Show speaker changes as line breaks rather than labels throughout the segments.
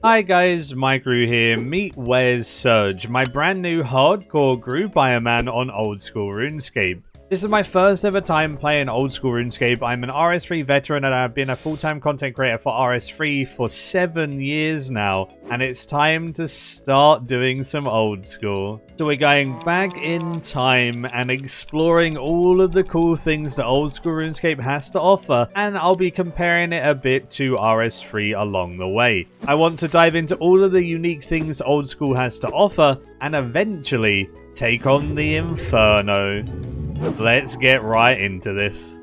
Hi guys, Maikeru here. Meet Where's Surge, my brand new hardcore group I am on old school Runescape. This is my first ever time playing old school RuneScape. I'm an RS3 veteran and I've been a full-time content creator for RS3 for 7 years now. And it's time to start doing some old school. So we're going back in time and exploring all of the cool things that old school RuneScape has to offer. And I'll be comparing it a bit to RS3 along the way. I want to dive into all of the unique things old school has to offer and eventually take on the inferno. Let's get right into this.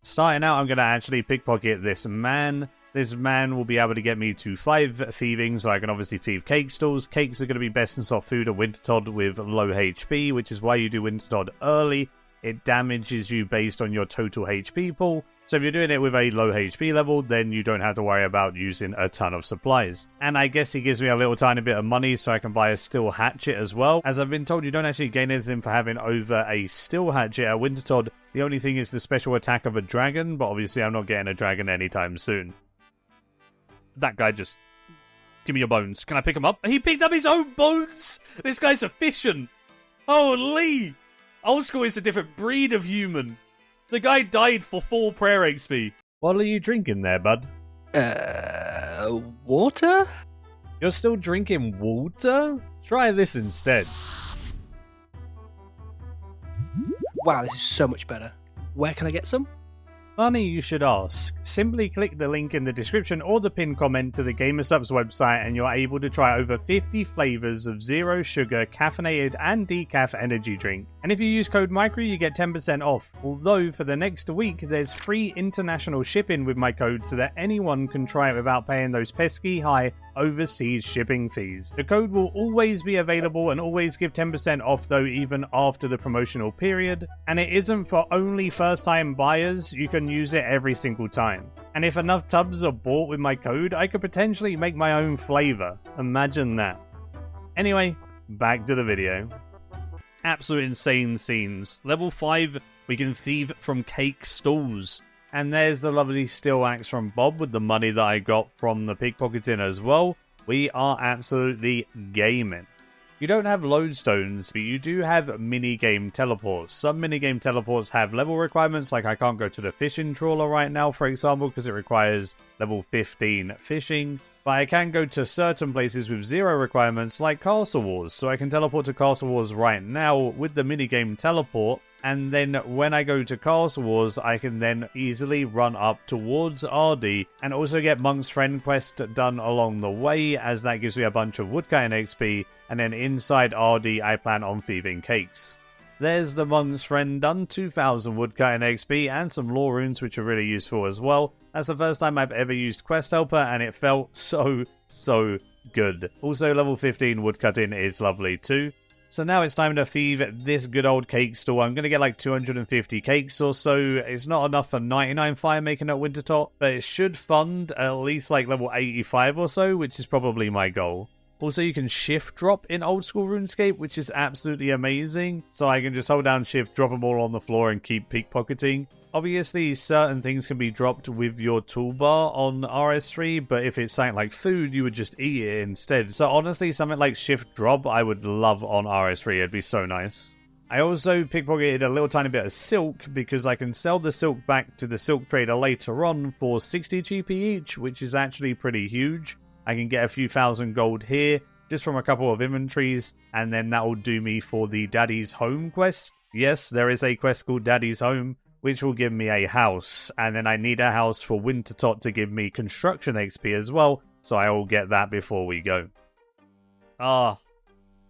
Starting out, I'm going to actually pickpocket this man. This man will be able to get me to 5 thieving, so I can obviously thieve cake stalls. Cakes are going to be best in soft food or Wintertodt with low HP, which is why you do Wintertodt early. It damages you based on your total HP pool. So if you're doing it with a low HP level, then you don't have to worry about using a ton of supplies. And I guess he gives me a little tiny bit of money so I can buy a steel hatchet as well. As I've been told, you don't actually gain anything for having over a steel hatchet at Wintertodt. The only thing is the special attack of a dragon, but obviously I'm not getting a dragon anytime soon. That guy just... Give me your bones. Can I pick him up? He picked up his own bones! This guy's efficient! Holy! Old school is a different breed of human. The guy died for 4 prayer XP. What are you drinking there, bud?
Water?
You're still drinking water? Try this instead.
Wow, this is so much better. Where can I get some?
Funny you should ask. Simply click the link in the description or the pinned comment to the GamerSupps website and you're able to try over 50 flavours of zero sugar, caffeinated and decaf energy drink. And if you use code Maikeru, you get 10% off. Although for the next week, there's free international shipping with my code so that anyone can try it without paying those pesky high overseas shipping fees. The code will always be available and always give 10% off though, even after the promotional period. And it isn't for only first time buyers, you can use it every single time. And if enough tubs are bought with my code, I could potentially make my own flavour. Imagine that. Anyway, back to the video. Absolute insane scenes. Level 5, we can thieve from cake stalls. And there's the lovely steel axe from Bob with the money that I got from the pickpocketing as well. We are absolutely gaming. You don't have lodestones, but you do have minigame teleports. Some minigame teleports have level requirements, like I can't go to the fishing trawler right now, for example, because it requires level 15 fishing. But I can go to certain places with 0 requirements, like Castle Wars. So I can teleport to Castle Wars right now with the minigame teleport. And then when I go to Castle Wars, I can then easily run up towards RD and also get Monk's Friend quest done along the way, as that gives me a bunch of woodcutting XP. And then inside RD, I plan on thieving cakes. There's the Monk's Friend done, 2000 woodcutting XP and some lore runes, which are really useful as well. That's the first time I've ever used Quest Helper and it felt so good. Also level 15 woodcutting is lovely too. So now it's time to thieve this good old cake stall. I'm going to get like 250 cakes or so. It's not enough for 99 fire making at Wintertodt, but it should fund at least like level 85 or so, which is probably my goal. Also, you can shift drop in old school RuneScape, which is absolutely amazing. So I can just hold down shift, drop them all on the floor and keep pickpocketing. Obviously, certain things can be dropped with your toolbar on RS3, but if it's something like food, you would just eat it instead. So honestly, something like shift drop, I would love on RS3. It'd be so nice. I also pickpocketed a little tiny bit of silk because I can sell the silk back to the silk trader later on for 60 GP each, which is actually pretty huge. I can get a few thousand gold here just from a couple of inventories, and then that will do me for the Daddy's Home quest. Yes, there is a quest called Daddy's Home, which will give me a house, and then I need a house for Wintertodt to give me construction XP as well, so I will get that before we go. Ah,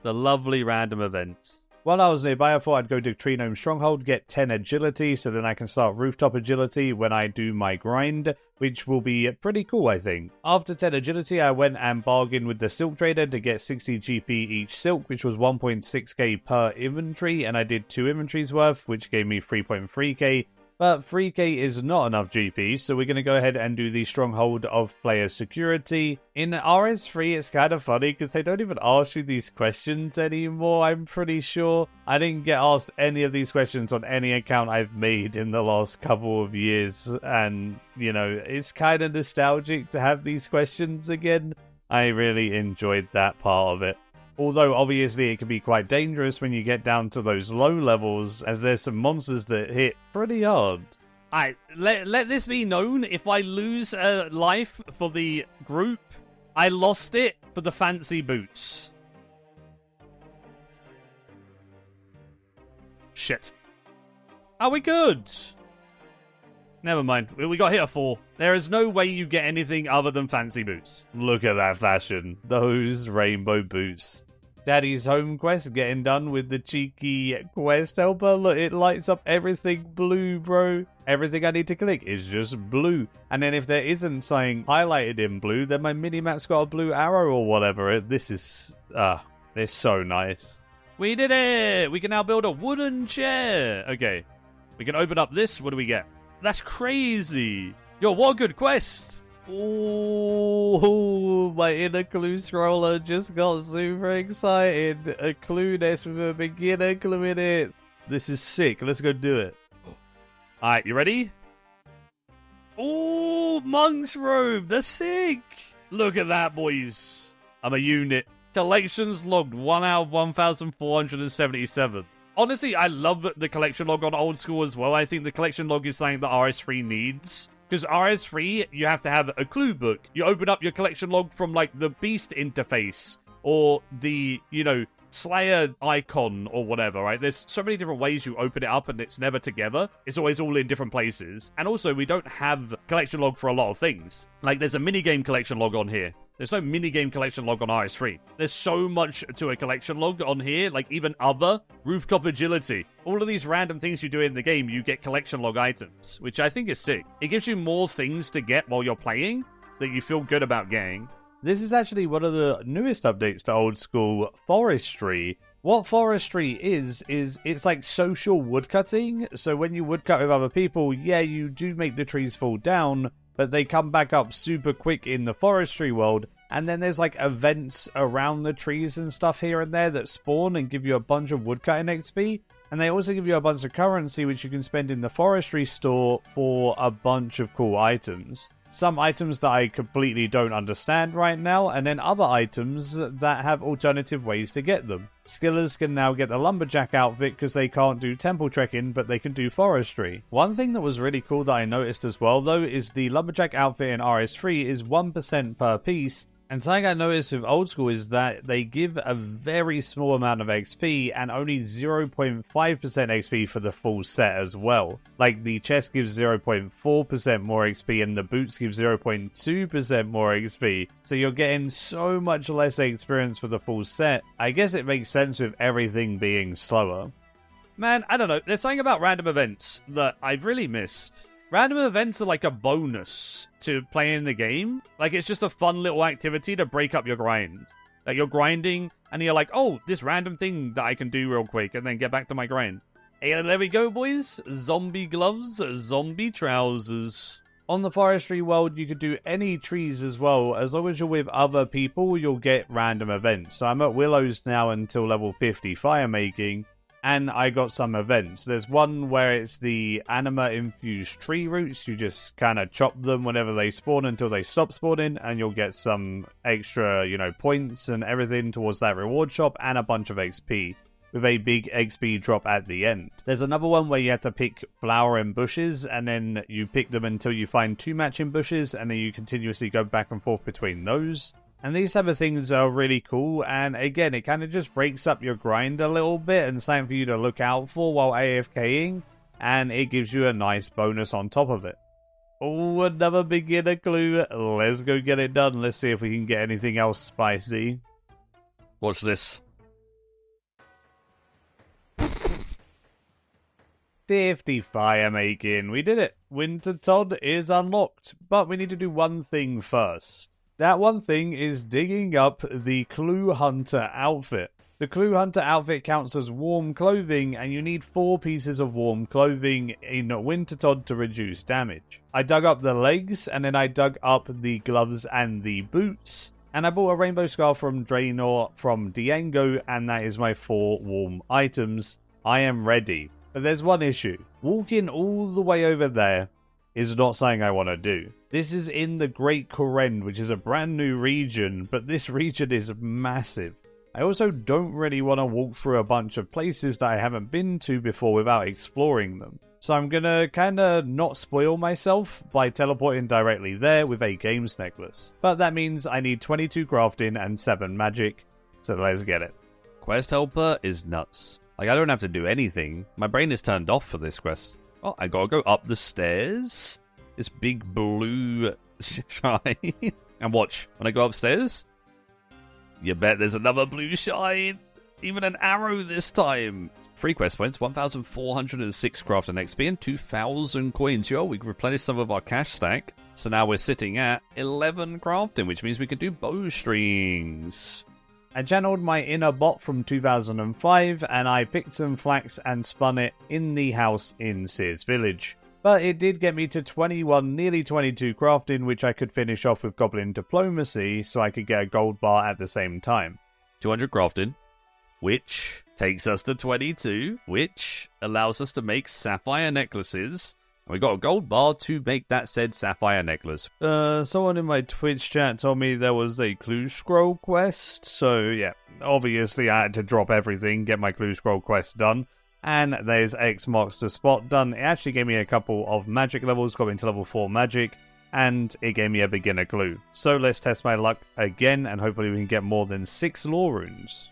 the lovely random events. While I was nearby, I thought I'd go to Tree Gnome Stronghold, get 10 agility, so then I can start rooftop agility when I do my grind, which will be pretty cool, I think. After 10 agility, I went and bargained with the silk trader to get 60 GP each silk, which was 1.6k per inventory, and I did 2 inventories worth, which gave me 3.3k. But 3k is not enough GP, so we're going to go ahead and do the Stronghold of Player Security. In RS3, it's kind of funny because they don't even ask you these questions anymore, I'm pretty sure. I didn't get asked any of these questions on any account I've made in the last couple of years, and, you know, it's kind of nostalgic to have these questions again. I really enjoyed that part of it. Although, obviously, it can be quite dangerous when you get down to those low levels, as there's some monsters that hit pretty hard. Alright, let this be known. If I lose a life for the group, I lost it for the fancy boots. Shit. Are we good? Never mind. We got hit a 4. There is no way you get anything other than fancy boots. Look at that fashion. Those rainbow boots. Daddy's home quest getting done with the cheeky quest helper. Look, it lights up everything blue, bro. Everything I need to click is just blue. And then if there isn't something highlighted in blue, then my mini-map's got a blue arrow or whatever. This is... it's so nice. We did it! We can now build a wooden chair. Okay. We can open up this. What do we get? That's crazy. Yo, what a good quest. Oh, my inner clue scroller just got super excited. A clue nest with a beginner clue in it. This is sick. Let's go do it. Alright, you ready? Oh, monk's robe. That's sick. Look at that, boys. I'm a unit. Collections logged 1 out of 1,477. Honestly, I love the collection log on old school as well. I think the collection log is something that RS3 needs. Because RS3, you have to have a clue book. You open up your collection log from, like, the Beast interface. Or the, Slayer icon or whatever, right? There's so many different ways you open it up and it's never together. It's always all in different places. And also, we don't have collection log for a lot of things. Like, there's a minigame collection log on here. There's no minigame collection log on RS3. There's so much to a collection log on here, like even other rooftop agility. All of these random things you do in the game, you get collection log items, which I think is sick. It gives you more things to get while you're playing that you feel good about getting. This is actually one of the newest updates to old school forestry. What forestry is it's like social woodcutting. So when you woodcut with other people, yeah, you do make the trees fall down, but they come back up super quick in the forestry world. And then there's like events around the trees and stuff here and there that spawn and give you a bunch of woodcutting XP. And they also give you a bunch of currency which you can spend in the forestry store for a bunch of cool items. Some items that I completely don't understand right now, and then other items that have alternative ways to get them. Skillers can now get the lumberjack outfit because they can't do temple trekking, but they can do forestry. One thing that was really cool that I noticed as well, though, is the lumberjack outfit in RS3 is 1% per piece. And something I noticed with old school is that they give a very small amount of XP and only 0.5% XP for the full set as well. Like the chest gives 0.4% more XP and the boots give 0.2% more XP. So you're getting so much less experience for the full set. I guess it makes sense with everything being slower. Man, I don't know. There's something about random events that I've really missed. Random events are like a bonus to playing the game. Like, it's just a fun little activity to break up your grind. Like, you're grinding, and you're like, oh, this random thing that I can do real quick, and then get back to my grind. Hey, there we go, boys. Zombie gloves, zombie trousers. On the forestry world, you could do any trees as well. As long as you're with other people, you'll get random events. So I'm at Willows now until level 50 fire making. And I got some events. There's one where it's the anima-infused tree roots. You just kind of chop them whenever they spawn until they stop spawning, and you'll get some extra, points and everything towards that reward shop, and a bunch of XP, with a big XP drop at the end. There's another one where you have to pick flowering bushes, and then you pick them until you find 2 matching bushes, and then you continuously go back and forth between those. And these type of things are really cool, and again, it kind of just breaks up your grind a little bit and something for you to look out for while AFKing, and it gives you a nice bonus on top of it. Oh, another beginner clue. Let's go get it done. Let's see if we can get anything else spicy. Watch this. 50 fire making. We did it. Winter Todd is unlocked, but we need to do one thing first. That one thing is digging up the Clue Hunter outfit. The Clue Hunter outfit counts as warm clothing, and you need 4 pieces of warm clothing in Winter Todd to reduce damage. I dug up the legs, and then I dug up the gloves and the boots. And I bought a rainbow scarf from Draenor from Diango, and that is my 4 warm items. I am ready. But there's one issue. Walking all the way over there is not something I want to do. This is in the Great Kourend, which is a brand new region, but this region is massive. I also don't really want to walk through a bunch of places that I haven't been to before without exploring them. So I'm gonna kinda not spoil myself by teleporting directly there with a games necklace. But that means I need 22 crafting and 7 magic, so let's get it.
Quest helper is nuts. Like, I don't have to do anything. My brain is turned off for this quest. Oh, I gotta go up the stairs? This big blue shine. And watch, when I go upstairs, you bet there's another blue shine. Even an arrow this time. 3 quest points, 1,406 craft and XP, and 2,000 coins. Yo, we can replenish some of our cash stack. So now we're sitting at 11 crafting, which means we can do bowstrings.
I channeled my inner bot from 2005, and I picked some flax and spun it in the house in Sears Village. But it did get me to 21, nearly 22 crafting, which I could finish off with Goblin Diplomacy, so I could get a gold bar at the same time.
200 crafting, which takes us to 22, which allows us to make sapphire necklaces. And we got a gold bar to make that said sapphire necklace.
Someone in my Twitch chat told me there was a clue scroll quest, so yeah, obviously I had to drop everything, get my clue scroll quest done. And there's X marks the spot done. It actually gave me a couple of magic levels, got me into level 4 magic, and it gave me a beginner clue. So let's test my luck again, and hopefully we can get more than 6 lore runes.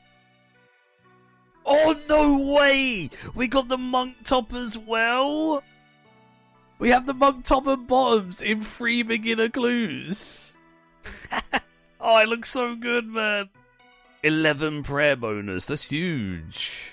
Oh, no way! We got the monk top as well? We have the monk top and bottoms in 3 beginner clues. Oh, it looks so good, man. 11 prayer bonus. That's huge.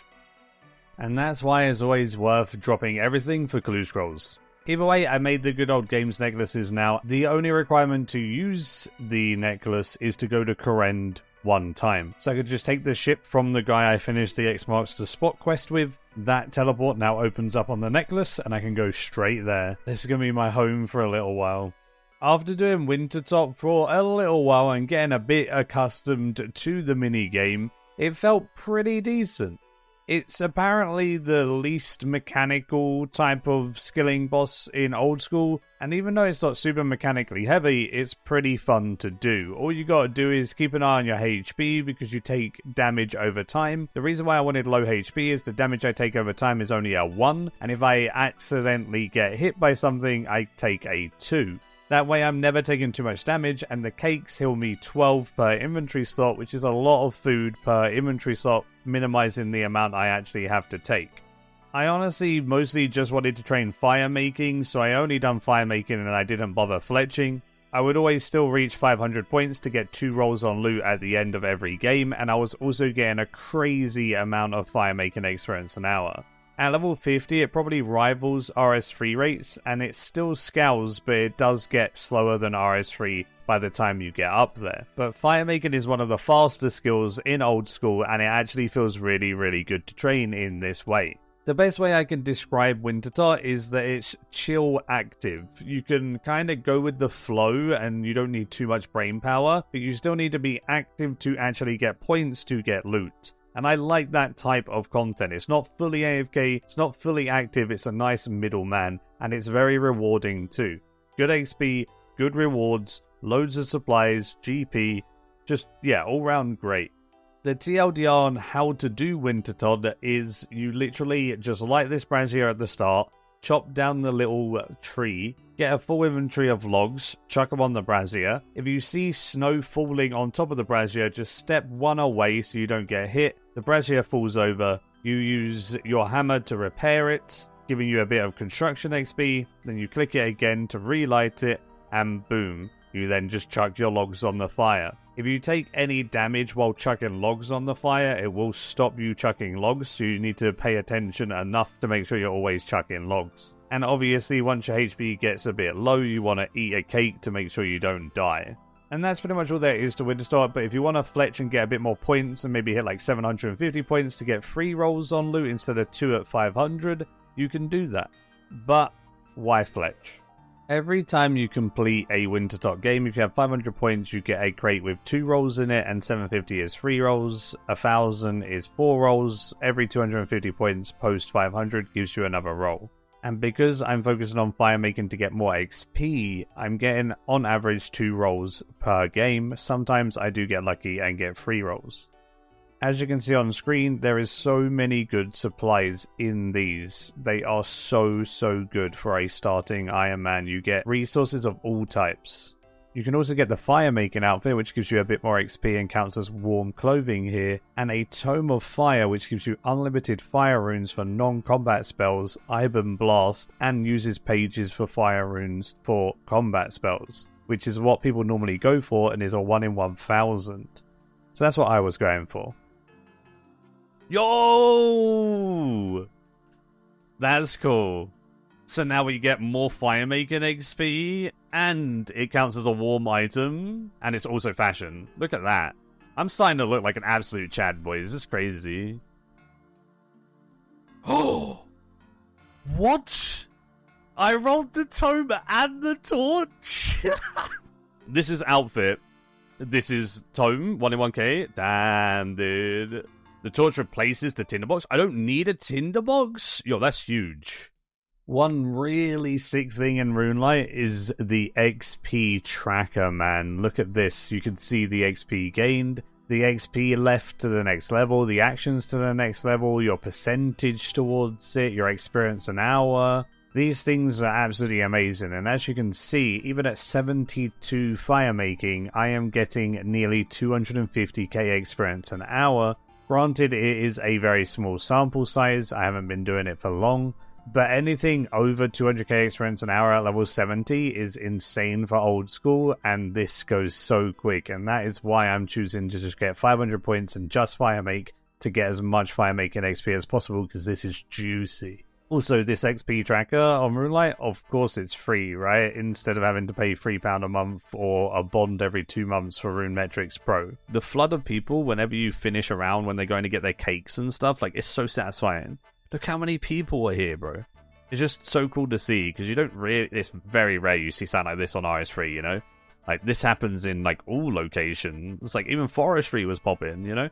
And that's why it's always worth dropping everything for clue scrolls. Either way, I made the good old games necklaces now. The only requirement to use the necklace is to go to Kourend 1 time. So I could just take the ship from the guy I finished the X marks the spot quest with. That teleport now opens up on the necklace, and I can go straight there. This is going to be my home for a little while. After doing Wintertop for a little while and getting a bit accustomed to the mini-game, it felt pretty decent. It's apparently the least mechanical type of skilling boss in old school, and even though it's not super mechanically heavy, it's pretty fun to do. All you gotta do is keep an eye on your HP because you take damage over time. The reason why I wanted low HP is the damage I take over time is only a 1, and if I accidentally get hit by something, I take a 2. That way I'm never taking too much damage, and the cakes heal me 12 per inventory slot, which is a lot of food per inventory slot, minimizing the amount I actually have to take. I honestly mostly just wanted to train fire making, so I only done fire making and I didn't bother fletching. I would always still reach 500 points to get 2 rolls on loot at the end of every game, and I was also getting a crazy amount of fire making experience an hour. At level 50, it probably rivals RS3 rates, and it still scales, but it does get slower than RS3 by the time you get up there. But firemaking is one of the faster skills in old school, and it actually feels really, really good to train in this way. The best way I can describe Wintertop is that it's chill active. You can kind of go with the flow, and you don't need too much brain power, but you still need to be active to actually get points to get loot. And I like that type of content. It's not fully AFK, it's not fully active, it's a nice middleman, and it's very rewarding too. Good XP, good rewards, loads of supplies, GP, just, yeah, all round great. The TLDR on how to do Wintertop is you literally just light this branch here at the start, chop down the little tree, get a full inventory of logs, chuck them on the brazier. If you see snow falling on top of the brazier, just step 1 away so you don't get hit. The brazier falls over. You use your hammer to repair it, giving you a bit of construction XP. Then you click it again to relight it, and boom. You then just chuck your logs on the fire. If you take any damage while chucking logs on the fire, it will stop you chucking logs, so you need to pay attention enough to make sure you're always chucking logs. And obviously, once your HP gets a bit low, you want to eat a cake to make sure you don't die. And that's pretty much all there is to Wintertop, but if you want to fletch and get a bit more points and maybe hit like 750 points to get 3 rolls on loot instead of 2 at 500, you can do that. But why fletch? Every time you complete a Wintertop game, if you have 500 points, you get a crate with 2 rolls in it, and 750 is 3 rolls, 1000 is 4 rolls. Every 250 points post 500 gives you another roll. And because I'm focusing on fire making to get more XP, I'm getting on average 2 rolls per game. Sometimes I do get lucky and get 3 rolls. As you can see on screen, there is so many good supplies in these. They are so good for a starting Iron Man. You get resources of all types. You can also get the fire making outfit, which gives you a bit more XP and counts as warm clothing here, and a Tome of Fire, which gives you unlimited fire runes for non-combat spells, Iron Blast, and uses pages for fire runes for combat spells, which is what people normally go for and is a 1 in 1,000. So that's what I was going for. Yo! That's cool. So now we get more fire making XP, and it counts as a warm item, and it's also fashion. Look at that. I'm starting to look like an absolute Chad, boys. This is crazy. Oh! What? I rolled the tome and the torch? This is outfit. This is tome, 1 in 1k. Damn, dude. The torch replaces the tinderbox. I don't need a tinderbox? Yo, that's huge. One really sick thing in Runelight is the XP tracker, man. Look at this. You can see the XP gained, the XP left to the next level, the actions to the next level, your percentage towards it, your experience an hour. These things are absolutely amazing, and as you can see, even at 72 fire making, I am getting nearly 250k experience an hour. Granted, it is a very small sample size. I haven't been doing it for long. But anything over 200k experience an hour at level 70 is insane for old school, and this goes so quick, and that is why I'm choosing to just get 500 points and just fire make to get as much fire making XP as possible, because this is juicy. Also, this XP tracker on Moonlight, of course it's free, right? Instead of having to pay £3 a month or a bond every 2 months for Rune Metrics Pro. The flood of people, whenever you finish a round when they're going to get their cakes and stuff, like, it's so satisfying. Look how many people are here, bro. It's just so cool to see, because you don't really... It's very rare you see something like this on RS3, you know? Like, this happens in, like, all locations. It's like, even Forestry was popping, you know?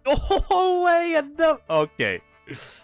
Oh, wait, no... Okay.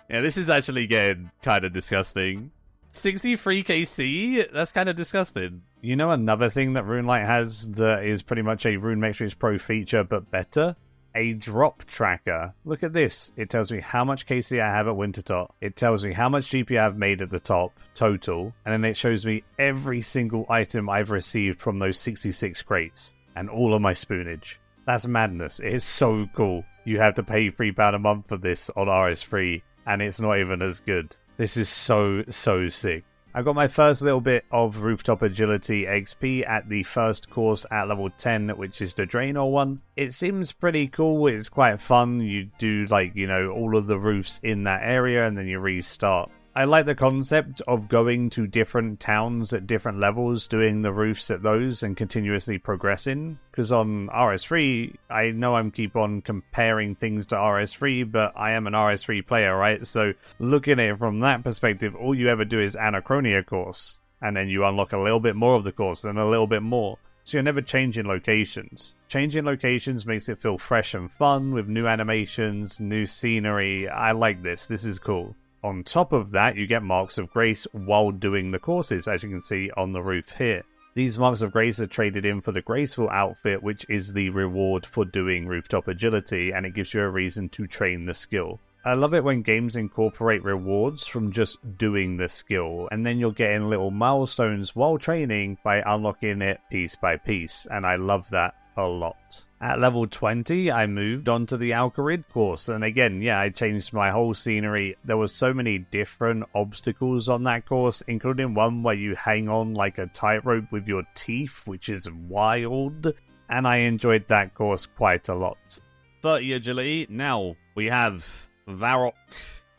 Yeah, this is actually getting kind of disgusting. 63 KC? That's kind of disgusting. You know another thing that Runelight has that is pretty much a Rune Metrics Pro feature, but better? A drop tracker. Look at this. It tells me how much KC I have at Wintertop. It tells me how much GP I've made at the top, total. And then it shows me every single item I've received from those 66 crates. And all of my spoonage. That's madness. It is so cool. You have to pay £3 a month for this on RS3. And it's not even as good. This is so sick. I got my first little bit of Rooftop Agility XP at the first course at level 10, which is the Draenor one. It seems pretty cool, it's quite fun. You do, like, you know, all of the roofs in that area and then you restart. I like the concept of going to different towns at different levels, doing the roofs at those and continuously progressing. Because on RS3, I know I'm keep on comparing things to RS3, but I am an RS3 player, right? So looking at it from that perspective, all you ever do is Anachronia course. And then you unlock a little bit more of the course, then a little bit more. So you're never changing locations. Changing locations makes it feel fresh and fun with new animations, new scenery. I like this. This is cool. On top of that, you get Marks of Grace while doing the courses, as you can see on the roof here. These Marks of Grace are traded in for the Graceful outfit, which is the reward for doing Rooftop Agility, and it gives you a reason to train the skill. I love it when games incorporate rewards from just doing the skill, and then you're getting little milestones while training by unlocking it piece by piece, and I love that a lot. At level 20, I moved on to the Alcarid course, and again, yeah, I changed my whole scenery. There were so many different obstacles on that course, including one where you hang on like a tightrope with your teeth, which is wild, and I enjoyed that course quite a lot. 30 agility, now we have Varrock.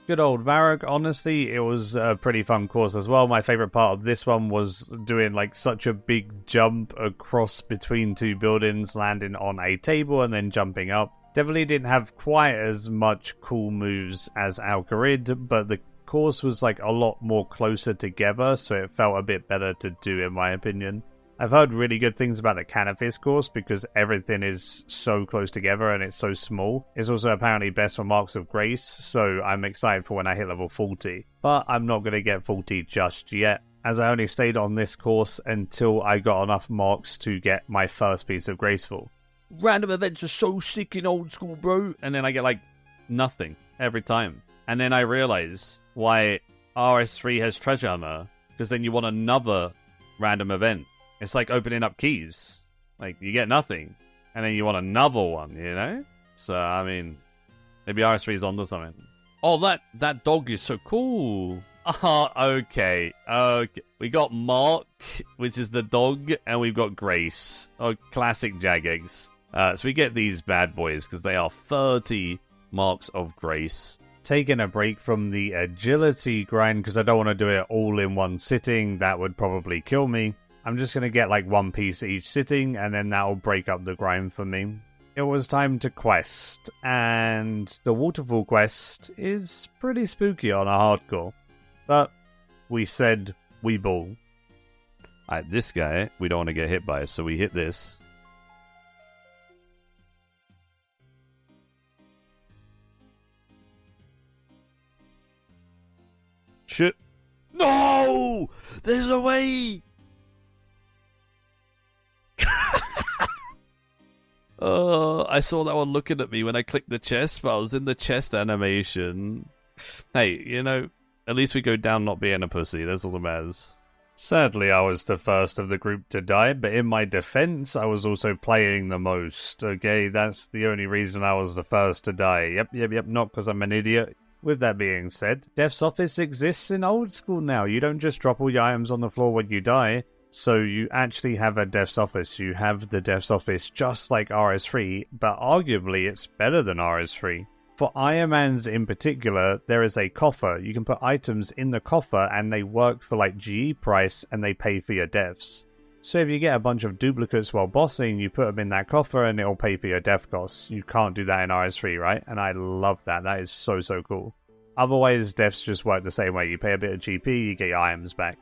Good old Varrock. Honestly, it was a pretty fun course as well. My favourite part of this one was doing like such a big jump across between 2 buildings, landing on a table and then jumping up. Definitely didn't have quite as much cool moves as Alcarid, but the course was like a lot more closer together, so it felt a bit better to do in my opinion. I've heard really good things about the Canifis course because everything is so close together and it's so small. It's also apparently best for Marks of Grace, so I'm excited for when I hit level 40. But I'm not going to get 40 just yet, as I only stayed on this course until I got enough marks to get my first piece of Graceful.
Random events are so sick in old school, bro. And then I get like nothing every time. And then I realize why RS3 has Treasure Hunter, because then you want another random event. It's like opening up keys. Like, you get nothing, and then you want another one, you know? So, I mean, maybe RS3 is onto something. Oh, that dog is so cool. Ah, okay. We got Mark, which is the dog, and we've got Grace. Oh, classic Jagex. So we get these bad boys, because they are 30 Marks of Grace.
Taking a break from the agility grind, because I don't want to do it all in one sitting. That would probably kill me. I'm just going to get like one piece each sitting, and then that'll break up the grind for me. It was time to quest, and the waterfall quest is pretty spooky on a hardcore. But we said we ball.
Alright, this guy, we don't want to get hit by, so we hit this. Shit. No! There's a way! I saw that one looking at me when I clicked the chest, but I was in the chest animation. Hey, you know, at least we go down not being a pussy. That's all that matters.
Sadly, I was the first of the group to die, but in my defense, I was also playing the most. Okay, that's the only reason I was the first to die. Yep, not because I'm an idiot. With that being said, Death's Office exists in old school now. You don't just drop all your items on the floor when you die. So you actually have a Death's Office. You have the Death's Office just like RS3, but arguably it's better than RS3. For Ironmans in particular, there is a coffer. You can put items in the coffer and they work for like GE price and they pay for your deaths. So if you get a bunch of duplicates while bossing, you put them in that coffer and it'll pay for your death costs. You can't do that in RS3, right? And I love that. That is so cool. Otherwise, deaths just work the same way. You pay a bit of GP, you get your items back.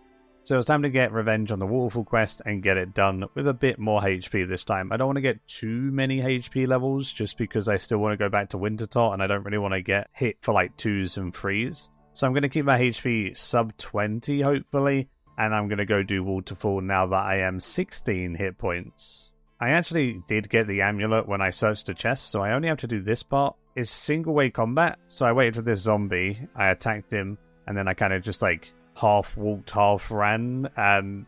So it's time to get revenge on the waterfall quest and get it done with a bit more HP this time. I don't want to get too many HP levels just because I still want to go back to Wintertot and I don't really want to get hit for like 2s and 3s. So I'm going to keep my HP sub 20 hopefully, and I'm going to go do waterfall now that I am 16 hit points. I actually did get the amulet when I searched the chest, so I only have to do this part. It's single way combat, so I waited for this zombie, I attacked him, and then I kind of just like half walked, half ran, and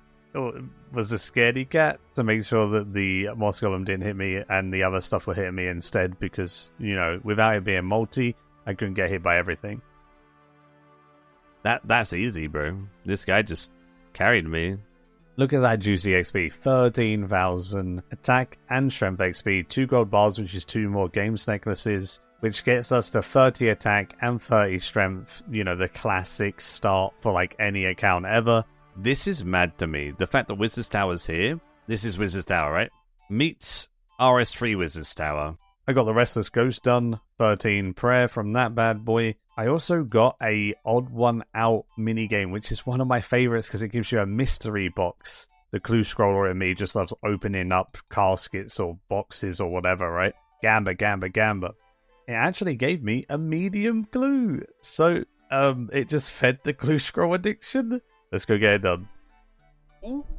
was a scaredy cat to make sure that the moss golem didn't hit me and the other stuff were hitting me instead, because, you know, without it being multi, I couldn't get hit by everything.
That's easy, bro. This guy just carried me.
Look at that juicy XP, 13,000 attack and strength XP, 2 gold bars, which is 2 more games necklaces, which gets us to 30 attack and 30 strength, you know, the classic start for like any account ever.
This is mad to me. The fact that Wizard's Tower's here, this is Wizard's Tower, right? Meets RS3 Wizard's Tower.
I got the Restless Ghost done, 13 prayer from that bad boy. I also got a odd one out minigame, which is one of my favorites because it gives you a mystery box. The clue scroller in me just loves opening up caskets or boxes or whatever, right? Gamba. It actually gave me a medium clue. So, it just fed the clue scroll addiction. Let's go get it done.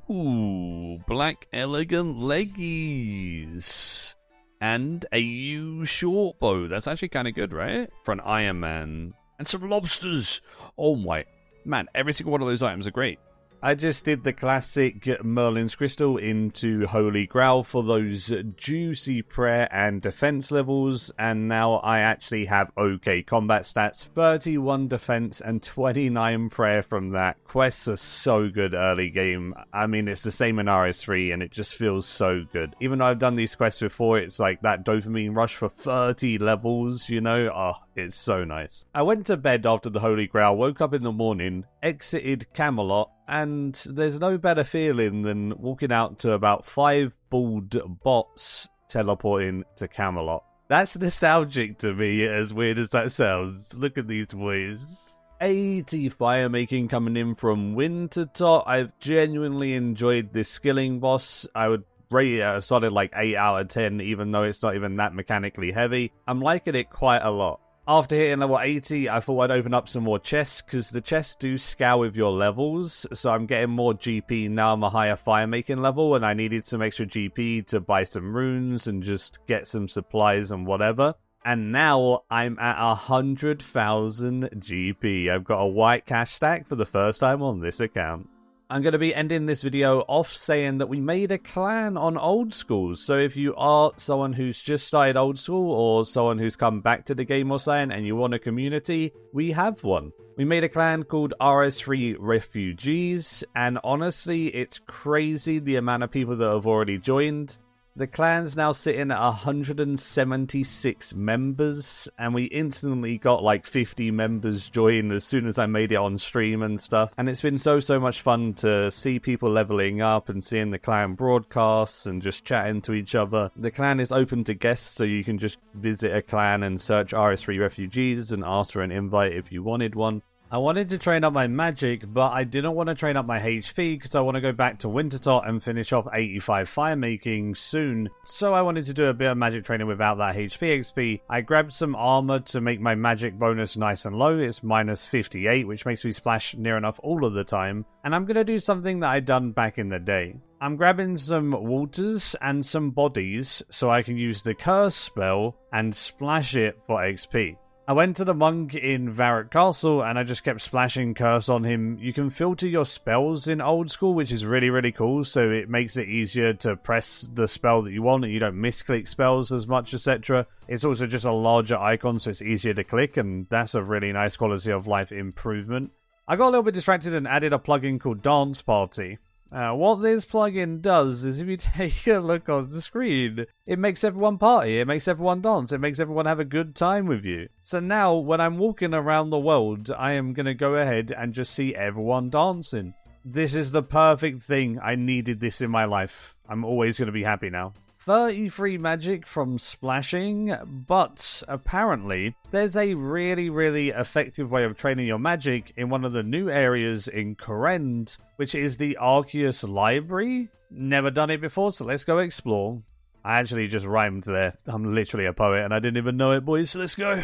Ooh, black elegant leggies. And a U short bow. That's actually kind of good, right? For an Iron Man. And some lobsters. Oh my. Man, every single one of those items are great.
I just did the classic Merlin's Crystal into Holy Grail for those juicy prayer and defense levels, and now I actually have okay combat stats, 31 defense and 29 prayer from that. Quests are so good early game. I mean, it's the same in RS3 and it just feels so good. Even though I've done these quests before, it's like that dopamine rush for 30 levels, you know? Oh, it's so nice. I went to bed after the Holy Grail, woke up in the morning, exited Camelot, and there's no better feeling than walking out to about 5 bald bots teleporting to Camelot. That's nostalgic to me, as weird as that sounds. Look at these boys.
80 fire making coming in from Wintertot. I've genuinely enjoyed this skilling boss. I would rate it a solid like 8 out of 10, even though it's not even that mechanically heavy. I'm liking it quite a lot. After hitting level 80, I thought I'd open up some more chests, because the chests do scale with your levels, so I'm getting more GP now I'm a higher fire making level, and I needed some extra GP to buy some runes and just get some supplies and whatever. And now I'm at 100,000 GP. I've got a white cash stack for the first time on this account. I'm going to be ending this video off saying that we made a clan on Old School. So if you are someone who's just started Old School or someone who's come back to the game or something and you want a community, we have one. We made a clan called RS3 Refugees, and honestly, it's crazy the amount of people that have already joined. The clan's now sitting at 176 members, and we instantly got like 50 members join as soon as I made it on stream and stuff. And it's been so much fun to see people leveling up and seeing the clan broadcasts and just chatting to each other. The clan is open to guests, so you can just visit a clan and search RS3 Refugees and ask for an invite if you wanted one. I wanted to train up my magic, but I didn't want to train up my HP because I want to go back to Wintertot and finish off 85 fire making soon. So I wanted to do a bit of magic training without that HP XP. I grabbed some armor to make my magic bonus nice and low. It's minus 58, which makes me splash near enough all of the time. And I'm going to do something that I done back in the day. I'm grabbing some waters and some bodies so I can use the curse spell and splash it for XP. I went to the monk in Varrock Castle and I just kept splashing curse on him. You can filter your spells in Old School, which is really cool, so it makes it easier to press the spell that you want and you don't misclick spells as much, etc. It's also just a larger icon, so it's easier to click, and that's a really nice quality of life improvement. I got a little bit distracted and added a plugin called Dance Party. What this plugin does is if you take a look on the screen, it makes everyone party, it makes everyone dance, it makes everyone have a good time with you. So now, when I'm walking around the world, I am going to go ahead and just see everyone dancing. This is the perfect thing. I needed this in my life. I'm always going to be happy now. 33 magic from splashing, but apparently there's a really effective way of training your magic in one of the new areas in Kourend, which is the Arceus Library. Never done it before, so let's go explore. I actually just rhymed there. I'm literally a poet and I didn't even know it, boys, so let's go.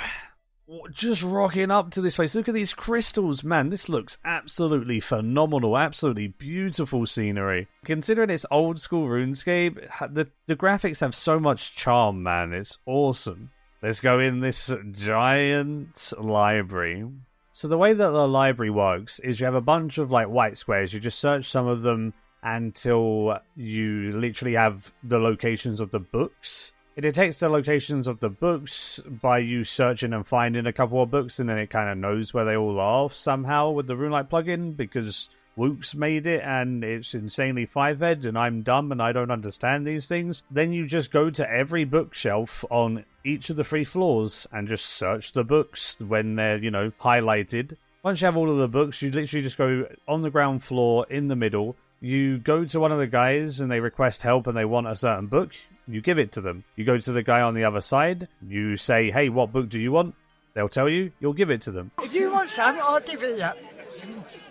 Just rocking up to this place. Look at these crystals, man. This looks absolutely phenomenal. Absolutely beautiful scenery. Considering it's old school RuneScape, the graphics have so much charm, man. It's awesome. Let's go in this giant library. So the way that the library works is you have a bunch of like white squares. You just search some of them until you literally have the locations of the books. It detects the locations of the books by you searching and finding a couple of books, and then it kind of knows where they all are somehow with the RuneLight plugin, because Wooks made it and it's insanely 5-ed and I'm dumb and I don't understand these things. Then you just go to every bookshelf on each of the 3 floors and just search the books when they're, you know, highlighted. Once you have all of the books, you literally just go on the ground floor in the middle. You go to one of the guys and they request help and they want a certain book. You give it to them. You go to the guy on the other side. You say, hey, what book do you want? They'll tell you. You'll give it to them.
If you want some, I'll give it you.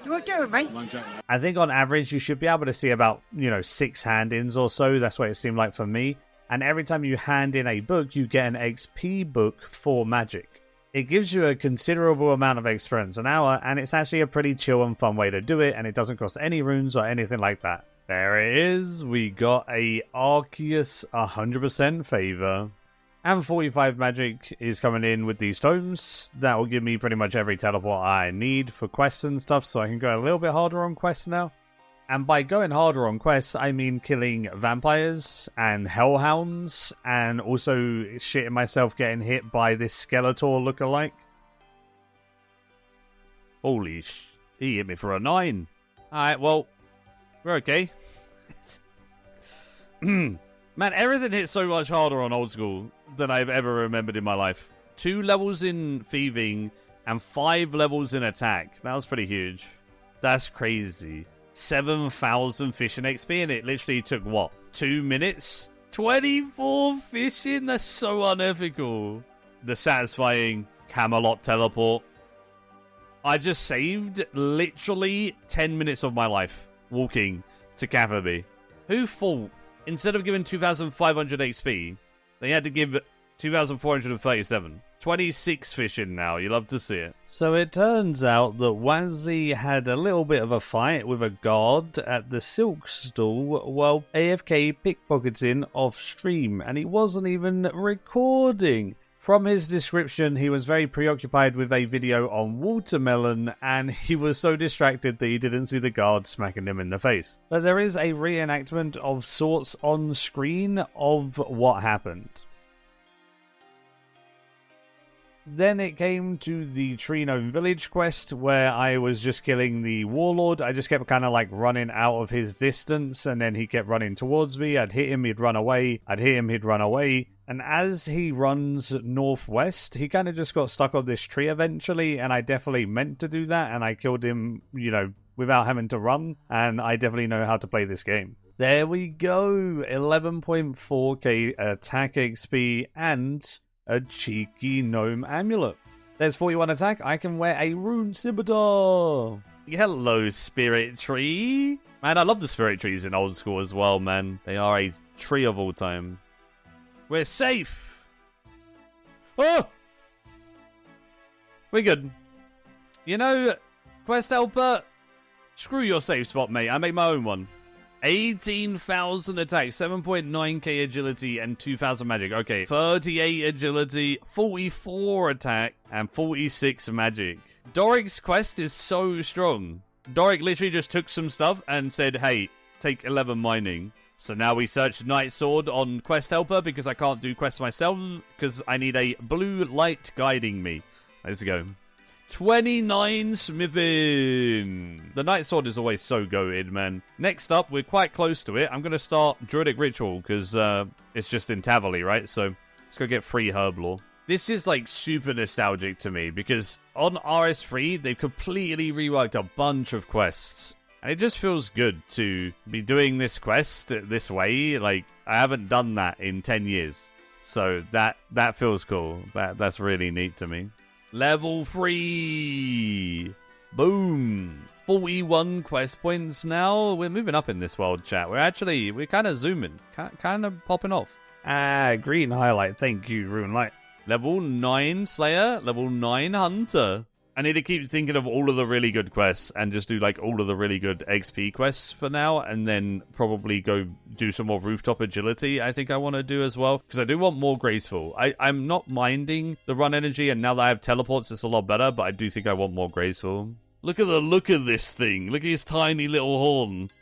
You want to do it with me?
I think on average you should be able to see about, 6 hand-ins or so. That's what it seemed like for me. And every time you hand in a book, you get an XP book for magic. It gives you a considerable amount of experience an hour, and it's actually a pretty chill and fun way to do it, and it doesn't cost any runes or anything like that. There it is. We got a Arceus 100% favor. And 45 magic is coming in with these tomes. That will give me pretty much every teleport I need for quests and stuff, so I can go a little bit harder on quests now. And by going harder on quests, I mean killing vampires and hellhounds, and also shitting myself getting hit by this Skeletor lookalike.
Holy he hit me for a 9. Alright, well, we're okay. Man, everything hits so much harder on Old School than I've ever remembered in my life. 2 levels in thieving and 5 levels in attack. That was pretty huge. That's crazy. 7,000 fishing XP, and it literally took, what, 2 minutes? 24 fishing? That's so unethical. The satisfying Camelot teleport. I just saved literally 10 minutes of my life walking to Catherby. Who thought, instead of giving 2,500 XP, they had to give 2,437. 26 fish in now. You love to see it.
So it turns out that Wazzy had a little bit of a fight with a guard at the silk stall while AFK pickpocketing off stream, and he wasn't even recording. From his description, he was very preoccupied with a video on watermelon, and he was so distracted that he didn't see the guard smacking him in the face. But there is a reenactment of sorts on screen of what happened. Then it came to the Tree-Gnome Village quest, where I was just killing the Warlord. I just kept kind of like running out of his distance, and then he kept running towards me. I'd hit him, he'd run away. I'd hit him, he'd run away. And as he runs northwest, he kind of just got stuck on this tree eventually, and I definitely meant to do that, and I killed him, you know, without having to run, and I definitely know how to play this game. There we go, 11.4k attack XP, and a cheeky gnome amulet. There's 41 attack, I can wear a rune scimitar.
Hello, Spirit Tree. Man, I love the Spirit Trees in old school as well, man. They are a tree of all time. We're safe. Oh! We're good. You know, Quest Helper, screw your safe spot, mate. I made my own one. 18,000 attack, 7.9k agility, and 2,000 magic. Okay, 38 agility, 44 attack, and 46 magic. Doric's quest is so strong. Doric literally just took some stuff and said, hey, take 11 mining. So now we search Night Sword on Quest Helper because I can't do quests myself because I need a blue light guiding me. Let's go. 29 smithing. The Night Sword is always so goated, man. Next up, we're quite close to it. I'm going to start Druidic Ritual because it's just in Tavali, right? So let's go get free herb lore. This is like super nostalgic to me because on RS3, they've completely reworked a bunch of quests. And it just feels good to be doing this quest this way. Like, I haven't done that in 10 years. So that feels cool. That's really neat to me. Level 3. Boom. 41 quest points now. We're moving up in this world, chat. We're kind of zooming. Kind of popping off.
Green highlight. Thank you, Runelight.
Level 9 Slayer. Level 9 Hunter. I need to keep thinking of all of the really good quests and just do like all of the really good XP quests for now, and then probably go do some more rooftop agility. I think I want to do as well because I do want more graceful. I'm not minding the run energy, and now that I have teleports, it's a lot better, but I do think I want more graceful. Look at the look of this thing. Look at his tiny little horn.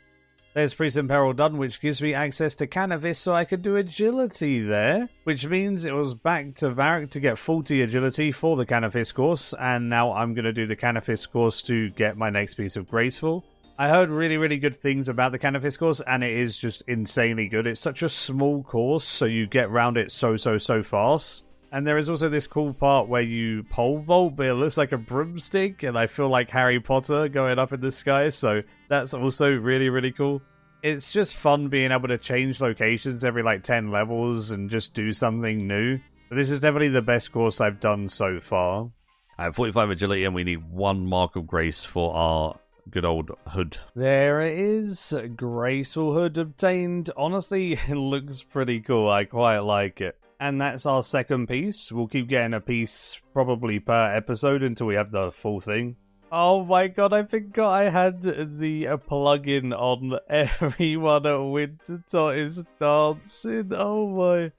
There's Priest in Peril done, which gives me access to Cannabis, so I could do agility there. Which means it was back to Varric to get 40 agility for the Cannabis course, and now I'm going to do the Cannabis course to get my next piece of Graceful. I heard really, really good things about the Cannabis course, and it is just insanely good. It's such a small course, so you get around it so fast. And there is also this cool part where you pole vault, but it looks like a broomstick, and I feel like Harry Potter going up in the sky, so that's also really, really cool. It's just fun being able to change locations every like 10 levels and just do something new. But this is definitely the best course I've done so far.
I have 45 agility, and we need 1 Mark of Grace for our good old hood.
There it is. Graceful hood obtained. Honestly, it looks pretty cool. I quite like it. And that's our second piece. We'll keep getting a piece probably per episode until we have the full thing. Oh my god, I forgot I had the plugin on everyone at Wintertot is dancing. Oh my.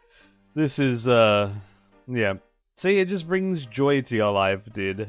This is, yeah. See, it just brings joy to your life, dude.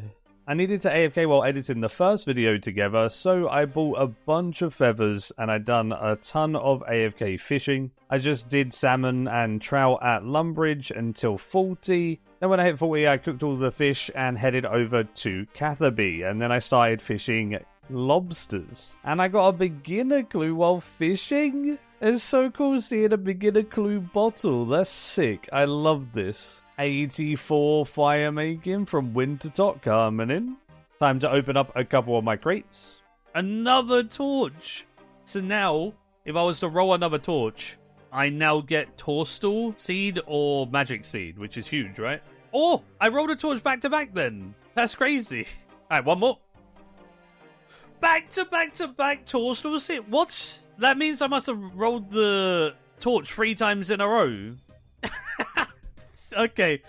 I needed to AFK while editing the first video together, so I bought a bunch of feathers and I done a ton of AFK fishing. I just did salmon and trout at Lumbridge until 40. Then when I hit 40, I cooked all the fish and headed over to Catherby. And then I started fishing lobsters. And I got a beginner clue while fishing. It's so cool seeing a beginner clue bottle. That's sick. I love this. 84 fire making from Wintertot coming in. Time to open up a couple of my crates.
Another torch! So now, if I was to roll another torch, I now get Torstal Seed or Magic Seed, which is huge, right? Oh, I rolled a torch back to back then. That's crazy. Alright, one more. Back-to-back-to-back torsionals hit? What? That means I must have rolled the torch 3 times in a row. Okay,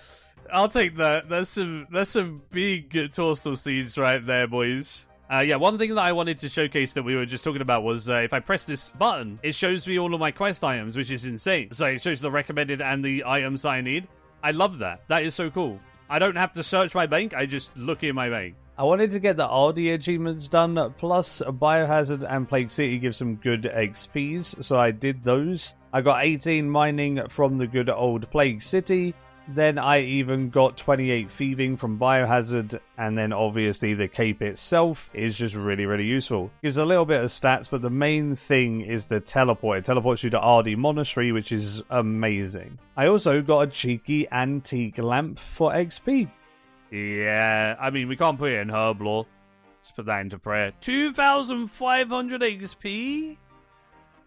I'll take that. That's some big torsional seeds right there, boys. Yeah, one thing that I wanted to showcase that we were just talking about was if I press this button, it shows me all of my quest items, which is insane. So it shows the recommended and the items that I need. I love that. That is so cool. I don't have to search my bank. I just look in my bank. I wanted to get the RD achievements done, plus Biohazard and Plague City give some good XPs, so I did those. I got 18 mining from the good old Plague City. Then I even got 28 thieving from Biohazard, and then obviously the cape itself is just really, really useful. Gives a little bit of stats, but the main thing is the teleport. It teleports you to RD Monastery, which is amazing. I also got a cheeky antique lamp for XP. Yeah, I mean, we can't put it in Herblore. Let's put that into prayer. 2,500 XP?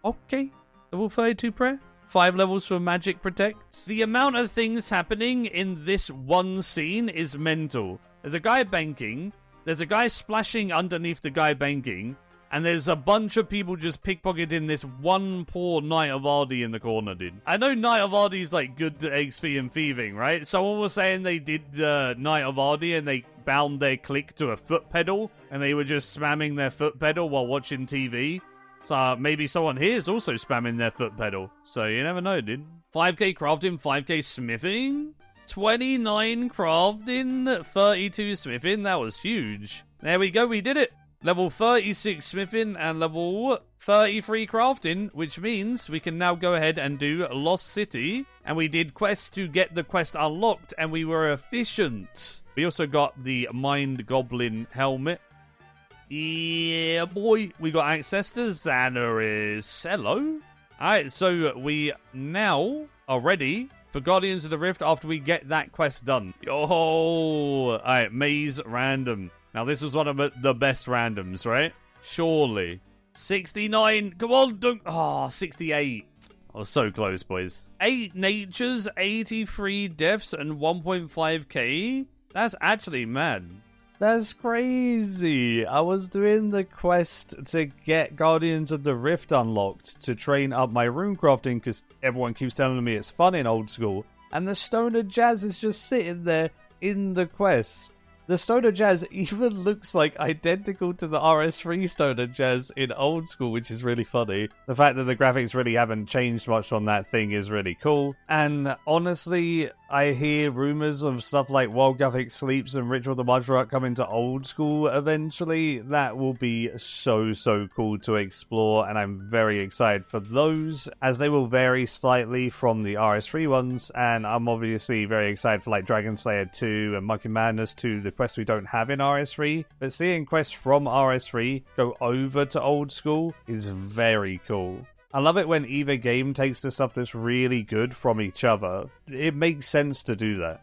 Okay, level 32 prayer. 5 levels for Magic Protect. The amount of things happening in this one scene is mental. There's a guy banking, there's a guy splashing underneath the guy banking, and there's a bunch of people just pickpocketing this one poor Knight of RD in the corner, dude. I know Knight of RD is like good to XP and thieving, right? Someone was saying they did Knight of RD and they bound their click to a foot pedal, and they were just spamming their foot pedal while watching TV. So maybe someone here is also spamming their foot pedal. So you never know, dude. 5k crafting, 5k smithing, 29 crafting, 32 smithing. That was huge. There we go, we did it. Level 36 smithing and level 33 crafting, which means we can now go ahead and do Lost City. And we did quests to get the quest unlocked, and we were efficient. We also got the Mind Goblin helmet. Yeah, boy. We got access to Xanaris. Hello. Alright, so we now are ready for Guardians of the Rift after we get that quest done. Yo! Alright, Maze Random. Now, this was one of the best randoms, right? Surely. 69. Come on, don't... Oh, 68. I was so close, boys. 8 natures, 83 deaths, and 1.5k. That's actually mad. That's crazy. I was doing the quest to get Guardians of the Rift unlocked to train up my rune crafting because everyone keeps telling me it's fun in old school. And the Stoner Jazz is just sitting there in the quest. The Stoner Jazz even looks like identical to the RS3 Stoner Jazz in old school, which is really funny. The fact that the graphics really haven't changed much on that thing is really cool. And honestly, I hear rumors of stuff like Wild Gothic Sleeps and Ritual the Mudrut coming to old school eventually. That will be so cool to explore, and I'm very excited for those, as they will vary slightly from the RS3 ones, and I'm obviously very excited for like Dragon Slayer 2 and Monkey Madness 2, the quests we don't have in RS3, but seeing quests from RS3 go over to old school is very cool. I love it when either game takes the stuff that's really good from each other. It makes sense to do that.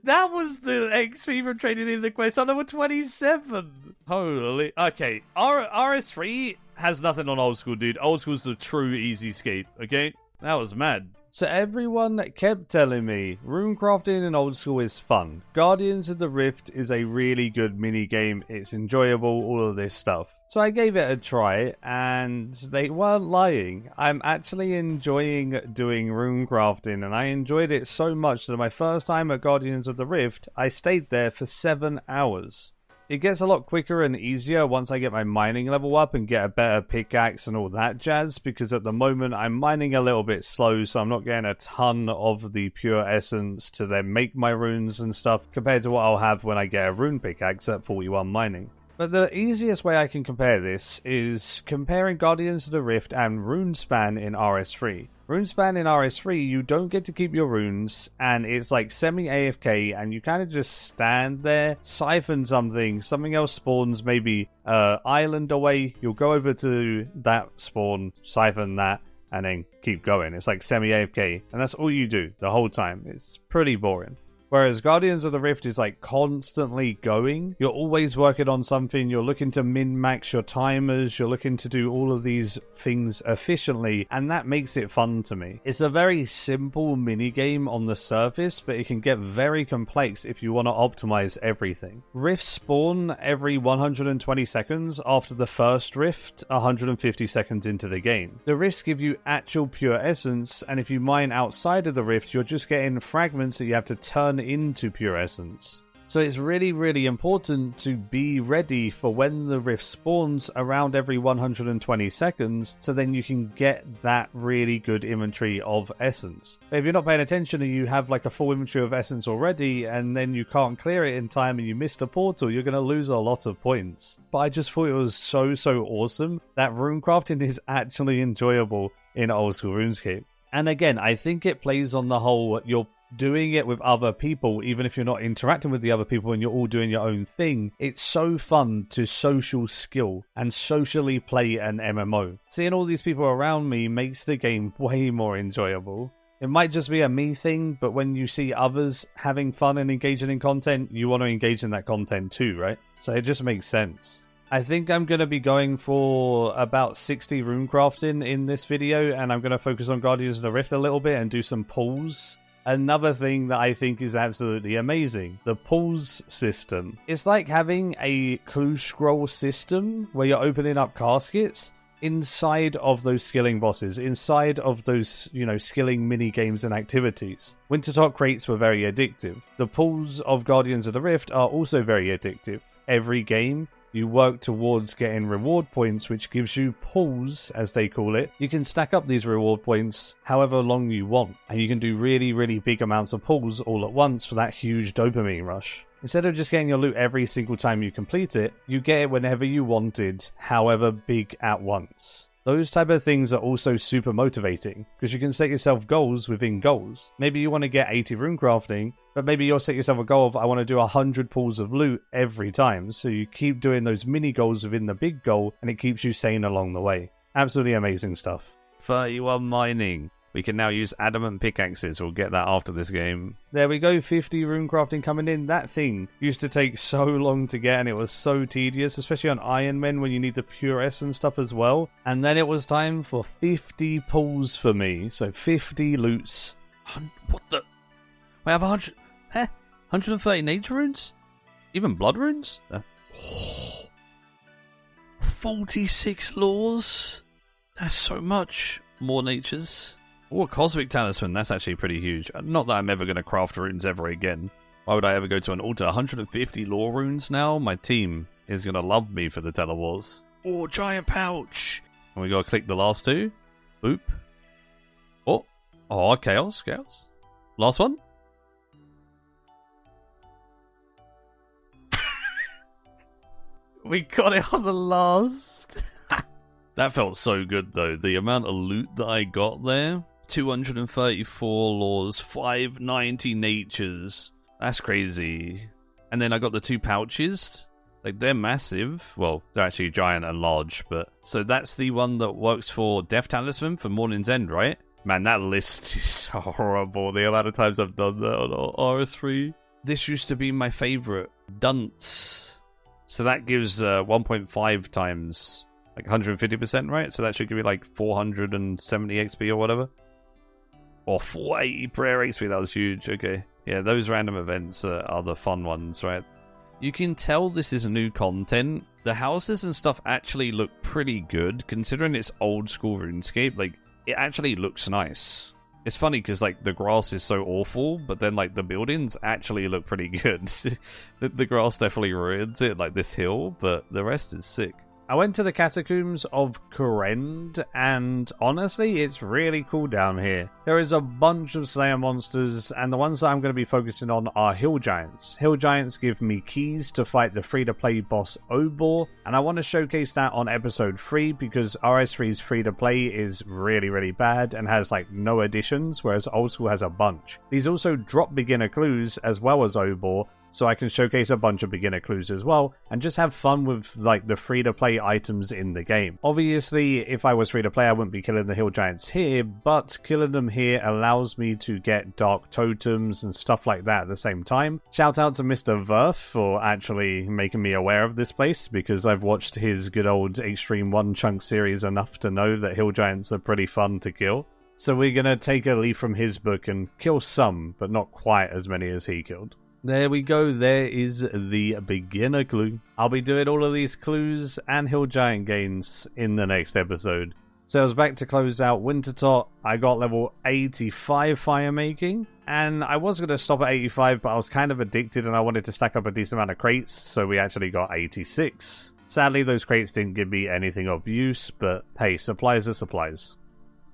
That was the XP from trading in the quest on number 27. Holy... Okay, RS3 has nothing on old school, dude. Old school's the true easy escape, okay? That was mad. So everyone kept telling me, runecrafting in old school is fun. Guardians of the Rift is a really good mini-game. It's enjoyable, all of this stuff. So I gave it a try, and they weren't lying. I'm actually enjoying doing runecrafting, and I enjoyed it so much that my first time at Guardians of the Rift, I stayed there for 7 hours. It gets a lot quicker and easier once I get my mining level up and get a better pickaxe and all that jazz, because at the moment I'm mining a little bit slow, so I'm not getting a ton of the pure essence to then make my runes and stuff compared to what I'll have when I get a rune pickaxe at 41 mining. But the easiest way I can compare this is comparing Guardians of the Rift and Runespan in RS3. Runespan in RS3, you don't get to keep your runes, and it's like semi-AFK, and you kind of just stand there, siphon something else spawns maybe island away, you'll go over to that spawn, siphon that, and then keep going. It's like semi-AFK, and that's all you do the whole time. It's pretty boring.
Whereas Guardians of the Rift is like constantly going. You're always working on something. You're looking to min-max your timers. You're looking to do all of these things efficiently. And that makes it fun to me. It's a very simple mini-game on the surface, but it can get very complex if you want to optimize everything. Rifts spawn every 120 seconds after the first rift, 150 seconds into the game. The rifts give you actual pure essence, and if you mine outside of the rift, you're just getting fragments that you have to turn into pure essence. So it's really, really important to be ready for when the rift spawns around every 120 seconds, so then you can get that really good inventory of essence. But if you're not paying attention and you have like a full inventory of essence already, and then you can't clear it in time and you missed a portal, you're going to lose a lot of points. But I just thought it was so awesome that rune crafting is actually enjoyable in old school RuneScape. And again, I think it plays on the whole, you're doing it with other people, even if you're not interacting with the other people and you're all doing your own thing. It's so fun to social skill and socially play an MMO. Seeing all these people around me makes the game way more enjoyable. It might just be a me thing, but when you see others having fun and engaging in content, you want to engage in that content too, right? So it just makes sense. I think I'm going to be going for about 60 rune crafting in this video, and I'm going to focus on Guardians of the Rift a little bit and do some pulls. Another thing that I think is absolutely amazing, the pulls system. It's like having a clue scroll system where you're opening up caskets inside of those skilling bosses, inside of those, skilling mini games and activities. Wintertalk crates were very addictive. The pulls of Guardians of the Rift are also very addictive. Every game, you work towards getting reward points, which gives you pulls, as they call it. You can stack up these reward points however long you want, and you can do really, really big amounts of pulls all at once for that huge dopamine rush. Instead of just getting your loot every single time you complete it, you get it whenever you wanted, however big at once. Those type of things are also super motivating, because you can set yourself goals within goals. Maybe you want to get 80 rune crafting, but maybe you'll set yourself a goal of, I want to do 100 pulls of loot every time. So you keep doing those mini goals within the big goal, and it keeps you sane along the way. Absolutely amazing stuff.
31 mining. We can now use adamant pickaxes. We'll get that after this game.
There we go, 50 rune crafting coming in. That thing used to take so long to get, and it was so tedious, especially on Iron Men when you need the pure essence stuff as well. And then it was time for 50 pulls for me. So 50 loots.
What the? We have 100... 130 nature runes? Even blood runes? 46 laws? That's so much. More natures. Oh, a cosmic talisman. That's actually pretty huge. Not that I'm ever going to craft runes ever again. Why would I ever go to an altar? 150 lore runes now? My team is going to love me for the telewars. Oh, giant pouch. And we got to click the last two. Boop. Oh, chaos. Last one. We got it on the last. That felt so good, though. The amount of loot that I got there. 234 laws, 590 natures. That's crazy. And then I got the 2 pouches. Like, they're massive. Well, they're actually giant and large, but... So that's the one that works for Death Talisman for Morning's End, right? Man, that list is horrible. The amount of times I've done that on RS3. This used to be my favourite. Dunce. So that gives 1.5 times... like 150%, right? So that should give you like 470 XP or whatever. Or 480 prayer XP, that was huge. Okay. Yeah, those random events are the fun ones, right? You can tell this is new content. The houses and stuff actually look pretty good, considering it's old school RuneScape. Like, it actually looks nice. It's funny because, like, the grass is so awful, but then, like, the buildings actually look pretty good. The grass definitely ruins it, like this hill, but the rest is sick.
I went to the Catacombs of Kurend, and honestly, it's really cool down here. There is a bunch of Slayer monsters, and the ones that I'm going to be focusing on are Hill Giants. Hill Giants give me keys to fight the free-to-play boss Obor, and I want to showcase that on episode 3 because RS3's free-to-play is really, really bad and has like no additions, whereas Old School has a bunch. These also drop beginner clues as well as Obor, so I can showcase a bunch of beginner clues as well, and just have fun with like the free-to-play items in the game. Obviously, if I was free-to-play, I wouldn't be killing the hill giants here, but killing them here allows me to get dark totems and stuff like that at the same time. Shout out to Mr. Verf for actually making me aware of this place, because I've watched his good old Extreme 1 Chunk series enough to know that hill giants are pretty fun to kill. So we're gonna take a leaf from his book and kill some, but not quite as many as he killed. There we go, there is the beginner clue. I'll be doing all of these clues and hill giant gains in the next episode. So I was back to close out Wintertot. I got level 85 fire making, and I was going to stop at 85, but I was kind of addicted and I wanted to stack up a decent amount of crates, so we actually got 86. Sadly, those crates didn't give me anything of use, but hey, supplies are supplies.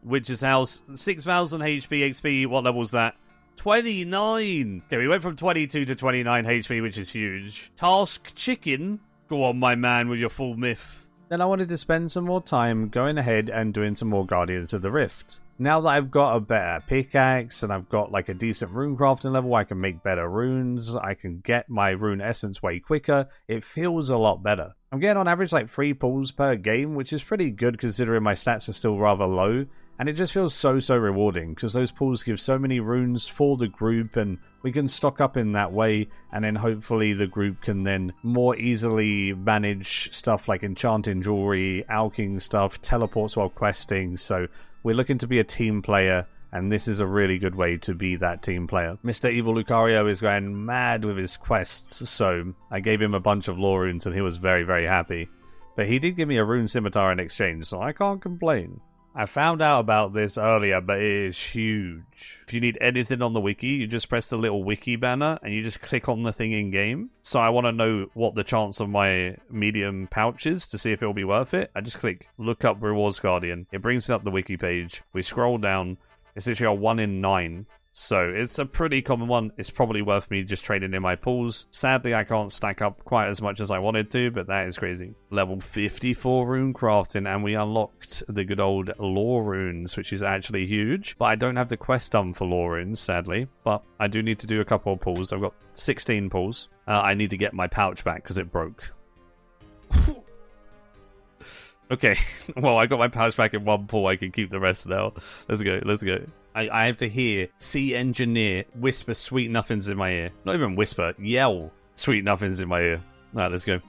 Witch's House, 6,000 HP, XP, what level's that? 29! Okay, we went from 22 to 29 HP, which is huge. Task Chicken? Go on, my man, with your full myth. Then I wanted to spend some more time going ahead and doing some more Guardians of the Rift. Now that I've got a better pickaxe and I've got like a decent rune crafting level, I can make better runes, I can get my rune essence way quicker, it feels a lot better. I'm getting on average like 3 pulls per game, which is pretty good considering my stats are still rather low. And it just feels so rewarding, because those pools give so many runes for the group, and we can stock up in that way, and then hopefully the group can then more easily manage stuff like enchanting jewelry, alking stuff, teleports while questing. So we're looking to be a team player, and this is a really good way to be that team player. Mr. Evil Lucario is going mad with his quests, so I gave him a bunch of lore runes and he was very happy. But he did give me a rune scimitar in exchange, so I can't complain. I found out about this earlier, but it is huge. If you need anything on the wiki, you just press the little wiki banner and you just click on the thing in game. So I want to know what the chance of my medium pouch is to see if it'll be worth it. I just click look up rewards guardian. It brings me up the wiki page. We scroll down. It's literally a 1 in 9. So it's a pretty common one. It's probably worth me just trading in my pools. Sadly, I can't stack up quite as much as I wanted to, but that is crazy. Level 54 rune crafting, and we unlocked the good old lore runes, which is actually huge. But I don't have the quest done for lore runes, sadly. But I do need to do a couple of pulls. I've got 16 pulls. I need to get my pouch back because it broke. Okay, well, I got my pouch back in 1 pull. I can keep the rest now. Let's go. I have to hear Sea Engineer whisper sweet nothings in my ear. Not even whisper, yell sweet nothings in my ear. Alright, let's go.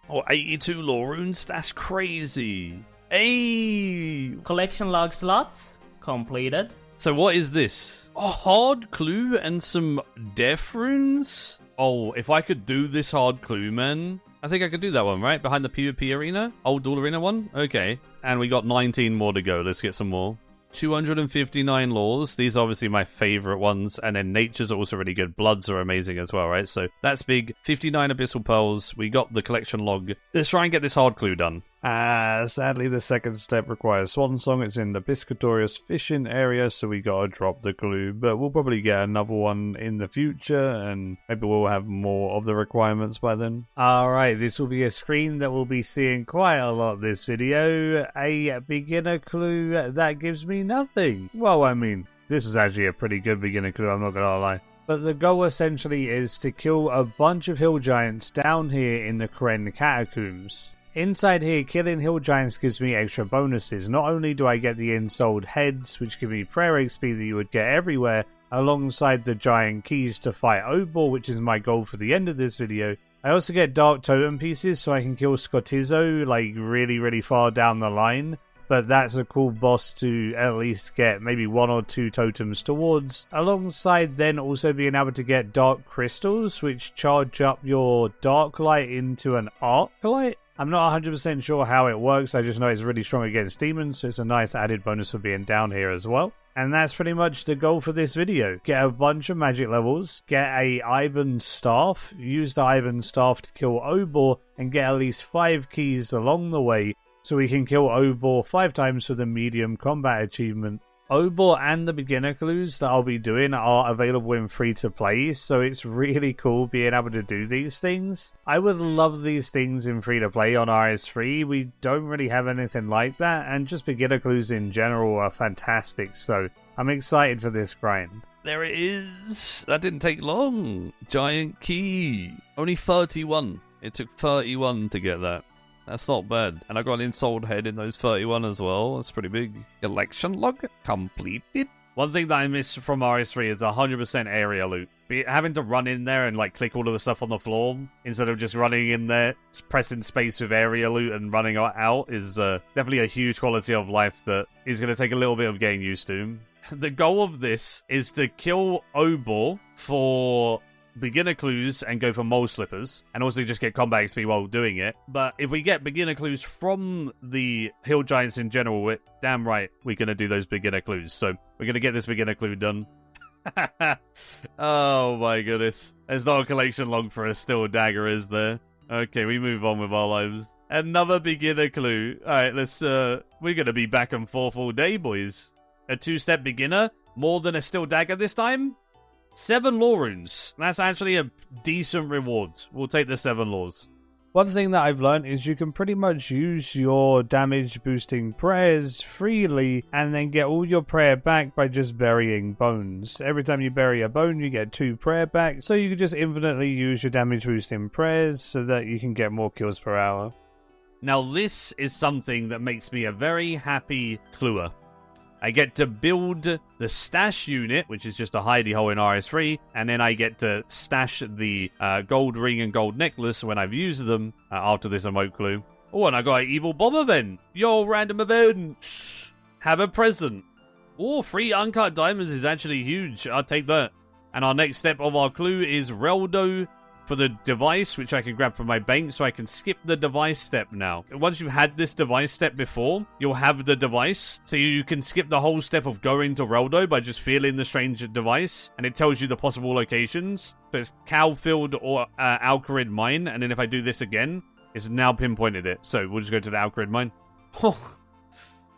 Oh, 82 lore runes? That's crazy. Hey!
Collection log slot completed.
So what is this? A hard clue and some death runes? Oh, if I could do this hard clue, man. I think I could do that one, right? Behind the PvP arena? Old Duel Arena one? Okay. And we got 19 more to go. Let's get some more. 259 laws. These are obviously my favorite ones. And then nature's also really good. Bloods are amazing as well, right? So that's big. 59 abyssal pearls. We got the collection log. Let's try and get this hard clue done. Sadly, the second step requires Swan Song. It's in the Piscatorius fishing area, so we gotta drop the clue. But we'll probably get another one in the future, and maybe we'll have more of the requirements by then. Alright, this will be a screen that we'll be seeing quite a lot this video. A beginner clue that gives me nothing. Well, I mean, this is actually a pretty good beginner clue, I'm not gonna lie. But the goal essentially is to kill a bunch of hill giants down here in the Kren Catacombs. Inside here, killing hill giants gives me extra bonuses. Not only do I get the ensouled heads, which give me prayer XP that you would get everywhere, alongside the giant keys to fight Obor, which is my goal for the end of this video. I also get dark totem pieces so I can kill Scotizo like really far down the line. But that's a cool boss to at least get maybe 1 or 2 totems towards. Alongside then also being able to get dark crystals, which charge up your dark light into an arc light. I'm not 100% sure how it works, I just know it's really strong against demons, so it's a nice added bonus for being down here as well. And that's pretty much the goal for this video. Get a bunch of magic levels, get a Ivan Staff, use the Ivan Staff to kill Obor, and get at least 5 keys along the way, so we can kill Obor 5 times for the medium combat achievement. Obor and the beginner clues that I'll be doing are available in free-to-play, so it's really cool being able to do these things. I would love these things in free-to-play on RS3. We don't really have anything like that, and just beginner clues in general are fantastic, so I'm excited for this grind. There it is. That didn't take long. Giant key. Only 31. It took 31 to get that. That's not bad. And I got an installed head in those 31 as well. That's pretty big. Election log completed. One thing that I miss from RS3 is 100% area loot. Having to run in there and like click all of the stuff on the floor instead of just running in there, pressing space with area loot and running out is definitely a huge quality of life that is going to take a little bit of getting used to. The goal of this is to kill Obor for beginner clues and go for mole slippers, and also just get combat XP while doing it. But if we get beginner clues from the hill giants in general, damn right we're going to do those beginner clues. So we're going to get this beginner clue done. Oh my goodness. There's not a collection log for a still dagger, is there? Okay, we move on with our lives. Another beginner clue. Alright, we're going to be back and forth all day, boys. A 2-step beginner? More than a still dagger this time? 7 law runes. That's actually a decent reward. We'll take the 7 laws.
One thing that I've learned is you can pretty much use your damage boosting prayers freely and then get all your prayer back by just burying bones. Every time you bury a bone, you get 2 prayer back, so you can just infinitely use your damage boosting prayers so that you can get more kills per hour.
Now this is something that makes me a very happy cluer. I get to build the stash unit, which is just a hidey hole in RS3, and then I get to stash the gold ring and gold necklace when I've used them after this emote clue. Oh, and I got an evil bomb event. Yo, random event. Have a present. Oh, 3 uncut diamonds is actually huge. I'll take that. And our next step of our clue is Reldo for the device, which I can grab from my bank, so I can skip the device step now. Once you've had this device step before, you'll have the device, so you can skip the whole step of going to Reldo by just feeling the strange device, and it tells you the possible locations. So it's Cowfield or Alcarid Mine, and then if I do this again, it's now pinpointed it. So we'll just go to the Alcarid Mine. Oh,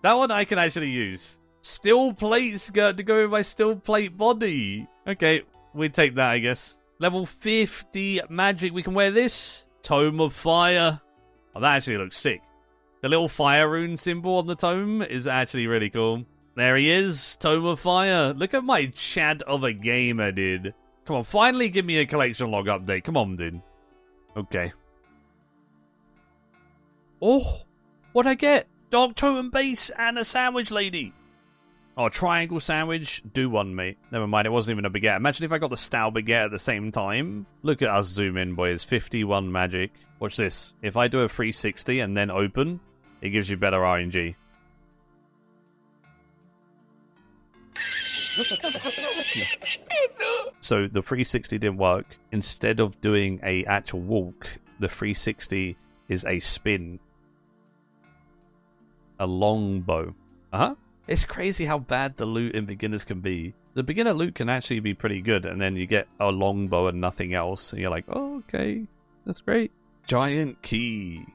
that one I can actually use. Steel plates got to go with my steel plate body. Okay, we'd take that, I guess. Level 50 magic, we can wear this. Tome of Fire. Oh, that actually looks sick. The little fire rune symbol on the tome is actually really cool. There he is, Tome of Fire. Look at my chat of a gamer, dude. Come on, finally give me a collection log update. Come on, dude. Okay. Oh, what'd I get? Dark Totem Base and a sandwich lady. Oh, triangle sandwich. Do one, mate. Never mind, it wasn't even a baguette. Imagine if I got the style baguette at the same time. Look at us zoom in, boys. 51 magic. Watch this. If I do a 360 and then open, it gives you better RNG. So the 360 didn't work. Instead of doing a actual walk, the 360 is a spin. A longbow. Uh-huh. It's crazy how bad the loot in beginners can be. The beginner loot can actually be pretty good, and then you get a longbow and nothing else, and you're like, oh, okay, that's great. Giant key.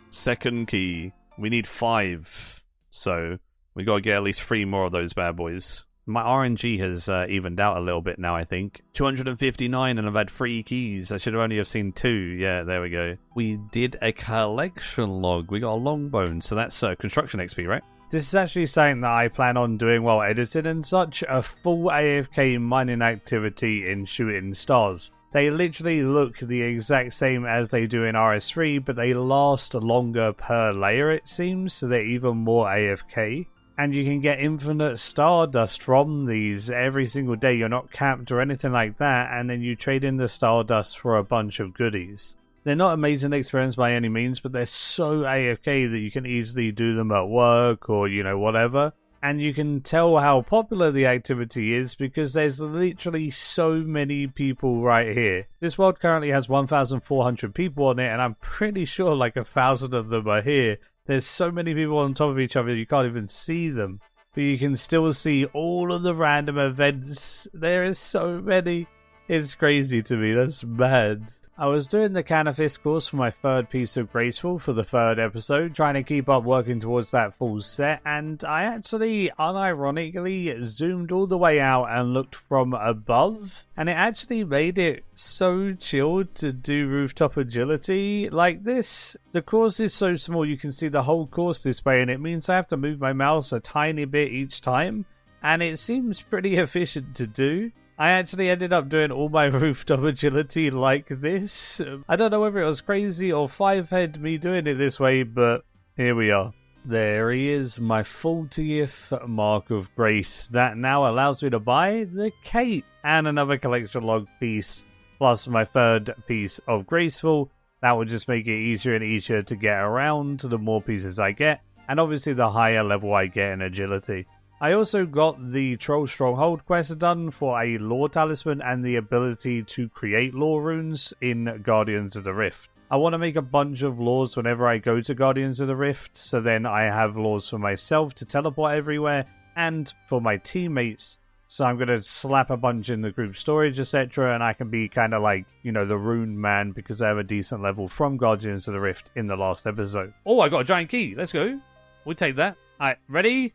Second key. We need 5. So we got to get at least 3 more of those bad boys. My RNG has evened out a little bit now, I think. 259, and I've had 3 keys. I should only have seen 2. Yeah, there we go. We did a collection log. We got a longbone, so that's construction XP, right?
This is actually something that I plan on doing while editing and such, a full AFK mining activity in Shooting Stars. They literally look the exact same as they do in RS3, but they last longer per layer it seems, so they're even more AFK. And you can get infinite stardust from these every single day, you're not capped or anything like that, and then you trade in the stardust for a bunch of goodies. They're not amazing experience by any means, but they're so AFK that you can easily do them at work or, you know, whatever. And you can tell how popular the activity is because there's literally so many people right here. This world currently has 1,400 people on it, and I'm pretty sure like 1,000 of them are here. There's so many people on top of each other, you can't even see them. But you can still see all of the random events. There is so many. It's crazy to me, that's mad. I was doing the Canifist course for my 3rd piece of Graceful for the 3rd episode, trying to keep up working towards that full set, and I actually, unironically, zoomed all the way out and looked from above, and it actually made it so chill to do rooftop agility like this. The course is so small you can see the whole course display, and it means I have to move my mouse a tiny bit each time, and it seems pretty efficient to do. I actually ended up doing all my rooftop agility like this. I don't know whether it was crazy or 5-head me doing it this way, but here we are. There he is, my 40th Mark of Grace. That now allows me to buy the cape and another collection log piece, plus my 3rd piece of Graceful. That will just make it easier and easier to get around the more pieces I get, and obviously the higher level I get in agility. I also got the Troll Stronghold quest done for a lore talisman and the ability to create lore runes in Guardians of the Rift. I want to make a bunch of lores whenever I go to Guardians of the Rift, so then I have lores for myself to teleport everywhere and for my teammates. So I'm going to slap a bunch in the group storage, etc., and I can be kind of like, you know, the rune man because I have a decent level from Guardians of the Rift in the last episode.
Oh, I got a giant key. Let's go. We'll take that. Alright, ready?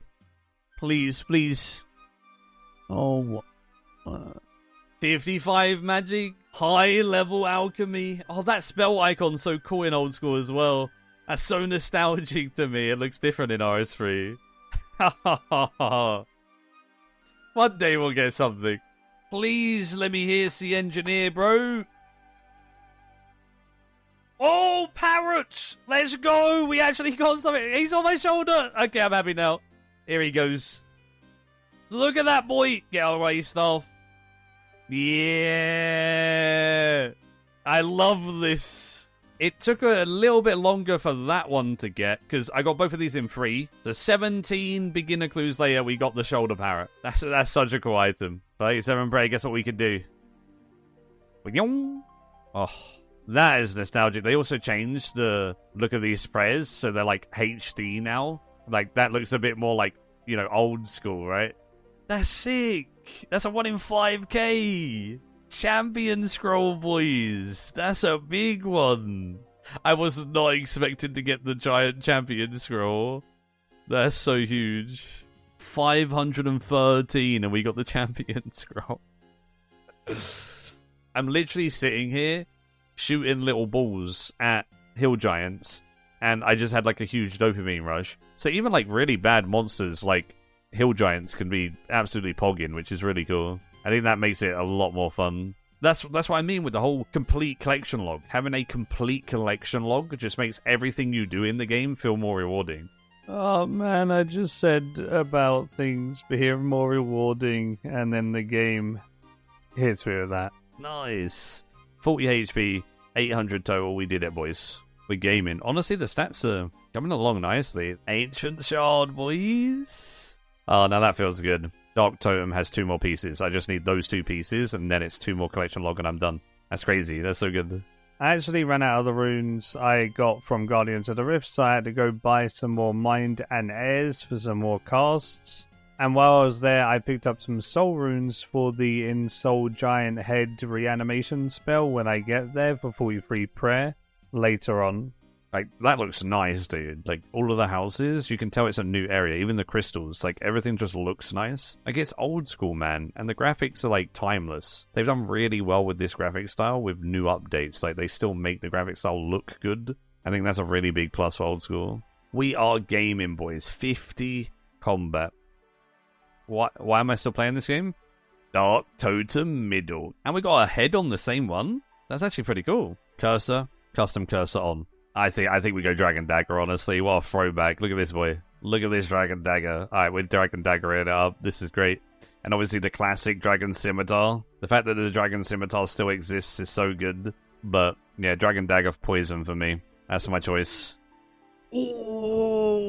Please, please. Oh, 55 magic. High level alchemy. Oh, that spell icon's so cool in old school as well. That's so nostalgic to me. It looks different in RS3. One day we'll get something. Please let me hear the engineer, bro. Oh, parrots! Let's go! We actually got something. He's on my shoulder. Okay, I'm happy now. Here he goes. Look at that boy. Get away, stuff. Yeah. I love this. It took a little bit longer for that one to get, because I got both of these in free. The 17 beginner clues later, we got the shoulder parrot. That's such a cool item. 37 Bray, guess what we could do? Oh, that is nostalgic. They also changed the look of these sprays, so they're like HD now. Like, that looks a bit more like, you know, old school, right? That's sick. That's a 1 in 5k. Champion scroll, boys. That's a big one. I was not expecting to get the giant champion scroll. That's so huge. 513 and we got the champion scroll. I'm literally sitting here shooting little balls at hill giants, and I just had like a huge dopamine rush. So even like really bad monsters like hill giants can be absolutely pogging, which is really cool. I think that makes it a lot more fun. That's what I mean with the whole complete collection log. Having a complete collection log just makes everything you do in the game feel more rewarding.
Oh man, I just said about things being more rewarding, and then the game hits me with that.
Nice. 40 HP, 800 total. We did it, boys. We're gaming. Honestly, the stats are coming along nicely. Ancient Shard, boys. Oh, now that feels good. Dark Totem has 2 more pieces. I just need those 2 pieces, and then it's 2 more collection log, and I'm done. That's crazy. That's so good.
I actually ran out of the runes I got from Guardians of the Rift, so I had to go buy some more Mind and Airs for some more casts. And while I was there, I picked up some soul runes for the In-Soul Giant Head reanimation spell when I get there for 43 prayer later on.
Like, that looks nice, dude. Like, all of the houses, you can tell it's a new area. Even the crystals, like, everything just looks nice. Like, it's old school, man. And the graphics are, like, timeless. They've done really well with this graphic style with new updates. Like, they still make the graphic style look good. I think that's a really big plus for old school. We are gaming, boys. 50 combat. Why am I still playing this game? Dark Totem Middle. And we got a head on the same one? That's actually pretty cool. Cursor. Custom cursor on. I think we go Dragon Dagger, honestly. What a throwback. Look at this boy. Look at this Dragon Dagger. Alright, we're Dragon Daggering it up. This is great. And obviously the classic Dragon Scimitar. The fact that the Dragon Scimitar still exists is so good. But, yeah, Dragon Dagger Poison for me. That's my choice. Ooh!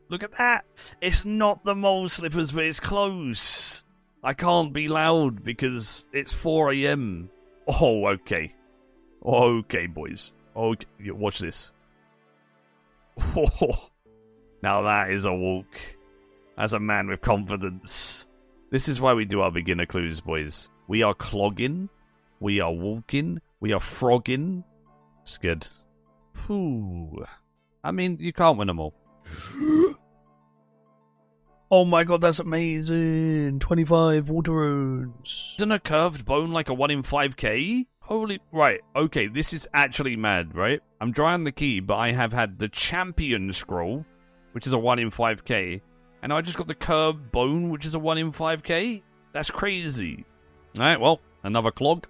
Look at that! It's not the Mole Slippers, but it's close. I can't be loud because it's 4 AM. Oh, okay. Okay, boys. Okay, watch this. Oh, now that is a walk. As a man with confidence. This is why we do our beginner clues, boys. We are clogging. We are walking. We are frogging. It's good. Whew. I mean, you can't win them all. Oh my god, that's amazing. 25 water runes. Isn't a curved bone like a 1 in 5k? Holy... Right, okay, this is actually mad, right? I'm drawing the key, but I have had the champion scroll, which is a 1 in 5k, and I just got the curved bone, which is a 1 in 5k? That's crazy. Alright, well, another clog.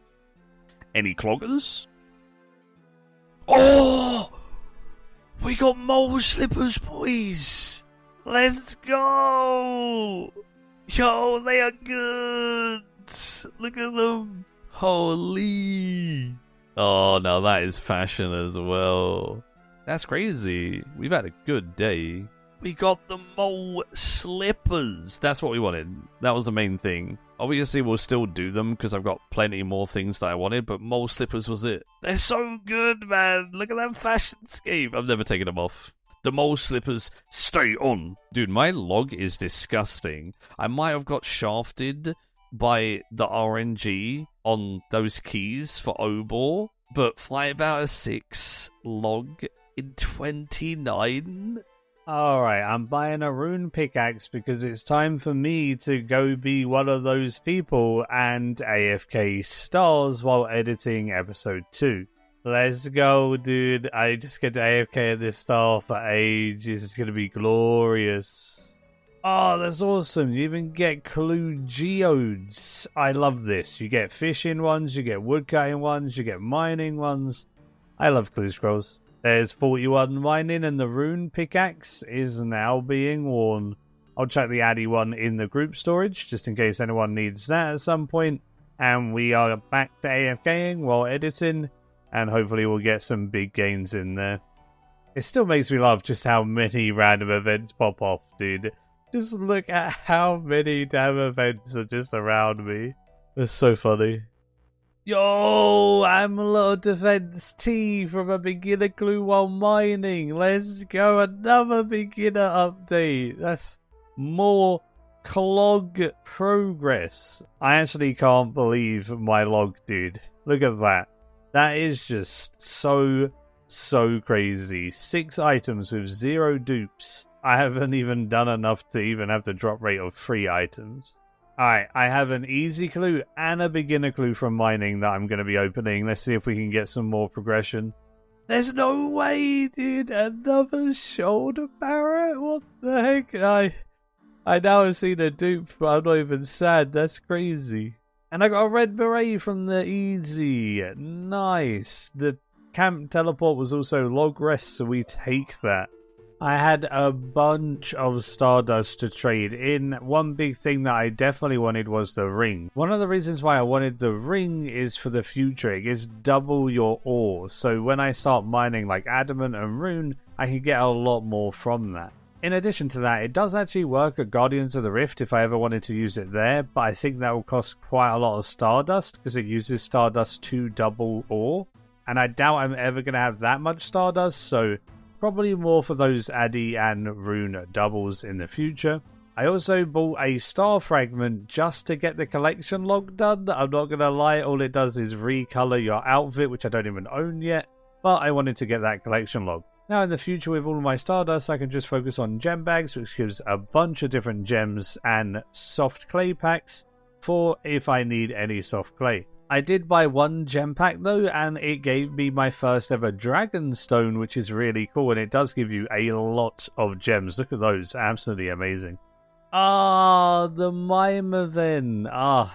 Any cloggers? Oh! We got mole slippers, boys! Let's go! Yo, they are good! Look at them! Holy! Oh, now that is fashion as well. That's crazy. We've had a good day. We got the mole slippers. That's what we wanted. That was the main thing. Obviously, we'll still do them because I've got plenty more things that I wanted, but mole slippers was it. They're so good, man. Look at that fashion scheme. I've never taken them off. The mole slippers stay on. Dude, my log is disgusting. I might have got shafted by the RNG on those keys for Obor, but 5 out of 6 log in 29?
Alright, I'm buying a rune pickaxe because it's time for me to go be one of those people and AFK stars while editing episode 2. Let's go, dude. I just get to AFK at this star for ages. It's going to be glorious. Oh, that's awesome. You even get clue geodes. I love this. You get fishing ones, you get woodcutting ones, you get mining ones. I love clue scrolls. There's 41 mining and the rune pickaxe is now being worn. I'll check the Addy one in the group storage just in case anyone needs that at some point. And we are back to AFKing while editing and hopefully we'll get some big gains in there. It still makes me laugh just how many random events pop off, dude. Just look at how many damn events are just around me. It's so funny. Yo, I'm a little defense T from a beginner clue while mining. Let's go, another beginner update. That's more clog progress. I actually can't believe my log, dude. Look at that. That is just so crazy. 6 items with 0 dupes. I haven't even done enough to even have the drop rate of 3 items. Alright, I have an easy clue and a beginner clue from mining that I'm going to be opening. Let's see if we can get some more progression. There's no way, dude. Another shoulder barret? What the heck? I now have seen a dupe, but I'm not even sad. That's crazy. And I got a red beret from the easy. Nice. The camp teleport was also log rest, so we take that. I had a bunch of Stardust to trade in. One big thing that I definitely wanted was the ring. One of the reasons why I wanted the ring is for the future. It gives double your ore. So when I start mining like Adamant and Rune, I can get a lot more from that. In addition to that, it does actually work at Guardians of the Rift if I ever wanted to use it there, but I think that will cost quite a lot of Stardust because it uses Stardust to double ore. And I doubt I'm ever going to have that much Stardust, so probably more for those Addy and Rune doubles in the future. I also bought a star fragment just to get the collection log done. I'm not going to lie, all it does is recolor your outfit, which I don't even own yet, but I wanted to get that collection log. Now in the future with all of my Stardust, I can just focus on gem bags, which gives a bunch of different gems and soft clay packs for if I need any soft clay. I did buy one gem pack though, and it gave me my first ever dragon stone, which is really cool, and it does give you a lot of gems. Look at those, absolutely amazing. The mime event.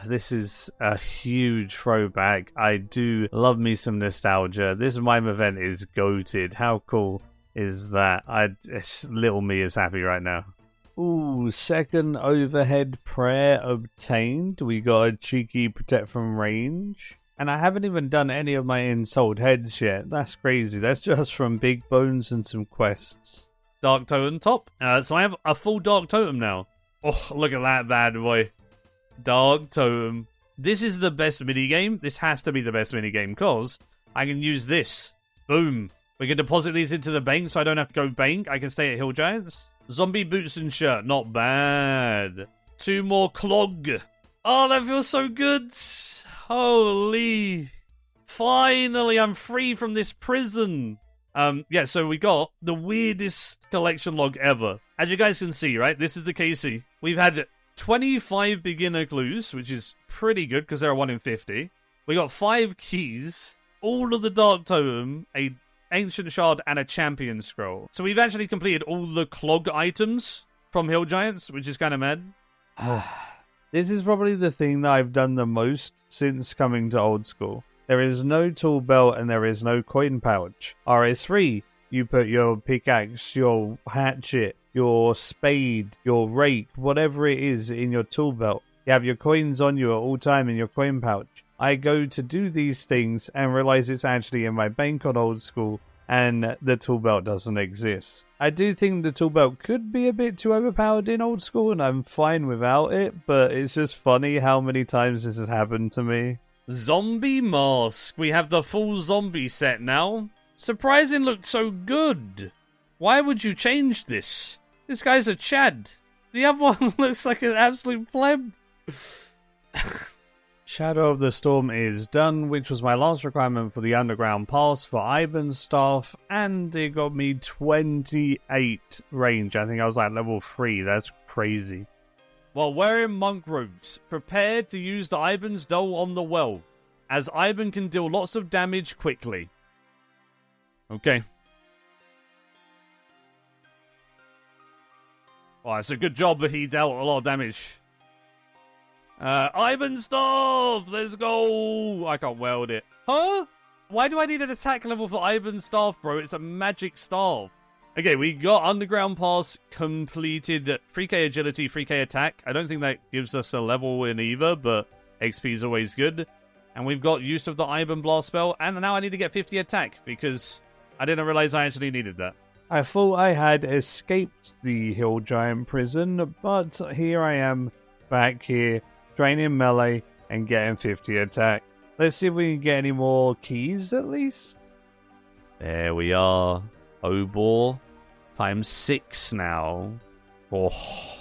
This is a huge throwback. I do love me some nostalgia. This mime event is goated. How cool is that? Little me is happy right now. Ooh, second overhead prayer obtained. We got a cheeky protect from range. And I haven't even done any of my insold heads yet. That's crazy. That's just from big bones and some quests. Dark totem top. So I have a full dark totem now. Oh, look at that bad boy. Dark totem. This is the best minigame. This has to be the best minigame because I can use this. Boom. We can deposit these into the bank so I don't have to go bank. I can stay at Hill Giants. Zombie boots and shirt. Not bad. 2 more clog. Oh, that feels so good. Holy. Finally, I'm free from this prison. Yeah, so we got the weirdest collection log ever. As you guys can see, right? This is the KC. We've had 25 beginner clues, which is pretty good because they're 1 in 50. We got 5 keys, all of the Dark Totem, a Ancient Shard, and a Champion Scroll. So we've actually completed all the clog items from Hill Giants, which is kind of mad. This is probably the thing that I've done the most since coming to old school. There is no tool belt and there is no coin pouch. RS3, you put your pickaxe, your hatchet, your spade, your rake, whatever it is in your tool belt. You have your coins on you at all time in your coin pouch. I go to do these things and realize it's actually in my bank on old school and the tool belt doesn't exist. I do think the tool belt could be a bit too overpowered in old school and I'm fine without it, but it's just funny how many times this has happened to me.
Zombie mask. We have the full zombie set now. Surprising looked so good. Why would you change this? This guy's a Chad. The other one looks like an absolute pleb.
Shadow of the Storm is done, which was my last requirement for the underground pass for Ivan's staff, and it got me 28 range. I think I was like level 3, that's crazy.
While wearing monk robes, prepared to use the Ivan's doll on the well, as Ivan can deal lots of damage quickly. Okay. Well, it's a good job that he dealt a lot of damage. Ivan's staff! Let's go! I can't weld it. Huh? Why do I need an attack level for Ivan's staff, bro? It's a magic staff. Okay, we got Underground Pass completed. 3k agility, 3k attack. I don't think that gives us a level in either, but XP is always good. And we've got use of the Ivan Blast spell. And now I need to get 50 attack, because I didn't realize I actually needed that.
I thought I had escaped the Hill Giant prison, but here I am, back here, training melee and getting 50 attack. Let's see if we can get any more keys at least.
There we are. Obor times 6 now. Oh,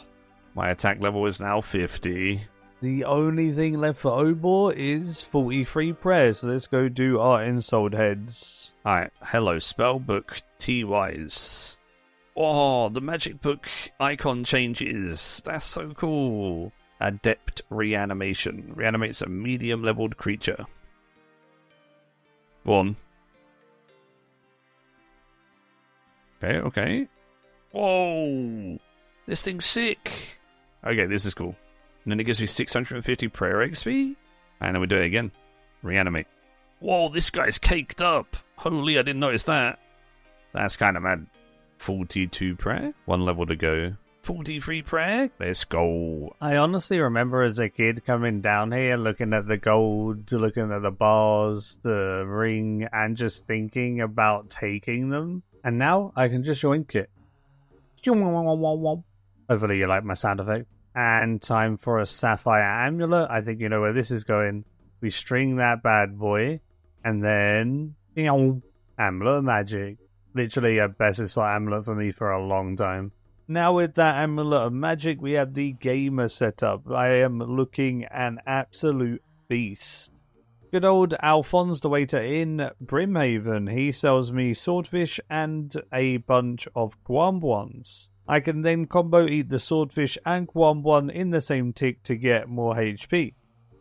my attack level is now 50.
The only thing left for Obor is 43 prayers, so let's go do our ensouled heads.
Alright, hello spellbook T-Wise. Oh, the magic book icon changes. That's so cool. Adept Reanimation. Reanimates a medium-leveled creature. Go on. Okay. Whoa! This thing's sick! Okay, this is cool. And then it gives me 650 prayer XP. And then we do it again. Reanimate. Whoa, this guy's caked up! Holy, I didn't notice that. That's kind of mad. 42 prayer? 1 level to go. 43 prayer? Let's go.
I honestly remember as a kid coming down here, looking at the gold, looking at the bars, the ring, and just thinking about taking them. And now I can just yoink it. Hopefully you like my sound effect. And time for a Sapphire Amulet. I think you know where this is going. We string that bad boy, and then Amulet of Magic. Literally a best slot amulet for me for a long time. Now with that Amulet of Magic, we have the gamer setup. I am looking an absolute beast. Good old Alphonse the waiter in Brimhaven. He sells me swordfish and a bunch of Gwambwans. I can then combo eat the swordfish and Gwambwan in the same tick to get more HP.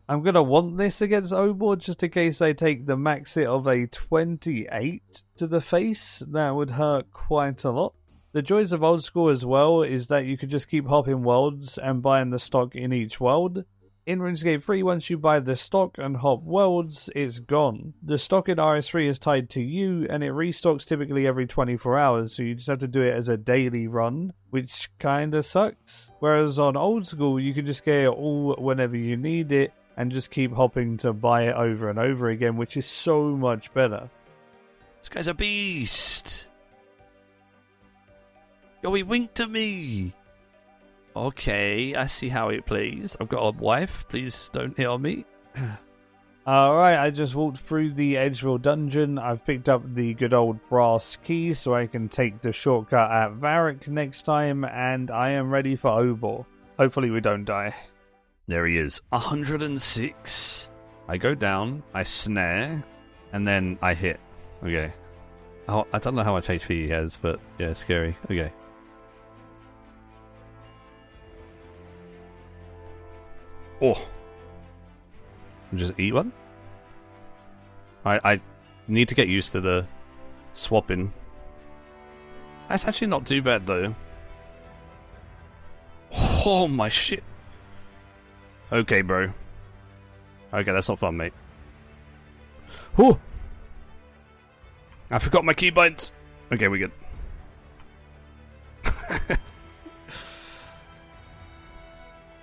I'm going to want this against Obor just in case I take the max hit of a 28 to the face. That would hurt quite a lot. The joys of old school as well is that you could just keep hopping worlds and buying the stock in each world. In RuneScape 3, once you buy the stock and hop worlds, it's gone. The stock in RS3 is tied to you, and it restocks typically every 24 hours, so you just have to do it as a daily run, which kinda sucks. Whereas on old school, you can just get it all whenever you need it, and just keep hopping to buy it over and over again, which is so much better.
This guy's a beast! Yo, he winked at me! Okay, I see how it plays. I've got a wife, please don't hit on me.
Alright, I just walked through the Edgeville dungeon. I've picked up the good old brass key so I can take the shortcut at Varric next time, and I am ready for Obor. Hopefully we don't die.
There he is, 106. I go down, I snare, and then I hit. Okay. Oh, I don't know how much HP he has, but yeah, scary. Okay. Oh. Just eat one? I need to get used to the swapping. That's actually not too bad, though. Oh, my shit. Okay, bro. Okay, that's not fun, mate. Whew! I forgot my keybinds. Okay, we good.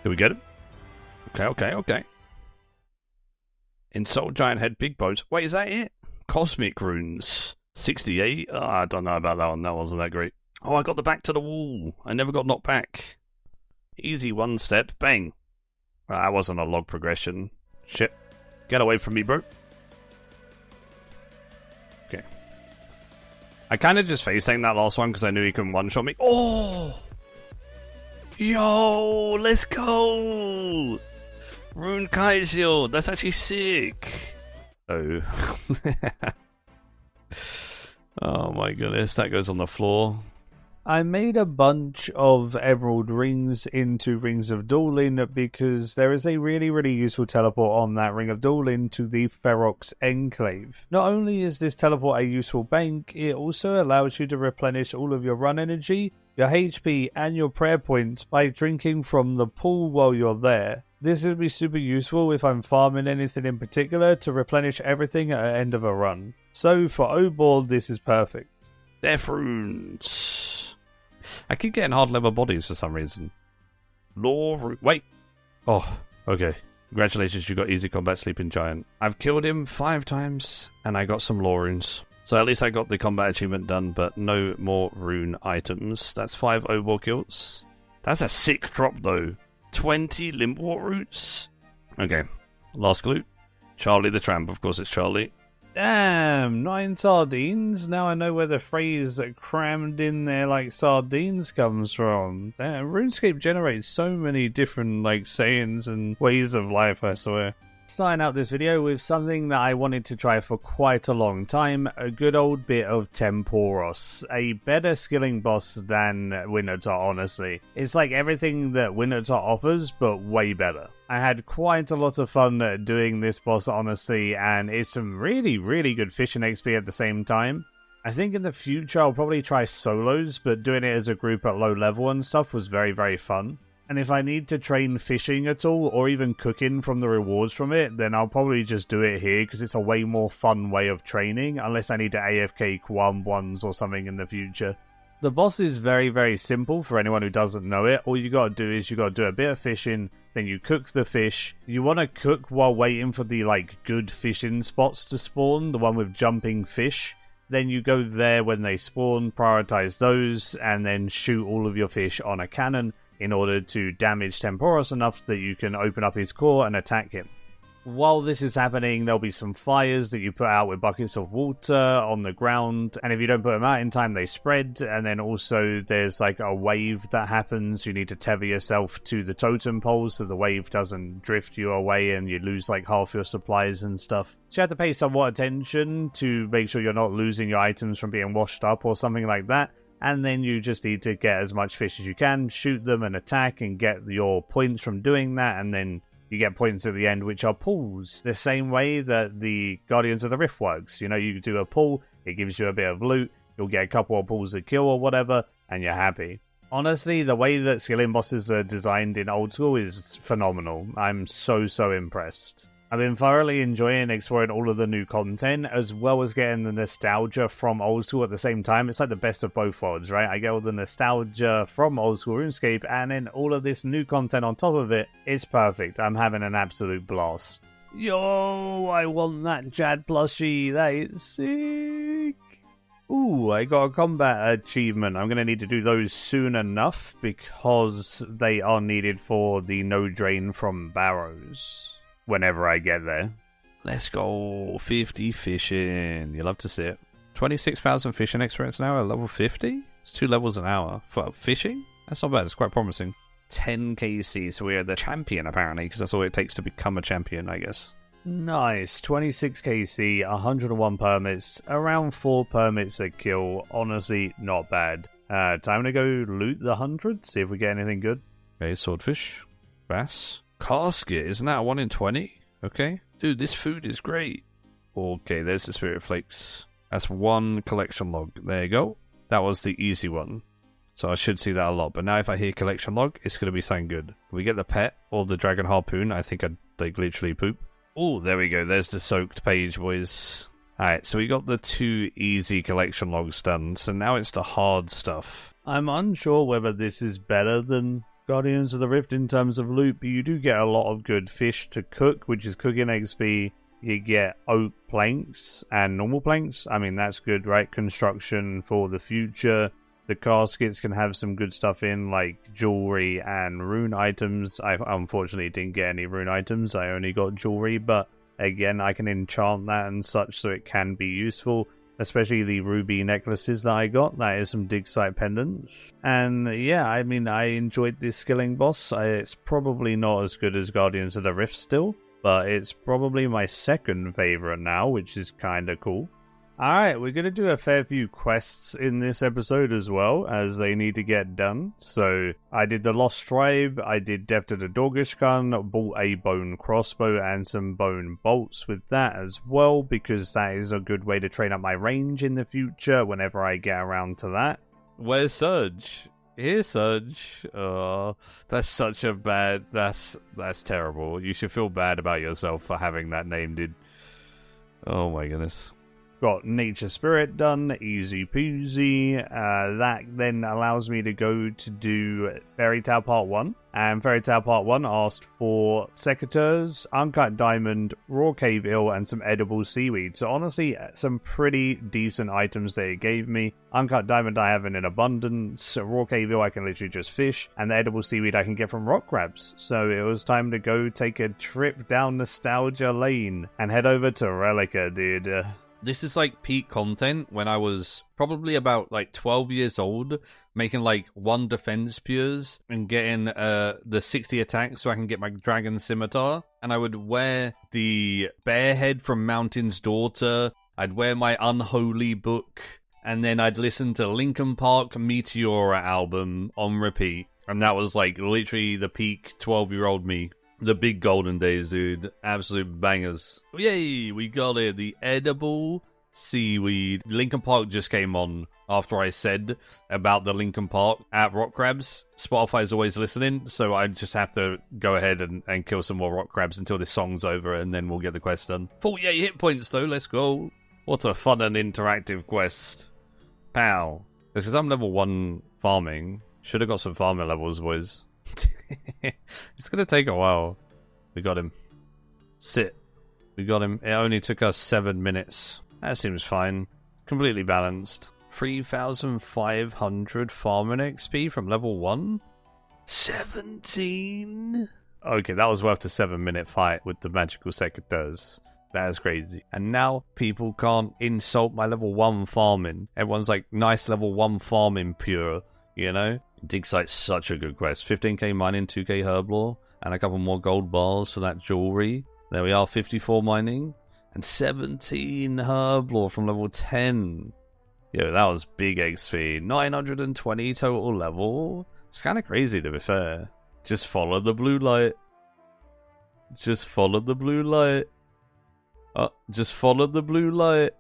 Did we get him? Okay. Insult giant head, big bones. Wait, is that it? Cosmic runes. 68? Oh, I don't know about that one. That wasn't that great. Oh, I got the back to the wall. I never got knocked back. Easy one step. Bang. Well, that wasn't a log progression. Shit. Get away from me, bro. Okay. I kind of just face-tanked that last one because I knew he couldn't one-shot me. Oh! Yo! Let's go! Rune Kite Shield. That's actually sick. Oh. Oh my goodness. That goes on the floor.
I made a bunch of emerald rings into rings of dueling because there is a really useful teleport on that ring of dueling to the Ferox Enclave. Not only is this teleport a useful bank, it also allows you to replenish all of your run energy, your HP and your prayer points by drinking from the pool while you're there. This would be super useful if I'm farming anything in particular to replenish everything at the end of a run. So for O-Board, this is perfect.
Death runes. I keep getting hard level bodies for some reason. Wait. Oh, okay. Congratulations, you got easy combat sleeping giant. I've killed him 5 times, and I got some lore runes. So at least I got the combat achievement done, but no more rune items. That's 5 O-Ball kills. That's a sick drop, though. 20 Limpwort roots. Okay. Last clue. Charlie the Tramp. Of course it's Charlie.
Damn, 9 sardines? Now I know where the phrase crammed in there like sardines comes from. Damn, RuneScape generates so many different sayings and ways of life, I swear. Starting out this video with something that I wanted to try for quite a long time, a good old bit of Temporos. A better skilling boss than Wintertot, honestly. It's like everything that Wintertot offers, but way better. I had quite a lot of fun doing this boss, honestly, and it's some really good fishing XP at the same time. I think in the future I'll probably try solos, but doing it as a group at low level and stuff was very fun. And if I need to train fishing at all, or even cooking from the rewards from it, then I'll probably just do it here, because it's a way more fun way of training, unless I need to AFK Quam ones or something in the future. The boss is very simple for anyone who doesn't know it. All you gotta do is you gotta do a bit of fishing, then you cook the fish. You want to cook while waiting for the good fishing spots to spawn, the one with jumping fish. Then you go there when they spawn, prioritize those, and then shoot all of your fish on a cannon in order to damage Temporos enough that you can open up his core and attack him. While this is happening, there'll be some fires that you put out with buckets of water on the ground, and if you don't put them out in time, they spread. And then also there's a wave that happens. You need to tether yourself to the totem pole so the wave doesn't drift you away and you lose half your supplies and stuff. So you have to pay somewhat attention to make sure you're not losing your items from being washed up or something like that. And then you just need to get as much fish as you can, shoot them and attack and get your points from doing that, and then you get points at the end, which are pulls. The same way that the Guardians of the Rift works. You do a pull, it gives you a bit of loot, you'll get a couple of pulls to kill or whatever, and you're happy. Honestly, the way that skilling bosses are designed in old school is phenomenal. I'm so impressed. I've been thoroughly enjoying exploring all of the new content, as well as getting the nostalgia from old school at the same time. It's like the best of both worlds, right? I get all the nostalgia from old school RuneScape, and then all of this new content on top of it. It's perfect. I'm having an absolute blast. Yo, I want that Jad plushie. That is sick. Ooh, I got a combat achievement. I'm going to need to do those soon enough, because they are needed for the no drain from barrows. Whenever I get there.
Let's go. 50 fishing. You love to see it. 26,000 fishing experience an hour at level 50? It's 2 levels an hour. For fishing? That's not bad. It's quite promising. 10 KC. So we're the champion, apparently, because that's all it takes to become a champion, I guess.
Nice. 26 KC, 101 permits, around 4 permits a kill. Honestly, not bad. Time to go loot the 100, see if we get anything good.
Okay, swordfish. Bass. Casket, isn't that a 1 in 20? Okay. Dude, this food is great. Okay, there's the spirit flakes. That's 1 collection log. There you go. That was the easy one. So I should see that a lot. But now if I hear collection log, it's going to be something good. Can we get the pet? or the Dragon Harpoon. I think I'd like literally poop. Oh, there we go. There's the soaked page, boys. Alright, so we got the 2 easy collection logs done, so now it's the hard stuff. I'm unsure whether this is better than Guardians of the Rift in terms of loot, but you do get a lot of good fish to cook, which is cooking XP. You get oak planks and normal planks. I mean, that's good, right? Construction for the future. The caskets can have some good stuff in, like jewelry and rune items. I unfortunately didn't get any rune items. I only got jewelry, but again, I can enchant that and such, so it can be useful. Especially the ruby necklaces that I got. That is some dig site pendants. And yeah, I mean, I enjoyed this skilling boss. It's probably not as good as Guardians of the Rift still, but it's probably my second favorite now, which is kind of cool. Alright, we're going to do a fair few quests in this episode as well, as they need to get done. So, I did the Lost Tribe, I did Death to the Dorgishkan, bought a bone crossbow and some bone bolts with that as well, because that is a good way to train up my range in the future whenever I get around to that. Where's Surge? Here's Surge. That's such a bad... That's terrible. You should feel bad about yourself for having that name, dude. Oh my goodness.
Got Nature Spirit done, easy peasy. That then allows me to go to do Fairy Tale Part 1. And Fairy Tale Part 1 asked for secateurs, uncut diamond, raw cave eel, and some edible seaweed. So honestly, some pretty decent items that it gave me. Uncut diamond I have in abundance, raw cave eel I can literally just fish, and the edible seaweed I can get from rock crabs. So it was time to go take a trip down Nostalgia Lane and head over to Relica, dude.
This is like peak content when I was probably about like 12 years old, making like 1 defense pures and getting the 60 attacks so I can get my dragon scimitar. And I would wear the bear head from Mountain's Daughter. I'd wear my unholy book. And then I'd listen to Linkin Park Meteora album on repeat. And that was like literally the peak 12-year-old me. The big golden days, dude. Absolute bangers. Yay, we got it. The edible seaweed. Linkin Park just came on after I said about the Linkin Park at rock crabs. Spotify's always listening, so I just have to go ahead and kill some more rock crabs until this song's over, and then we'll get the quest done. 48 hit points, though. Let's go. What a fun and interactive quest. Pow. This is I'm level 1 farming. Should have got some farming levels, boys. It's gonna take a while. We got him. Sit. We got him. It only took us 7 minutes. That seems fine. Completely balanced. 3,500 farming XP from level 1? 17? Okay, that was worth the 7-minute fight with the magical secateurs. That is crazy. And now people can't insult my level 1 farming. Everyone's like, nice level 1 farming pure, you know? Dig Site's such a good quest. 15k mining, 2k herblore, and a couple more gold bars for that jewelry. There we are, 54 mining, and 17 herblore from level 10. Yo, that was big XP. 920 total level. It's kind of crazy, to be fair. Just follow the blue light. Just follow the blue light. Oh, just follow the blue light.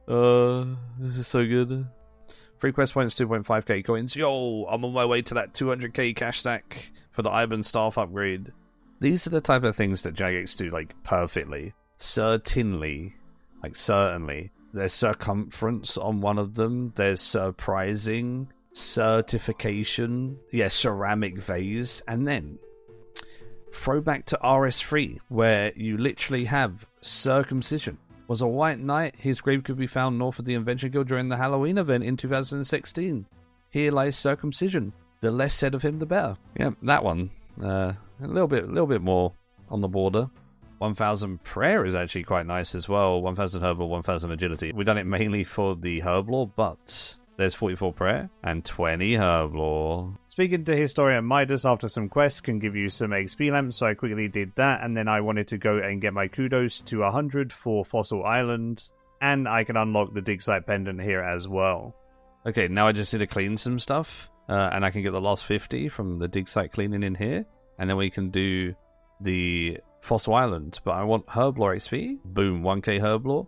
This is so good. Free quest points, 2.5k coins. Yo, I'm on my way to that 200k cash stack for the Iron Staff upgrade. These are the type of things that Jagex do, like, perfectly. Certainly. Like, certainly. There's circumference on one of them. There's surprising. Certification. Yeah, ceramic vase. And then, throwback to RS3, where you literally have circumcision. Was a white knight, his grave could be found north of the Invention Guild during the Halloween event in 2016. Here lies circumcision. The less said of him, the better. Yeah, that one. A little bit more on the border. 1,000 prayer is actually quite nice as well. 1,000 herbal, 1,000 agility. We've done it mainly for the herblore, but there's 44 prayer and 20 herblore. Speaking to Historian Midas after some quests can give you some XP lamps, so I quickly did that, and then I wanted to go and get my kudos to 100 for Fossil Island, and I can unlock the dig site pendant here as well. Okay, now I just need to clean some stuff, and I can get the last 50 from the dig site cleaning in here, and then we can do the Fossil Island, but I want herblore XP. Boom, 1k herblore.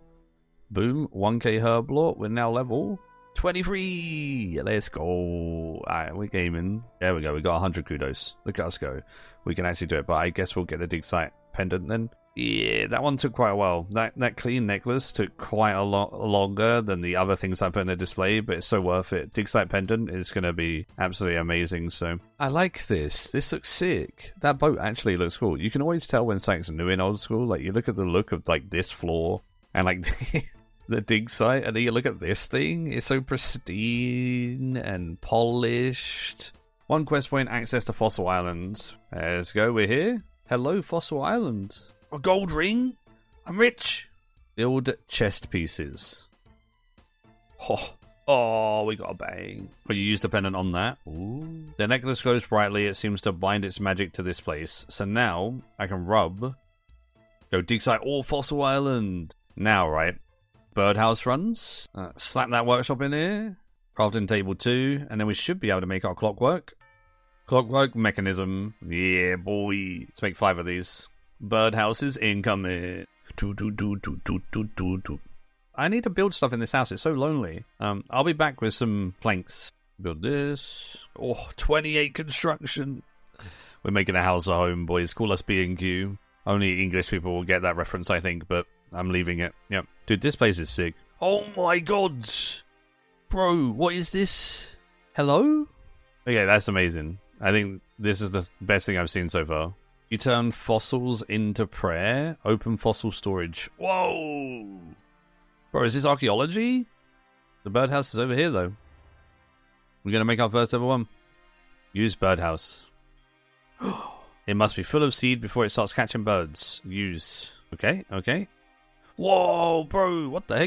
Boom, 1k herblore. We're now level 23. Let's go. Alright, we're gaming. There we go. We got 100 kudos. Look at us go. We can actually do it, but I guess we'll get the dig site pendant then. Yeah, that one took quite a while. That clean necklace took quite a lot longer than the other things I put in the display, but it's so worth it. Dig site pendant is going to be absolutely amazing, so I like this. This looks sick. That boat actually looks cool. You can always tell when something's new in old school. Like, you look at the look of, like, this floor and, like, the dig site, and then you look at this thing. It's so pristine and polished. One quest point, access to Fossil Island. Let's go, we're here. Hello, Fossil Island. A gold ring? I'm rich. Build chest pieces. Oh, we got a bang. Oh, you used a pendant on that. Ooh. The necklace glows brightly. It seems to bind its magic to this place. So now I can rub. Go dig site all Fossil Island. Now, right. Birdhouse runs. Slap that workshop in here. Crafting table 2. And then we should be able to make our clockwork. Clockwork mechanism. Yeah, boy. Let's make 5 of these. Birdhouses incoming. I need to build stuff in this house. It's so lonely. I'll be back with some planks. Build this. Oh, 28 construction. We're making a house a home, boys. Call us B&Q. Only English people will get that reference, I think, but I'm leaving it. Yep. Dude, this place is sick. Oh my god. Bro, what is this? Hello? Okay, that's amazing. I think this is the best thing I've seen so far. You turn fossils into prayer. Open fossil storage. Whoa! Bro, is this archaeology? The birdhouse is over here, though. We're going to make our first ever one. Use birdhouse. It must be full of seed before it starts catching birds. Use. Okay, okay. Whoa, bro, what the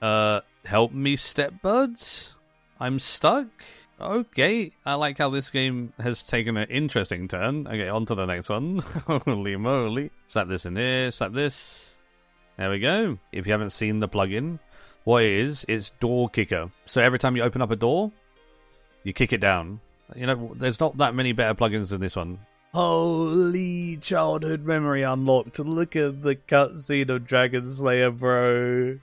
heck? Help me, stepbirds? I'm stuck? Okay, I like how this game has taken an interesting turn. Okay, on to the next one. Holy moly. Slap this in here, slap this. There we go. If you haven't seen the plugin, what it is, it's door kicker. So every time you open up a door, you kick it down. You know, there's not that many better plugins than this one. Holy childhood memory unlocked. Look at the cutscene of Dragon Slayer, bro.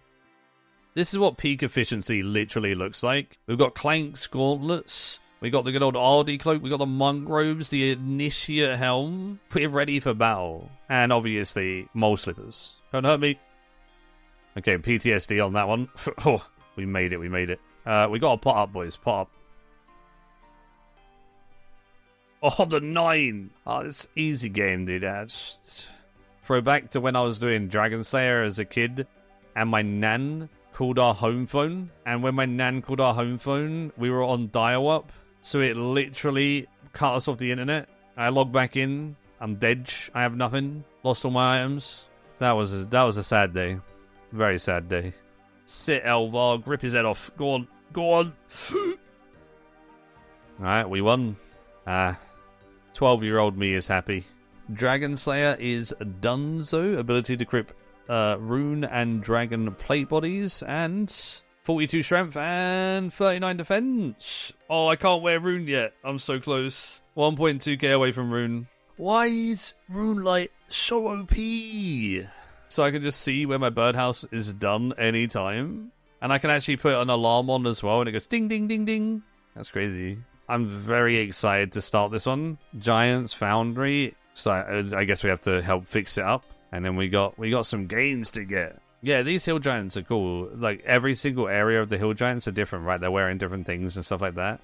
This is what peak efficiency literally looks like. We've got Clank's gauntlets. We got the good old Ardy cloak. We got the monk robes, the initiate helm. We're ready for battle. And obviously, mole slippers. Don't hurt me. Okay, PTSD on that one. Oh, we made it, we made it. We got to pot up, boys. Pot up. Oh, the 9. Oh, it's easy game, dude. That's throwback to when I was doing Dragon Slayer as a kid. And my nan called our home phone, and when my nan called our home phone, we were on dial-up, so it literally cut us off the internet. I logged back in, I'm dead, I have nothing, lost all my items. That was a sad day, very sad day. Sit, Elvar, rip his head off. Go on, go on. Alright, we won. 12-year-old me is happy. Dragon Slayer is Dunzo, ability to grip rune and dragon plate bodies, and 42 strength and 39 defense. Oh, I can't wear rune yet. I'm so close. 1.2k away from rune. Why is rune light so OP? So I can just see where my birdhouse is done anytime, and I can actually put an alarm on as well, and it goes ding ding ding ding. That's crazy. I'm very excited to start this one. Giants Foundry. So I guess we have to help fix it up. And then we got some gains to get. Yeah, these hill giants are cool. Like, every single area of the hill giants are different, right? They're wearing different things and stuff like that.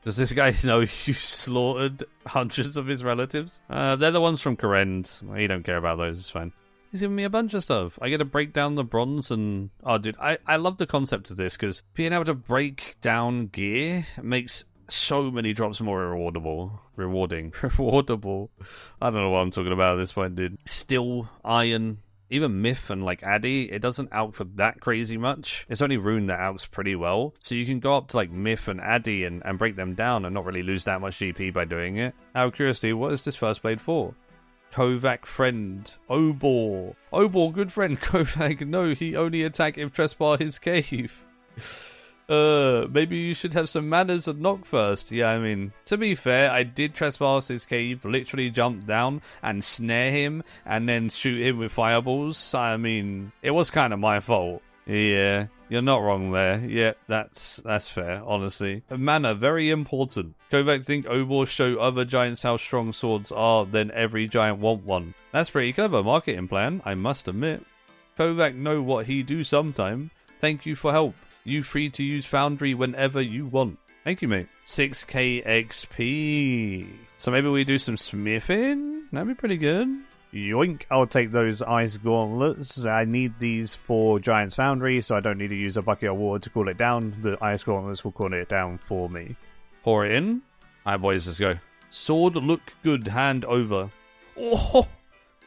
Does this guy know you slaughtered hundreds of his relatives? They're the ones from Korend. Well, you don't care about those, it's fine. He's giving me a bunch of stuff. I get to break down the bronze and... Oh, dude, I love the concept of this, because being able to break down gear makes so many drops more rewarding. Rewardable. I don't know what I'm talking about at this point, dude. Steel, iron, even myth and like Addy, it doesn't output that crazy much. It's only rune that outs pretty well. So you can go up to like myth and Addy and break them down and not really lose that much GP by doing it. Out of curiosity, what is this first blade for? Kovac friend. Obor. Obor, good friend. Kovac, no, he only attack if trespass his cave. Maybe you should have some manners and knock first. Yeah, I mean, to be fair, I did trespass his cave, literally jump down and snare him, and then shoot him with fireballs. I mean, it was kind of my fault. Yeah, You're not wrong there. Yeah, that's fair, honestly. Mana, very important. Go back, think Obor show other giants how strong swords are, then every giant want one. That's pretty clever marketing plan, I must admit. Kovac know what he do sometime. Thank you for help. You free to use Foundry whenever you want. Thank you, mate. 6k XP. So maybe we do some smithing? That'd be pretty good.
Yoink, I'll take those ice gauntlets. I need these for Giant's Foundry, so I don't need to use a bucket of water to cool it down. The ice gauntlets will cool it down for me.
Pour it in. Alright, boys, let's go. Sword look good, hand over. Oh,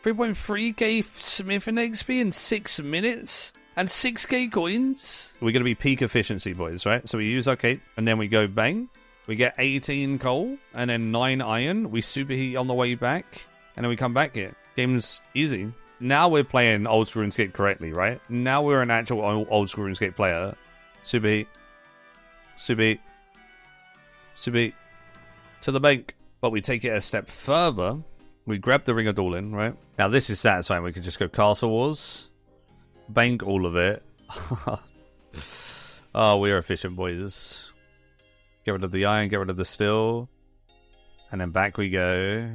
3.3k smithing XP in 6 minutes? And 6k coins? We're going to be peak efficiency, boys, right? So we use our cape, and then we go bang. We get 18 coal, and then 9 iron. We superheat on the way back, and then we come back here. Game's easy. Now we're playing old school RuneScape correctly, right? Now we're an actual old school RuneScape player. Superheat. Superheat. Superheat. To the bank. But we take it a step further. We grab the Ring of Dueling, right? Now this is satisfying. We can just go Castle Wars. Bank all of it. Oh, we're efficient, boys. Get rid of the iron, get rid of the steel. And then back we go.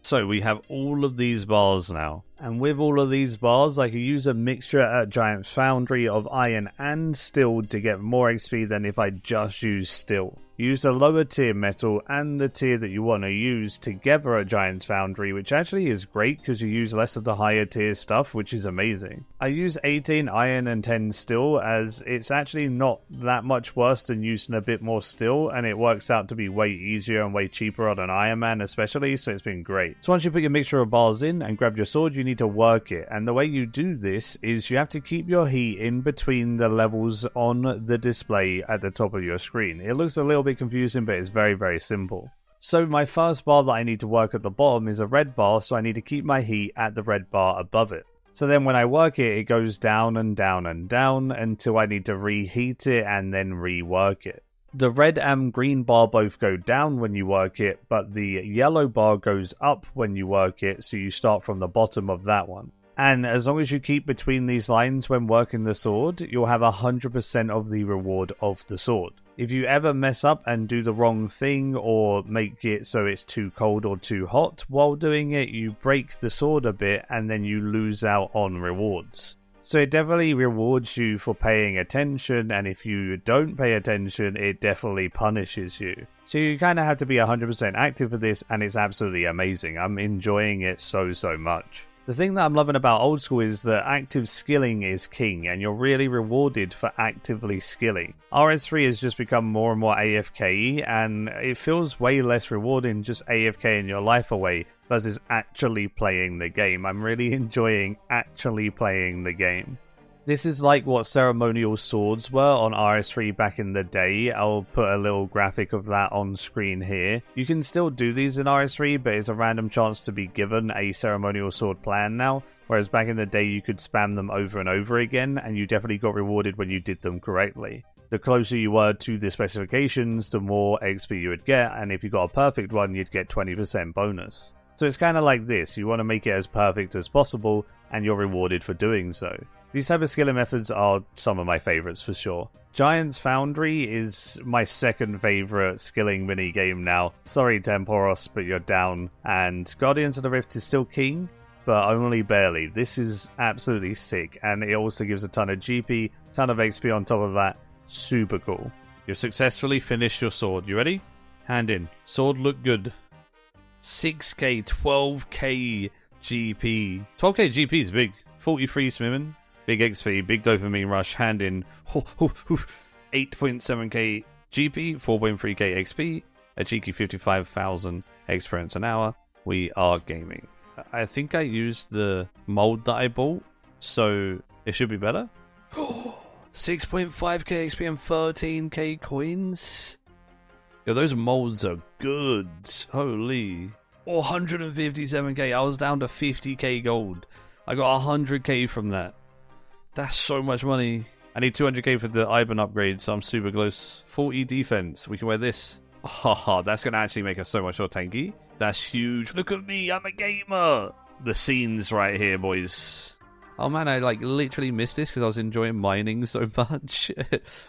So we have all of these bars now. And with all of these bars, I can use a mixture at Giant's Foundry of iron and steel to get more XP than if I just use steel. Use the lower tier metal and the tier that you want to use together at Giant's Foundry, which actually is great because you use less of the higher tier stuff, which is amazing. I use 18 iron and 10 steel as it's actually not that much worse than using a bit more steel, and it works out to be way easier and way cheaper on an Iron Man especially, so it's been great. So once you put your mixture of bars in and grab your sword, you need to work it, and the way you do this is you have to keep your heat in between the levels on the display at the top of your screen. It looks a little bit confusing, but it's very, very simple. So my first bar that I need to work at the bottom is a red bar, so I need to keep my heat at the red bar above it. So then when I work it, it goes down and down and down until I need to reheat it and then rework it. The red and green bar both go down when you work it, but the yellow bar goes up when you work it, so you start from the bottom of that one. And as long as you keep between these lines when working the sword, you'll have 100% of the reward of the sword. If you ever mess up and do the wrong thing or make it so it's too cold or too hot while doing it, you break the sword a bit and then you lose out on rewards. So it definitely rewards you for paying attention, and if you don't pay attention, it definitely punishes you. So you kind of have to be 100% active for this, and it's absolutely amazing. I'm enjoying it so much. The thing that I'm loving about old school is that active skilling is king, and you're really rewarded for actively skilling. RS3 has just become more and more AFK, and it feels way less rewarding just AFKing your life away versus actually playing the game. I'm really enjoying actually playing the game. This is like what ceremonial swords were on RS3 back in the day. I'll put a little graphic of that on screen here. You can still do these in RS3, but it's a random chance to be given a ceremonial sword plan now, whereas back in the day you could spam them over and over again, and you definitely got rewarded when you did them correctly. The closer you were to the specifications, the more XP you would get, and if you got a perfect one, you'd get 20% bonus. So it's kind of like this, you want to make it as perfect as possible, and you're rewarded for doing so. These type of skilling methods are some of my favourites for sure. Giant's Foundry is my second favourite skilling minigame now. Sorry Temporos, but you're down. And Guardians of the Rift is still king, but only barely. This is absolutely sick, and it also gives a ton of GP, ton of XP on top of that. Super cool. You've successfully finished your sword. You ready? Hand in. Sword look good. 6k, 12k GP. 12k GP is big. 43 smithing. Big XP, big dopamine rush, hand in 8.7k GP, 4.3k XP, a cheeky 55,000 experience an hour. We are gaming. I think I used the mold that I bought, so it should be better. 6.5k XP and 13k coins. Yo, those molds are good. Holy. 157k. I was down to 50k gold. I got 100k from that. That's so much money. I need 200k for the Iban upgrade, so I'm super close. 40 defense. We can wear this. Oh, that's going to actually make us so much more tanky. That's huge. Look at me. I'm a gamer. The scenes right here, boys. Oh man, I like literally missed this because I was enjoying mining so much.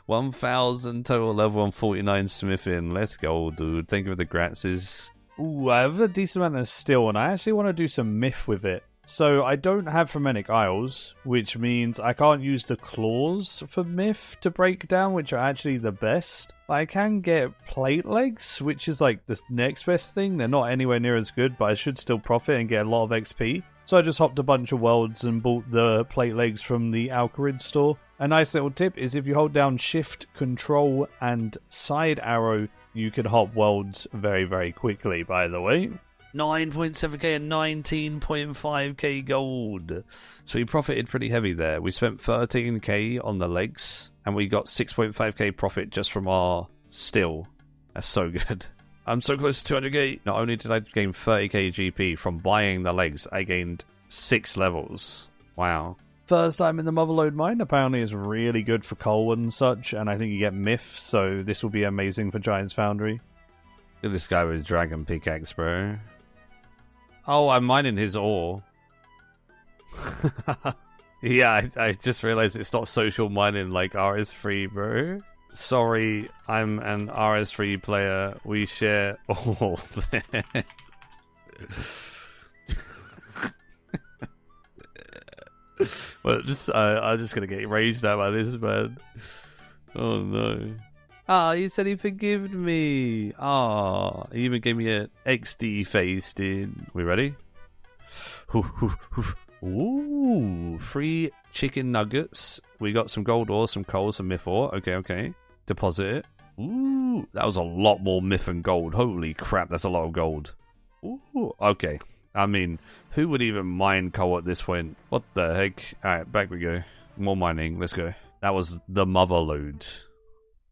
1,000 total level 149 smithing. Let's go, dude. Thank you for the gratses.
Ooh, I have a decent amount of steel, and I actually want to do some myth with it. So I don't have Fermenic Isles, which means I can't use the claws for myth to break down, which are actually the best. But I can get plate legs, which is like the next best thing. They're not anywhere near as good, but I should still profit and get a lot of XP. So I just hopped a bunch of worlds and bought the plate legs from the Alcarid store. A nice little tip is if you hold down Shift, Control, and side arrow, you can hop worlds very, very quickly, by the way.
9.7k and 19.5k gold. So we profited pretty heavy there. We spent 13k on the legs, and we got 6.5k profit just from our steel. That's so good. I'm so close to 200k. Not only did I gain 30k GP from buying the legs, I gained 6 levels. Wow.
First time in the Motherlode mine, apparently is really good for coal and such, and I think you get myth, so this will be amazing for Giant's Foundry.
Look at this guy with dragon pickaxe, bro. Oh, I'm mining his ore. Yeah, I just realized it's not social mining like RS3, bro. Sorry, I'm an RS3 player. We share all that. Well, I'm just gonna get raged at by this, man. Oh no. Ah, he said he forgived me. Ah, he even gave me an XD face, dude. We ready? Ooh, 3 chicken nuggets. We got some gold ore, some coal, some myth ore. Okay. Deposit it. Ooh, that was a lot more myth and gold. Holy crap, that's a lot of gold. Ooh, okay. I mean, who would even mine coal at this point? What the heck? Alright, back we go. More mining, let's go. That was the Motherlode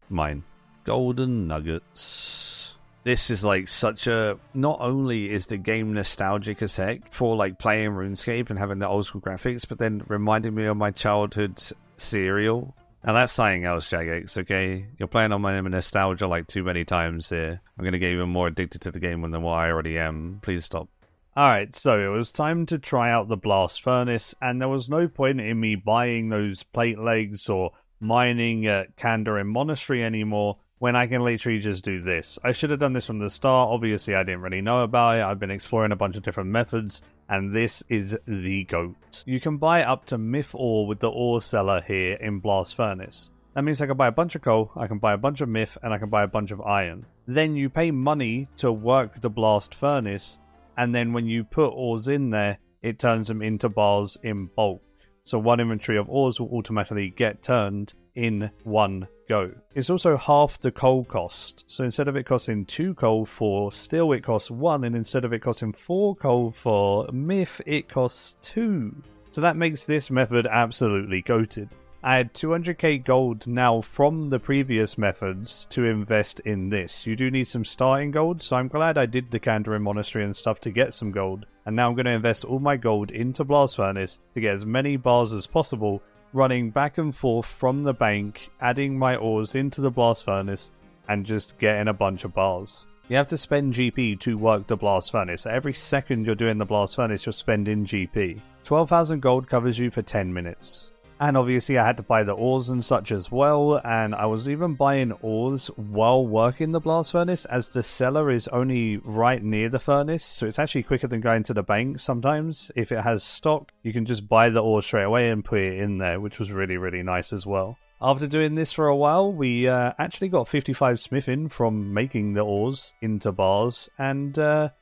mine. Golden nuggets. This is like such a... Not only is the game nostalgic as heck for like playing RuneScape and having the old school graphics, but then reminding me of my childhood cereal. Now that's something else, Jagex, okay? You're playing on my nostalgia like too many times here. I'm going to get even more addicted to the game than what I already am. Please stop.
Alright, so it was time to try out the blast furnace, and there was no point in me buying those plate legs or mining at Kandarin Monastery anymore when I can literally just do this. I should have done this from the start. Obviously, I didn't really know about it. I've been exploring a bunch of different methods, and this is the GOAT. You can buy up to myth ore with the ore seller here in Blast Furnace. That means I can buy a bunch of coal, I can buy a bunch of myth, and I can buy a bunch of iron. Then you pay money to work the Blast Furnace, and then when you put ores in there, it turns them into bars in bulk. So one inventory of ores will automatically get turned in one go. It's also half the coal cost. So instead of it costing 2 coal for steel, it costs 1, and instead of it costing 4 coal for myth, it costs 2. So that makes this method absolutely goated. I had 200k gold now from the previous methods to invest in this. You do need some starting gold, so I'm glad I did the Kandarin Monastery and stuff to get some gold. And now I'm going to invest all my gold into Blast Furnace to get as many bars as possible, running back and forth from the bank, adding my ores into the Blast Furnace, and just getting a bunch of bars. You have to spend GP to work the Blast Furnace. So every second you're doing the Blast Furnace, you're spending GP. 12,000 gold covers you for 10 minutes. And obviously I had to buy the ores and such as well, and I was even buying ores while working the blast furnace, as the cellar is only right near the furnace, so it's actually quicker than going to the bank sometimes. If it has stock, you can just buy the ore straight away and put it in there, which was really, really nice as well. After doing this for a while, we actually got 55 smithing from making the ores into bars, and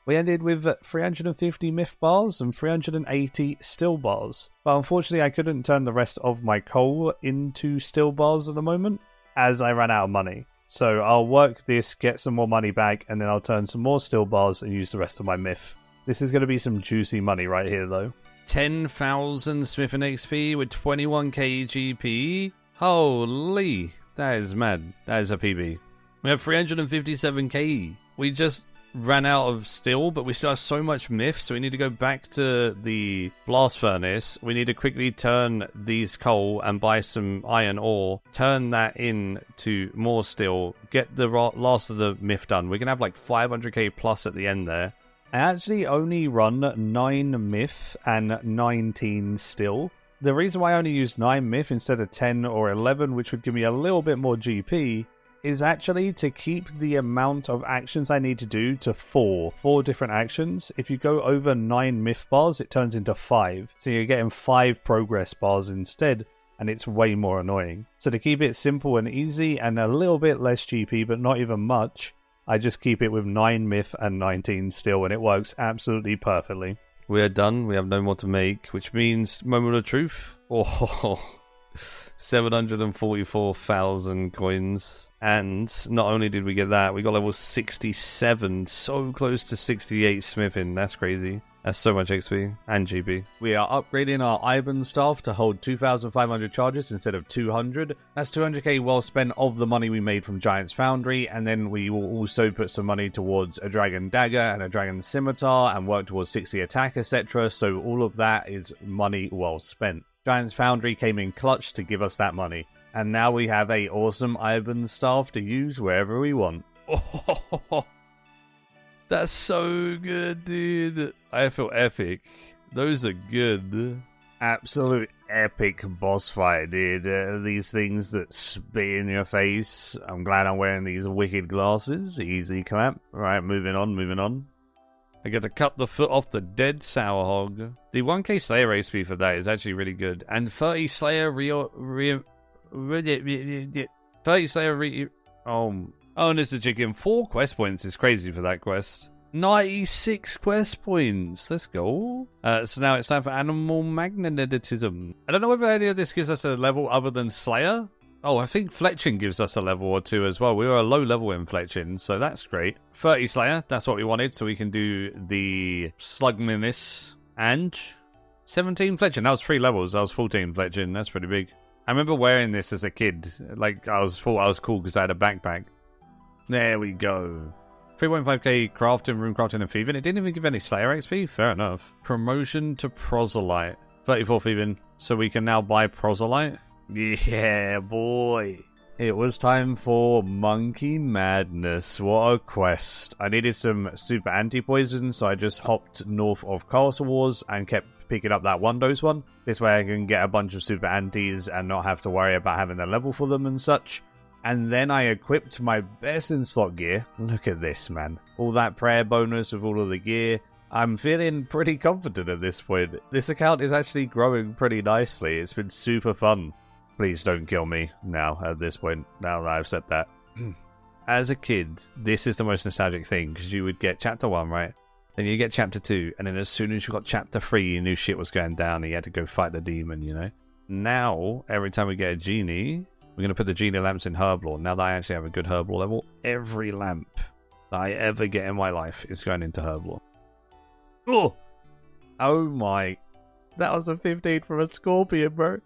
we ended with 350 myth bars and 380 steel bars. But unfortunately, I couldn't turn the rest of my coal into steel bars at the moment, as I ran out of money. So I'll work this, get some more money back, and then I'll turn some more steel bars and use the rest of my myth. This is going to be some juicy money right here, though.
10,000 smithing XP with 21k GP. Holy, that is mad. That is a PB. We have 357k. We just ran out of steel, but we still have so much myth, so we need to go back to the blast furnace. We need to quickly turn these coal and buy some iron ore, turn that into more steel, get the last of the myth done. We're going to have like 500k plus at the end there. I actually only run 9 myth and 19 steel.
The reason why I only used 9 myth instead of 10 or 11, which would give me a little bit more GP, is actually to keep the amount of actions I need to do to 4 different actions. If you go over 9 myth bars, it turns into 5. So you're getting 5 progress bars instead, and it's way more annoying. So to keep it simple and easy and a little bit less GP, but not even much, I just keep it with 9 myth and 19 still, and it works absolutely perfectly.
We are done. We have no more to make, which means moment of truth. Oh, 744,000 coins. And not only did we get that, we got level 67. So close to 68 smithing. That's crazy. That's so much XP and GP. We are upgrading our Iban staff to hold 2,500 charges instead of 200. That's 200k well spent of the money we made from Giant's Foundry, and then we will also put some money towards a Dragon Dagger and a Dragon Scimitar and work towards 60 attack, etc. So all of that is money well spent. Giant's Foundry came in clutch to give us that money. And now we have a awesome Iban staff to use wherever we want. Oh, that's so good, dude. I feel epic. Those are good.
Absolute epic boss fight, dude. These things that spit in your face. I'm glad I'm wearing these wicked glasses. Easy clap. Right, moving on.
I get to cut the foot off the dead Sour Hog. The 1k Slayer HP for that is actually really good. And 30 Slayer Oh, and it's a chicken. 4 quest points is crazy for that quest. 96 quest points. Let's go. So now it's time for Animal Magnetism. I don't know whether any of this gives us a level other than Slayer. Oh, I think Fletching gives us a level or 2 as well. We were a low level in Fletching, so that's great. 30 Slayer, that's what we wanted, so we can do the Slugminess. And 17 Fletching. That was 3 levels. That was 14 Fletching. That's pretty big. I remember wearing this as a kid. Like, I thought I was cool because I had a backpack. There we go. 3.5k crafting, rune crafting, and thieving. It didn't even give any Slayer XP. Fair enough. Promotion to Proselyte. 34 thieving. So we can now buy Proselyte. Yeah, boy. It was time for Monkey Madness. What a quest. I needed some super anti-poison, so I just hopped north of Castle Wars and kept picking up that one dose one. This way I can get a bunch of super antis and not have to worry about having a level for them and such. And then I equipped my best in slot gear. Look at this, man. All that prayer bonus with all of the gear. I'm feeling pretty confident at this point. This account is actually growing pretty nicely. It's been super fun. Please don't kill me now at this point, now that I've said that. As a kid, this is the most nostalgic thing, because you would get chapter 1, right? Then you get chapter 2, and then as soon as you got chapter 3, you knew shit was going down, and you had to go fight the demon, you know? Now, every time we get a genie, we're going to put the genie lamps in Herblore. Now that I actually have a good Herblore level, every lamp that I ever get in my life is going into Herblore. Oh my. That was a 15 from a Scorpion, bro.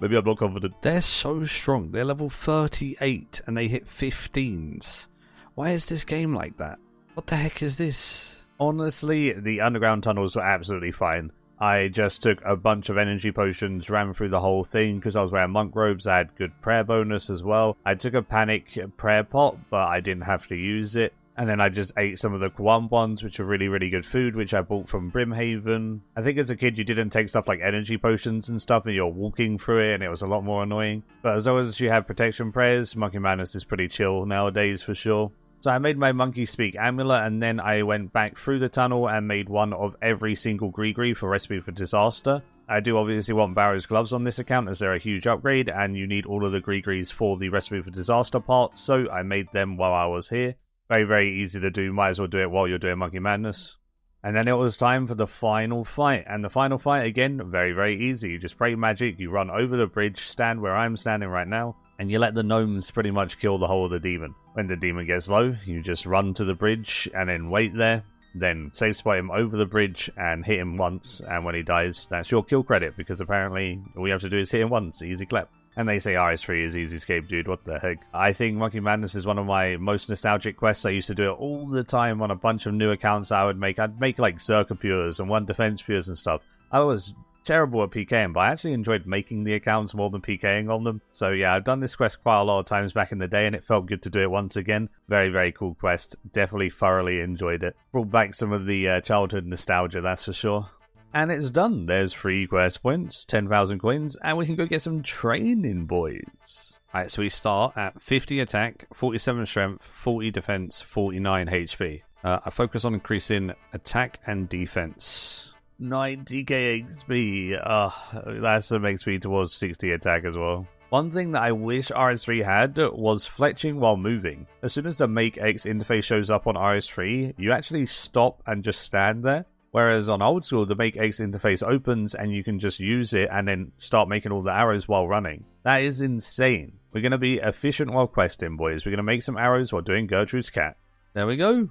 Maybe I'm not confident. They're so strong. They're level 38 and they hit 15s. Why is this game like that? What the heck is this? Honestly, the underground tunnels were absolutely fine. I just took a bunch of energy potions, ran through the whole thing because I was wearing monk robes. I had good prayer bonus as well. I took a panic prayer pot, but I didn't have to use it. And then I just ate some of the Kwambons, which are really, really good food, which I bought from Brimhaven. I think as a kid you didn't take stuff like energy potions and stuff, and you're walking through it, and it was a lot more annoying. But as long as you have protection prayers, Monkey Madness is pretty chill nowadays for sure. So I made my Monkey Speak amulet, and then I went back through the tunnel and made one of every single Gree for Recipe for Disaster. I do obviously want Barrow's gloves on this account as they're a huge upgrade, and you need all of the Grees for the Recipe for Disaster part, so I made them while I was here. Very, very easy to do. Might as well do it while you're doing Monkey Madness. And then it was time for the final fight. And the final fight, again, very, very easy. You just pray magic, you run over the bridge, stand where I'm standing right now, and you let the gnomes pretty much kill the whole of the demon. When the demon gets low, you just run to the bridge and then wait there. Then safe spot him over the bridge and hit him once. And when he dies, that's your kill credit, because apparently all you have to do is hit him once. Easy clap. And they say RS3 is easy escape, dude. What the heck? I think Monkey Madness is one of my most nostalgic quests. I used to do it all the time on a bunch of new accounts I would make. I'd make like Zerka Pures and 1 Defense Pures and stuff. I was terrible at PKing, but I actually enjoyed making the accounts more than PKing on them. So yeah, I've done this quest quite a lot of times back in the day, and it felt good to do it once again. Very, very cool quest. Definitely thoroughly enjoyed it. Brought back some of the childhood nostalgia, that's for sure.
And it's done. There's 3 quest points, 10,000 coins, and we can go get some training, boys.
Alright, so we start at 50 attack, 47 strength, 40 defense, 49 HP. I focus on increasing attack and defense.
90k XP. That's some XP towards 60 attack as well. One thing that I wish RS3 had was fletching while moving. As soon as the Make X interface shows up on RS3, you actually stop and just stand there. Whereas on old school, the Make X interface opens and you can just use it and then start making all the arrows while running. That is insane. We're going to be efficient while questing, boys. We're going to make some arrows while doing Gertrude's cat.
There we go.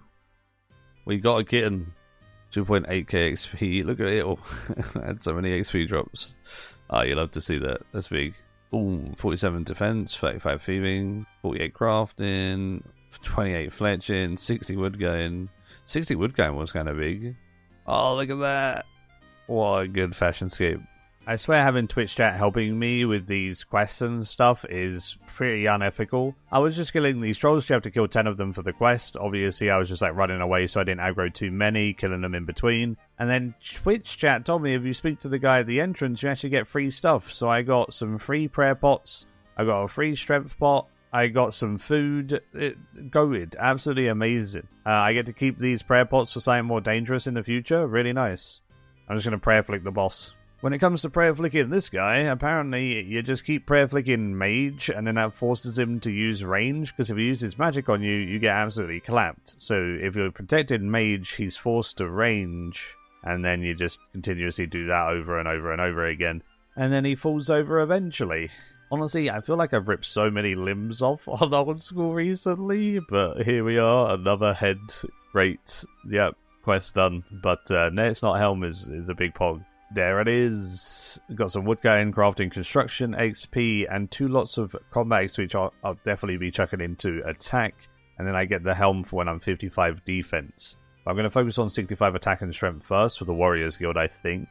We got a kitten. 2.8k XP. Look at it all. Had so many XP drops. Oh, you love to see that. That's big. Boom. 47 defense, 35 thieving, 48 crafting, 28 fletching, 60 wood going. 60 wood going was kind of big. Oh, look at that. What a good fashion scape. I swear having Twitch chat helping me with these quests and stuff is pretty unethical. I was just killing these trolls. You have to kill 10 of them for the quest. Obviously, I was just like running away so I didn't aggro too many, killing them in between. And then Twitch chat told me if you speak to the guy at the entrance, you actually get free stuff. So I got some free prayer pots. I got a free strength pot. I got some food. Goated. Absolutely amazing. I get to keep these prayer pots for something more dangerous in the future. Really nice. I'm just going to prayer flick the boss. When it comes to prayer flicking this guy, apparently you just keep prayer flicking mage and then that forces him to use range, because if he uses magic on you, you get absolutely clapped. So if you're protected mage, he's forced to range, and then you just continuously do that over and over and over again. And then he falls over eventually. Honestly, I feel like I've ripped so many limbs off on old school recently, but here we are, another head. Great. Yep, quest done. But It's Not Helm is a big pog. There it is. Got some woodcutting, crafting, construction, XP, and 2 lots of combat XP, which I'll definitely be chucking into attack. And then I get the helm for when I'm 55 defense. I'm going to focus on 65 attack and strength first for the Warriors Guild, I think.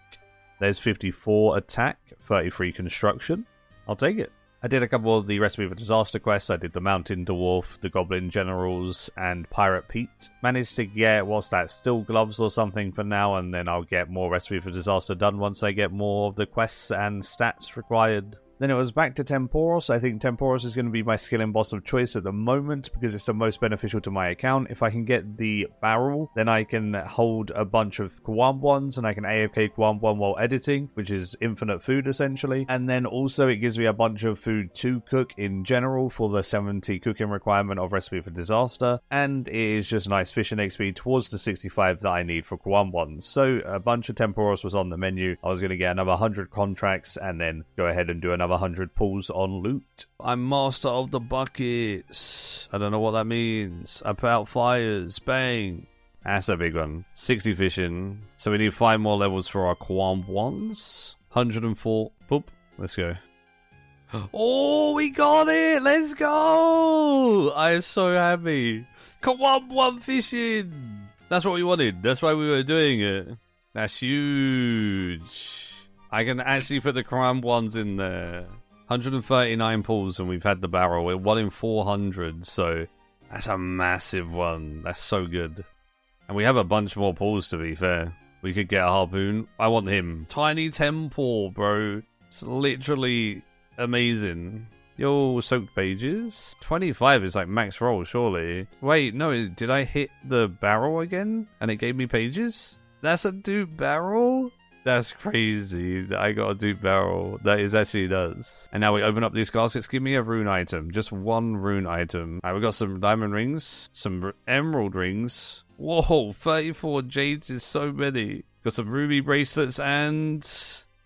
There's 54 attack, 33 construction. I'll take it. I did a couple of the Recipe for Disaster quests. I did the Mountain Dwarf, the Goblin Generals, and Pirate Pete. Managed to get, what's that, Steel Gloves or something for now, and then I'll get more Recipe for Disaster done once I get more of the quests and stats required. Then it was back to Temporos. I think Temporos is going to be my skilling boss of choice at the moment because it's the most beneficial to my account. If I can get the barrel, then I can hold a bunch of Kwambwans and I can AFK Kwambwan while editing, which is infinite food essentially. And then also it gives me a bunch of food to cook in general for the 70 cooking requirement of Recipe for Disaster. And it is just nice fishing XP towards the 65 that I need for Kwambwans. So a bunch of Temporos was on the menu. I was going to get another 100 contracts and then go ahead and do another 100 pulls on loot. I'm master of the buckets. I don't know what that means. I put out fires. Bang. That's a big one. 60 fishing. So we need 5 more levels for our Kwambwans. 104. Boop. Let's go. Oh, we got it. Let's go. I'm so happy. Kwambwan fishing. That's what we wanted. That's why we were doing it. That's huge. I can actually put the Kwambwans in there. 139 pulls and we've had the barrel. We're 1 in 400, so that's a massive one. That's so good. And we have a bunch more pulls, to be fair. We could get a harpoon. I want him. Tiny temple, bro. It's literally amazing. Yo, soaked pages. 25 is like max roll, surely. Wait, no, did I hit the barrel again? And it gave me pages? That's a dupe barrel? That's crazy that I got a dupe barrel. That is actually nuts. And now we open up these caskets. Give me a rune item. Just 1 rune item. Alright, we got some diamond rings. Some emerald rings. Whoa, 34 jades is so many. Got some ruby bracelets and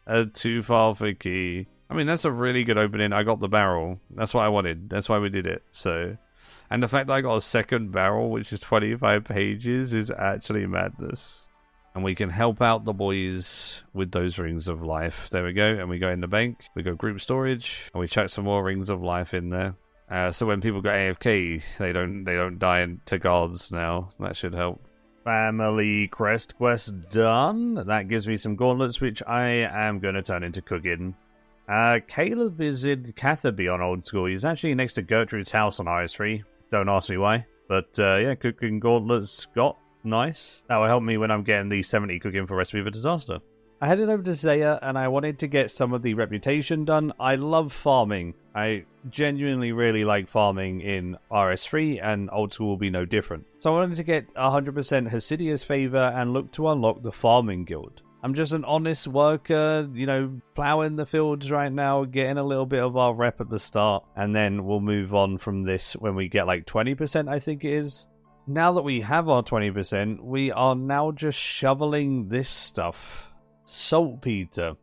a 2-file key. I mean, that's a really good opening. I got the barrel. That's what I wanted. That's why we did it. So, and the fact that I got a second barrel, which is 25 pages, is actually madness. And we can help out the boys with those rings of life. There we go. And we go in the bank. We go group storage. And we chuck some more rings of life in there. So when people go AFK, they don't die to guards now. That should help. Family crest quest done. That gives me some gauntlets, which I am going to turn into cooking. Caleb is in Catherby on old school. He's actually next to Gertrude's house on RS3. Don't ask me why. But yeah, cooking gauntlets got. Nice. That will help me when I'm getting the 70 cooking for Recipe for Disaster.
I headed over to Zaya and I wanted to get some of the reputation done. I love farming. I genuinely really like farming in RS3 and old school will be no different. So I wanted to get 100% Hasidius favor and look to unlock the farming guild. I'm just an honest worker, you know, plowing the fields right now, getting a little bit of our rep at the start, and then we'll move on from this when we get like 20%, I think it is. Now that we have our 20%, we are now just shoveling this stuff. Saltpeter.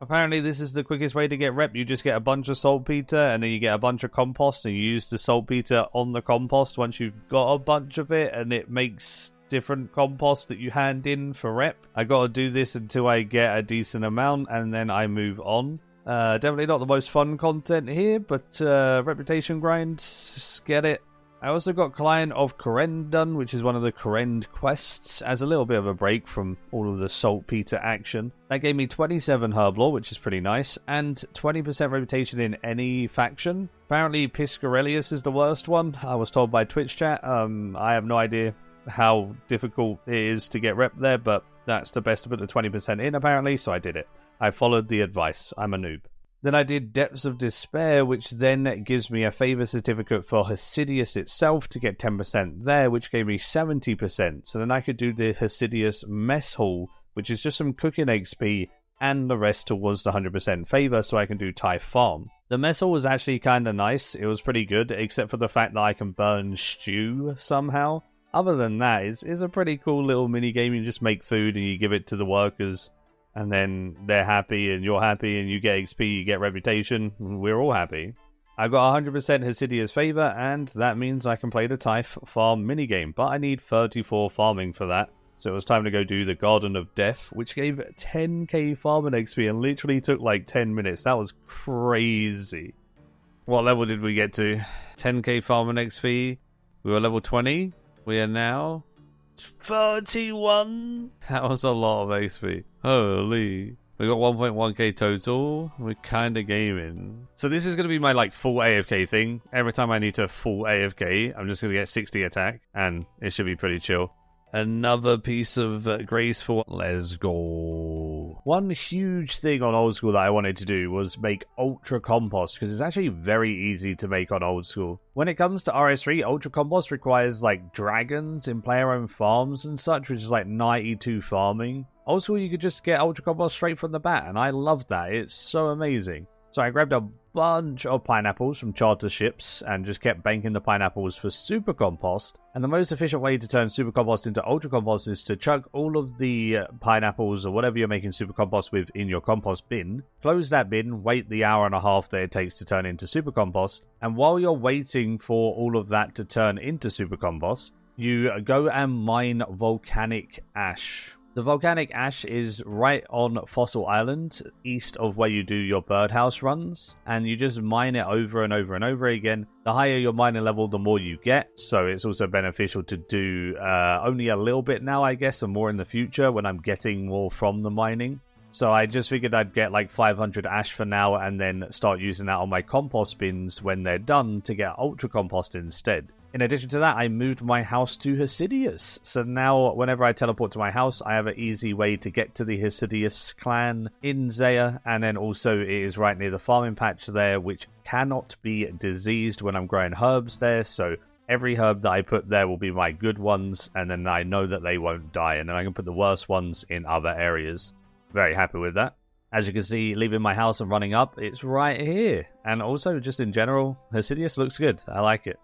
Apparently this is the quickest way to get rep. You just get a bunch of saltpeter and then you get a bunch of compost and you use the saltpeter on the compost once you've got a bunch of it, and it makes different compost that you hand in for rep. I gotta do this until I get a decent amount and then I move on. Definitely not the most fun content here, but reputation grind, just get it. I also got Client of Korend done, which is one of the Korend quests, as a little bit of a break from all of the saltpeter action. That gave me 27 herb lore, which is pretty nice, and 20% reputation in any faction. Apparently Piscarelius is the worst one, I was told by Twitch chat. I have no idea how difficult it is to get rep there, but that's the best to put the 20% in apparently, so I did it. I followed the advice. I'm a noob. Then I did Depths of Despair, which then gives me a favor certificate for Hasidius itself to get 10% there, which gave me 70%. So then I could do the Hasidius Mess Hall, which is just some cooking XP, and the rest towards the 100% favor, so I can do Thai Farm. The Mess Hall was actually kind of nice. It was pretty good, except for the fact that I can burn stew somehow. Other than that, it's a pretty cool little mini game. You just make food and you give it to the workers, and then they're happy and you're happy and you get XP, you get reputation, and we're all happy. I got 100% Hasidia's favor, and that means I can play the Thai Farm minigame, but I need 34 farming for that. So it was time to go do the Garden of Death, which gave 10k farming XP and literally took like 10 minutes. That was crazy. What level did we get to? 10k farming XP. We were level 20. We are now 31. That was a lot of XP. Holy. We got 1.1k total. We're kind of gaming. So this is going to be my like full AFK thing. Every time I need to full AFK, I'm just going to get 60 attack, and it should be pretty chill. Another piece of graceful. Let's go. One huge thing on old school that I wanted to do was make ultra compost, because it's actually very easy to make on old school. When it comes to RS3, ultra compost requires like dragons in player owned farms and such, which is like 92 farming. Old school, you could just get ultra compost straight from the bat, and I love that. It's so amazing. So I grabbed a bunch of pineapples from charter ships and just kept banking the pineapples for super compost. And the most efficient way to turn super compost into ultra compost is to chuck all of the pineapples or whatever you're making super compost with in your compost bin. Close that bin, wait the hour and a half that it takes to turn into super compost. And while you're waiting for all of that to turn into super compost, you go and mine volcanic ash. The volcanic ash is right on Fossil Island, east of where you do your birdhouse runs, and you just mine it over and over and over again. The higher your mining level, the more you get, so it's also beneficial to do only a little bit now, I guess, and more in the future when I'm getting more from the mining. So I just figured I'd get like 500 ash for now and then start using that on my compost bins when they're done to get ultra compost instead. In addition to that, I moved my house to Hasidius. So now whenever I teleport to my house, I have an easy way to get to the Hasidius clan in Zaya. And then also it is right near the farming patch there, which cannot be diseased when I'm growing herbs there. So every herb that I put there will be my good ones. And then I know that they won't die. And then I can put the worst ones in other areas. Very happy with that. As you can see, leaving my house and running up, it's right here. And also just in general, Hasidius looks good. I like it.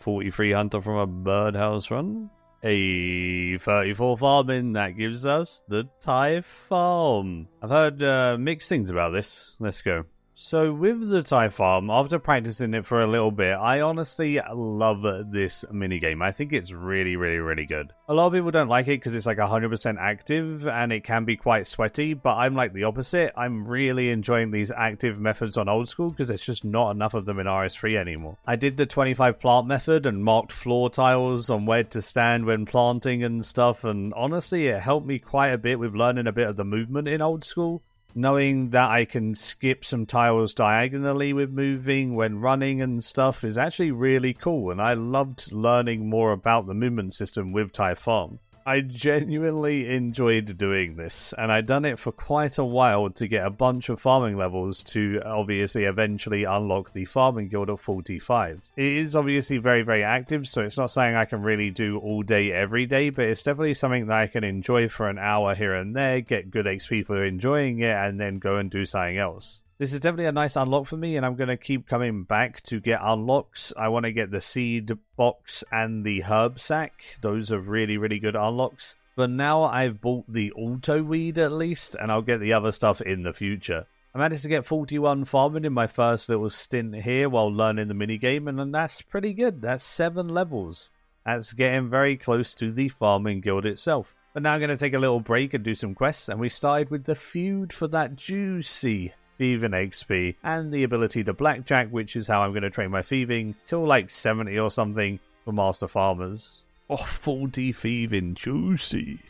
43 hunter from a birdhouse run. A 34 farming, that gives us the Thai farm. I've heard mixed things about this. Let's go. So with the Thai farm, after practicing it for a little bit, I honestly love this minigame. I think it's really, really, really good. A lot of people don't like it because it's like 100% active and it can be quite sweaty, but I'm like the opposite. I'm really enjoying these active methods on old school because there's just not enough of them in RS3 anymore. I did the 25 plant method and marked floor tiles on where to stand when planting and stuff, and honestly it helped me quite a bit with learning a bit of the movement in old school. Knowing that I can skip some tiles diagonally with moving when running and stuff is actually really cool, and I loved learning more about the movement system with Thai Farm. I genuinely enjoyed doing this, and I'd done it for quite a while to get a bunch of farming levels to obviously eventually unlock the farming guild of 45. It is obviously very, very active, so it's not something I can really do all day, every day, but it's definitely something that I can enjoy for an hour here and there, get good XP for enjoying it, and then go and do something else. This is definitely a nice unlock for me, and I'm going to keep coming back to get unlocks. I want to get the seed box and the herb sack. Those are really, really good unlocks. But now I've bought the auto weed at least, and I'll get the other stuff in the future. I managed to get 41 farming in my first little stint here while learning the minigame, and that's pretty good. That's 7 levels. That's getting very close to the farming guild itself. But now I'm going to take a little break and do some quests, and we started with the feud for that juicy thieving XP and the ability to blackjack, which is how I'm going to train my thieving till like 70 or something for master farmers. Oh, 40 thieving, juicy.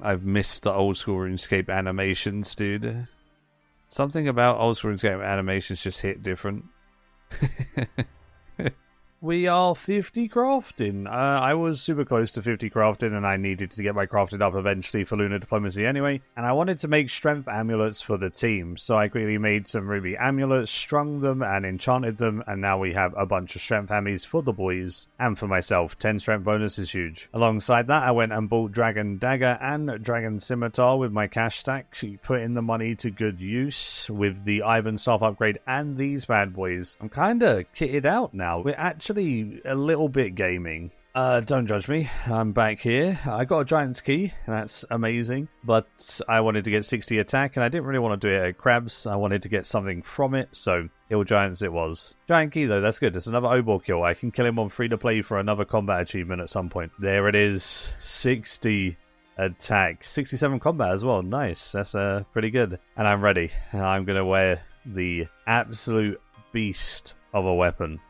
I've missed the old school RuneScape animations, dude. Something about old school RuneScape animations just hit different. We are 50 crafting. I was super close to 50 crafting, and I needed to get my crafting up eventually for Lunar Diplomacy anyway. And I wanted to make strength amulets for the team, so I quickly made some ruby amulets, strung them, and enchanted them. And now we have a bunch of strength ammies for the boys and for myself. 10 strength bonus is huge. Alongside that, I went and bought Dragon Dagger and Dragon Scimitar with my cash stack, putting the money to good use with the Ivan Staff upgrade and these bad boys. I'm kind of kitted out now. We're actually a little bit gaming. Don't judge me. I'm back here. I got a Giant's Key. That's amazing. But I wanted to get 60 attack, and I didn't really want to do it at Crabs. I wanted to get something from it, so Hill Giants it was. Giant Key, though, that's good. It's another Obor kill. I can kill him on free-to-play for another combat achievement at some point. There it is. 60 attack. 67 combat as well. Nice. That's pretty good. And I'm ready. I'm going to wear the absolute beast of a weapon.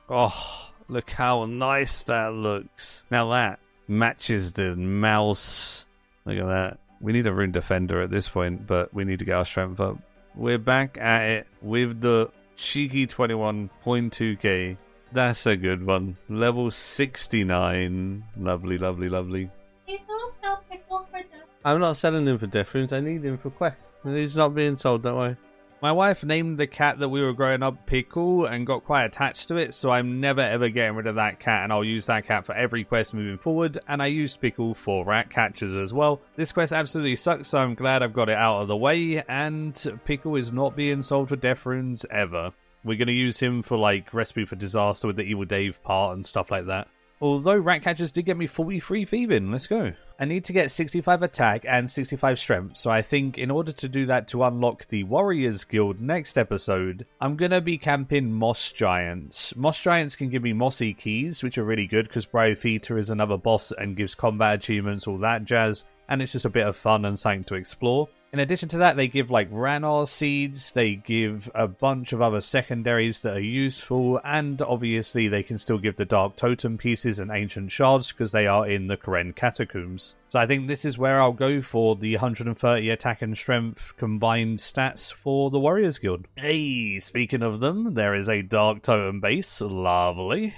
Oh, look how nice that looks. Now that matches the mouse. Look at that. We need a Rune Defender at this point, but we need to get our strength up. We're back at it with the cheeky 21.2k. That's a good one. Level 69. Lovely, lovely, lovely.
Please don't sell pickle for them.
I'm not selling him for death runes. I need him for quests. He's not being sold, don't worry.
My wife named the cat that we were growing up Pickle and got quite attached to it, so I'm never ever getting rid of that cat, and I'll use that cat for every quest moving forward, and I used Pickle for rat catchers as well. This quest absolutely sucks, so I'm glad I've got it out of the way, and Pickle is not being sold for death runes ever. We're going to use him for like Recipe for Disaster with the Evil Dave part and stuff like that. Although rat catchers did get me 43 thieving. Let's go. I need to get 65 attack and 65 strength, so I think in order to do that to unlock the Warriors Guild next episode, I'm going to be camping Moss Giants. Moss Giants can give me mossy keys, which are really good because Bryophyta is another boss and gives combat achievements, all that jazz, and it's just a bit of fun and something to explore. In addition to that, they give like Ranar seeds, they give a bunch of other secondaries that are useful, and obviously they can still give the Dark Totem pieces and Ancient Shards because they are in the Karen Catacombs. So I think this is where I'll go for the 130 attack and strength combined stats for the Warriors Guild. Hey, speaking of them, there is a Dark Totem base. Lovely.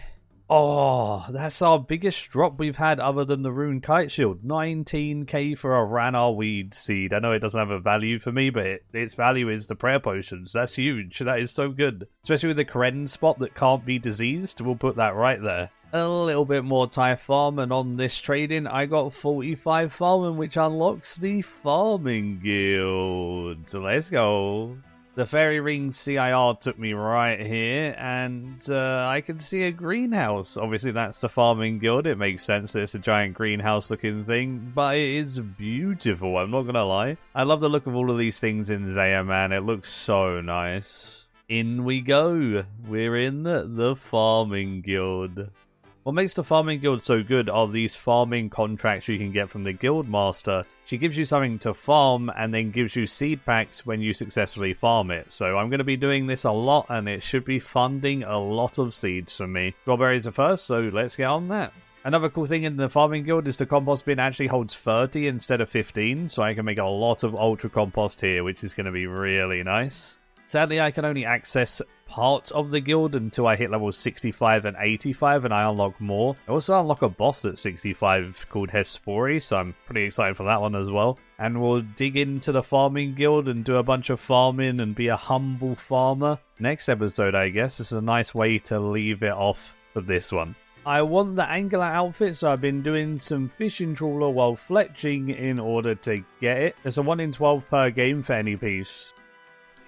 Oh, that's our biggest drop we've had other than the Rune Kite Shield. 19k for a Ranar Weed Seed. I know it doesn't have a value for me, but its value is the Prayer Potions. That's huge. That is so good. Especially with the Karen spot that can't be diseased. We'll put that right there. A little bit more Thai farm, and on this trading, I got 45 farming, which unlocks the Farming Guild. So let's go. The Fairy Ring CIR took me right here, and I can see a greenhouse. Obviously, that's the Farming Guild. It makes sense that it's a giant greenhouse-looking thing, but it is beautiful, I'm not going to lie. I love the look of all of these things in Zaya, man. It looks so nice. In we go. We're in the Farming Guild. What makes the Farming Guild so good are these farming contracts you can get from the Guild Master. She gives you something to farm and then gives you seed packs when you successfully farm it. So I'm going to be doing this a lot, and it should be funding a lot of seeds for me. Strawberries are first, so let's get on that. Another cool thing in the Farming Guild is the compost bin actually holds 30 instead of 15, so I can make a lot of ultra compost here, which is going to be really nice. Sadly, I can only access parts of the guild until I hit level 65 and 85, and I unlock more. I also unlock a boss at 65 called Hespori, so I'm pretty excited for that one as well. And we'll dig into the farming guild and do a bunch of farming and be a humble farmer. Next episode, I guess. This is a nice way to leave it off for this one. I want the angular outfit, so I've been doing some fishing trawler while fletching in order to get it. There's a 1 in 12 per game for any piece.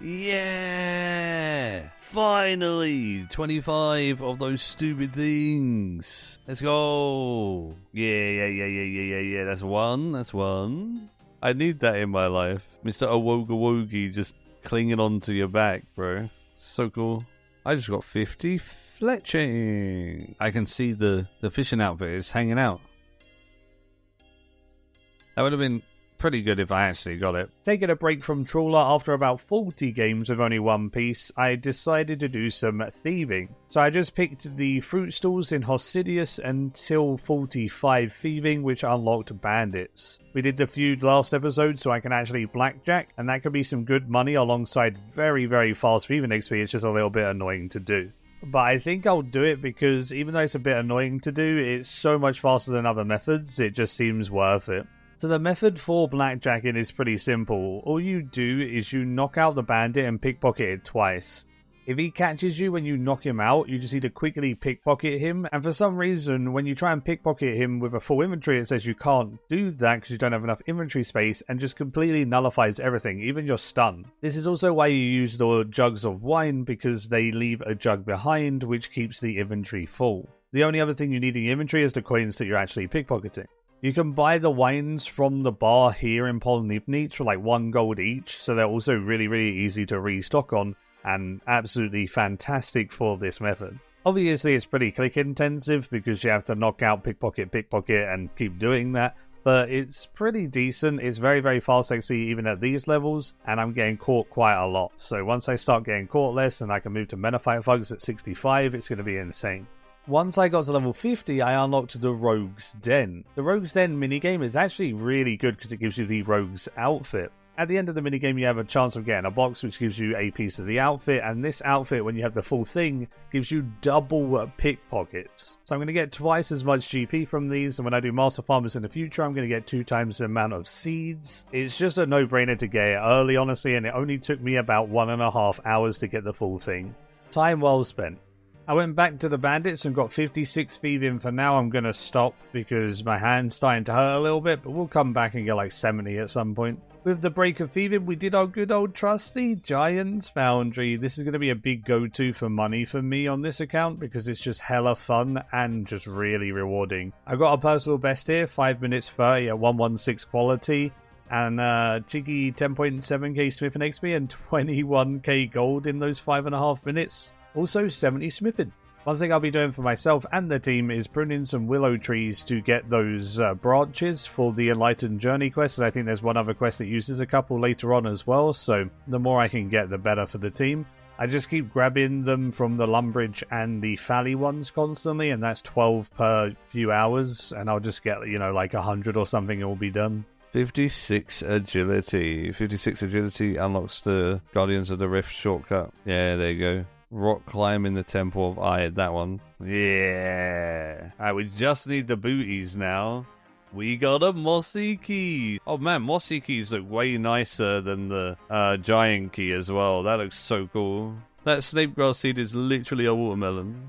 Yeah! Finally! 25 of those stupid things. Let's go! Yeah. That's one. I need that in my life. Mr. Awoga just clinging onto your back, bro. So cool. I just got 50 fletching. I can see the fishing outfit is hanging out. That would have been pretty good if I actually got it. Taking a break from trawler after about 40 games with only one piece, I decided to do some thieving. So I just picked the fruit stalls in Hostidius until 45 thieving, which unlocked bandits. We did the feud last episode, so I can actually blackjack, and that could be some good money alongside very, very fast thieving XP. It's just a little bit annoying to do. But I think I'll do it because even though it's a bit annoying to do, it's so much faster than other methods, it just seems worth it. So the method for blackjacking is pretty simple. All you do is you knock out the bandit and pickpocket it twice. If he catches you when you knock him out, you just need to quickly pickpocket him. And for some reason, when you try and pickpocket him with a full inventory, it says you can't do that because you don't have enough inventory space and just completely nullifies everything, even your stun. This is also why you use the jugs of wine, because they leave a jug behind, which keeps the inventory full. The only other thing you need in your inventory is the coins that you're actually pickpocketing. You can buy the wines from the bar here in Polynipnich for like 1 gold each, so they're also really, really easy to restock on and absolutely fantastic for this method. Obviously, it's pretty click intensive because you have to knock out pickpocket, and keep doing that, but it's pretty decent. It's very, very fast XP even at these levels, and I'm getting caught quite a lot. So once I start getting caught less and I can move to Menophyte Thugs at 65, it's going to be insane. Once I got to level 50, I unlocked the Rogue's Den. The Rogue's Den minigame is actually really good because it gives you the Rogue's outfit. At the end of the minigame, you have a chance of getting a box which gives you a piece of the outfit, and this outfit, when you have the full thing, gives you double pickpockets. So I'm going to get twice as much GP from these, and when I do Master Farmers in the future, I'm going to get 2 times the amount of seeds. It's just a no-brainer to get it early, honestly, and it only took me about 1.5 hours to get the full thing. Time well spent. I went back to the bandits and got 56 thieving. For now, I'm going to stop because my hand's starting to hurt a little bit, but we'll come back and get like 70 at some point. With the break of thieving, we did our good old trusty Giant's Foundry. This is going to be a big go-to for money for me on this account because it's just hella fun and just really rewarding. I got a personal best here, 5 minutes 30 at 116 quality. And cheeky 10.7k smithing XP and 21k gold in those 5.5 minutes. Also 70 smithing. One thing I'll be doing for myself and the team is pruning some willow trees to get those branches for the Enlightened Journey quest, and I think there's one other quest that uses a couple later on as well, so the more I can get, the better for the team. I just keep grabbing them from the Lumbridge and the Fally ones constantly, and that's 12 per few hours, and I'll just get, you know, like 100 or something and we'll be done. 56 agility. 56 agility unlocks the Guardians of the Rift shortcut. Yeah, there you go. Rock climb in the Temple of Eye, that one. Yeah. Alright, we just need the booties now. We got a Mossy Key. Oh man, Mossy Keys look way nicer than the Giant Key as well. That looks so cool. That snake grass seed is literally a watermelon.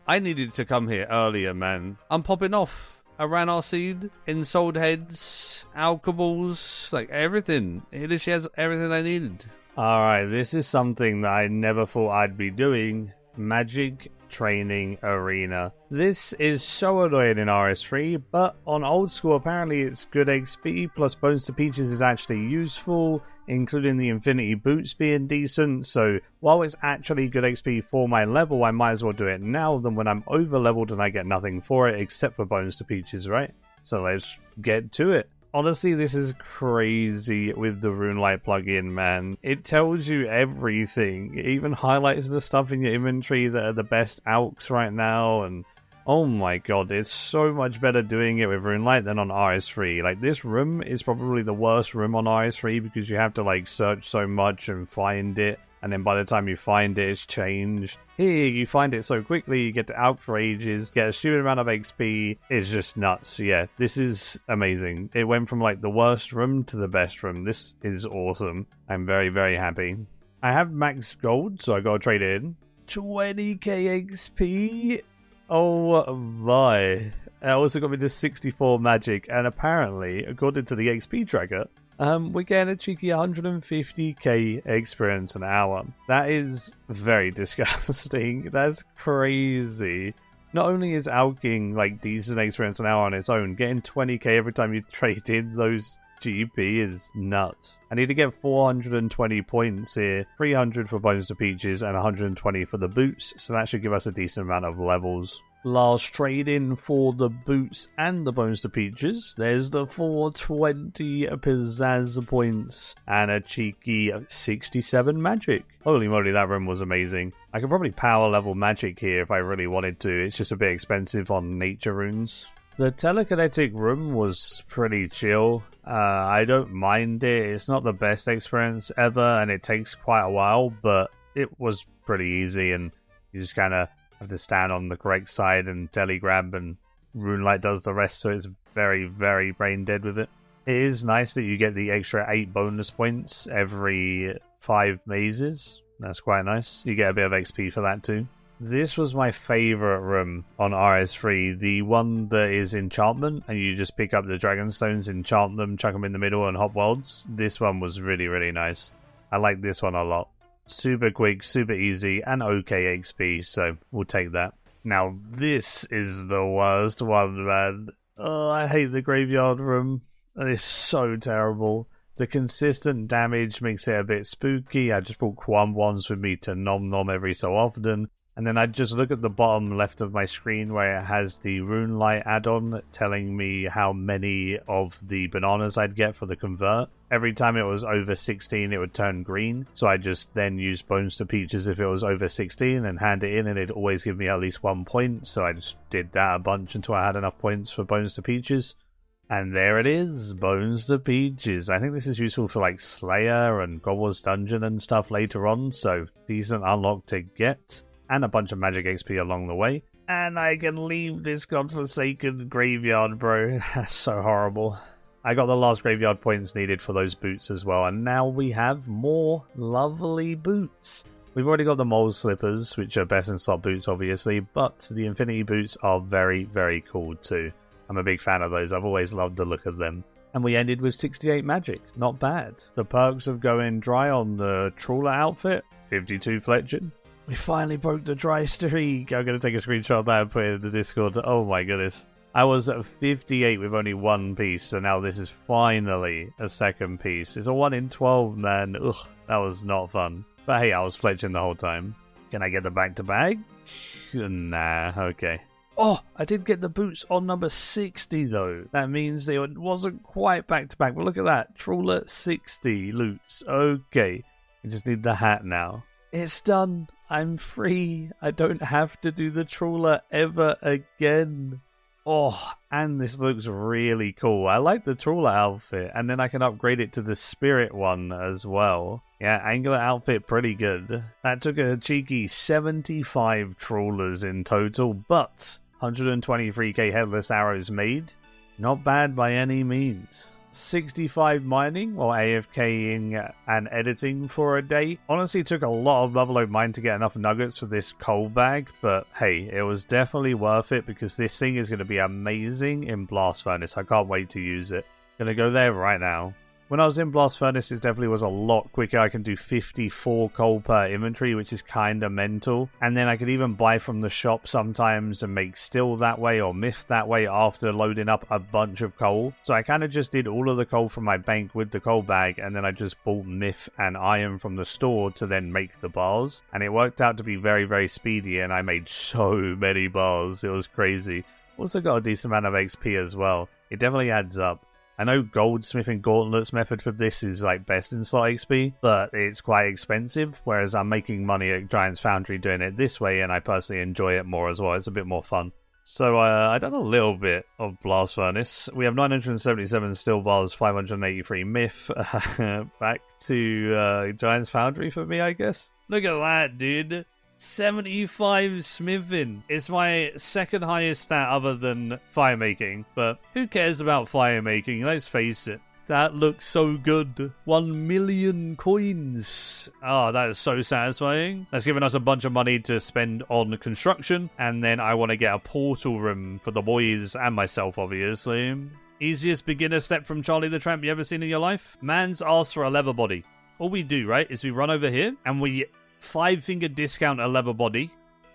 I needed to come here earlier, man. I'm popping off. A Ranar seed, Ensouled Heads, Alkaballs, like everything. It literally has everything I needed.
Alright, this is something that I never thought I'd be doing. Magic Training Arena. This is so annoying in RS3, but on old school apparently it's good XP, plus Bones to Peaches is actually useful, including the Infinity Boots being decent, so while it's actually good XP for my level, I might as well do it now than when I'm over leveled and I get nothing for it except for Bones to Peaches, right? So let's get to it. Honestly, this is crazy with the Runelight plugin, man. It tells you everything. It even highlights the stuff in your inventory that are the best alks right now, and oh my god, it's so much better doing it with Runelight than on RS3. Like, this room is probably the worst room on RS3 because you have to, like, search so much and find it. and then by the time you find it, it's changed. Here, you find it so quickly, you get to out for ages, get a stupid amount of XP. It's just nuts. Yeah, this is amazing. It went from like the worst room to the best room. This is awesome. I'm very, very happy. I have max gold, so I gotta trade it in. 20k XP? Oh my. That also got me to 64 magic, and apparently, according to the XP tracker, we're getting a cheeky 150k experience an hour. That is very disgusting. That's crazy. Not only is alking like decent experience an hour on its own, getting 20k every time you trade in those GP is nuts. I need to get 420 points here, 300 for Bones to Peaches and 120 for the boots, so that should give us a decent amount of levels. Last trade in for the boots and the Bones to Peaches. There's the 420 pizzazz points and a cheeky 67 magic. Holy moly, that room was amazing. I could probably power level magic here if I really wanted to. It's just a bit expensive on nature runes. The telekinetic room was pretty chill. I don't mind it. It's not the best experience ever and it takes quite a while, but it was pretty easy and you just kind of have to stand on the correct side and telegrab, and Runelight does the rest, so it's very, very brain dead with it. It is nice that you get the extra 8 bonus points every 5 mazes. That's quite nice. You get a bit of XP for that too. This was my favourite room on RS3, the one that is enchantment, and you just pick up the dragonstones, enchant them, chuck them in the middle, and hop worlds. This one was really, really nice. I like this one a lot. Super quick, super easy, and okay XP, so we'll take that. Now, this is the worst one, man. Oh, I hate the graveyard room. It's so terrible. The consistent damage makes it a bit spooky. I just brought Quam ones with me to nom nom every so often. And then I just look at the bottom left of my screen where it has the Runelight add-on telling me how many of the bananas I'd get for the convert. Every time it was over 16, it would turn green. So I just then use Bones to Peaches if it was over 16 and hand it in, and it'd always give me at least 1 point. So I just did that a bunch until I had enough points for Bones to Peaches. And there it is, Bones to Peaches. I think this is useful for like Slayer and God Wars Dungeon and stuff later on. So decent unlock to get. And a bunch of magic XP along the way. And I can leave this godforsaken graveyard, bro. That's so horrible. I got the last graveyard points needed for those boots as well. And now we have more lovely boots. We've already got the mole slippers, which are best in slot boots, obviously. But the infinity boots are very, very cool too. I'm a big fan of those. I've always loved the look of them. And we ended with 68 magic. Not bad. The perks of going dry on the trawler outfit. 52 fletching. We finally broke the dry streak. I'm going to take a screenshot of that and put it in the Discord. Oh my goodness. I was at 58 with only 1 piece, so now this is finally a 2nd piece. It's a 1 in 12, man. Ugh, that was not fun. But hey, I was fletching the whole time. Can I get the back-to-bag? Nah, okay. Oh, I did get the boots on number 60 though. That means it wasn't quite back-to-back, but look at that. Trawler 60 loots. Okay. I just need the hat now. It's done. I'm free. I don't have to do the trawler ever again. Oh, and this looks really cool. I like the trawler outfit, and then I can upgrade it to the spirit one as well. Yeah, angular outfit, pretty good. That took a cheeky 75 trawlers in total, but 123k headless arrows made. Not bad by any means. 65 mining or AFKing and editing for a day. Honestly, it took a lot of level mine to get enough nuggets for this coal bag, but hey, it was definitely worth it because this thing is going to be amazing in Blast Furnace. I can't wait to use it. Gonna go there right now. When I was in Blast Furnace, it definitely was a lot quicker. I can do 54 coal per inventory, which is kind of mental. And then I could even buy from the shop sometimes and make steel that way or myth that way after loading up a bunch of coal. So I kind of just did all of the coal from my bank with the coal bag, and then I just bought myth and iron from the store to then make the bars. And it worked out to be very, very speedy, and I made so many bars. It was crazy. Also got a decent amount of XP as well. It definitely adds up. I know goldsmithing gauntlets method for this is like best in slot XP, but it's quite expensive, whereas I'm making money at Giant's Foundry doing it this way, and I personally enjoy it more as well. It's a bit more fun. So I done a little bit of Blast Furnace. We have 977 steel bars, 583 myth. Back to Giant's Foundry for me, I guess. Look at that, dude. 75 smithing. It's my second highest stat other than fire making. But who cares about fire making? Let's face it. That looks so good. 1 million coins. Oh, that is so satisfying. That's given us a bunch of money to spend on construction. And then I want to get a portal room for the boys and myself, obviously. Easiest beginner step from Charlie the Tramp you ever seen in your life? Man's asked for a leather body. All we do, right, is we run over here and we 5-finger discount a leather body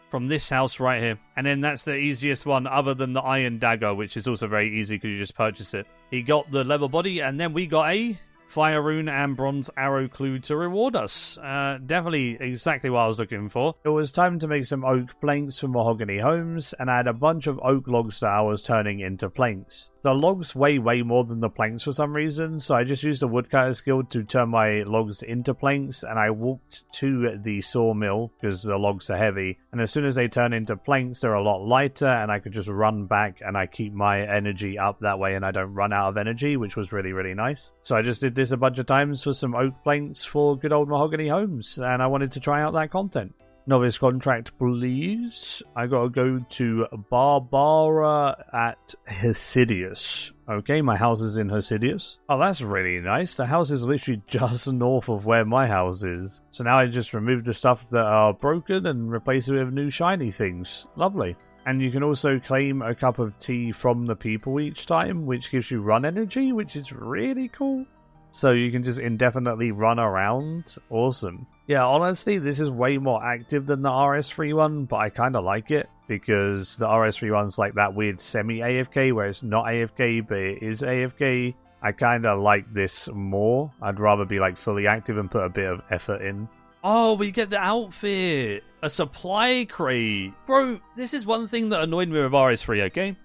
from this house right here. And then that's the easiest one other than the iron dagger, which is also very easy because you just purchase it. He got the leather body, and then we got a fire rune and bronze arrow clue to reward us. Definitely exactly what I was looking for. It was time to make some oak planks for mahogany homes, and I had a bunch of oak logs that I was turning into planks. The logs weigh way more than the planks for some reason, so I just used the woodcutter skill to turn my logs into planks, and I walked to the sawmill because the logs are heavy, and as soon as they turn into planks they're a lot lighter, and I could just run back and I keep my energy up that way and I don't run out of energy, which was really, really nice. So I just did this a bunch of times for some oak planks for good old mahogany homes, and I wanted to try out that content. Novice contract, please. I gotta go to Barbara at Hesidius. Okay, my house is in Hesidius. Oh, that's really nice. The house is literally just north of where my house is. So now I just remove the stuff that are broken and replace it with new shiny things. Lovely. And you can also claim a cup of tea from the people each time, which gives you run energy, which is really cool. So you can just indefinitely run around. Awesome. Yeah, honestly, this is way more active than the RS3 one, but I kind of like it because the RS3 one's like that weird semi-AFK where it's not AFK, but it is AFK. I kind of like this more. I'd rather be like fully active and put a bit of effort in.
Oh, we get the outfit. A supply crate. Bro, this is one thing that annoyed me with RS3, okay?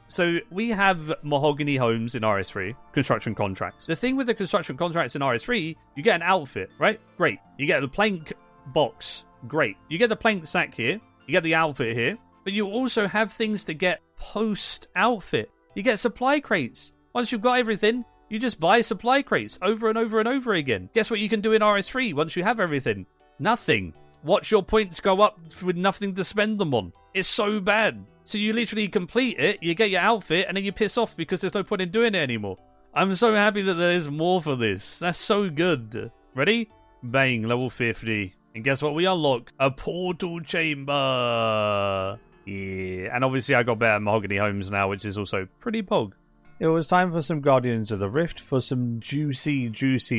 So we have mahogany homes in RS3, construction contracts. The thing with the construction contracts in RS3, you get an outfit, right? Great. You get a plank box. Great. You get the plank sack here. You get the outfit here. But you also have things to get post-outfit. You get supply crates. Once you've got everything, you just buy supply crates over and over and over again. Guess what you can do in RS3 once you have everything? Nothing. Watch your points go up with nothing to spend them on. It's so bad. So you literally complete it, you get your outfit, and then you piss off because there's no point in doing it anymore. I'm so happy that there is more for this. That's so good. Ready? Bang, level 50. And guess what we unlock? A portal chamber. Yeah, and obviously I got better mahogany homes now, which is also pretty pog. It was time for some Guardians of the Rift for some juicy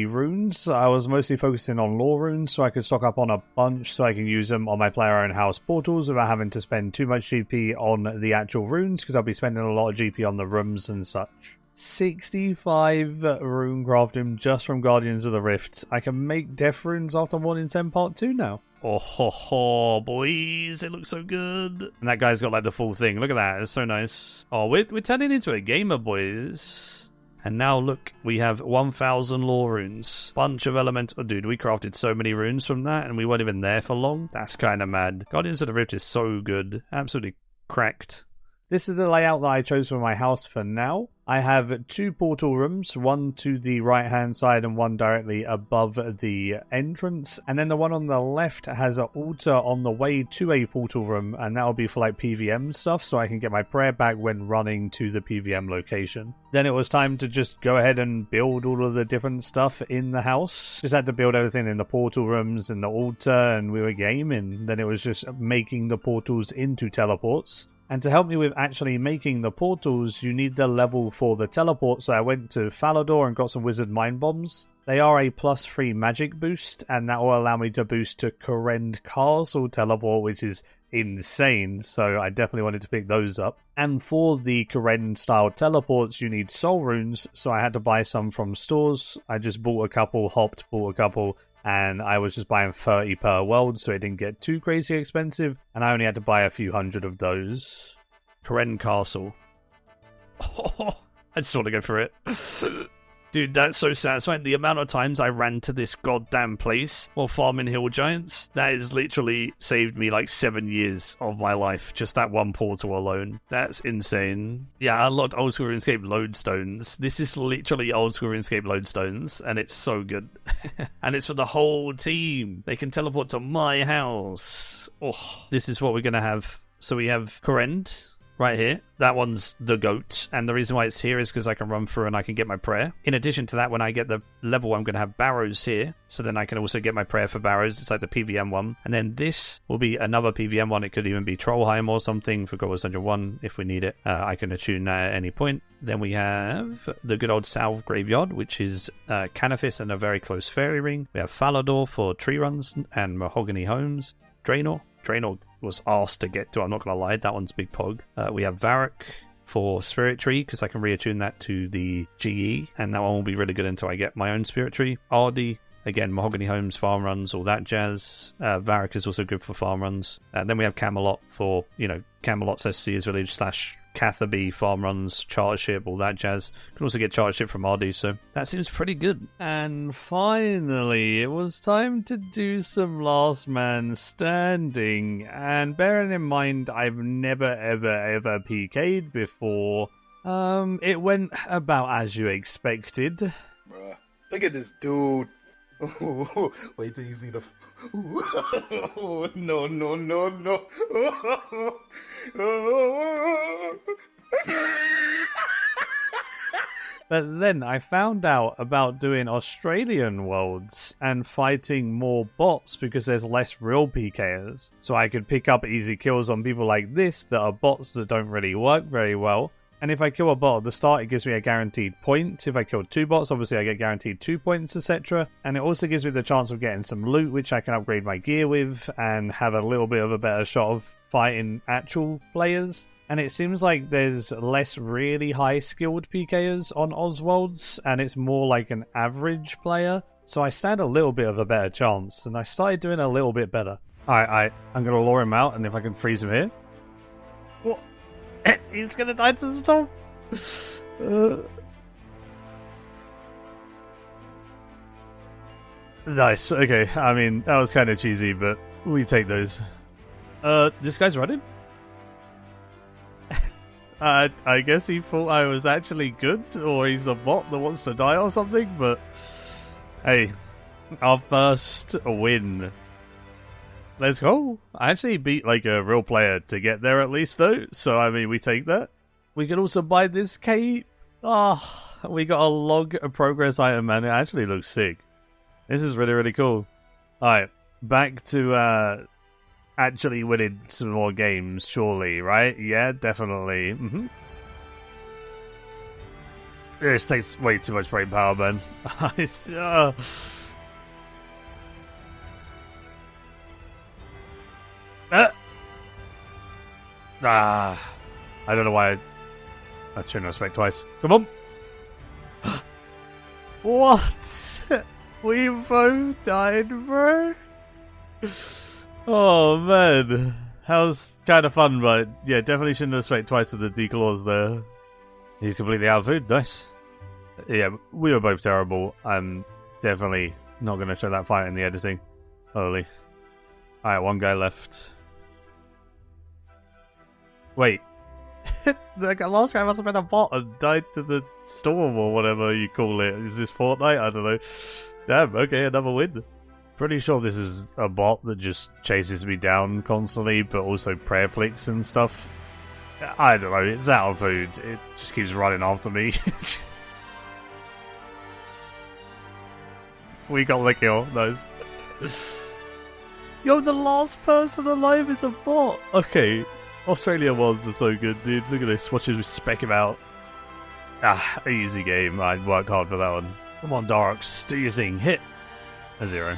runes. I was mostly focusing on lore runes so I could stock up on a bunch so I can use them on my player-owned house portals without having to spend too much GP on the actual runes because I'll be spending a lot of GP on the rooms and such. 65 rune crafting just from Guardians of the Rift. I can make death runes after Morning 10 Part 2 now. Oh ho ho, boys, it looks so good. And that guy's got like the full thing. Look at that, it's so nice. Oh, we're turning into a gamer, boys. And now look, we have 1,000 lore runes. Bunch of elemental... Oh, dude, we crafted so many runes from that and we weren't even there for long. That's kind of mad. Guardians of the Rift is so good. Absolutely cracked. This is the layout that I chose for my house for now. I have 2 portal rooms, one to the right hand side and one directly above the entrance. And then the one on the left has an altar on the way to a portal room, and that'll be for like PVM stuff so I can get my prayer back when running to the PVM location. Then it was time to just go ahead and build all of the different stuff in the house. Just had to build everything in the portal rooms and the altar, and we were gaming. Then it was just making the portals into teleports. And to help me with actually making the portals, you need the level for the teleport, so I went to Falador and got some Wizard Mind Bombs. They are a +3 magic boost, and that will allow me to boost to Korend Castle teleport, which is insane, so I definitely wanted to pick those up. And for the Korend style teleports, you need soul runes, so I had to buy some from stores. I just bought a couple, hopped, bought a couple, and I was just buying 30 per world, so it didn't get too crazy expensive, and I only had to buy a few hundred of those. Korend Castle. Oh, I just want to go for it.
Dude, that's so satisfying. The amount of times I ran to this goddamn place while farming hill giants, that has literally saved me like 7 years of my life. Just that one portal alone. That's insane. Yeah, I unlocked old school RuneScape lodestones. This is literally old school RuneScape lodestones, and it's so good. And it's for the whole team. They can teleport to my house. Oh, this is what we're going to have. So we have Korend right here. That one's the goat, and the reason why it's here is because I can run through and I can get my prayer. In addition to that, when I get the level, I'm going to have Barrows here, so then I can also get my prayer for Barrows. It's like the PVM one, and then this will be another PVM one. It could even be Trollheim or something for Gold 101 if we need it. I can attune that at any point. Then we have the good old South Graveyard, which is Canifis and a very close fairy ring. We have Falador for tree runs and Mahogany Homes. Draenor was asked to get to, I'm not going to lie, that one's big pog. We have Varrock for Spirit Tree, because I can reattune that to the GE, and that one will be really good until I get my own Spirit Tree. Ardy, again, Mahogany Homes, farm runs, all that jazz. Varrock is also good for farm runs. And then we have Camelot for, Camelot's SC's village / Catherby, farm runs, chartership, all that jazz. You can also get chartership from RD, so that seems pretty good. And finally, it was time to do some last man standing. And bearing in mind, I've never ever PK'd before, it went about as you expected.
Bruh, look at this dude. Wait till you see the... No.
But then I found out about doing Australian worlds and fighting more bots because there's less real PKers. So I could pick up easy kills on people like this that are bots that don't really work very well. And if I kill a bot at the start, it gives me a guaranteed point. If I kill 2 bots, obviously I get guaranteed 2 points, etc. And it also gives me the chance of getting some loot, which I can upgrade my gear with and have a little bit of a better shot of fighting actual players. And it seems like there's less really high-skilled PKers on Oswalds, and it's more like an average player. So I stand a little bit of a better chance, and I started doing a little bit better. Alright, I'm going to lure him out, and if I can freeze him here... What? He's gonna die to the storm. Nice. Okay. I mean, that was kind of cheesy, but we take those. This guy's running? I guess he thought I was actually good, or he's a bot that wants to die or something, but... Hey, our first win. Let's go. I actually beat like a real player to get there at least though, so I mean we take that. We can also buy this cape. We got a log, a progress item, and it actually looks sick. This is really, really cool. Alright, back to actually winning some more games, surely, right? Yeah, definitely. This takes way too much brain power, man. I don't know why I shouldn't respect twice. Come on! What? We both died, bro? Oh, man. That was kind of fun, but yeah, definitely shouldn't respect twice with the declaws there. He's completely out of food. Nice. Yeah, we were both terrible. I'm definitely not going to show that fight in the editing. Holy. Alright, one guy left. Wait. The last guy must have been a bot and died to the storm or whatever you call it. Is this Fortnite? I don't know. Damn, okay, another win. Pretty sure this is a bot that just chases me down constantly, but also prayer flicks and stuff. I don't know, it's out of food. It just keeps running after me. We got the kill, nice. Yo, the last person alive is a bot! Okay. Australia was so good, dude. Look at this. Watch us spec him out. Easy game. I worked hard for that one. Come on, Darks. Do your thing. Hit. A 0.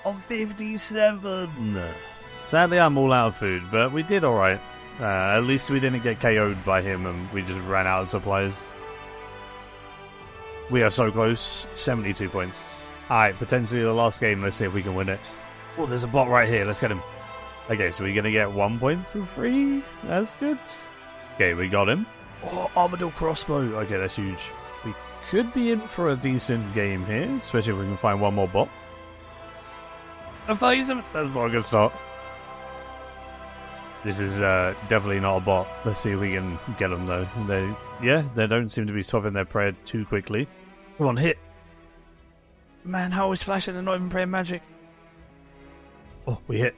On 57! Sadly, I'm all out of food, but we did alright. At least we didn't get KO'd by him and we just ran out of supplies. We are so close. 72 points. Alright, potentially the last game. Let's see if we can win it. Oh, there's a bot right here. Let's get him. Okay, so we're going to get 1 point for free? That's good. Okay, we got him. Oh, Armadillo crossbow. Okay, that's huge. We could be in for a decent game here, especially if we can find one more bot. A 37. That's not a good start. This is definitely not a bot. Let's see if we can get them though. They don't seem to be swapping their prayer too quickly. Come on, hit. Man, how are we splashing and not even praying magic? Oh, we hit.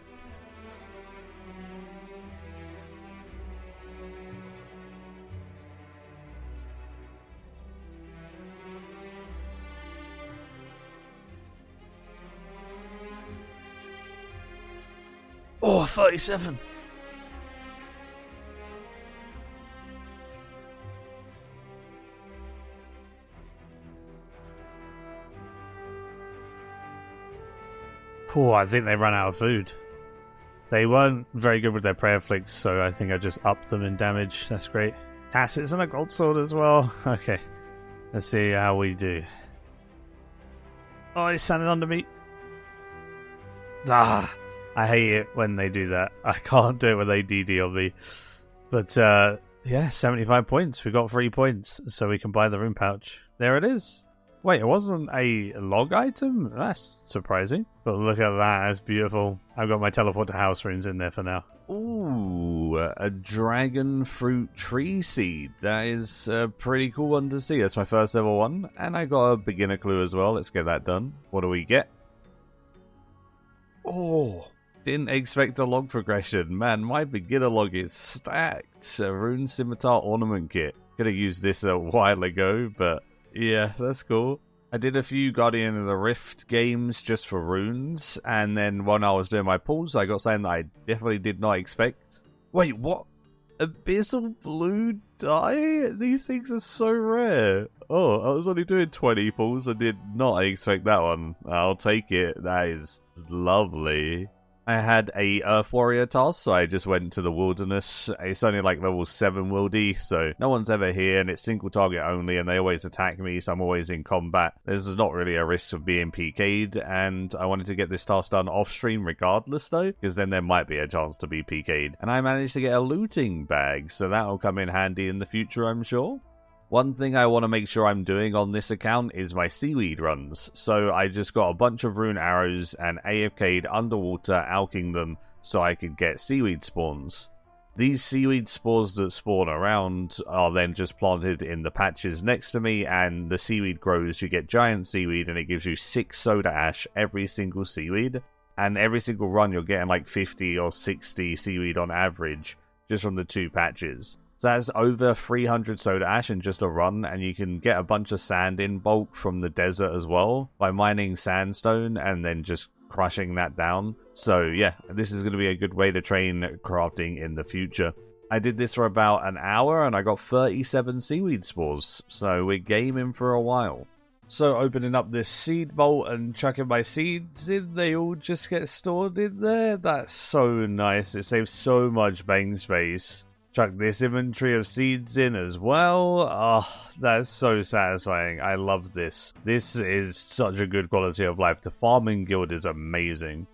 Oh, 37. Oh, I think they ran out of food. They weren't very good with their prayer flicks, so I think I just upped them in damage. That's great. Tassets and a gold sword as well. Okay, let's see how we do. Oh, he's standing under me. Ah, I hate it when they do that. I can't do it when they DD on me. But yeah, 75 points. We got 3 points, so we can buy the rune pouch. There it is. Wait, it wasn't a log item? That's surprising. But look at that, that's beautiful. I've got my teleport to house runes in there for now.
Ooh, a dragon fruit tree seed. That is a pretty cool one to see. That's my first ever one. And I got a beginner clue as well. Let's get that done. What do we get? Oh, didn't expect a log progression. Man, my beginner log is stacked. A rune scimitar ornament kit. Could have used this a while ago, but yeah, that's cool. I did a few Guardian of the Rift games just for runes, and then when I was doing my pulls, I got something that I definitely did not expect. Wait, what? Abyssal blue dye? These things are so rare. Oh, I was only doing 20 pulls. I did not expect that one. I'll take it. That is lovely. I had a Earth Warrior task, so I just went to the wilderness. It's only like level 7 wildy, so no one's ever here, and it's single target only, and they always attack me, so I'm always in combat. There's not really a risk of being PK'd, and I wanted to get this task done off-stream regardless, though, because then there might be a chance to be PK'd. And I managed to get a looting bag, so that'll come in handy in the future, I'm sure. One thing I want to make sure I'm doing on this account is my seaweed runs. So I just got a bunch of rune arrows and AFK'd underwater, alking them so I could get seaweed spawns. These seaweed spores that spawn around are then just planted in the patches next to me, and the seaweed grows. You get giant seaweed and it gives you 6 soda ash every single seaweed. And every single run you're getting like 50 or 60 seaweed on average just from the 2 patches. So that's over 300 soda ash in just a run, and you can get a bunch of sand in bulk from the desert as well by mining sandstone and then just crushing that down. So yeah, this is going to be a good way to train crafting in the future. I did this for about an hour and I got 37 seaweed spores, so we're gaming for a while. So opening up this seed vault and chucking my seeds in, they all just get stored in there. That's so nice. It saves so much bank space. Chuck this inventory of seeds in as well. Oh, that's so satisfying. I love this. This is such a good quality of life. The farming guild is amazing.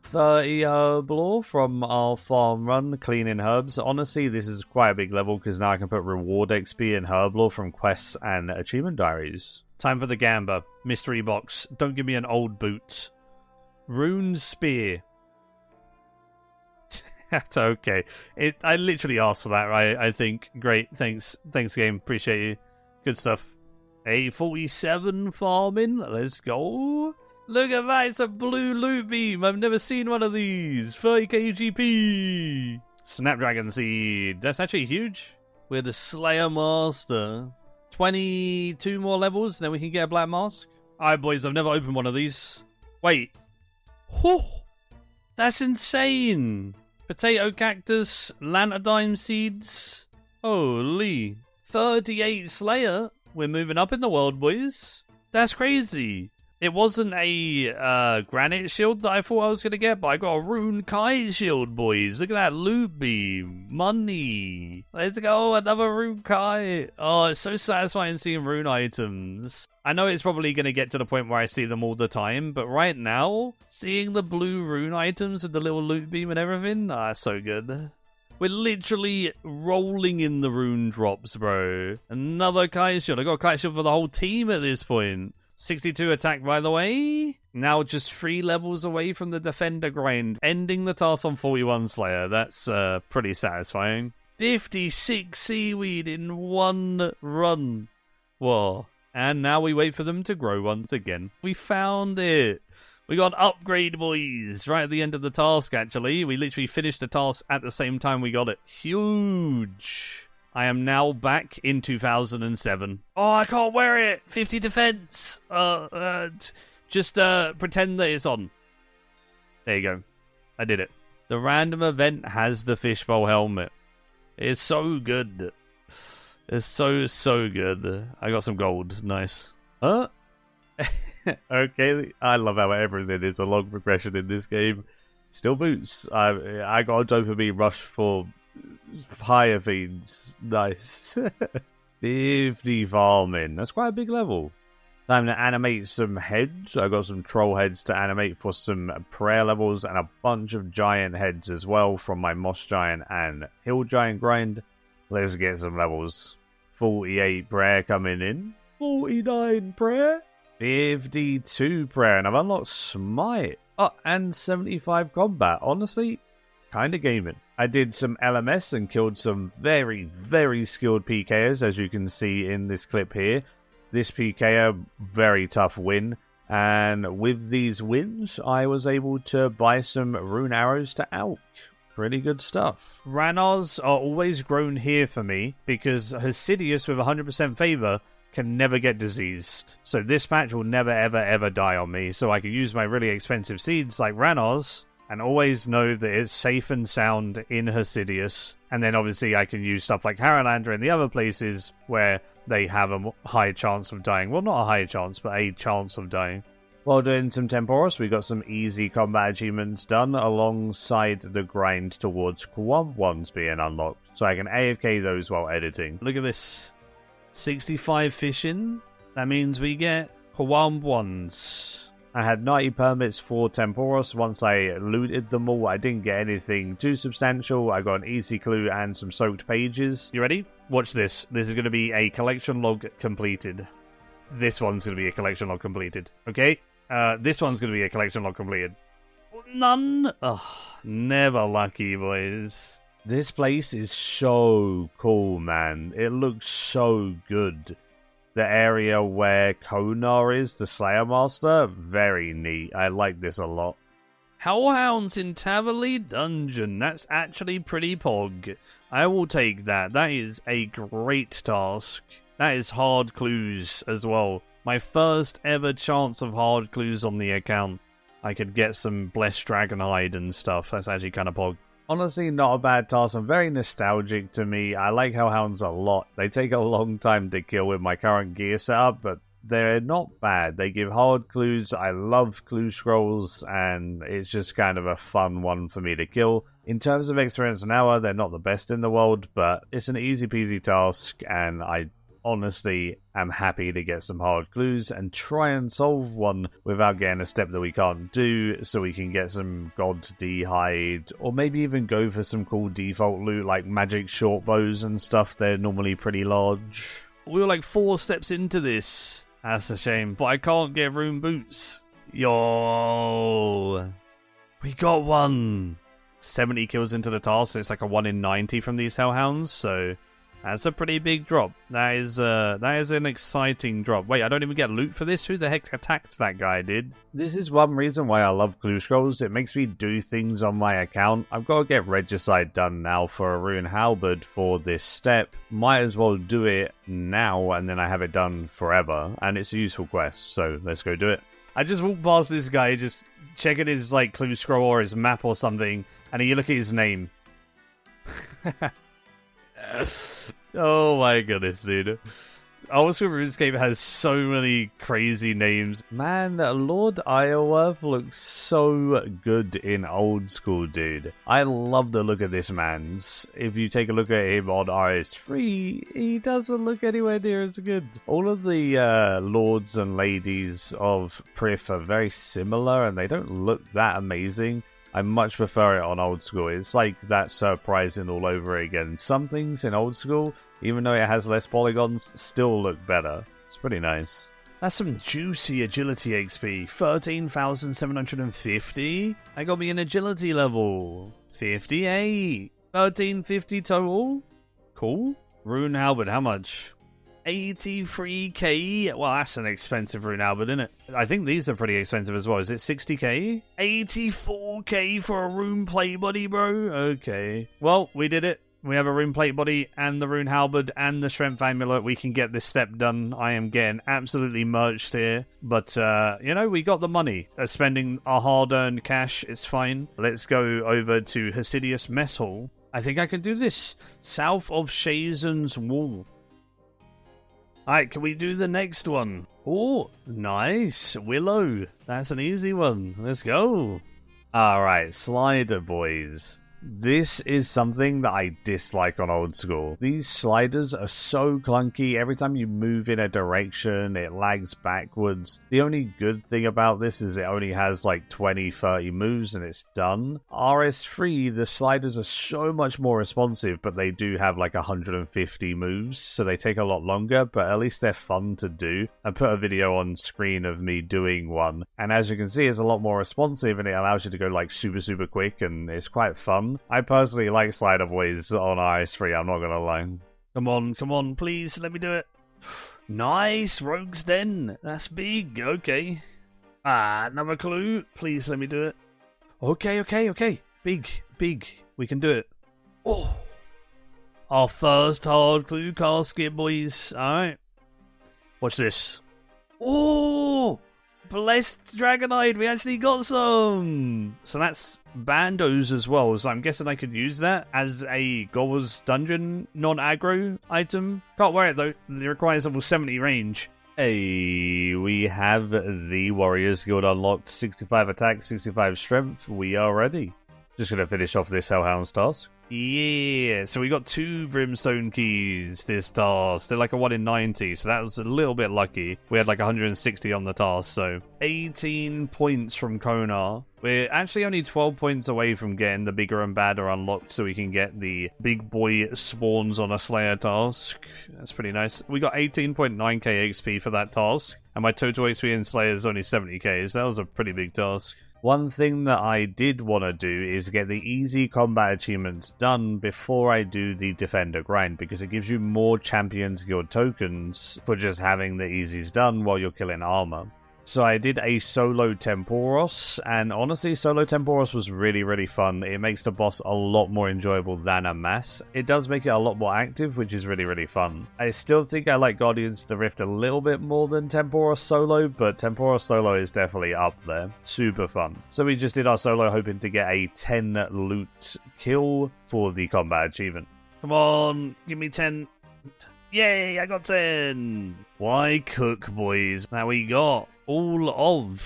30 herb lore from our farm run, cleaning herbs. Honestly, this is quite a big level because now I can put reward XP in herb lore from quests and achievement diaries. Time for the Gamba. Mystery box. Don't give me an old boot. Rune spear. That's okay. I literally asked for that, right? I think. Great. Thanks, game. Appreciate you. Good stuff. A47 farming. Let's go. Look at that. It's a blue loot beam. I've never seen one of these. 30k GP. Snapdragon seed. That's actually huge. We're the Slayer Master. 22 more levels, then we can get a black mask. Alright, boys. I've never opened one of these. Wait. Whew. That's insane. Potato cactus, lantadime seeds. Holy. 38 Slayer. We're moving up in the world, boys. That's crazy. It wasn't a granite shield that I thought I was going to get, but I got a rune kite shield, boys. Look at that loot beam. Money. Let's go, another rune kite. Oh, it's so satisfying seeing rune items. I know it's probably going to get to the point where I see them all the time, but right now, seeing the blue rune items with the little loot beam and everything, so good. We're literally rolling in the rune drops, bro. Another kite shield. I got a kite shield for the whole team at this point. 62 attack, by the way. Now just 3 levels away from the defender grind. Ending the task on 41 Slayer. That's pretty satisfying. 56 seaweed in 1 run. Whoa. And now we wait for them to grow once again. We found it. We got an upgrade, boys. Right at the end of the task, actually. We literally finished the task at the same time we got it. Huge. I am now back in 2007. Oh, I can't wear it. 50 defense. Just pretend that it's on. There you go. I did it. The random event has the fishbowl helmet. It's so good. It's so good. I got some gold. Nice. Huh? Okay, I love how everything is a long progression in this game. Still boots. I got a dopamine rush for higher feeds. Nice. 50 farming. That's quite a big level. Time to animate some heads. I got some troll heads to animate for some prayer levels and a bunch of giant heads as well from my moss giant and hill giant grind. Let's get some levels. 48 prayer coming in. 49 prayer. 52 prayer. And I've unlocked smite. Oh, and 75 combat. Honestly, kind of gaming. I did some LMS and killed some very, very skilled PKers, as you can see in this clip here. This PKer, very tough win. And with these wins, I was able to buy some rune arrows to Alk. Pretty good stuff. Ranars are always grown here for me because Hesidius with 100% favor can never get diseased. So this patch will never ever die on me. So I can use my really expensive seeds like Ranars and always know that it's safe and sound in Hesidius. And then obviously I can use stuff like Haralander and the other places where they have a high chance of dying. Well, not a high chance, but a chance of dying. While doing some Temporos, we got some easy combat achievements done alongside the grind towards Quam ones being unlocked. So I can AFK those while editing. Look at this. 65 fishing. That means we get Quam ones. I had 90 permits for Temporos. Once I looted them all, I didn't get anything too substantial. I got an easy clue and some soaked pages. You ready? Watch this. This is going to be a collection log completed. This one's going to be a collection log completed. Okay? This one's going to be a collection log completed. None? Ugh, never lucky, boys. This place is so cool, man. It looks so good. The area where Konar is, the Slayer Master, very neat. I like this a lot. Hellhounds in Taverley Dungeon. That's actually pretty pog. I will take that. That is a great task. That is hard clues as well. My first ever chance of hard clues on the account. I could get some Blessed Dragonhide and stuff. That's actually kind of pog. Honestly, not a bad task and very nostalgic to me. I like Hellhounds a lot. They take a long time to kill with my current gear setup, but they're not bad. They give hard clues. I love clue scrolls, and it's just kind of a fun one for me to kill. In terms of experience an hour, they're not the best in the world, but it's an easy peasy task, and I honestly am happy to get some hard clues and try and solve one without getting a step that we can't do, so we can get some God D hide, or maybe even go for some cool default loot like magic short bows and stuff. They're normally pretty large. We were like 4 steps into this. That's a shame, but I can't get rune boots. Yo, we got one. 70 kills into the task, so it's like a 1 in 90 from these hellhounds, so that's a pretty big drop. That is an exciting drop. Wait, I don't even get loot for this? Who the heck attacked that guy, dude? This is one reason why I love clue scrolls. It makes me do things on my account. I've got to get Regicide done now for a rune halberd for this step. Might as well do it now, and then I have it done forever. And it's a useful quest, so let's go do it. I just walked past this guy, just checking his like clue scroll or his map or something, and you look at his name. Oh my goodness, dude. Also, Runescape has so many crazy names. Man, Lord Iorwerth looks so good in old school, dude. I love the look of this man's. If you take a look at him on RS3, he doesn't look anywhere near as good. All of the lords and ladies of Prif are very similar, and they don't look that amazing.
I much prefer it on old school. It's like that surprising all over again. Some things in old school, even though it has less polygons, still look better. It's pretty nice. That's some juicy agility XP. 13,750. I got me an agility level. 58. 1350 total. Cool. Rune Halberd, how much? 83k. Well, that's an expensive Rune Halberd, isn't it? I think these are pretty expensive as well. Is it 60k? 84k for a Rune Plate Body, bro? Okay. Well, we did it. We have a Rune Plate Body and the Rune Halberd and the Strength Amulet. We can get this step done. I am getting absolutely merged here. But, you know, we got the money. Spending our hard-earned cash, it's fine. Let's go over to Hasidius Mess Hall. I think I can do this. South of Shazen's Wall. Alright, can we do the next one? Oh, nice. Willow. That's an easy one. Let's go. Alright, slider boys. This is something that I dislike on old school. These sliders are so clunky. Every time you move in a direction, it lags backwards. The only good thing about this is it only has like 20-30 moves and it's done. RS3, the sliders are so much more responsive, but they do have like 150 moves, so they take a lot longer, but at least they're fun to do. I put a video on screen of me doing one, and as you can see, it's a lot more responsive and it allows you to go like super quick, and it's quite fun. I personally like slider boys on RS3, I'm not gonna lie. Come on, please, let me do it. Nice, Rogue's Den. That's big, okay. Another clue. Please let me do it. Okay. Big. We can do it. Oh. Our first hard clue casket, boys. Alright. Watch this. Oh! Blessed Dragonite, we actually got some! So that's bandos as well, so I'm guessing I could use that as a Gore's Dungeon non-aggro item. Can't wear it though, it requires level 70 range. Hey, we have the Warriors Guild unlocked. 65 attack, 65 strength, we are ready. Just gonna finish off this Hellhound's task. Yeah, so we got 2 Brimstone keys this task. They're like a 1 in 90, so that was a little bit lucky. We had like 160 on the task, so 18 points from Konar. We're actually only 12 points away from getting the bigger and badder unlocked, so we can get the big boy spawns on a Slayer task. That's pretty nice. We got 18.9k XP for that task, and my total XP in Slayer is only 70k, so that was a pretty big task. One thing that I did want to do is get the easy combat achievements done before I do the Defender grind, because it gives you more Champions Guild tokens for just having the easies done while you're killing armor. So I did a solo Temporos, and honestly, solo Temporos was really fun. It makes the boss a lot more enjoyable than a mass. It does make it a lot more active, which is really fun. I still think I like Guardians of the Rift a little bit more than Temporos solo, but Temporos solo is definitely up there. Super fun. So we just did our solo, hoping to get a 10 loot kill for the combat achievement. Come on, give me 10. Yay, I got 10. Why cook, boys? Now we got all of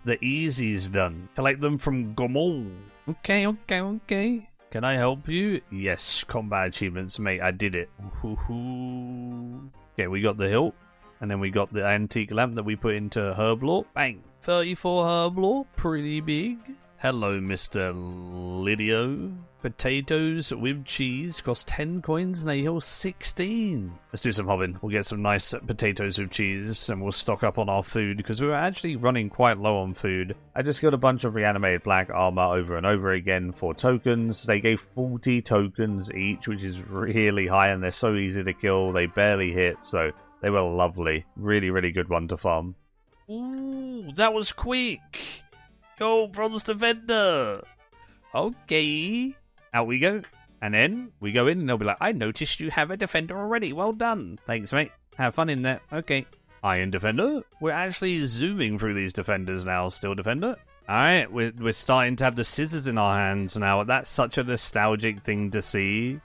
the easies done. Collect them from Gomol. Okay. Can I help you? Yes, combat achievements, mate. I did it. Okay, we got the hilt. And then we got the antique lamp that we put into Herblore. Bang. 34 Herblore. Pretty big. Hello, Mr. Lydio. Potatoes with cheese cost 10 coins and they heal 16. Let's do some hobbing. We'll get some nice potatoes with cheese and we'll stock up on our food because we were actually running quite low on food. I just got a bunch of reanimated black armor over and over again for tokens. They gave 40 tokens each, which is really high, and they're so easy to kill. They barely hit, so they were lovely. Really good one to farm. Ooh, that was quick. Go, Bronze Defender. Okay. Out we go. And then we go in and they'll be like, I noticed you have a Defender already. Well done. Thanks, mate. Have fun in there. Okay. Iron Defender. We're actually zooming through these Defenders now. Steel Defender. Alright, we're starting to have the scissors in our hands now. That's such a nostalgic thing to see.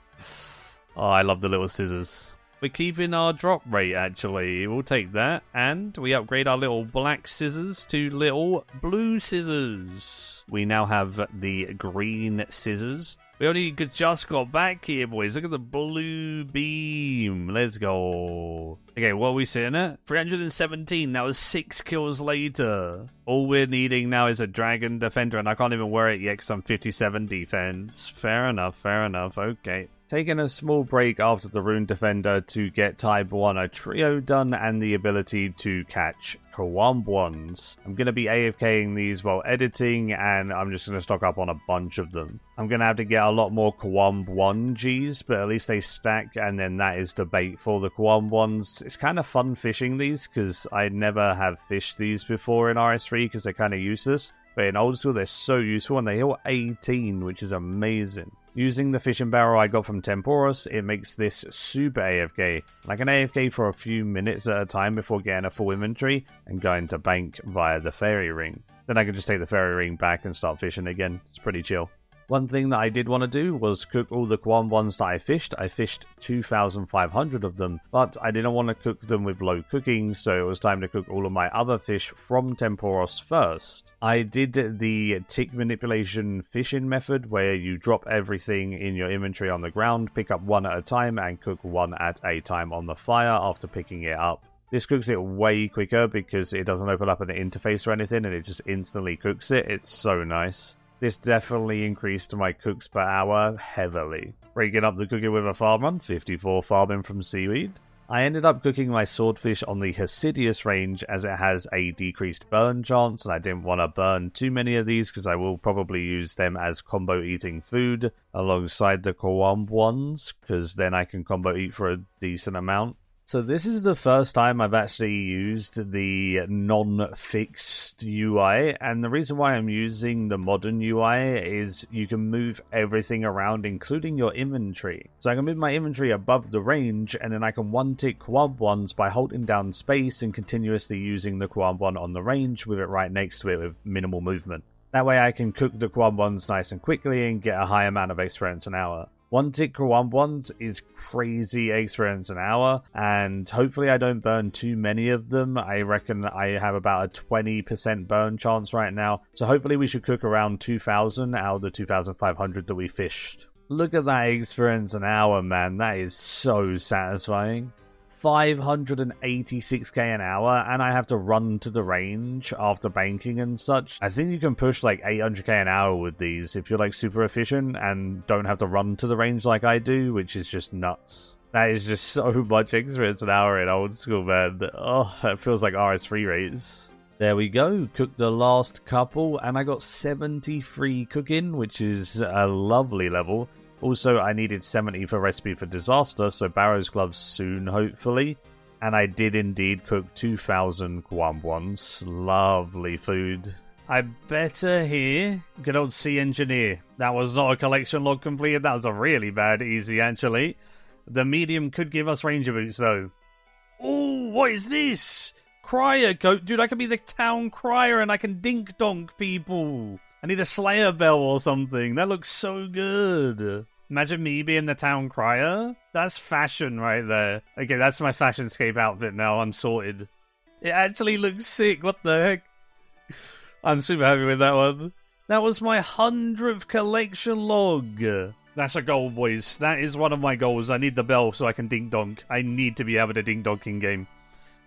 Oh, I love the little scissors. We're keeping our drop rate, actually. We'll take that. And we upgrade our little black scissors to little blue scissors. We now have the green scissors.
We only just got back here, boys. Look at the blue beam. Let's go. Okay, what are we sitting at? 317. That was 6 kills later. All we're needing now is a Dragon Defender, and I can't even wear it yet because I'm 57 defense. Fair enough, fair enough. Okay. Taking a small break after the Rune Defender to get Type 1 a trio done and the ability to catch Kawamb ones. I'm going to be AFKing these while editing, and I'm just going to stock up on a bunch of them. I'm going to have to get a lot more Kawamb 1Gs, but at least they stack, and then that is the bait for the Kawamb ones. It's kind of fun fishing these, because I never have fished these before in RS3, because they're kind of useless. But in old school, they're so useful, and they heal 18, which is amazing. Using the fishing barrel I got from Temporos, it makes this super AFK. I can AFK for a few minutes at a time before getting a full inventory and going to bank via the fairy ring. Then I can just take the fairy ring back and start fishing again. It's pretty chill. One thing that I did want to do was cook all the Kawamb ones that I fished. I fished 2,500 of them, but I didn't want to cook them with low cooking, so it was time to cook all of my other fish from Temporos first. I did the tick manipulation fishing method, where you drop everything in your inventory on the ground, pick up one at a time, and cook one at a time on the fire after picking it up. This cooks it way quicker because it doesn't open up an interface or anything, and it just instantly cooks it. It's so nice. This definitely increased my cooks per hour heavily. Breaking up the cooking with a farm run, 54 farming from seaweed. I ended up cooking my swordfish on the Hasidius range as it has a decreased burn chance, and I didn't want to burn too many of these because I will probably use them as combo eating food alongside the Kawamb ones, because then I can combo eat for a decent amount. So this is the first time I've actually used the non-fixed UI, and the reason why I'm using the modern UI is you can move everything around, including your inventory. So I can move my inventory above the range, and then I can one-tick Kawamb ones by holding down space and continuously using the Kawamb one on the range with it right next to it with minimal movement. That way I can cook the Kawamb ones nice and quickly and get a high amount of experience an hour. One tick Kawamb ones is crazy experience an hour, and hopefully I don't burn too many of them. I reckon I have about a 20% burn chance right now, so hopefully we should cook around 2,000 out of the 2,500 that we fished. Look at that experience an hour, man. That is so satisfying. 586k an hour, and I have to run to the range after banking and such. I think you can push like 800k an hour with these if you're like super efficient and don't have to run to the range like I do, which is just nuts. That is just so much experience an hour in old school, man. Oh, that feels like RS3 rates. There we go, cooked the last couple, and I got 73 cooking, which is a lovely level. Also, I needed 70 for Recipe for Disaster, so Barrow's Gloves soon, hopefully. And I did indeed cook 2,000 Kawamb ones. Lovely food. I better hear good old Sea Engineer. That was not a collection log completed, that was a really bad easy, actually. The medium could give us Ranger Boots, though. Oh, what is this? Crier coat? Dude, I can be the town crier and I can dink-donk people. I need a Slayer bell or something. That looks so good. Imagine me being the town crier. That's fashion right there. Okay, that's my Fashionscape outfit now. I'm sorted. It actually looks sick. What the heck? I'm super happy with that one. That was my 100th collection log. That's a goal, boys. That is one of my goals. I need the bell so I can dink-donk. I need to be able to dink-donk in game.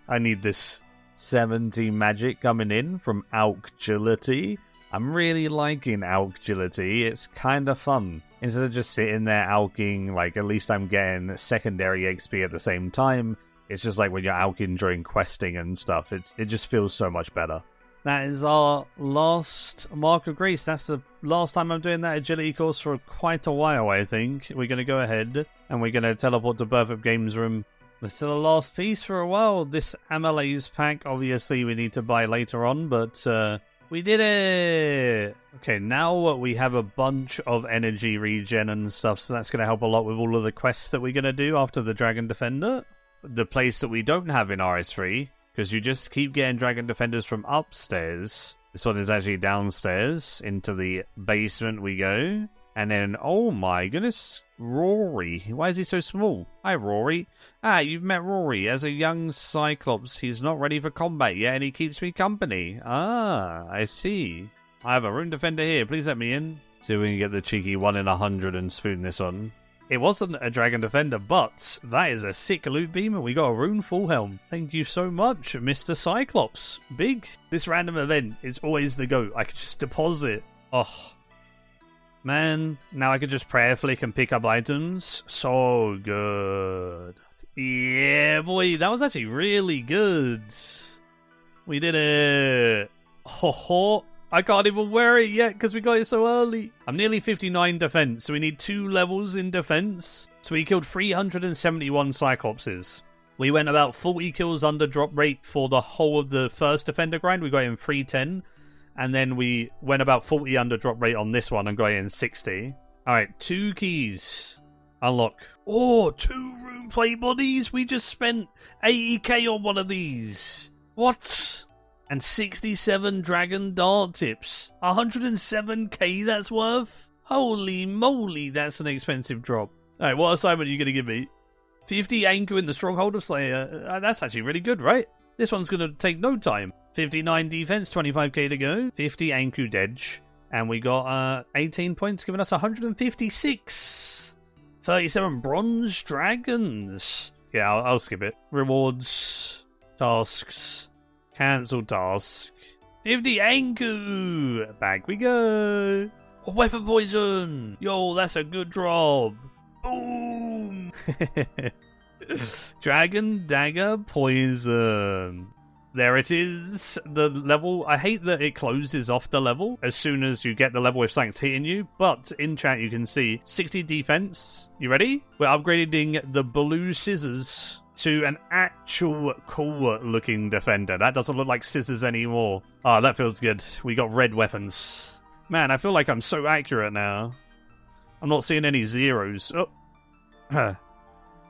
I need this. 70 magic coming in from Alkgility. I'm really liking Alkgility. It's kind of fun. Instead of just sitting there alking, like, at least I'm getting secondary XP at the same time. It's just like when you're alking during questing and stuff. It just feels so much better. That is our last Mark of Grace. That's the last time I'm doing that agility course for quite a while, I think. We're going to go ahead and we're going to teleport to Birth of Games Room. It's the last piece for a while. This Amylase pack, obviously, we need to buy later on, but we did it! Okay, now we have a bunch of energy regen and stuff, so that's going to help a lot with all of the quests that we're going to do after the Dragon Defender. The place that we don't have in RS3, because you just keep getting Dragon Defenders from upstairs. This one is actually downstairs. Into the basement we go. And then, oh my goodness, Rory. Why is he so small? Hi, Rory. Ah, you've met Rory. As a young Cyclops, he's not ready for combat yet, and he keeps me company. Ah, I see. I have a Rune Defender here. Please let me in.
See if we can get the cheeky 1 in 100 and spoon this one. It wasn't a Dragon Defender, but that is a sick loot beam, and we got a rune full helm. Thank you so much, Mr. Cyclops. Big. This random event is always the go. I could just deposit. Oh. Man, now I could just prayer flick and pick up items. So good. Yeah, boy, that was actually really good. We did it. Ho ho. I can't even wear it yet because we got it so early. I'm nearly 59 defense, so we need 2 levels in defense. So we killed 371 Cyclopses. We went about 40 kills under drop rate for the whole of the first defender grind. We got in 310. And then we went about 40 under drop rate on this one and got in 60. Alright, 2 keys. Unlock. Oh, 2 rune plate bodies. We just spent 80k on one of these. What? And 67 dragon dart tips. 107k that's worth? Holy moly, that's an expensive drop. Alright, what assignment are you going to give me? 50 anchor in the stronghold of Slayer. That's actually really good, right? This one's going to take no time. 59 defense, 25k to go. 50 Anku Dedge. And we got 18 points, giving us 156. 37 Bronze Dragons. Yeah, I'll skip it. Rewards. Tasks. Cancel task. 50 Anku. Back we go. Oh, weapon poison. Yo, that's a good drop. Boom. Dragon Dagger Poison. There it is. The level. I hate that it closes off the level as soon as you get the level if something's hitting you. But in chat you can see 60 defense. You ready? We're upgrading the blue scissors to an actual cool looking defender. That doesn't look like scissors anymore. Ah, that feels good. We got red weapons. Man, I feel like I'm so accurate now. I'm not seeing any zeros. Oh.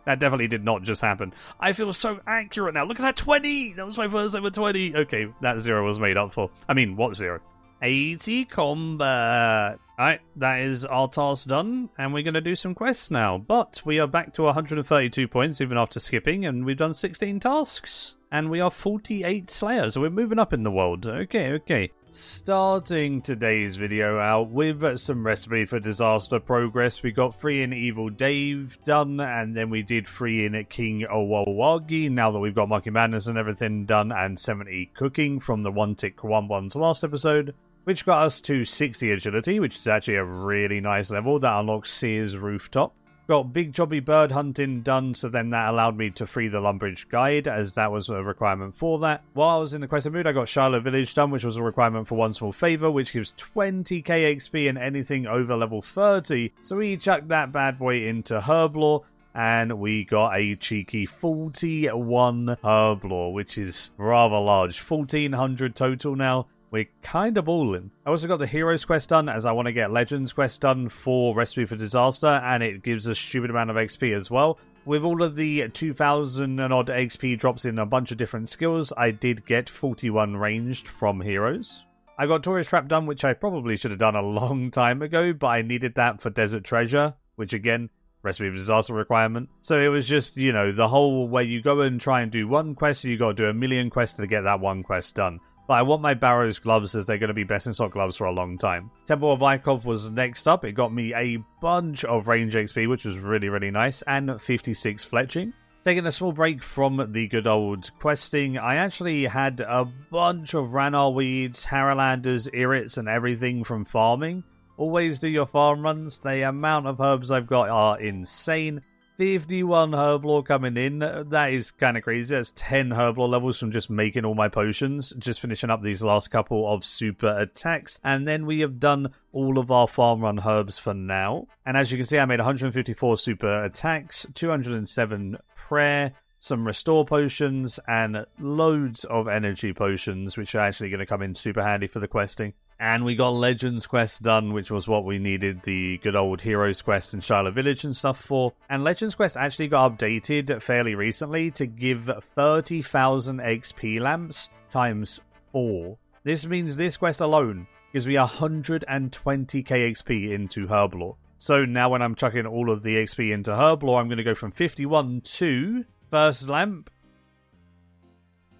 That definitely did not just happen. I feel so accurate now. Look at that 20! That was my first ever 20. Okay, that 0 was made up for. I mean, what 0? 80 combat. Alright, that is our task done, and we're going to do some quests now. But we are back to 132 points even after skipping, and we've done 16 tasks. And we are 48 Slayers, so we're moving up in the world. Okay. Starting today's video out with some Recipe for Disaster progress. We got 3 in Evil Dave done, and then we did 3 in King Owawagi, now that we've got Monkey Madness and everything done, and 70 Cooking from the One Tick Kwambon's last episode, which got us to 60 Agility, which is actually a really nice level that unlocks Sears Rooftop. Got Big Jobby Bird Hunting done, so then that allowed me to free the Lumbridge Guide, as that was a requirement for that. While I was in the quest mood, I got Shiloh Village done, which was a requirement for One Small Favour, which gives 20k XP and anything over level 30. So we chucked that bad boy into Herblore, and we got a cheeky 41 Herblore, which is rather large. 1400 total now. We're kind of balling. I also got the Heroes quest done, as I want to get Legends quest done for Recipe for Disaster, and it gives a stupid amount of XP as well. With all of the 2000 and odd XP drops in a bunch of different skills, I did get 41 ranged from Heroes. I got Tourist Trap done, which I probably should have done a long time ago, but I needed that for Desert Treasure, which again, Recipe for Disaster requirement. So it was just, you know, the whole way you go and try and do one quest, you got to do a million quests to get that one quest done. But I want my Barrow's gloves, as they're going to be best in stock gloves for a long time. Temple of Ikov was next up. It got me a bunch of range XP, which was really, really nice, and 56 fletching. Taking a small break from the good old questing, I actually had a bunch of Ranar weeds, Haralanders, Irrits, and everything from farming. Always do your farm runs. The amount of herbs I've got are insane. 51 Herblore coming in. That is kind of crazy. That's 10 Herblore levels from just making all my potions. Just finishing up these last couple of super attacks. And then we have done all of our farm run herbs for now. And as you can see, I made 154 super attacks, 207 prayer, some restore potions, and loads of energy potions, which are actually going to come in super handy for the questing. And we got Legends quest done, which was what we needed the good old Heroes quest and Shiloh Village and stuff for. And Legends quest actually got updated fairly recently to give 30,000 XP lamps times 4. This means this quest alone gives me 120k XP into Herblore. So now when I'm chucking all of the XP into Herblore, I'm going to go from 51 to first lamp,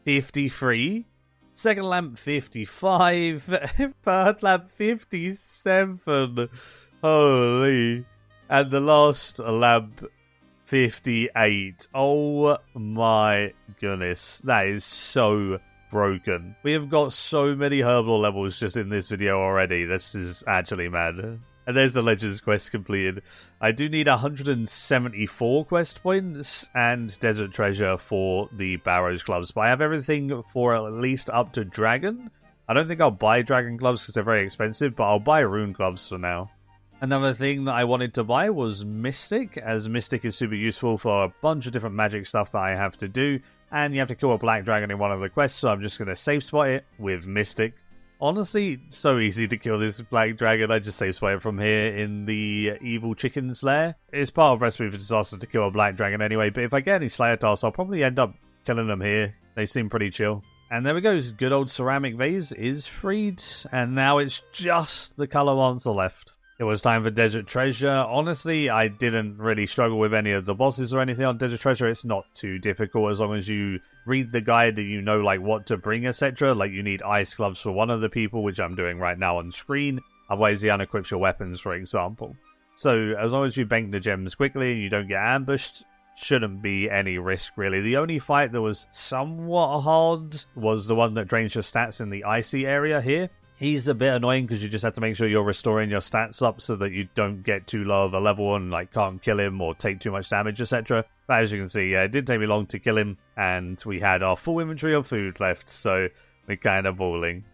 53, Second lamp 55. Third lamp 57. Holy. And the last lamp 58. Oh my goodness. That is so broken. We have got so many herbal levels just in this video already. This is actually mad. And there's the Legends quest completed. I do need 174 quest points and Desert Treasure for the Barrows gloves. But I have everything for at least up to Dragon. I don't think I'll buy Dragon gloves because they're very expensive, but I'll buy Rune gloves for now. Another thing that I wanted to buy was Mystic, as Mystic is super useful for a bunch of different magic stuff that I have to do. And you have to kill a black dragon in one of the quests, so I'm just going to save spot it with Mystic. Honestly, so easy to kill this black dragon. I just save spot it from here in the evil chicken's lair. It's part of Recipe for Disaster to kill a black dragon anyway, but if I get any Slayer tasks, I'll probably end up killing them here. They seem pretty chill. And there we go, good old ceramic vase is freed, and now it's just the colour answer left. It was time for Desert Treasure. Honestly, I didn't really struggle with any of the bosses or anything on Desert Treasure. It's not too difficult as long as you read the guide and you know like what to bring, etc. Like you need ice gloves for one of the people, which I'm doing right now on screen. Otherwise, he unequips your weapons, for example. So as long as you bank the gems quickly and you don't get ambushed, shouldn't be any risk really. The only fight that was somewhat hard was the one that drains your stats in the icy area here. He's a bit annoying because you just have to make sure you're restoring your stats up so that you don't get too low of a level and like can't kill him or take too much damage, etc. But as you can see, it did take me long to kill him, and we had our full inventory of food left, so we're kind of balling.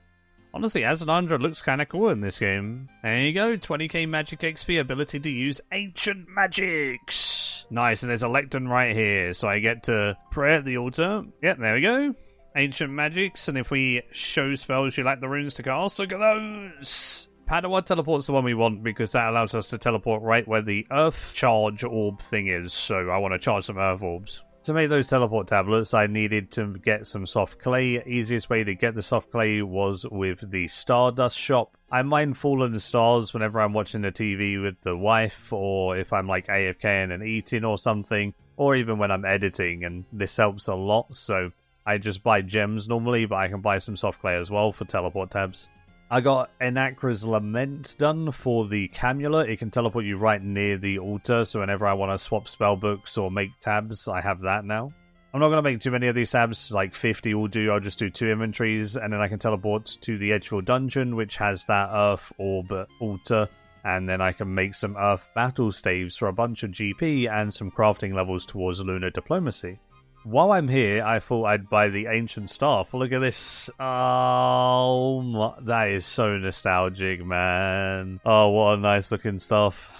Honestly, Azanandra looks kind of cool in this game. There you go, 20k magic XP, ability to use ancient magics. Nice, and there's a lectern right here, so I get to pray at the altar. Yep, there we go. Ancient magics, and if we show spells you like the runes to cast, look at those! Padawan teleport's the one we want because that allows us to teleport right where the earth charge orb thing is, so I want to charge some earth orbs. To make those teleport tablets, I needed to get some soft clay. Easiest way to get the soft clay was with the Stardust shop. I mine fallen stars whenever I'm watching the TV with the wife, or if I'm like AFKing and eating or something, or even when I'm editing, and this helps a lot, so I just buy gems normally, but I can buy some soft clay as well for teleport tabs. I got Enakra's Lament done for the Camulet. It can teleport you right near the altar, so whenever I want to swap spellbooks or make tabs, I have that now. I'm not going to make too many of these tabs, like 50 will do. I'll just do 2 inventories, and then I can teleport to the Edgefield Dungeon, which has that Earth Orb altar, and then I can make some Earth Battle Staves for a bunch of GP and some crafting levels towards Lunar Diplomacy. While I'm here, I thought I'd buy the Ancient Staff. Look at this. Oh, that is so nostalgic, man. Oh, what a nice looking staff.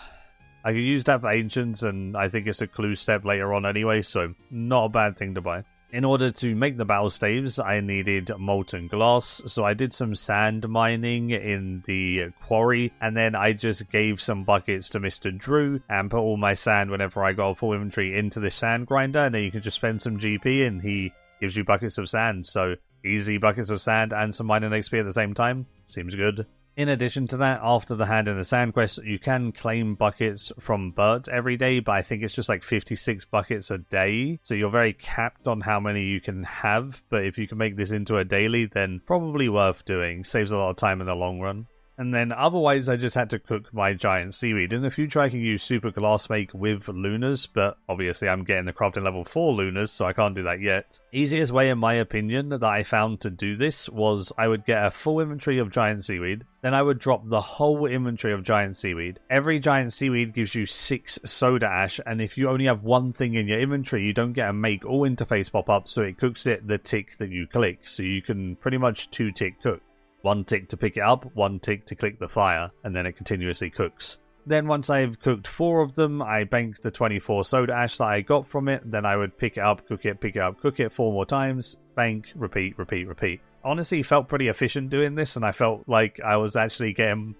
I could use that for Ancients, and I think it's a clue step later on anyway, so not a bad thing to buy. In order to make the battle staves, I needed molten glass, so I did some sand mining in the quarry, and then I just gave some buckets to Mr. Drew and put all my sand whenever I got a full inventory into the sand grinder, and then you can just spend some GP and he gives you buckets of sand. So easy buckets of sand and some mining XP at the same time. Seems good. In addition to that, after the hand in the sand quest, you can claim buckets from Bert every day, but I think it's just like 56 buckets a day. So you're very capped on how many you can have, but if you can make this into a daily, then probably worth doing. Saves a lot of time in the long run. And then otherwise, I just had to cook my giant seaweed. In the future, I can use super glass make with Lunas, but obviously I'm getting the crafting level 4 Lunas, so I can't do that yet. Easiest way, in my opinion, that I found to do this was I would get a full inventory of giant seaweed, then I would drop the whole inventory of giant seaweed. Every giant seaweed gives you 6 soda ash, and if you only have one thing in your inventory, you don't get a make all interface pop up, so it cooks it the tick that you click. So you can pretty much 2-tick cook. 1 tick to pick it up, 1 tick to click the fire, and then it continuously cooks. Then once I've cooked 4 of them, I bank the 24 soda ash that I got from it, then I would pick it up, cook it, pick it up, cook it 4 more times, bank, repeat, repeat, repeat. Honestly, felt pretty efficient doing this, and I felt like I was actually getting,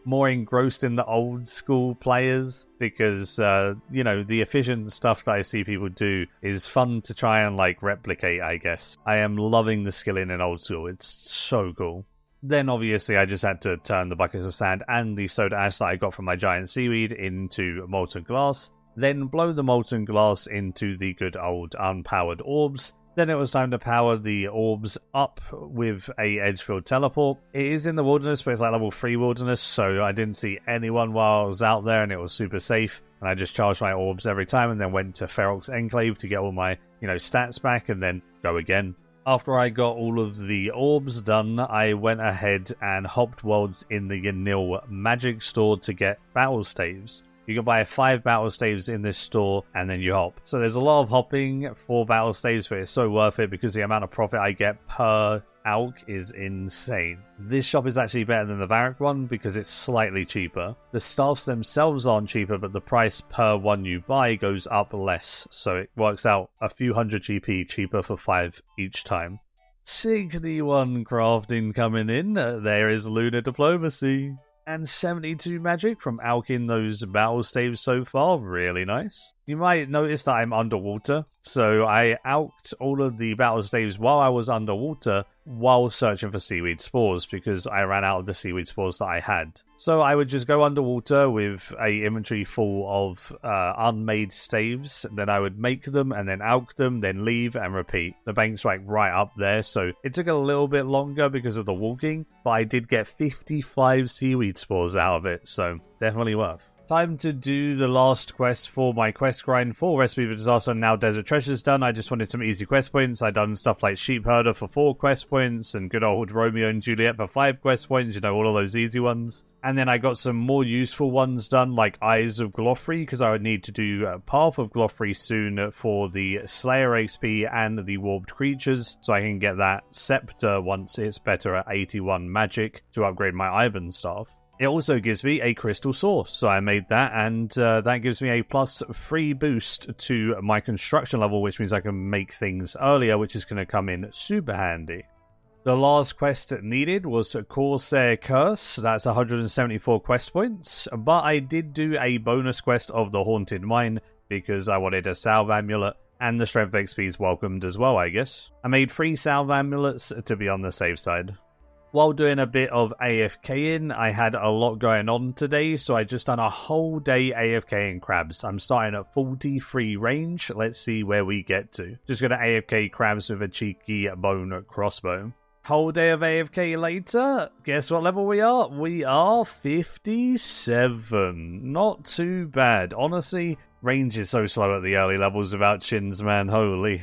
more engrossed in the old school players because, the efficient stuff that I see people do is fun to try and, replicate, I guess. I am loving the skilling in old school. It's so cool. Then, obviously, I just had to turn the buckets of sand and the soda ash that I got from my giant seaweed into molten glass. Then blow the molten glass into the good old unpowered orbs. Then it was time to power the orbs up with a Edgefield teleport. It is in the wilderness, but it's like level 3 wilderness, so I didn't see anyone while I was out there, and it was super safe. And I just charged my orbs every time, and then went to Ferox Enclave to get all my, stats back, and then go again. After I got all of the orbs done, I went ahead and hopped worlds in the Yanil magic store to get battle staves. You can buy 5 battle staves in this store, and then you hop. So there's a lot of hopping for battle staves, but it's so worth it because the amount of profit I get per ALK is insane. This shop is actually better than the Varric one because it's slightly cheaper. The staffs themselves aren't cheaper, but the price per one you buy goes up less. So it works out a few hundred GP cheaper for 5 each time. 61 crafting coming in. There is Lunar Diplomacy. And 72 magic from alking those battle staves so far. Really nice. You might notice that I'm underwater. So I alked all of the battle staves while I was underwater while searching for seaweed spores because I ran out of the seaweed spores that I had. So I would just go underwater with a inventory full of unmade staves. Then I would make them and then alk them, then leave and repeat. The bank's like right up there. So it took a little bit longer because of the walking. But I did get 55 seaweed spores out of it. So definitely worth. Time to do the last quest for my quest grind for Recipe for Disaster. Now Desert Treasure's done. I just wanted some easy quest points. I done stuff like Sheep Herder for 4 quest points and good old Romeo and Juliet for 5 quest points. All of those easy ones. And then I got some more useful ones done like Eyes of Gloffrey because I would need to do Path of Gloffrey soon for the Slayer XP and the Warped Creatures. So I can get that Scepter once it's better at 81 magic to upgrade my Ivan staff. It also gives me a crystal source, so I made that, and that gives me a +3 boost to my construction level, which means I can make things earlier, which is going to come in super handy. The last quest needed was Corsair Curse. That's 174 quest points, but I did do a bonus quest of the Haunted Mine because I wanted a Salve Amulet, and the Strength XP is welcomed as well, I guess. I made 3 Salve Amulets to be on the safe side. While doing a bit of AFKing, I had a lot going on today, so I just done a whole day AFKing crabs. I'm starting at 43 range. Let's see where we get to. Just gonna AFK crabs with a cheeky bone crossbow. Whole day of AFK later, guess what level we are? We are 57. Not too bad. Honestly, range is so slow at the early levels without chins, man. Holy.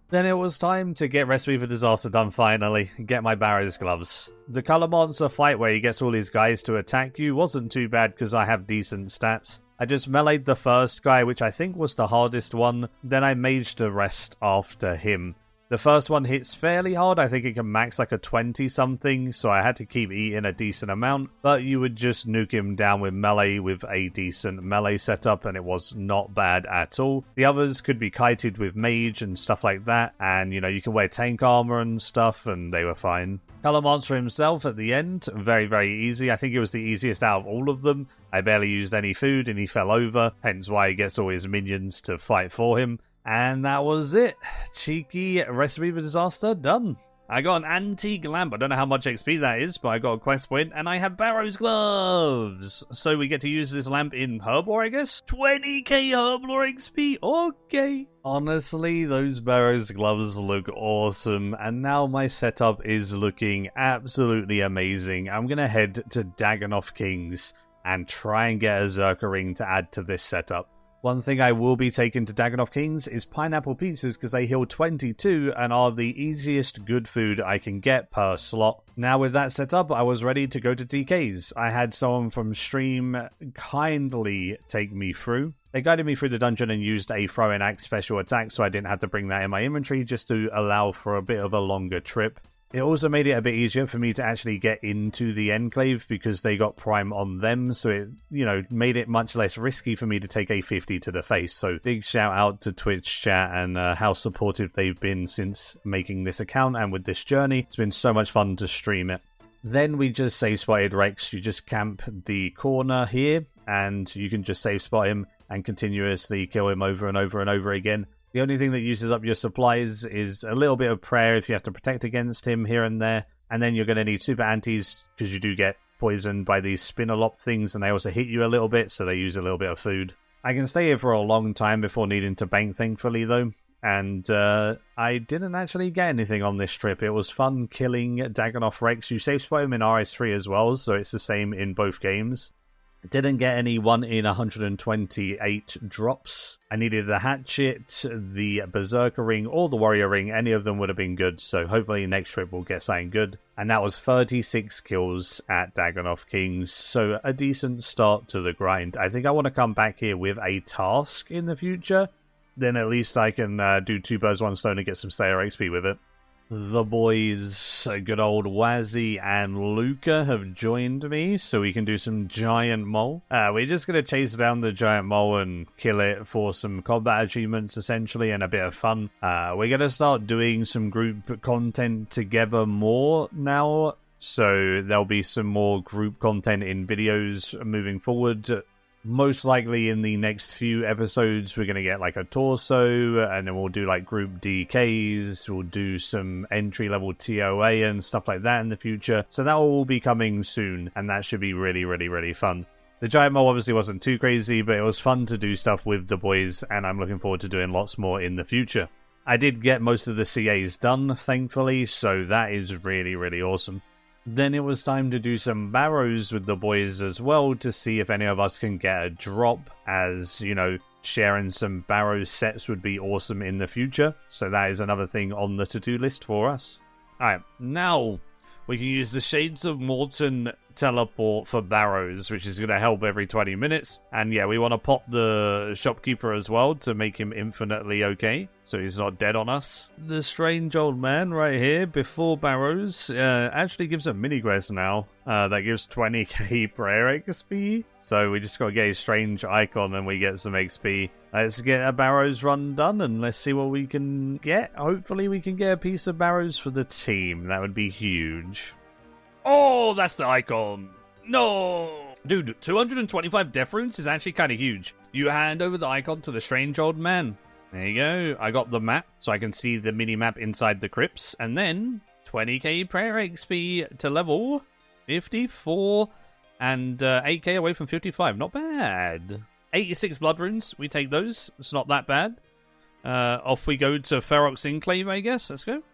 Then it was time to get Recipe for Disaster done finally, get my Barrow's Gloves. The Colour Monster fight where he gets all his guys to attack you wasn't too bad because I have decent stats. I just meleeed the first guy, which I think was the hardest one, then I maged the rest after him. The first one hits fairly hard, I think it can max like a 20 something, so I had to keep eating a decent amount, but you would just nuke him down with melee with a decent melee setup and it was not bad at all. The others could be kited with mage and stuff like that, and you can wear tank armor and stuff and they were fine. Colour Monster himself at the end, very, very easy. I think it was the easiest out of all of them. I barely used any food and he fell over, hence why he gets all his minions to fight for him. And that was it. Cheeky Recipe for Disaster done. I got an antique lamp. I don't know how much XP that is, but I got a quest point, and I have Barrow's Gloves. So we get to use this lamp in Herblore, I guess? 20k Herblore XP? Okay. Honestly, those Barrow's Gloves look awesome, and now my setup is looking absolutely amazing. I'm going to head to Dagonoth Kings and try and get a Zerka ring to add to this setup. One thing I will be taking to Dagonoth Kings is pineapple pizzas because they heal 22 and are the easiest good food I can get per slot. Now with that set up, I was ready to go to DK's. I had someone from stream kindly take me through. They guided me through the dungeon and used a throwing axe special attack so I didn't have to bring that in my inventory just to allow for a bit of a longer trip. It also made it a bit easier for me to actually get into the Enclave because they got Prime on them, so it, made it much less risky for me to take a 50 to the face. So big shout out to Twitch chat and how supportive they've been since making this account and with this journey. It's been so much fun to stream it. Then we just save spotted Rex. You just camp the corner here and you can just save spot him and continuously kill him over and over and over again. The only thing that uses up your supplies is a little bit of prayer if you have to protect against him here and there. And then you're going to need super antis because you do get poisoned by these spinalop things and they also hit you a little bit, so they use a little bit of food. I can stay here for a long time before needing to bank, thankfully, though. and I didn't actually get anything on this trip. It was fun killing Dagonoth Rex. You save spot him in RS3 as well, so it's the same in both games. Didn't get any 1 in 128 drops. I needed the Hatchet, the Berserker Ring, or the Warrior Ring. Any of them would have been good, so hopefully next trip we'll get something good. And that was 36 kills at Dagonoth Kings, so a decent start to the grind. I think I want to come back here with a task in the future. Then at least I can do 2 birds, 1 stone and get some Slayer XP with it. The boys, good old Wazzy and Luca, have joined me, so we can do some giant mole. We're just going to chase down the giant mole and kill it for some combat achievements, essentially, and a bit of fun. We're going to start doing some group content together more now, so there'll be some more group content in videos moving forward. Most likely in the next few episodes, we're going to get like a torso, and then we'll do like group DKs, we'll do some entry-level TOA and stuff like that in the future. So that will all be coming soon, and that should be really, really, really fun. The giant mole obviously wasn't too crazy, but it was fun to do stuff with the boys, and I'm looking forward to doing lots more in the future. I did get most of the CAs done, thankfully, so that is really, really awesome. Then it was time to do some barrows with the boys as well to see if any of us can get a drop, as, you know, sharing some barrow sets would be awesome in the future. So that is another thing on the to-do list for us. Alright, now we can use the Shades of Morton teleport for barrows, which is going to help every 20 minutes. And yeah, we want to pop the shopkeeper as well to make him infinitely okay, so he's not dead on us. The strange old man right here before barrows actually gives a mini quest now that gives 20k prayer XP. So we just got to get his strange icon and we get some XP. Let's get a barrows run done and let's see what we can get. Hopefully we can get a piece of barrows for the team. That would be huge.
Oh, that's the icon. No. Dude, 225 death runes is actually kind of huge. You hand over the icon to the strange old man. There you go. I got the map, so I can see the mini-map inside the crypts. And then 20k prayer XP to level 54 and 8k away from 55. Not bad. 86 blood runes. We take those. It's not that bad. Off we go to Ferox Enclave, I guess. Let's go.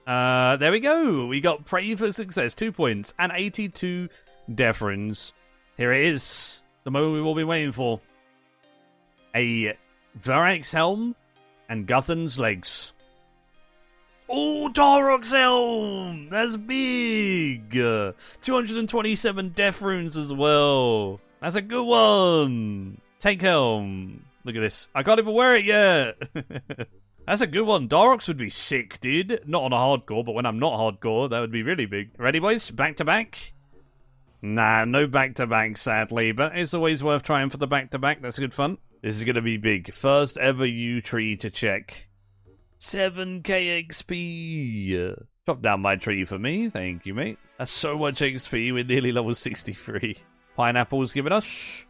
There we go. We got Pray for Success, 2 points, and 82 death runes. Here it is. The moment we've all been waiting for. A Varax Helm and Guthan's Legs. Oh, Torok's Helm! That's big! 227 death runes as well. That's a good one. Tank Helm. Look at this. I can't even wear it yet. That's a good one. Darox would be sick, dude. Not on a hardcore, but when I'm not hardcore, that would be really big. Ready, boys? Back to back? Nah, no back to back, sadly, but it's always worth trying for the back to back. That's good fun. This is going to be big. First ever U tree to check. 7k XP. Chop down my tree for me. Thank you, mate. That's so much XP. We're nearly level 63. Pineapple's giving us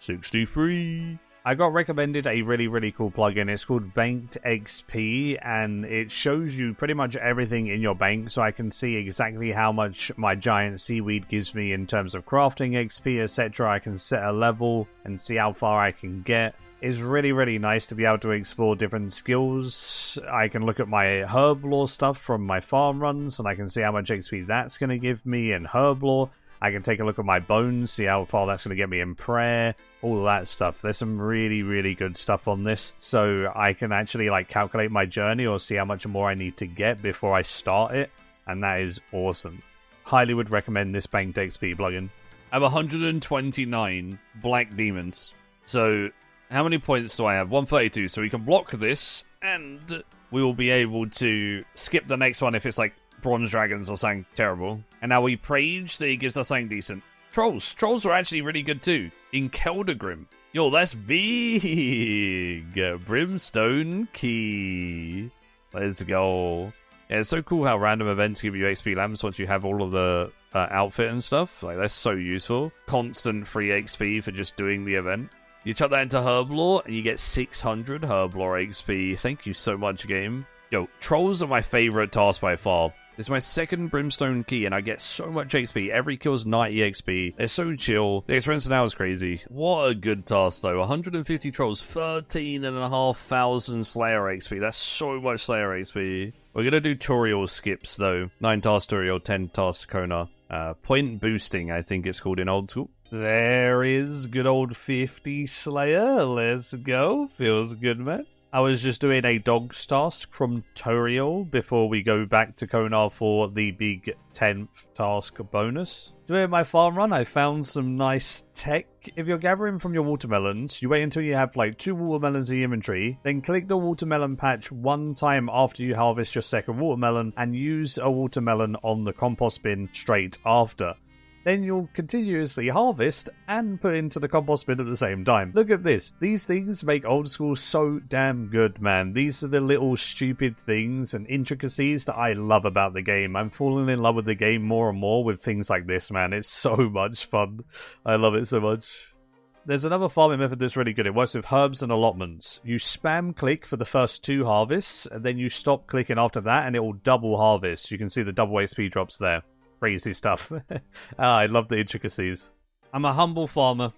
63. I got recommended a really, really cool plugin. It's called Banked XP, and it shows you pretty much everything in your bank, so I can see exactly how much my giant seaweed gives me in terms of crafting XP, etc. I can set a level and see how far I can get. It's really, really nice to be able to explore different skills. I can look at my herb lore stuff from my farm runs, and I can see how much XP that's going to give me in herb lore. I can take a look at my bones, see how far that's going to get me in prayer, all of that stuff. There's some really, really good stuff on this. So I can actually like calculate my journey or see how much more I need to get before I start it. And that is awesome. Highly would recommend this Banked XP plugin. I have 129 black demons. So how many points do I have? 132. So we can block this and we will be able to skip the next one if it's like bronze dragons or something terrible. And now we Prage that he gives us something decent. Trolls are actually really good too. In Keldagrim. Yo, that's big. Brimstone Key. Let's go. Yeah, it's so cool how random events give you XP lamps once you have all of the outfit and stuff. Like, that's so useful. Constant free XP for just doing the event. You chuck that into Herblore and you get 600 Herblore XP. Thank you so much, game. Yo, trolls are my favorite task by far. It's my second Brimstone key, and I get so much XP. Every kill's 90 XP. They're so chill. The experience now is crazy. What a good task, though. 150 trolls, 13,500 Slayer XP. That's so much Slayer XP. We're going to do tutorial skips, though. 9 task tutorial, 10 task Kona. Point boosting, I think it's called in old school. There is good old 50 Slayer. Let's go. Feels good, man. I was just doing a dogs task from Toriel before we go back to Konar for the big 10th task bonus. During my farm run, I found some nice tech. If you're gathering from your watermelons, you wait until you have like 2 watermelons in your inventory, then click the watermelon patch 1 time after you harvest your second watermelon and use a watermelon on the compost bin straight after. Then you'll continuously harvest and put into the compost bin at the same time. Look at this. These things make old school so damn good, man. These are the little stupid things and intricacies that I love about the game. I'm falling in love with the game more and more with things like this, man. It's so much fun. I love it so much. There's another farming method that's really good. It works with herbs and allotments. You spam click for the first 2 harvests, and then you stop clicking after that, and it will double harvest. You can see the double HP drops there. Crazy stuff. I love the intricacies. I'm a humble farmer.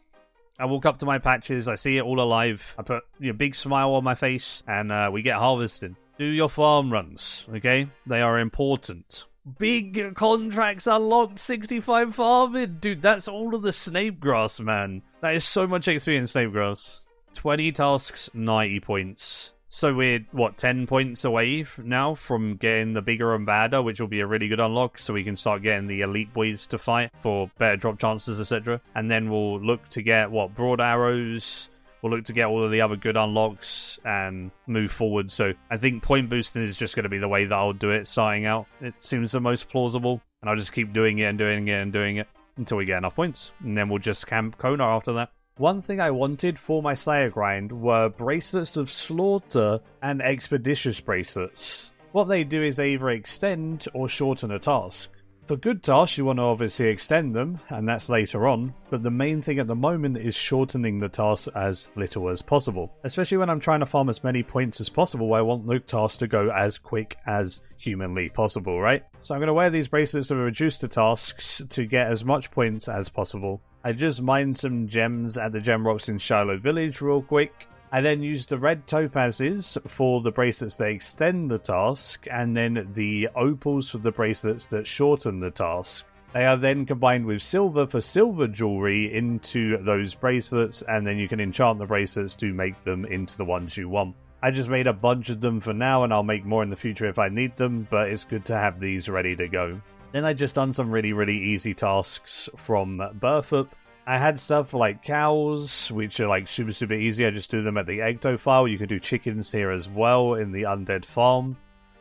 I walk up to my patches, I see it all alive, I put a big smile on my face, and we get harvested. Do your farm runs, okay? They are important. Big contracts unlocked, 65 farming. Dude, that's all of the snape grass, man. That is so much XP in snape grass. 20 tasks, 90 points. So we're, 10 points away now from getting the bigger and badder, which will be a really good unlock, so we can start getting the elite boys to fight for better drop chances, etc. And then we'll look to get, broad arrows, we'll look to get all of the other good unlocks and move forward. So I think point boosting is just going to be the way that I'll do it starting out. It seems the most plausible, and I'll just keep doing it and doing it and doing it until we get enough points. And then we'll just camp Kona after that. One thing I wanted for my Slayer grind were bracelets of slaughter and expeditious bracelets. What they do is they either extend or shorten a task. For good tasks, you want to obviously extend them, and that's later on, but the main thing at the moment is shortening the task as little as possible. Especially when I'm trying to farm as many points as possible, I want the task to go as quick as humanly possible, right? So I'm going to wear these bracelets to reduce the tasks to get as much points as possible. I just mined some gems at the gem rocks in Shiloh Village real quick. I then used the red topazes for the bracelets that extend the task, and then the opals for the bracelets that shorten the task. They are then combined with silver for silver jewelry into those bracelets, and then you can enchant the bracelets to make them into the ones you want. I just made a bunch of them for now, and I'll make more in the future if I need them, but it's good to have these ready to go. Then I just done some really easy tasks from Burthup. I had stuff like cows, which are like super easy. I just do them at the Ecto file. You can do chickens here as well in the Undead Farm.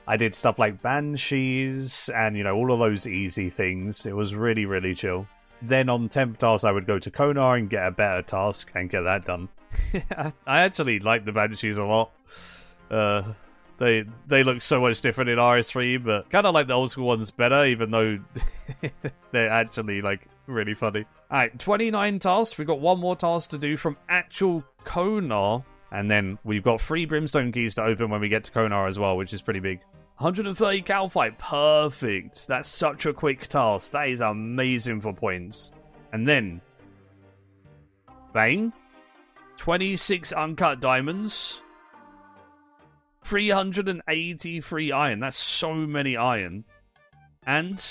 I did stuff like banshees and, all of those easy things. It was really chill. Then on 10th task, I would go to Konar and get a better task and get that done. I actually like the banshees a lot. They look so much different in RS3, but kind of like the old school ones better, even though they're actually like really funny. Alright, 29 tasks. We've got one more task to do from actual Konar, and then we've got 3 brimstone keys to open when we get to Konar as well, which is pretty big. 130 cow fight, perfect. That's such a quick task. That is amazing for points. And then, bang, 26 uncut diamonds, 383 iron. That's so many iron. And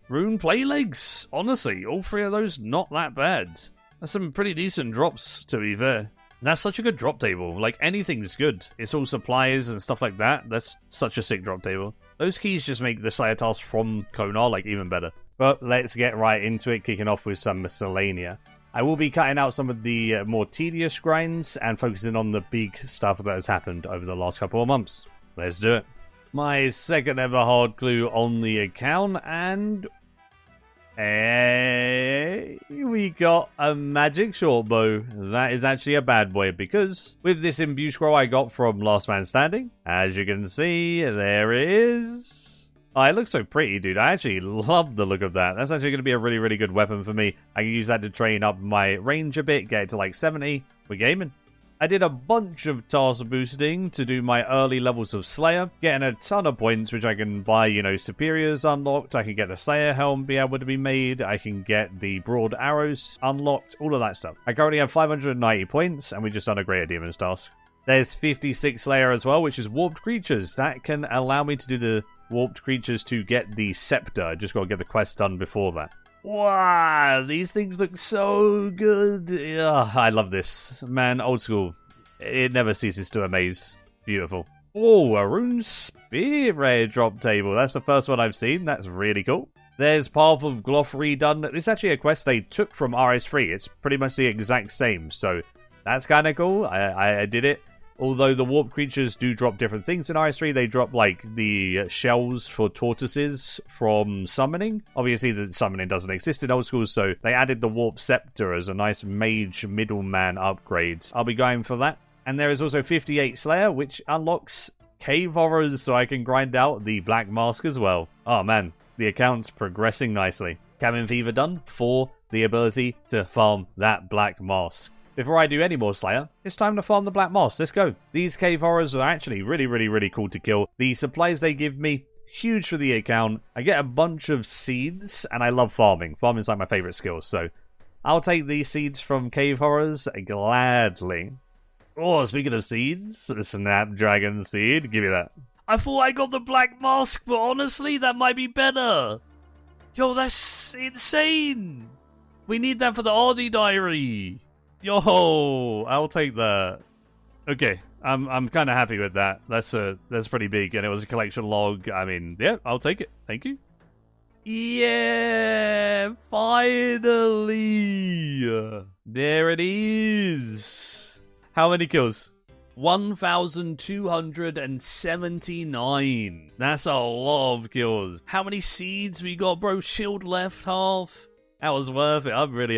rune play legs. Honestly, all 3 of those, not that bad. That's some pretty decent drops, to be fair. That's such a good drop table. Like, anything's good. It's all supplies and stuff like that. That's such a sick drop table. Those keys just make the Slayer task from Konar, like, even better. But let's get right into it, kicking off with some miscellanea. I will be cutting out some of the more tedious grinds and focusing on the big stuff that has happened over the last couple of months. Let's do it. My second ever hard clue on the account, and we got a magic short bow. That is actually a bad boy, because with this imbue scroll I got from Last Man Standing, as you can see, there it is. Oh, it looks so pretty, dude. I actually love the look of that. That's actually going to be a really good weapon for me. I can use that to train up my range a bit, get it to like 70. We're gaming.
I did a bunch of task boosting to do my early levels of Slayer, getting a ton of points which I can buy, you know, Superiors unlocked, I can get the Slayer helm be able to be made, I can get the broad arrows unlocked, all of that stuff. I currently have 590 points and we just done a Greater Demons task. There's 56 Slayer as well, which is Warped Creatures. That can allow me to do the Warped Creatures to get the Scepter. I just got to get the quest done before that. Wow, these things look so good. Yeah, I love this. Man, old school. It never ceases to amaze. Beautiful. Oh, a Rune Spear drop table. That's the first one I've seen. That's really cool. There's Path of Gloth redone. This is actually a quest they took from RS3. It's pretty much the exact same, so that's kind of cool. I did it. Although the warp creatures do drop different things in RS3, they drop like the shells for tortoises from summoning. Obviously, the summoning doesn't exist in old school, so they added the warp scepter as a nice mage middleman upgrade. I'll be going for that. And there is also 58 Slayer, which unlocks Cave Horrors, so I can grind out the Black Mask as well. Oh man, the account's progressing nicely. Cabin Fever done for the ability to farm that Black Mask. Before I do any more Slayer, it's time to farm the Black Moss. Let's go. These Cave Horrors are actually really cool to kill. The supplies they give me, huge for the account. I get a bunch of seeds, and I love farming. Farming's like my favourite skill, so I'll take these seeds from Cave Horrors gladly. Oh, speaking of seeds, a Snapdragon seed. Give me that. I thought I got the Black Mask, but honestly, that might be better. Yo, that's insane. We need that for the Audi Diary. Yo, I'll take that. Okay, I'm kind of happy with that. That's pretty big, and it was a collection log. I mean, yeah, I'll take it. Thank you. Yeah, finally. There it is. How many kills? 1,279. That's a lot of kills. How many seeds we got, bro? Shield left half. That was worth it. I'm really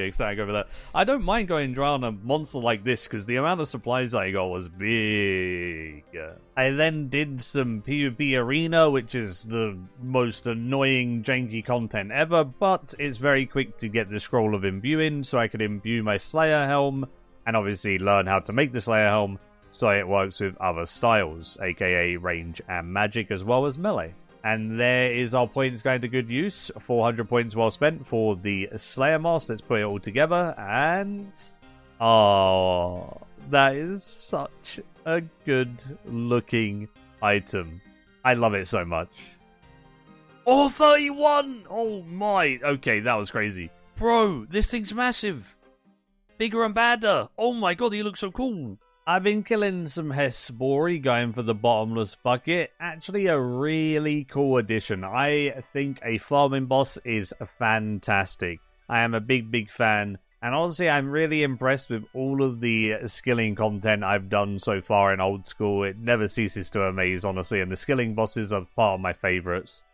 excited over that. I don't mind going dry on a monster like this because the amount of supplies I got was big. I then did some PvP Arena, which is the most annoying, janky content ever, but it's very quick to get the Scroll of Imbuing, so I could imbue my Slayer Helm, and obviously learn how to make the Slayer Helm, so it works with other styles, aka range and magic, as well as melee. And there is our points going to good use. 400 points well spent for the Slayer Mask. Let's put it all together. And oh, that is such a good looking item. I love it so much. Oh, 31! Oh my. Okay, that was crazy. Bro, this thing's massive. Bigger and badder. Oh my god, he looks so cool. I've been killing some Hespori, going for the bottomless bucket. Actually a really cool addition. I think a farming boss is fantastic. I am a big fan. And honestly, I'm really impressed with all of the skilling content I've done so far in old school. It never ceases to amaze, honestly. And the skilling bosses are part of my favourites.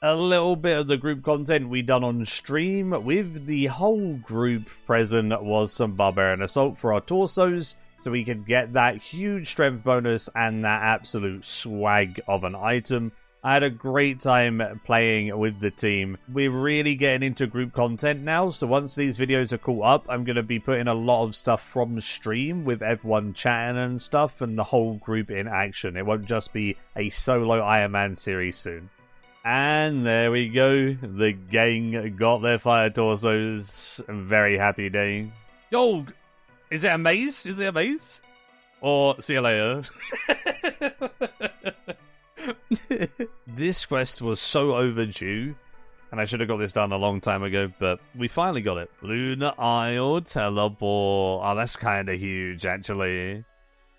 A little bit of the group content we done on stream with the whole group present was some Barbarian Assault for our torsos. So we could get that huge strength bonus and that absolute swag of an item. I had a great time playing with the team. We're really getting into group content now, so once these videos are caught up, I'm going to be putting a lot of stuff from the stream with everyone chatting and stuff and the whole group in action. It won't just be a solo Iron Man series soon. And there we go. The gang got their fire torsos. Very happy day. Yo! Is it a maze? Is it a maze? Or see you later. This quest was so overdue, and I should have got this done a long time ago, but we finally got it. Lunar Isle Teleport. Oh, that's kind of huge, actually.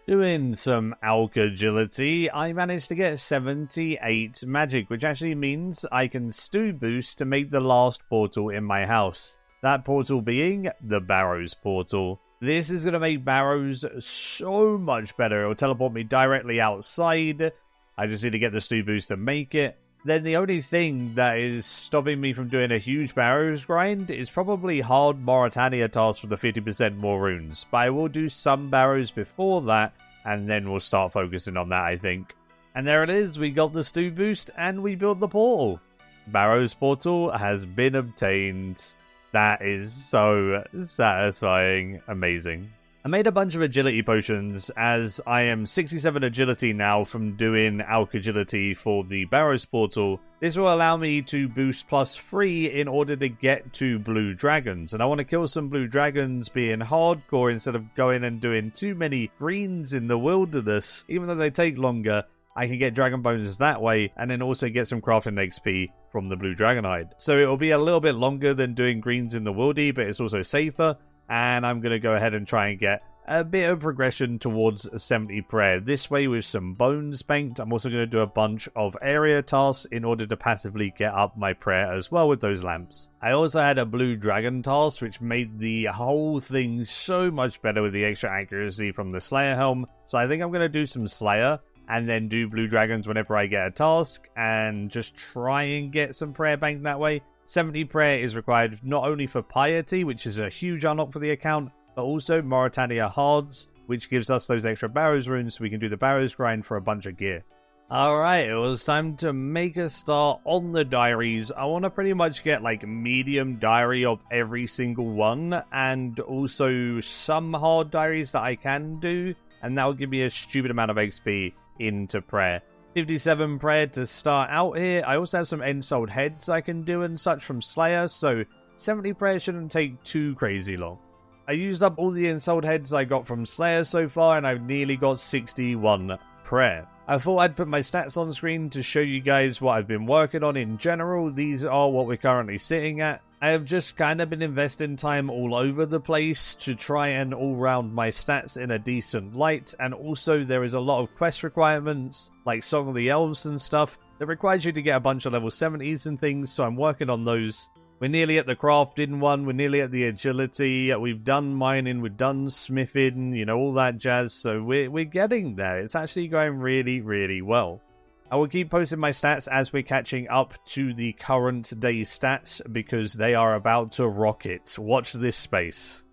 Doing some Alk agility, I managed to get 78 magic, which actually means I can stew boost to make the last portal in my house. That portal being the Barrows portal. This is going to make Barrows so much better. It will teleport me directly outside. I just need to get the stew boost to make it. Then the only thing that is stopping me from doing a huge Barrows grind is probably hard Mauritania tasks for the 50% more runes. But I will do some Barrows before that, and then we'll start focusing on that, I think. And there it is. We got the stew boost, and we built the portal. Barrows portal has been obtained. That is so satisfying. Amazing. I made a bunch of agility potions as I am 67 agility now from doing Alk agility for the Barrows portal. This will allow me to boost +3 in order to get to blue dragons. And I want to kill some blue dragons being hardcore instead of going and doing too many greens in the wilderness. Even though they take longer, I can get dragon bones that way and then also get some crafting XP from the blue dragonhide. So it will be a little bit longer than doing greens in the wildy, but it's also safer. And I'm going to go ahead and try and get a bit of progression towards 70 prayer. This way with some bones banked. I'm also going to do a bunch of area tasks in order to passively get up my prayer as well with those lamps. I also had a blue dragon task, which made the whole thing so much better with the extra accuracy from the Slayer helm. So I think I'm going to do some Slayer and then do blue dragons whenever I get a task and just try and get some prayer banked that way. 70 prayer is required not only for piety, which is a huge unlock for the account, but also Mauritania Hards, which gives us those extra Barrows runes so we can do the Barrows grind for a bunch of gear. Alright, it was time to make a start on the diaries. I want to pretty much get like medium diary of every single one, and also some hard diaries that I can do, and that will give me a stupid amount of XP into prayer. 57 prayer to start out here. I also have some ensouled heads I can do and such from Slayer, so 70 prayer shouldn't take too crazy long. I used up all the ensouled heads I got from Slayer so far, and I've nearly got 61 prayer. I thought I'd put my stats on screen to show you guys what I've been working on in general. These are what we're currently sitting at. I have just kind of been investing time all over the place to try and all-round my stats in a decent light, and also there is a lot of quest requirements, like Song of the Elves and stuff, that requires you to get a bunch of level 70s and things, so I'm working on those. We're nearly at the crafting one, we're nearly at the agility, we've done mining, we've done smithing, you know, all that jazz, so we're getting there. It's actually going really, really well. I will keep posting my stats as we're catching up to the current day stats, because they are about to rocket. Watch this space.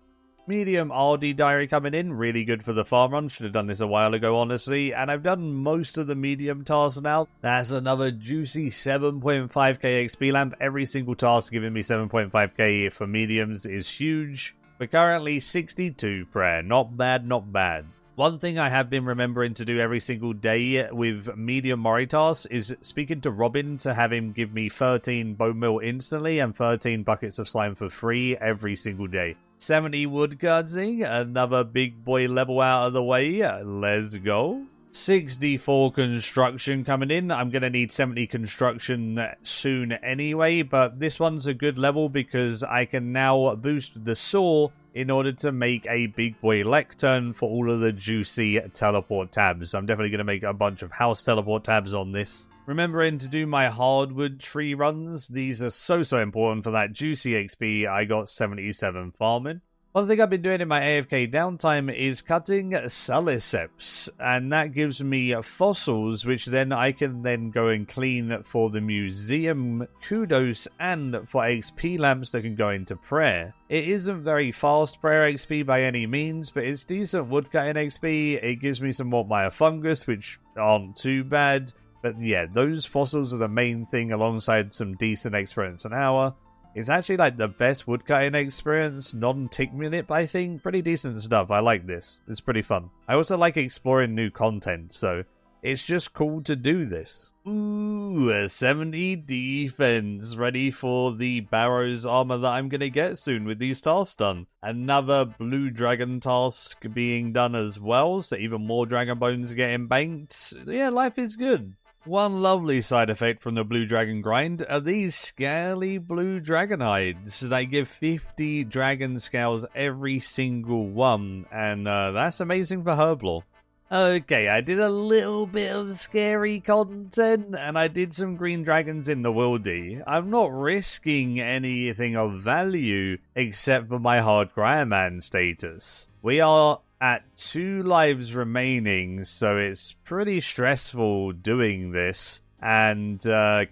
Medium RD diary coming in, really good for the farm run. Should have done this a while ago, honestly. And I've done most of the medium tasks now. That's another juicy 7.5k XP lamp. Every single task giving me 7.5k for mediums is huge. We're currently 62 prayer. Not bad, not bad. One thing I have been remembering to do every single day with medium Mori tasks is speaking to Robin to have him give me 13 bone meal instantly and 13 buckets of slime for free every single day. 70 woodcutsing, another big boy level out of the way. Let's go. 64 construction coming in. I'm going to need 70 construction soon anyway, but this one's a good level because I can now boost the saw in order to make a big boy lectern for all of the juicy teleport tabs. I'm definitely going to make a bunch of house teleport tabs on this. Remembering to do my hardwood tree runs. These are so important for that juicy XP. I got 77 farming. One thing I've been doing in my AFK downtime is cutting saliceps, and that gives me fossils, which then I can then go and clean for the museum kudos and for XP lamps that can go into prayer. It isn't very fast prayer XP by any means, but it's decent woodcutting XP. It gives me some more Maya fungus, which aren't too bad. But yeah, those fossils are the main thing alongside some decent experience an hour. It's actually like the best woodcutting experience, non-tick minute, I think. Pretty decent stuff. I like this. It's pretty fun. I also like exploring new content, so it's just cool to do this. Ooh, a 70 defense. Ready for the Barrows armor that I'm going to get soon with these tasks done. Another blue dragon task being done as well, so even more dragon bones getting banked. Yeah, life is good. One lovely side effect from the blue dragon grind are these scaly blue dragon hides. They give 50 dragon scales every single one, and that's amazing for herblore. Okay, I did a little bit of scary content, and I did some green dragons in the wildy. I'm not risking anything of value except for my hardcore Iron Man status. We are at 2 lives remaining, so it's pretty stressful doing this. And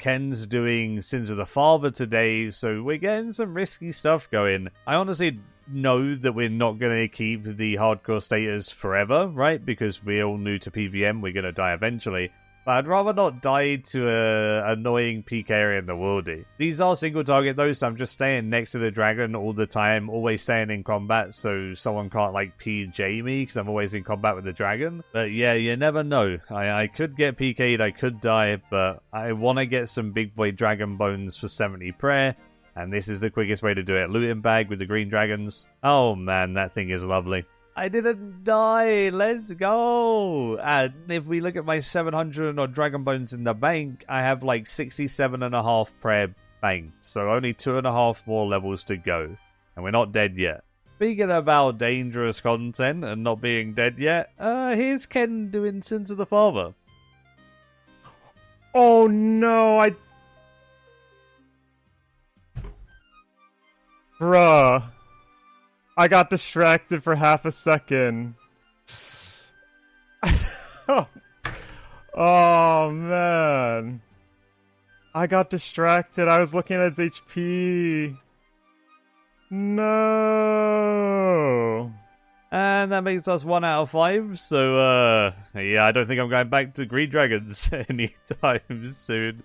Ken's doing Sins of the Father today, so we're getting some risky stuff going. I honestly know that we're not going to keep the hardcore status forever, right? Because we're all new to PVM, we're going to die eventually. But But I'd rather not die to a annoying peak area in the worldy. These are single target though, so I'm just staying next to the dragon all the time, always staying in combat so someone can't like PJ me because I'm always in combat with the dragon. But yeah, you never know. I could get PK'd, I could die, but I want to get some big boy dragon bones for 70 prayer. And this is the quickest way to do it. Looting bag with the green dragons. Oh man, that thing is lovely. I didn't die. Let's go. And if we look at my 700 odd dragon bones in the bank, I have like 67.5 prayer banked. So only 2.5 more levels to go. And we're not dead yet. Speaking about dangerous content and not being dead yet, here's Ken doing Sins of the Father.
Oh no, Bruh. I got distracted for half a second. Oh, man. I got distracted. I was looking at his HP. No.
And that makes us 1 out of 5. So, yeah, I don't think I'm going back to Green Dragons anytime soon.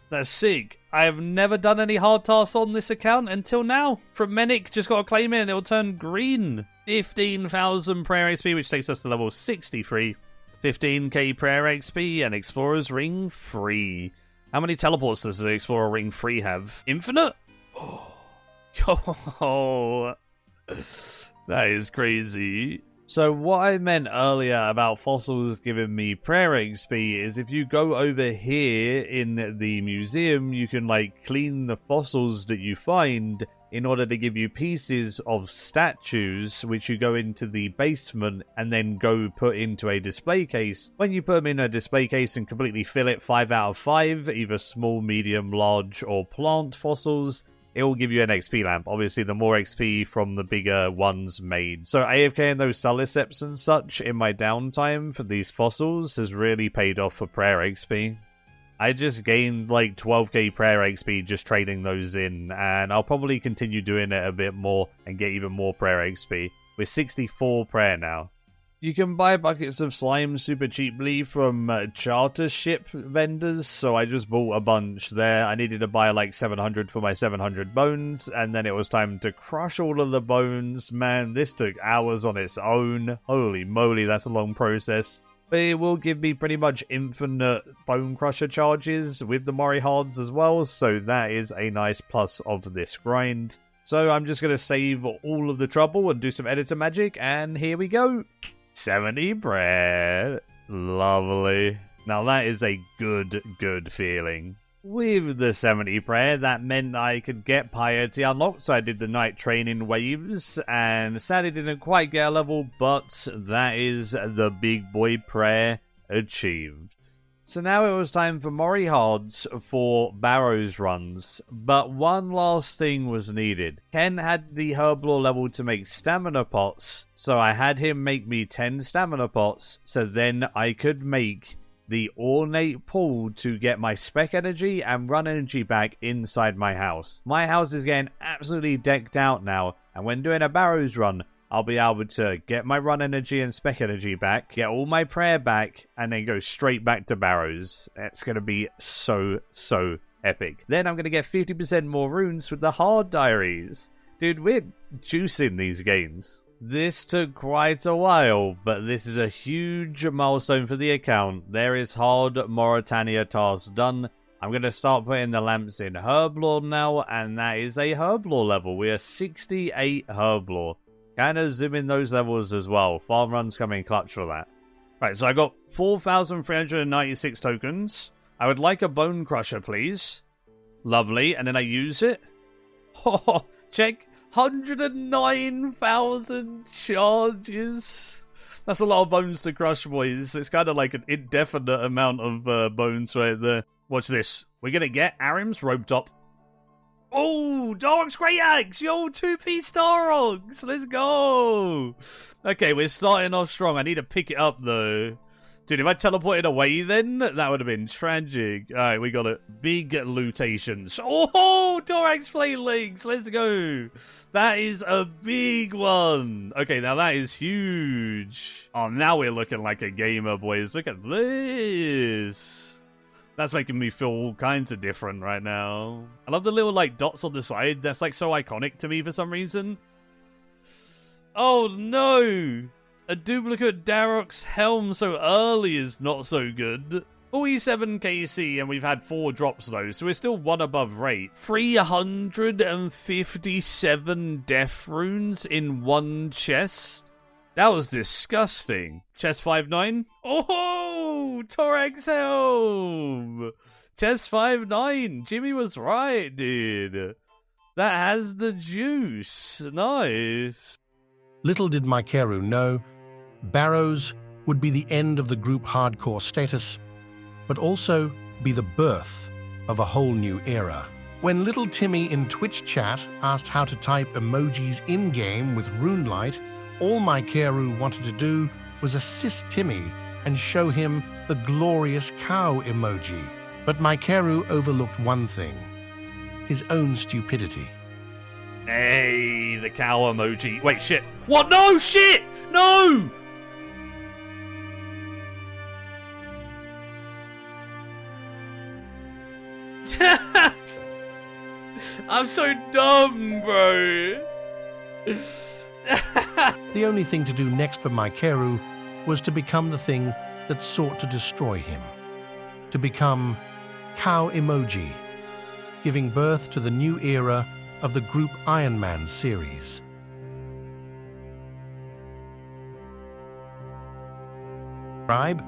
That's sick. I have never done any hard tasks on this account until now. From Menic, just got to claim it and it'll turn green. 15,000 prayer XP, which takes us to level 63. 15k prayer XP and Explorer's Ring free. How many teleports does the Explorer Ring free have? Infinite? Oh, yo, that is crazy. So what I meant earlier about fossils giving me prayer XP is if you go over here in the museum, you can like clean the fossils that you find in order to give you pieces of statues, which you go into the basement and then go put into a display case. When you put them in a display case and completely fill it 5 out of 5, either small, medium, large, or plant fossils, it will give you an XP lamp. Obviously, the more XP from the bigger ones made. So AFK and those Suliceps and such in my downtime for these fossils has really paid off for prayer XP. I just gained like 12k prayer XP just trading those in, and I'll probably continue doing it a bit more and get even more prayer XP. We're 64 prayer now. You can buy buckets of slime super cheaply from charter ship vendors, so I just bought a bunch there. I needed to buy like 700 for my 700 bones, and then it was time to crush all of the bones. Man, this took hours on its own. Holy moly, that's a long process. But it will give me pretty much infinite bone crusher charges with the Mori Hards as well, so that is a nice plus of this grind. So I'm just going to save all of the trouble and do some editor magic, and here we go. 70 prayer. Lovely. Now that is a good feeling. With the 70 prayer, that meant I could get piety unlocked, so I did the night training waves, and sadly didn't quite get a level, but that is the big boy prayer achieved. So now it was time for Mori Hards for Barrows runs, but one last thing was needed. Ken had the Herblore level to make stamina pots, so I had him make me 10 stamina pots, so then I could make the ornate pool to get my spec energy and run energy back inside my house. My house is getting absolutely decked out now, and when doing a Barrows run, I'll be able to get my run energy and spec energy back, get all my prayer back, and then go straight back to Barrows. It's going to be so epic. Then I'm going to get 50% more runes with the hard diaries. Dude, we're juicing these games. This took quite a while, but this is a huge milestone for the account. There is hard Mauritania task done. I'm going to start putting the lamps in Herblore now, and that is a Herblore level. We are 68 Herblore. Kind of zoom in those levels as well. Farm run's coming clutch for that. Right, so I got 4,396 tokens. I would like a bone crusher, please. Lovely, and then I use it. Oh, check. 109,000 charges. That's a lot of bones to crush, boys. It's kind of like an indefinite amount of bones right there. Watch this. We're going to get Arim's rope top. Oh, Darok's Great Axe! Yo, 2-piece Daroks! Let's go! Okay, we're starting off strong. I need to pick it up, though. Dude, if I teleported away then, that would have been tragic. Alright, we got it. Big lootations. Oh, Dorax flame legs! Let's go! That is a big one! Okay, now that is huge. Oh, now we're looking like a gamer, boys. Look at this!
That's making me feel all kinds of different right now. I love the little, like, dots on the side. That's, like, so iconic to me for some reason. Oh, no! A duplicate Darrock's helm so early is not so good. 47 KC, and we've had 4 drops, though, so we're still one above rate. 357 death runes in one chest? That was disgusting. Chest 5-9? Oh, Torax helm! Chest 5-9. Jimmy was right, dude. That has the juice. Nice.
Little did Maikeru know, Barrows would be the end of the group hardcore status, but also be the birth of a whole new era. When little Timmy in Twitch chat asked how to type emojis in-game with RuneLite, all Maikeru wanted to do was assist Timmy and show him the glorious cow emoji. But Maikeru overlooked one thing: his own stupidity.
Hey, the cow emoji. Wait, shit. What? No, shit! No! I'm so dumb, bro.
The only thing to do next for Maikeru was to become the thing that sought to destroy him. To become Cow Emoji, giving birth to the new era of the group Iron Man series. Subscribe.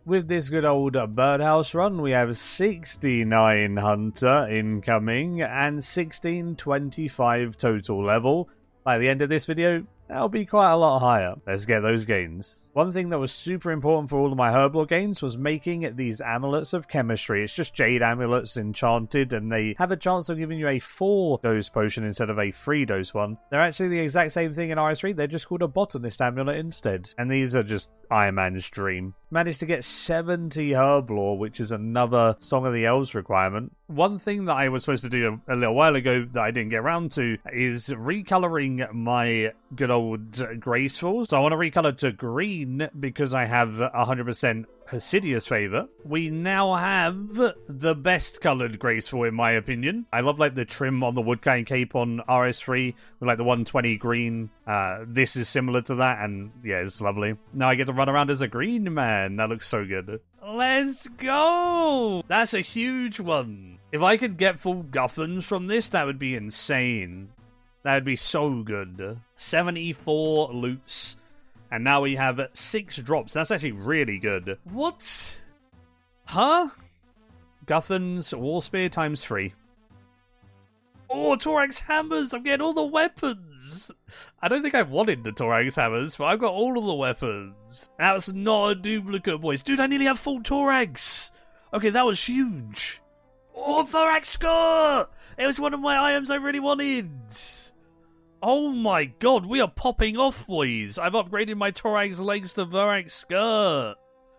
With this good old birdhouse run, we have 69 Hunter incoming and 1625 total level. By the end of this video, that'll be quite a lot higher. Let's get those gains. One thing that was super important for all of my Herblore gains was making these amulets of chemistry. It's just jade amulets enchanted, and they have a chance of giving you a 4-dose potion instead of a 3-dose one. They're actually the exact same thing in RS3, they're just called a botanist amulet instead. And these are just Iron Man's dream. Managed to get 70 Herblore, which is another Song of the Elves requirement. One thing that I was supposed to do a little while ago that I didn't get around to is recoloring my good old Graceful. So I want to recolor to green because I have 100% Hasidious favor. We now have the best colored Graceful in my opinion. I love like the trim on the Woodkind cape on RS3 with like the 120 green. This is similar to that, and yeah, it's lovely. Now I get to run around as a green man. That looks so good. Let's go! That's a huge one. If I could get full Guthans from this, that would be insane. That would be so good. 74 loots. And now we have 6 drops. That's actually really good. What? Huh? Guthans Warspear times 3. Oh, Torax hammers! I'm getting all the weapons! I don't think I wanted the Torax hammers, but I've got all of the weapons. That was not a duplicate, boys. Dude, I nearly have full Torax! Okay, that was huge. Oh, Thorax Score! It was one of my items I really wanted! Oh my god, we are popping off, boys! I've upgraded my Torax legs to Thorax Skirt!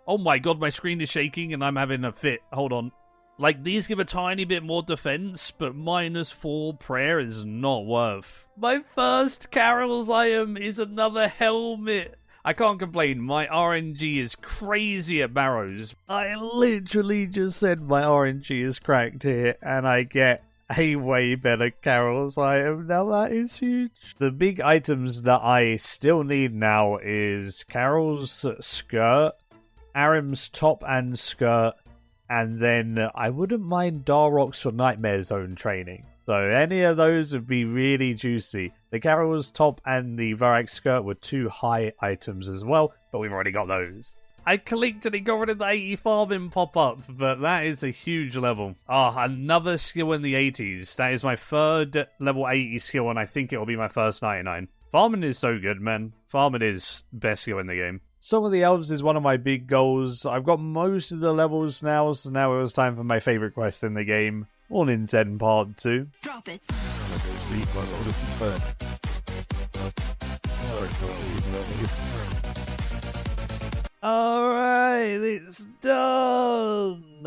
Oh my god, my screen is shaking and I'm having a fit. Hold on. Like, these give a tiny bit more defense, but -4 prayer is not worth. My first Carol's item is another helmet! I can't complain, my RNG is crazy at Barrows. I literally just said my RNG is cracked here, and I get a way better Carol's item. Now that is huge. The big items that I still need now is Carol's skirt, Arim's top and skirt, and then I wouldn't mind Darrock's for Nightmare Zone training. So any of those would be really juicy. The Carol's top and the Varak skirt were 2 high items as well, but we've already got those. I clicked and it got rid of the 80 farming pop-up, but that is a huge level. Another skill in the 80s. That is my 3rd level 80 skill, and I think it will be my first 99. Farming is so good, man. Farming is best skill in the game. Song of the Elves is one of my big goals. I've got most of the levels now, so now it was time for my favourite quest in the game. Morning Zen Part 2.
Drop it.
Alright, it's done!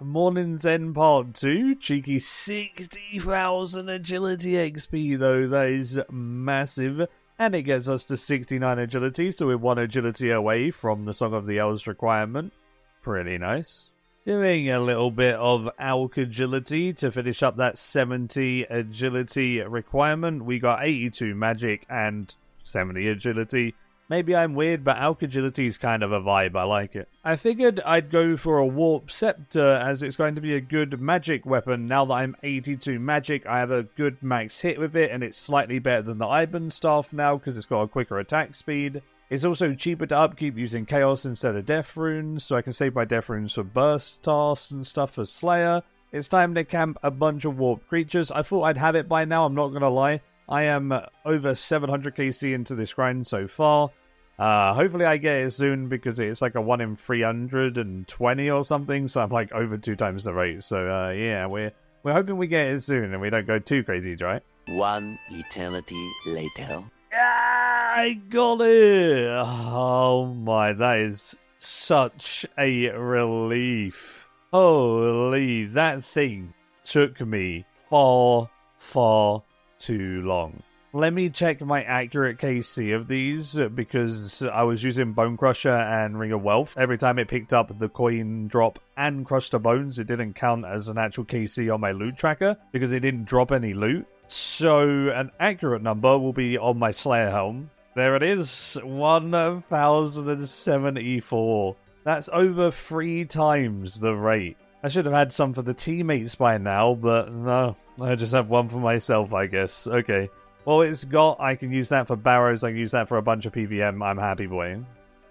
Morning Zen Part 2. Cheeky 60,000 agility XP though, that is massive. And it gets us to 69 agility, so we're 1 agility away from the Song of the Elves requirement. Pretty nice. Doing a little bit of Alk agility to finish up that 70 agility requirement. We got 82 magic and 70 agility. Maybe I'm weird, but Alk agility is kind of a vibe. I like it. I figured I'd go for a Warp Scepter as it's going to be a good magic weapon. Now that I'm 82 magic, I have a good max hit with it, and it's slightly better than the Iban Staff now because it's got a quicker attack speed. It's also cheaper to upkeep using Chaos instead of Death Runes, so I can save my Death Runes for burst tasks and stuff for Slayer. It's time to camp a bunch of warped creatures. I thought I'd have it by now, I'm not going to lie. I am over 700 KC into this grind so far. Hopefully I get it soon because it's like a 1 in 320 or something, so I'm like over 2 times the rate. So yeah, we're hoping we get it soon and we don't go too crazy, right?
1 eternity later.
I got it! Oh my, that is such a relief. Holy, that thing took me far, far too long. Let me check my accurate KC of these, because I was using Bone Crusher and Ring of Wealth. Every time it picked up the coin drop and crushed the bones, it didn't count as an actual KC on my loot tracker, because it didn't drop any loot. So an accurate number will be on my Slayer Helm. There it is, 1074. That's over 3 times the rate. I should have had some for the teammates by now, but no, I just have one for myself, I guess. Okay. Well, it's got, I can use that for barrows, I can use that for a bunch of PVM, I'm happy boy.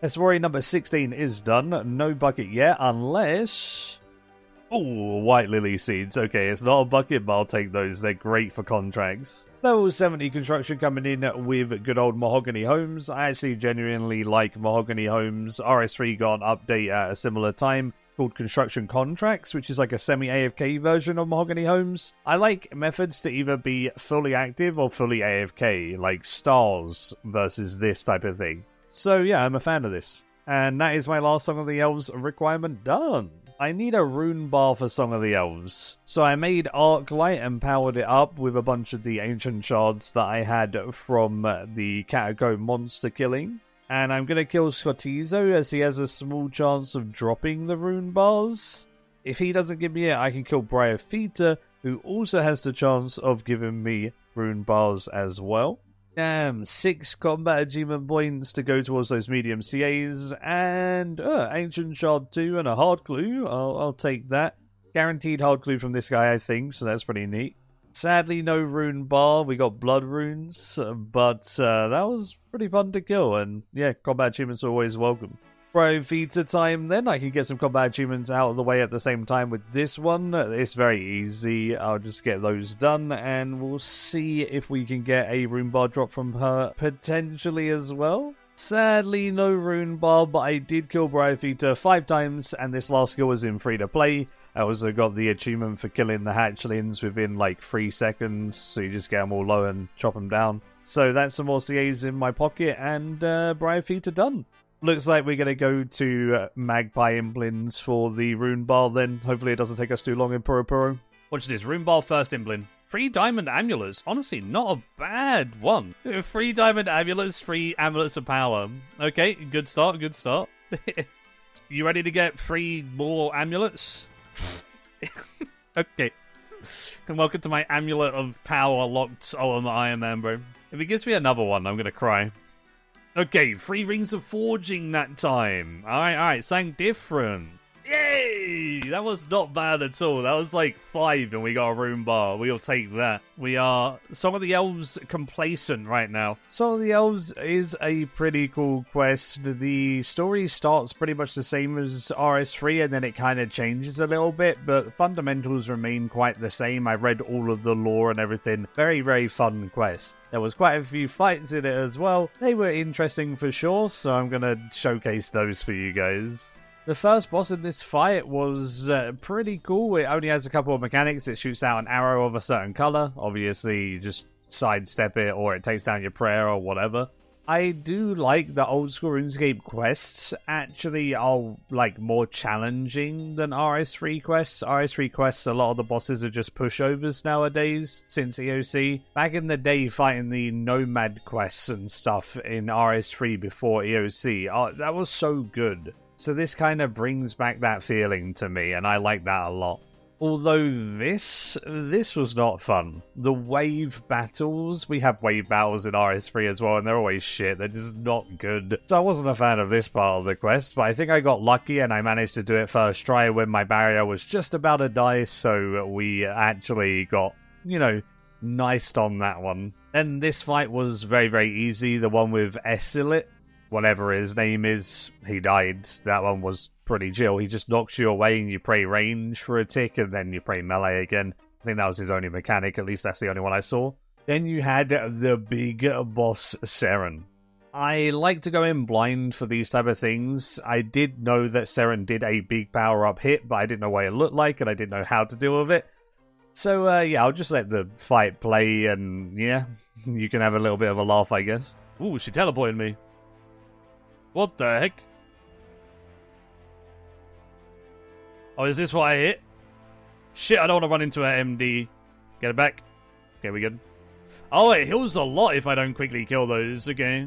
Eswari number 16 is done, no bucket yet, unless... Oh, white lily seeds, okay, it's not a bucket, but I'll take those, they're great for contracts. Level 70 construction coming in with good old Mahogany Homes. I actually genuinely like Mahogany Homes. RS3 got an update at a similar time called Construction Contracts, which is like a semi-AFK version of Mahogany Homes. I like methods to either be fully active or fully AFK, like stars versus this type of thing. So yeah, I'm a fan of this. And that is my last Song of the Elves requirement done. I need a rune bar for Song of the Elves. So I made Arclight and powered it up with a bunch of the ancient shards that I had from the Catacomb monster killing. And I'm going to kill Scottizo as he has a small chance of dropping the rune bars. If he doesn't give me it, I can kill Bryophyta, who also has the chance of giving me rune bars as well. Damn, 6 combat achievement points to go towards those medium CAs, and Ancient Shard 2 and a Hard Clue. I'll take that. Guaranteed Hard Clue from this guy, I think, so that's pretty neat. Sadly, no rune bar. We got blood runes, but that was pretty fun to kill. And yeah, combat achievements are always welcome. Bryophyta time then. I can get some combat achievements out of the way at the same time with this one. It's very easy. I'll just get those done and we'll see if we can get a rune bar drop from her potentially as well. Sadly, no rune bar, but I did kill Bryophyta 5 times and this last kill was in free to play. I also got the achievement for killing the hatchlings within like 3 seconds, so you just get them all low and chop them down. So that's some more CAs in my pocket, and Bryophyta done. Looks like we're going to go to Magpie Implins for the rune bar then. Hopefully it doesn't take us too long in Puro. Watch this, rune bar first Implin. 3 diamond amulets, honestly not a bad one. 3 diamond amulets, 3 amulets of power. Okay, good start, good start. You ready to get 3 more amulets? Okay. And welcome to my amulet of power locked on the Iron Man, bro. If he gives me another one, I'm gonna cry. Okay, 3 rings of forging that time. Alright, something different. Yay! That was not bad at all. That was like 5 and we got a rune bar. We'll take that. We are Song of the Elves complacent right now. Song of the Elves is a pretty cool quest. The story starts pretty much the same as RS3 and then it kind of changes a little bit, but fundamentals remain quite the same. I read all of the lore and everything. Very, very fun quest. There was quite a few fights in it as well. They were interesting for sure, so I'm going to showcase those for you guys. The first boss in this fight was pretty cool. It only has a couple of mechanics. It shoots out an arrow of a certain color. Obviously, you just sidestep it or it takes down your prayer or whatever. I do like the old school RuneScape quests actually are like more challenging than RS3 quests. RS3 quests, a lot of the bosses are just pushovers nowadays since EOC. Back in the day, fighting the Nomad quests and stuff in RS3 before EOC, that was so good. So this kind of brings back that feeling to me, and I like that a lot. Although this was not fun. The wave battles, we have wave battles in RS3 as well, and they're always shit. They're just not good. So I wasn't a fan of this part of the quest, but I think I got lucky and I managed to do it first try when my barrier was just about to die, so we actually got, you know, niced on that one. Then this fight was very, very easy. The one with Esilit, whatever his name is, he died. That one was pretty chill. He just knocks you away and you pray range for a tick and then you pray melee again. I think that was his only mechanic, at least that's the only one I saw. Then you had the big boss Seren. I like to go in blind for these type of things. I did know that Seren did a big power-up hit, but I didn't know what it looked like and I didn't know how to deal with it. So yeah, I'll just let the fight play and yeah, you can have a little bit of a laugh, I guess.
Ooh, she teleported me. What the heck? Oh, is this what I hit? Shit, I don't want to run into an MD. Get it back. Okay, we good. Oh, it heals a lot if I don't quickly kill those. Okay.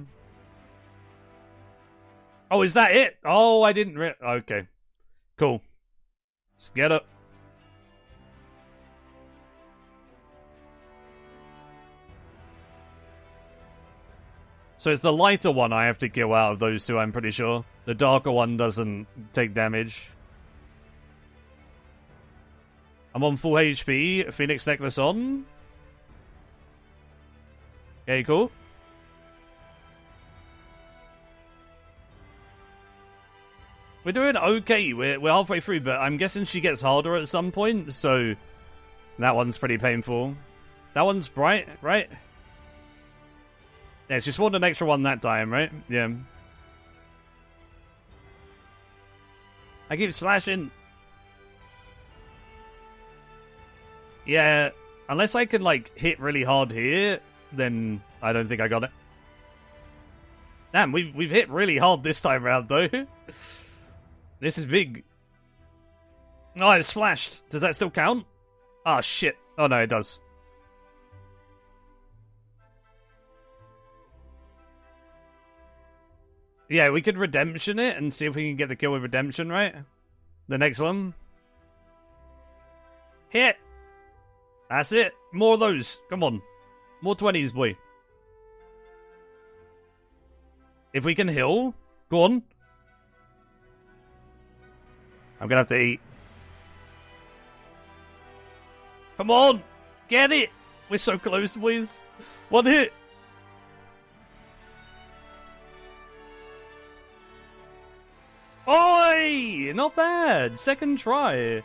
Oh, is that it? Oh, I didn't okay. Cool. Let's get up. So it's the lighter one I have to kill out of those two, I'm pretty sure. The darker one doesn't take damage. I'm on full HP. Phoenix Necklace on. Okay, cool. We're doing okay. We're halfway through, but I'm guessing she gets harder at some point, so that one's pretty painful. That one's bright, right? Yeah, she spawned an extra one that time, right? Yeah. I keep splashing. Yeah, unless I can, like, hit really hard here, then I don't think I got it. Damn, we've hit really hard this time around, though. This is big. Oh, I splashed. Does that still count? Ah, shit. Oh, no, it does. Yeah, we could redemption it and see if we can get the kill with redemption, right? The next one. Hit! That's it. More of those. Come on. More 20s, boy. If we can heal, go on. I'm gonna have to eat. Come on! Get it! We're so close, boys. One hit. Oi! Not bad. Second try.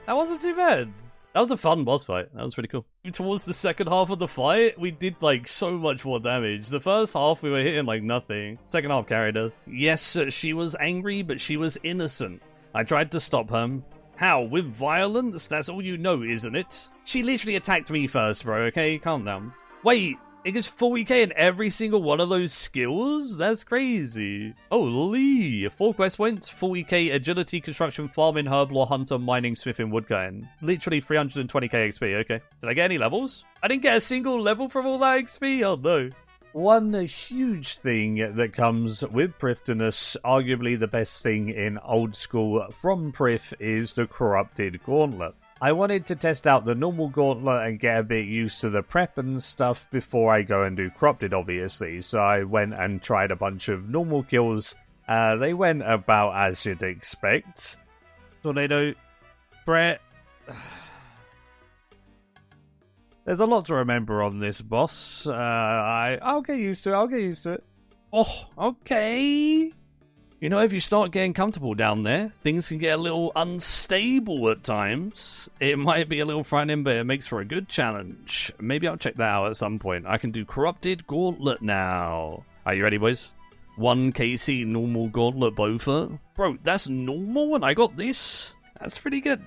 That wasn't too bad. That was a fun boss fight. That was pretty cool. Towards the second half of the fight, we did like so much more damage. The first half, we were hitting like nothing. Second half carried us. Yes, she was angry, but she was innocent. I tried to stop her. How? With violence? That's all you know, isn't it? She literally attacked me first, bro, okay? Calm down. Wait, it gets 40k in every single one of those skills? That's crazy. Holy. 4 quest points, 40k agility, construction, farming, herblore, hunter, mining, smithing, woodcutting. Literally 320k XP, okay. Did I get any levels? I didn't get a single level from all that XP? Oh no. One huge thing that comes with Priftiness, arguably the best thing in old school from Prif, is the Corrupted Gauntlet. I wanted to test out the normal gauntlet and get a bit used to the prep and stuff before I go and do Corrupted, obviously. So I went and tried a bunch of normal kills. They went about as you'd expect. Tornado, Brett. There's a lot to remember on this boss. I'll get used to it. I'll get used to it. Oh, okay. You know, if you start getting comfortable down there, things can get a little unstable at times. It might be a little frightening, but it makes for a good challenge. Maybe I'll check that out at some point. I can do Corrupted Gauntlet now. Are you ready, boys? 1 KC normal Gauntlet Bowfer. Bro, that's normal and I got this? That's pretty good.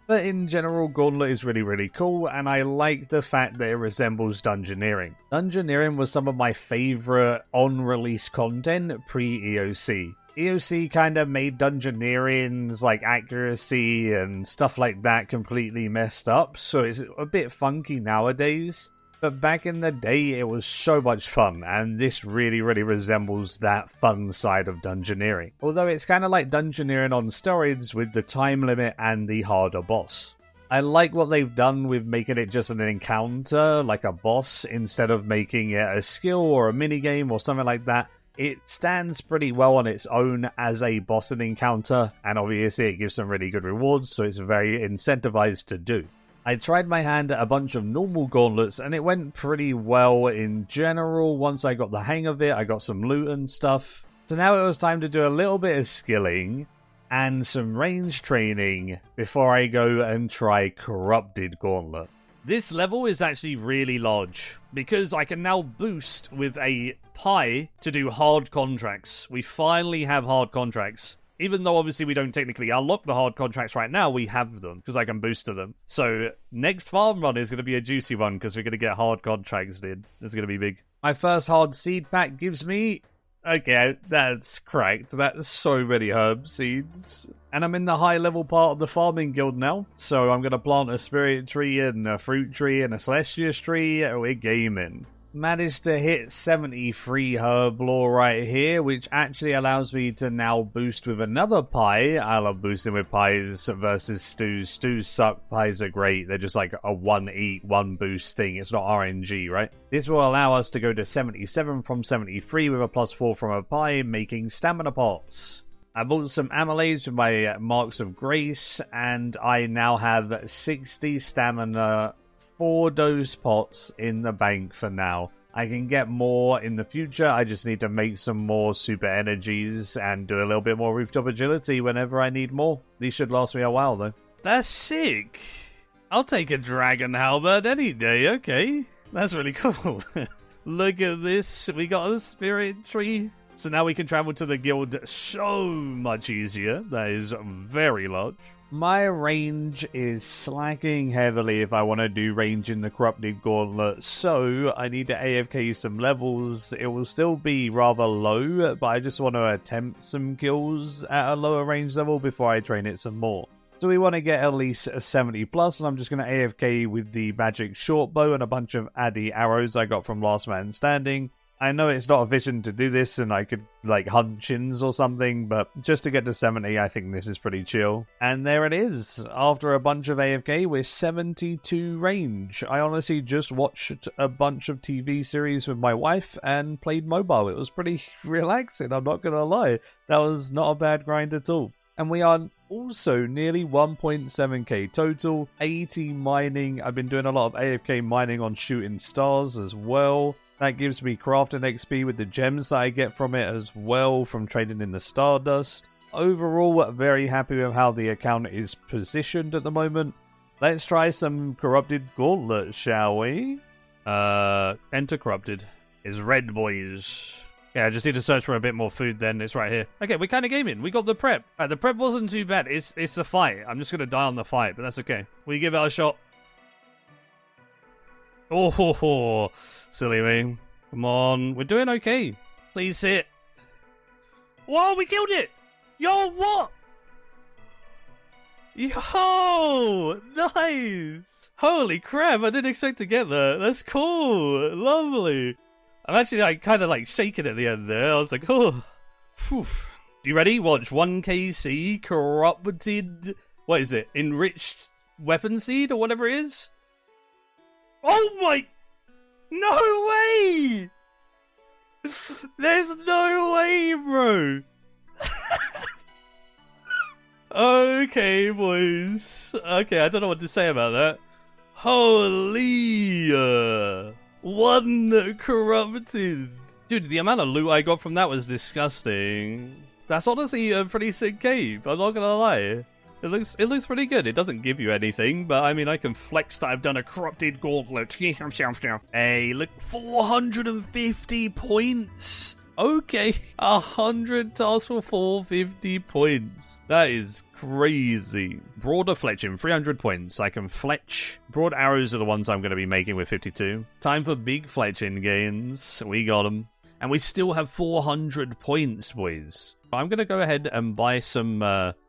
But in general, Gauntlet is really, really cool, and I like the fact that it resembles Dungeoneering. Dungeoneering was some of my favourite on-release content pre-EOC. EOC kind of made Dungeoneering's like accuracy and stuff like that completely messed up, so it's a bit funky nowadays. But back in the day, it was so much fun, and this really, really resembles that fun side of Dungeoneering. Although it's kind of like Dungeoneering on steroids with the time limit and the harder boss. I like what they've done with making it just an encounter, like a boss, instead of making it a skill or a minigame or something like that. It stands pretty well on its own as a boss and encounter, and obviously it gives some really good rewards, so it's very incentivized to do. I tried my hand at a bunch of normal gauntlets and it went pretty well in general. Once I got the hang of it, I got some loot and stuff. So now it was time to do a little bit of skilling and some range training before I go and try Corrupted Gauntlet.
This level is actually really large because I can now boost with a pie to do hard contracts. We finally have hard contracts. Even though obviously we don't technically unlock the hard contracts right now, we have them because I can boost to them. So next farm run is going to be a juicy one because we're going to get hard contracts in. It's going to be big. My first hard seed pack gives me... Okay, that's correct. That's so many herb seeds. And I'm in the high level part of the farming guild now. So I'm going to plant a spirit tree and a fruit tree and a celestial tree. We're gaming. Managed to hit 73 herb lore right here, which actually allows me to now boost with another pie. I love boosting with pies versus stews. Stews suck, pies are great. They're just like a one eat, one boost thing. It's not RNG, right? This will allow us to go to 77 from 73 with a +4 from a pie, making stamina pots. I bought some amylase with my marks of grace, and I now have 60 stamina 4 dose pots in the bank for now. I can get more in the future. I just need to make some more super energies and do a little bit more rooftop agility whenever I need more. These should last me a while though. That's sick. I'll take a dragon halberd any day, okay. That's really cool. Look at this. We got a spirit tree. So now we can travel to the guild so much easier. That is very large. My range is slacking heavily if I want to do range in the Corrupted Gauntlet, so I need to AFK some levels. It will still be rather low, but I just want to attempt some kills at a lower range level before I train it some more. So we want to get at least a 70 plus, and I'm just going to AFK with the magic short bow and a bunch of addy arrows I got from Last Man Standing. I know it's not efficient to do this and I could like hunt chins or something, but just to get to 70 I think this is pretty chill. And there it is. After a bunch of AFK we're 72 range. I honestly just watched a bunch of TV series with my wife and played mobile. It was pretty relaxing, I'm not gonna lie. That was not a bad grind at all. And we are also nearly 1.7k total, 80 mining. I've been doing a lot of AFK mining on shooting stars as well. That gives me crafting XP with the gems that I get from it as well from trading in the Stardust. Overall, very happy with how the account is positioned at the moment. Let's try some Corrupted Gauntlet, shall we? Enter Corrupted. Is red, boys. Yeah, I just need to search for a bit more food then. It's right here. Okay, we're kind of gaming. We got the prep. The prep wasn't too bad. It's the fight. I'm just going to die on the fight, but that's okay. We give it a shot. Oh, ho, ho. Silly me. Come on. We're doing okay. Please hit. Whoa, we killed it. Yo, what? Yo, nice. Holy crap, I didn't expect to get that. That's cool. Lovely. I'm actually like kind of like shaking at the end there. I was like, oh. Whew. You ready? Watch 1KC Corrupted. What is it? Enriched Weapon Seed or whatever it is? Oh my... No way! There's no way, bro! Okay, boys. Okay, I don't know what to say about that. Holy... one Corrupted. Dude, the amount of loot I got from that was disgusting. That's honestly a pretty sick cave, I'm not gonna lie. It looks pretty good. It doesn't give you anything, but I mean, I can flex that I've done a Corrupted Gauntlet. Hey, look, 450 points. Okay, 100 tasks for 450 points. That is crazy. Broader fletching, 300 points. I can fletch. Broad arrows are the ones I'm going to be making with 52. Time for big fletching gains. We got them. And we still have 400 points, boys. I'm going to go ahead and buy some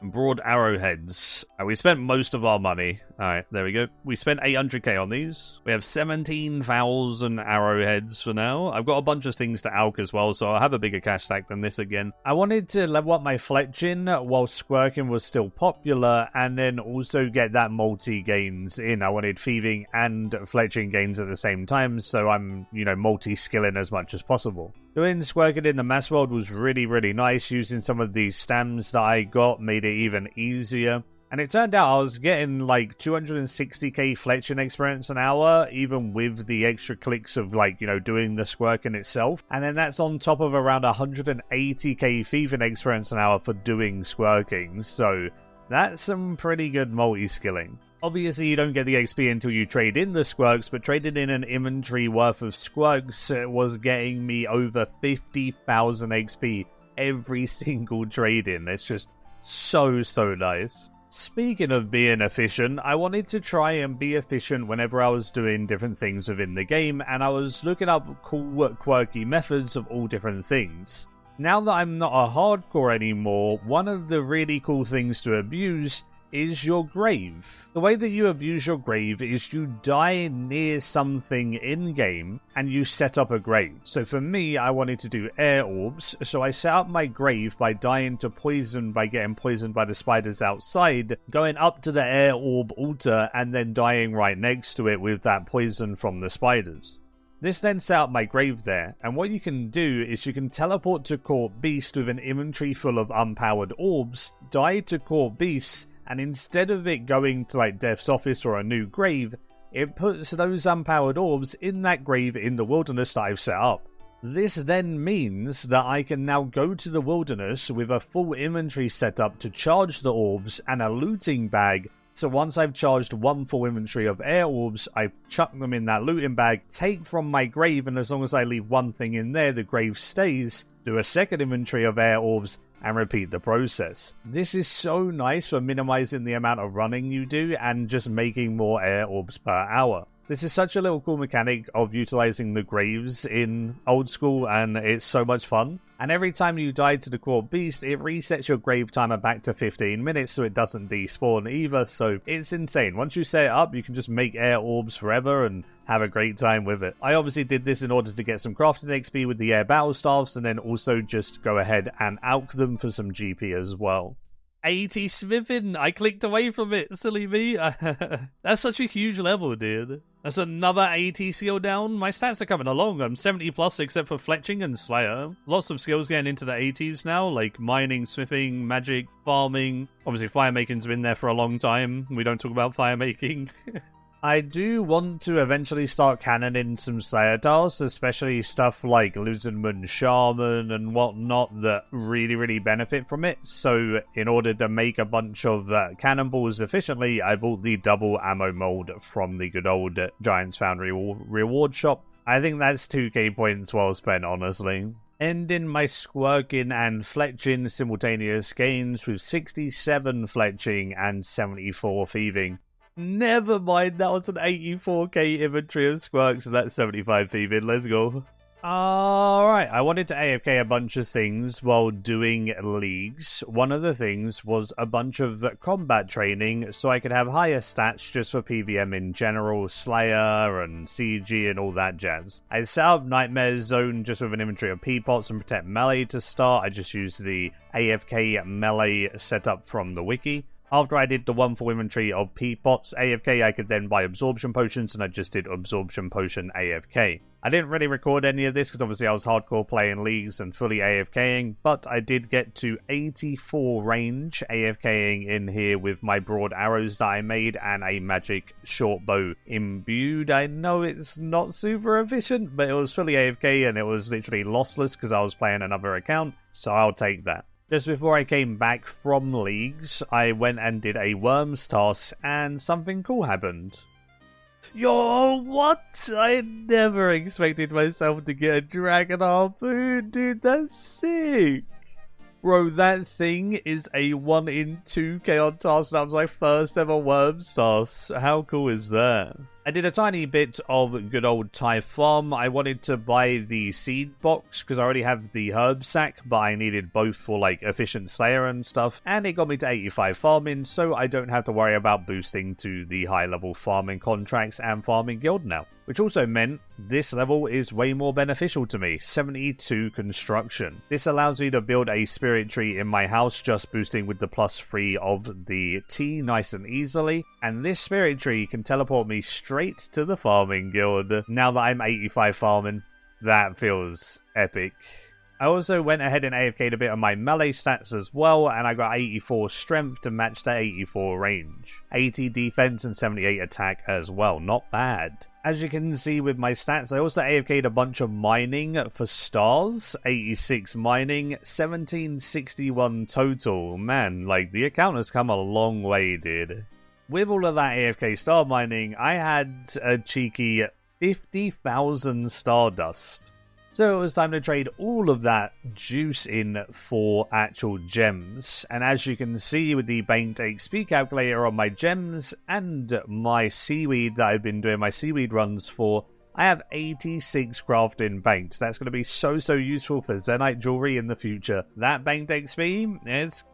broad arrowheads. We spent most of our money. Alright, there we go. We spent 800k on these. We have 17,000 arrowheads for now. I've got a bunch of things to alch as well, so I'll have a bigger cash stack than this again. I wanted to level up my fletching while squirking was still popular, and then also get that multi-gains in. I wanted thieving and fletching gains at the same time, so I'm, multi-skilling as much as possible. Doing squirking in the mass world was really, really nice. Using some of these stems that I got made it even easier. And it turned out I was getting like 260k fletching experience an hour, even with the extra clicks of doing the squirking itself. And then that's on top of around 180k thieving experience an hour for doing squirking. So that's some pretty good multi-skilling. Obviously, you don't get the XP until you trade in the squirks, but trading in an inventory worth of squirks was getting me over 50,000 XP every single trade in. It's just so nice. Speaking of being efficient, I wanted to try and be efficient whenever I was doing different things within the game, and I was looking up cool, quirky methods of all different things. Now that I'm not a hardcore anymore, one of the really cool things to abuse is your grave. The way that you abuse your grave is you die near something in-game and you set up a grave. So for me, I wanted to do air orbs, so I set up my grave by dying to poison by getting poisoned by the spiders outside, going up to the air orb altar and then dying right next to it with that poison from the spiders. This then set up my grave there, and what you can do is you can teleport to Court Beast with an inventory full of unpowered orbs, die to Court Beast, and instead of it going to Death's Office or a new grave, it puts those unpowered orbs in that grave in the wilderness that I've set up. This then means that I can now go to the wilderness with a full inventory setup to charge the orbs and a looting bag. So once I've charged one full inventory of air orbs, I chuck them in that looting bag, take from my grave, and as long as I leave one thing in there, the grave stays, do a second inventory of air orbs, and repeat the process. This is so nice for minimizing the amount of running you do and just making more air orbs per hour. This is such a little cool mechanic of utilizing the graves in old school, and it's so much fun. And every time you die to the Court Beast, it resets your grave timer back to 15 minutes so it doesn't despawn either, so it's insane. Once you set it up, you can just make air orbs forever and have a great time with it. I obviously did this in order to get some crafting XP with the air battle staffs, and then also just go ahead and alch them for some GP as well. 80 smithing! I clicked away from it, silly me. That's such a huge level, dude. That's another 80 skill down. My stats are coming along. I'm 70 plus except for fletching and slayer. Lots of skills getting into the 80s now, like mining, smithing, magic, farming. Obviously fire making's been there for a long time. We don't talk about fire making. I do want to eventually start cannoning some Slayer tiles, especially stuff like Lizardman Shaman and whatnot that really benefit from it. So in order to make a bunch of cannonballs efficiently, I bought the double ammo mold from the good old Giants Foundry reward shop. I think that's 2k points well spent, honestly. Ending my squirking and fletching simultaneous gains with 67 fletching and 74 thieving. Never mind, that was an 84k inventory of squirks, so that's 75 thieving. Let's go. Alright, I wanted to AFK a bunch of things while doing leagues. One of the things was a bunch of combat training, so I could have higher stats just for PvM in general, Slayer and CG and all that jazz. I set up Nightmare Zone just with an inventory of P-Pots and Protect Melee to start. I just used the AFK Melee setup from the wiki. After I did the one full inventory of P-Pots AFK, I could then buy Absorption Potions, and I just did Absorption Potion AFK. I didn't really record any of this because obviously I was hardcore playing leagues and fully AFKing, but I did get to 84 range AFKing in here with my broad arrows that I made and a magic short bow imbued. I know it's not super efficient, but it was fully AFK and it was literally lossless because I was playing another account, so I'll take that. Just before I came back from leagues, I went and did a worms task, and something cool happened.
Yo, what? I never expected myself to get a dragon harpoon, dude. That's sick. Bro, that thing is a 1 in 2k on task. That was my first ever worms task. How cool is that? I did a tiny bit of good old Thai farm. I wanted to buy the seed box because I already have the herb sack, but I needed both for like efficient slayer and stuff. And it got me to 85 farming, so I don't have to worry about boosting to the high level farming contracts and farming guild now. Which also meant this level is way more beneficial to me. 72 construction. This allows me to build a spirit tree in my house, just boosting with the +3 of the T nice and easily. And this spirit tree can teleport me straight to the farming guild. Now that I'm 85 farming, that feels epic. I also went ahead and AFK'd a bit of my melee stats as well, and I got 84 strength to match the 84 range. 80 defense and 78 attack as well, not bad. As you can see with my stats, I also AFK'd a bunch of mining for stars, 86 mining, 1761 total. Man, like, the account has come a long way, dude. With all of that AFK star mining, I had a cheeky 50,000 stardust. So it was time to trade all of that juice in for actual gems. And as you can see with the banked XP calculator on my gems and my seaweed that I've been doing my seaweed runs for, I have 86 crafting banked. That's going to be so useful for Zenite jewelry in the future. That banked XP,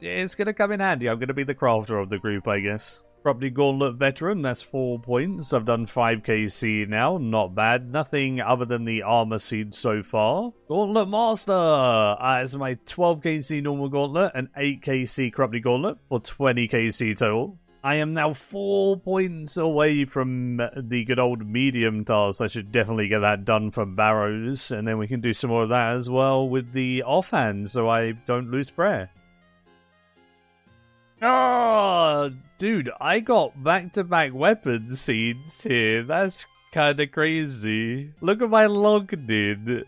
it's going to come in handy. I'm going to be the crafter of the group, I guess. Property Gauntlet Veteran, that's 4 points. I've done 5kc now, not bad. Nothing other than the armor seed so far. Gauntlet Master, it's my 12kc normal gauntlet and 8kc Corrupted Gauntlet for 20kc total. I am now 4 points away from the good old medium task. I should definitely get that done for Barrows, and then we can do some more of that as well with the offhand so I don't lose prayer. Oh, dude, I got back-to-back weapon seeds here. That's kind of crazy. Look at my log, dude.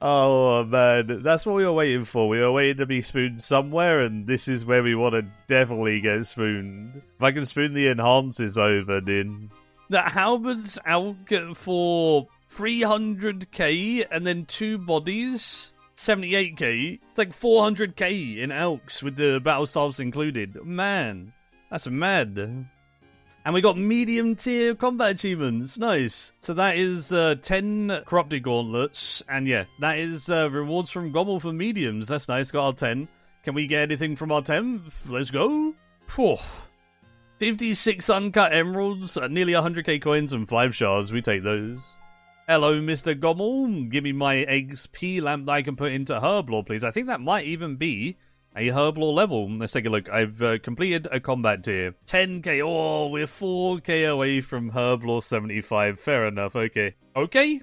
Oh, man. That's what we were waiting for. We were waiting to be spooned somewhere, and this is where we want to definitely get spooned. If I can spoon the enhances over, then. The halberd's out for 300k and then 2 bodies. 78k. It's like 400k in Elks with the battle staffs included. Man, that's mad. And we got medium tier combat achievements. Nice. So that is 10 corrupted gauntlets. And yeah, that is rewards from Gommel for mediums. That's nice. Got our 10. Can we get anything from our 10? Let's go. Whew. 56 uncut emeralds, nearly 100k coins and 5 shards. We take those. Hello, Mr. Gommel. Give me my XP lamp that I can put into Herblore, please. I think that might even be a Herblore level. Let's take a look. I've completed a combat tier. 10k. Oh, we're 4k away from Herblore 75. Fair enough. Okay. Okay.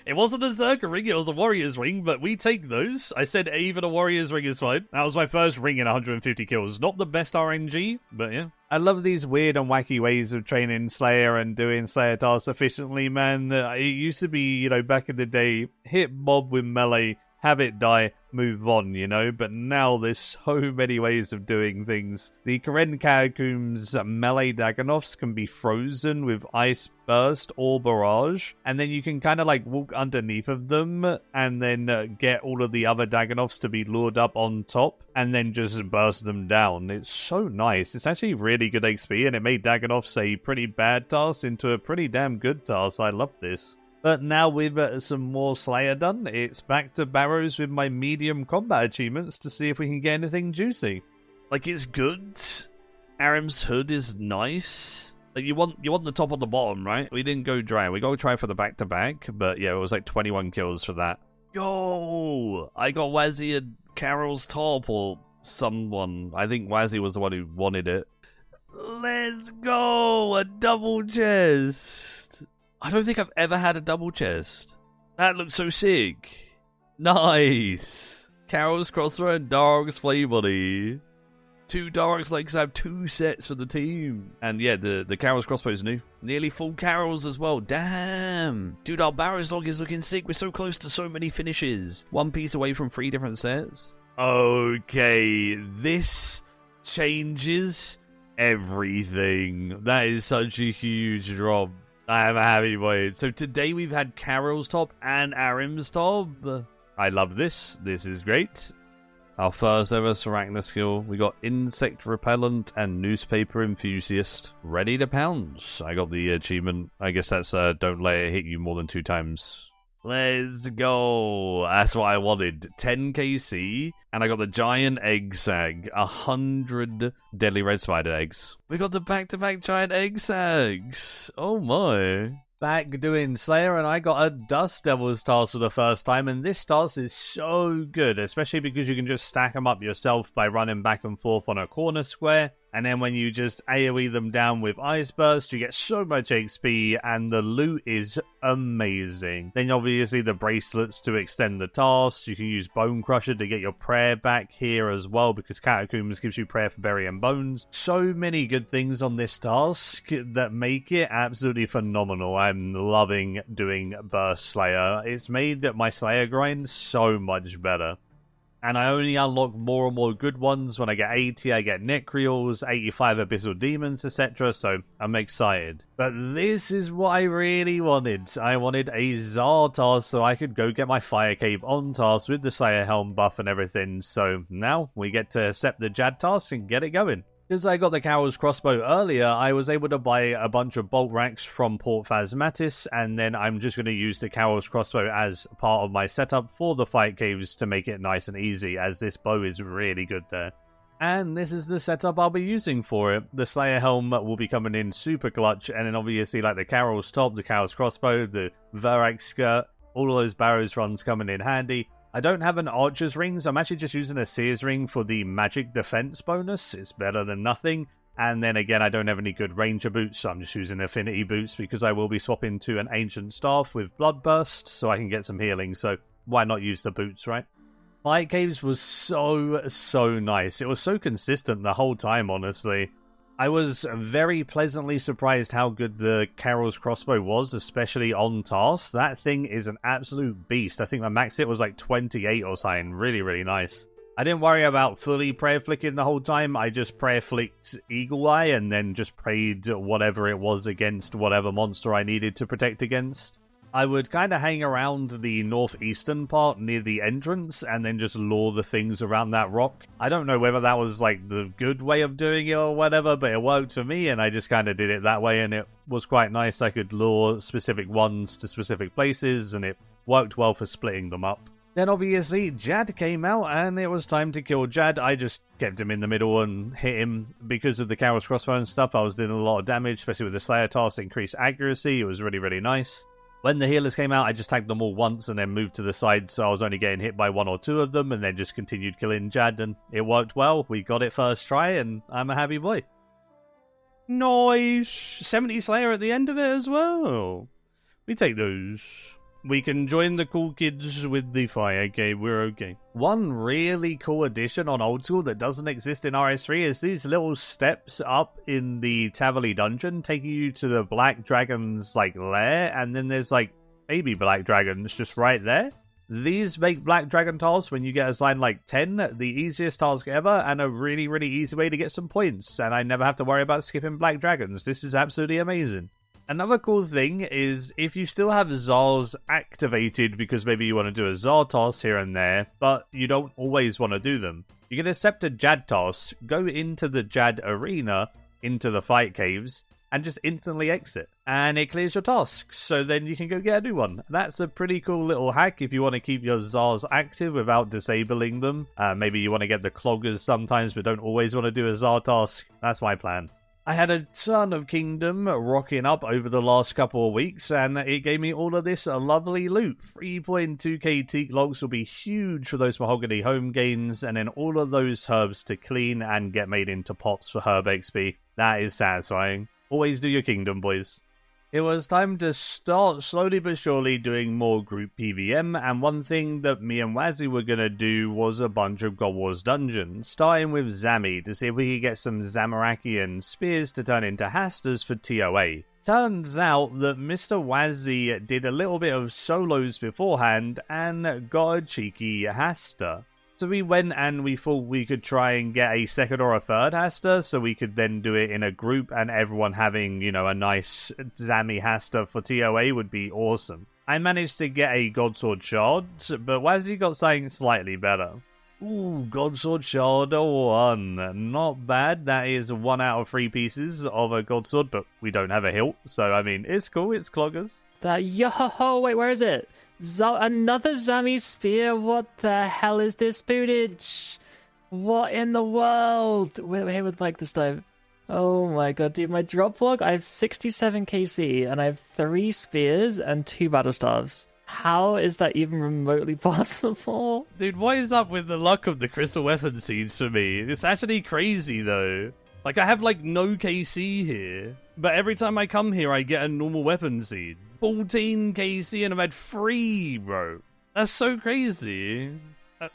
It wasn't a Zerka ring, it was a Warrior's ring, but we take those. I said even a Warrior's ring is fine. That was my first ring in 150 kills. Not the best RNG, but yeah. I love these weird and wacky ways of training Slayer and doing Slayer tasks efficiently, man. It used to be, you know, back in the day, hit mob with melee, have it die, move on, you know? But now there's so many ways of doing things. The Karen Catacombs melee Dagonoffs can be frozen with Ice Burst or Barrage, and then you can kind of like walk underneath of them and then get all of the other Dagonoffs to be lured up on top and then just burst them down. It's so nice. It's actually really good XP, and it made Dagonoffs a pretty bad task into a pretty damn good task. I love this. But now with some more Slayer done, it's back to Barrows with my medium combat achievements to see if we can get anything juicy. Like, it's good. Aram's hood is nice. Like, you want the top or the bottom, right? We didn't go dry. We got to try for the back-to-back, but yeah, it was like 21 kills for that. Yo! I got Wazzy and Carol's top, or someone. I think Wazzy was the one who wanted it. Let's go! A double chest! I don't think I've ever had a double chest. That looks so sick. Nice. Carol's crossbow and Dark's flame body. 2 Darks legs have 2 sets for the team. And yeah, the Carol's crossbow is new. Nearly full Carol's as well. Damn. Dude, our Barrows log is looking sick. We're so close to so many finishes. 1 piece away from 3 different sets. Okay, this changes
everything. That is such a huge drop. I am happy with it. So today we've had Carol's top and Arim's top. I love this. This is great. Our first ever Sarachna skill. We got Insect Repellent and Newspaper Enthusiast. Ready to pounce. I got the achievement. I guess that's don't let it hit you more than 2 times. Let's go. That's what I wanted. 10 KC. And I got the giant egg sag. 100 deadly red spider eggs. We got the back-to-back giant egg sags. Oh my.
Back doing Slayer, and I got a Dust Devil's task for the first time, and this task is so good, especially because you can just stack them up yourself by running back and forth on a corner square, and then when you just AoE them down with Ice Burst, you get so much XP, and the loot is amazing. Then obviously the bracelets to extend the task, you can use Bone Crusher to get your prayer back here as well, because Catacombs gives you prayer for burying bones. So many good things on this task that make it absolutely phenomenal. I'm loving doing Burst Slayer. It's made my Slayer grind so much better. And I only unlock more and more good ones. When I get 80, I get Necreals, 85 Abyssal Demons, etc. So I'm excited. But this is what I really wanted. I wanted a Zar task so I could go get my Fire Cave on task with the Slayer Helm buff and everything. So now we get to accept the Jad task and get it going. Because I got the Carol's crossbow earlier, I was able to buy a bunch of bolt racks from Port Phasmatis, and then I'm just going to use the Carol's crossbow as part of my setup for the fight caves to make it nice and easy, as this bow is really good there. And this is the setup I'll be using for it. The Slayer Helm will be coming in super clutch, and then obviously like the Carol's top, the Carol's crossbow, the Verax skirt, all of those Barrows runs coming in handy. I don't have an Archer's ring, so I'm actually just using a Seer's ring for the magic defense bonus. It's better than nothing. And then again, I don't have any good Ranger boots, so I'm just using Affinity boots because I will be swapping to an Ancient Staff with Bloodburst so I can get some healing. So why not use the boots, right? Fight Caves was so nice. It was so consistent the whole time, honestly. I was very pleasantly surprised how good the Carol's crossbow was, especially on task. That thing is an absolute beast. I think my max hit was like 28 or something. Really, really nice. I didn't worry about fully prayer flicking the whole time. I just prayer flicked Eagle Eye and then just prayed whatever it was against whatever monster I needed to protect against. I would kind of hang around the northeastern part near the entrance and then just lure the things around that rock. I don't know whether that was like the good way of doing it or whatever, but it worked for me and I just kind of did it that way and it was quite nice. I could lure specific ones to specific places and it worked well for splitting them up. Then obviously Jad came out and it was time to kill Jad. I just kept him in the middle and hit him because of the Carol's crossbow and stuff. I was doing a lot of damage, especially with the Slayer task, increased accuracy. It was really, really nice. When the healers came out, I just tagged them all once and then moved to the side, so I was only getting hit by 1 or 2 of them, and then just continued killing Jad, and it worked well. We got it first try, and I'm a happy boy. Nice! 70 Slayer at the end of it as well. We take those. We can join the cool kids with the fire, okay, we're okay. One really cool addition on Old School that doesn't exist in RS3 is these little steps up in the Tavali dungeon taking you to the Black Dragon's lair, and then there's baby Black Dragons just right there. These make Black Dragon tasks when you get assigned 10, the easiest task ever, and a really, really easy way to get some points, and I never have to worry about skipping Black Dragons. This is absolutely amazing. Another cool thing is if you still have Zars activated because maybe you want to do a Zar task here and there, but you don't always want to do them, you can accept a Jad task, go into the Jad arena, into the fight caves, and just instantly exit. And it clears your tasks, so then you can go get a new one. That's a pretty cool little hack if you want to keep your Zars active without disabling them. Maybe you want to get the Cloggers sometimes, but don't always want to do a Zar task. That's my plan. I had a ton of Kingdom rocking up over the last couple of weeks, and it gave me all of this lovely loot. 3.2k teak logs will be huge for those mahogany home gains, and then all of those herbs to clean and get made into pots for herb XP. That is satisfying. Always do your Kingdom, boys. It was time to start slowly but surely doing more group PVM, and one thing that me and Wazzy were going to do was a bunch of God Wars dungeons, starting with Zami to see if we could get some Zamarakian spears to turn into Hastas for TOA. Turns out that Mr. Wazzy did a little bit of solos beforehand and got a cheeky Hasta. So we went and we thought we could try and get a second or a third Hasta, so we could then do it in a group, and everyone having, you know, a nice Zami Hasta for TOA would be awesome. I managed to get a Godsword Shard, but Wazzy got something slightly better. Ooh, Godsword Shard 1. Not bad. That is 1 out of 3 pieces of a Godsword, but we don't have a hilt, so I mean, it's cool, it's cloggers.
Wait, where is it? Another Zami Spear? What the hell is this bootage? What in the world? We're here with Mike this time. Oh my god, dude, my drop log, I have 67 KC, and I have 3 spears and 2 battle staves. How is that even remotely possible?
Dude, what is up with the luck of the crystal weapon seeds for me? It's actually crazy, though. Like, I have, like, no KC here. But every time I come here, I get a normal weapon seed. 14 KC, and I've had 3, bro. That's so crazy.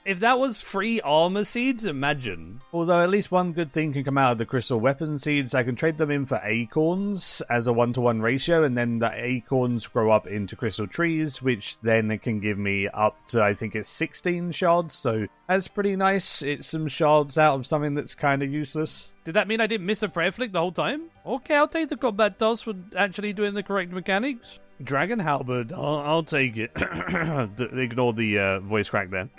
If that was 3 armor seeds, imagine. Although at least one good thing can come out of the crystal weapon seeds. I can trade them in for acorns as a 1-to-1 ratio, and then the acorns grow up into crystal trees, which then can give me up to, I think it's 16 shards, so that's pretty nice. It's some shards out of something that's kind of useless. Did that mean I didn't miss a prayer flick the whole time? Okay, I'll take the combat task for actually doing the correct mechanics. Dragon Halberd, I'll take it. Ignore the voice crack there.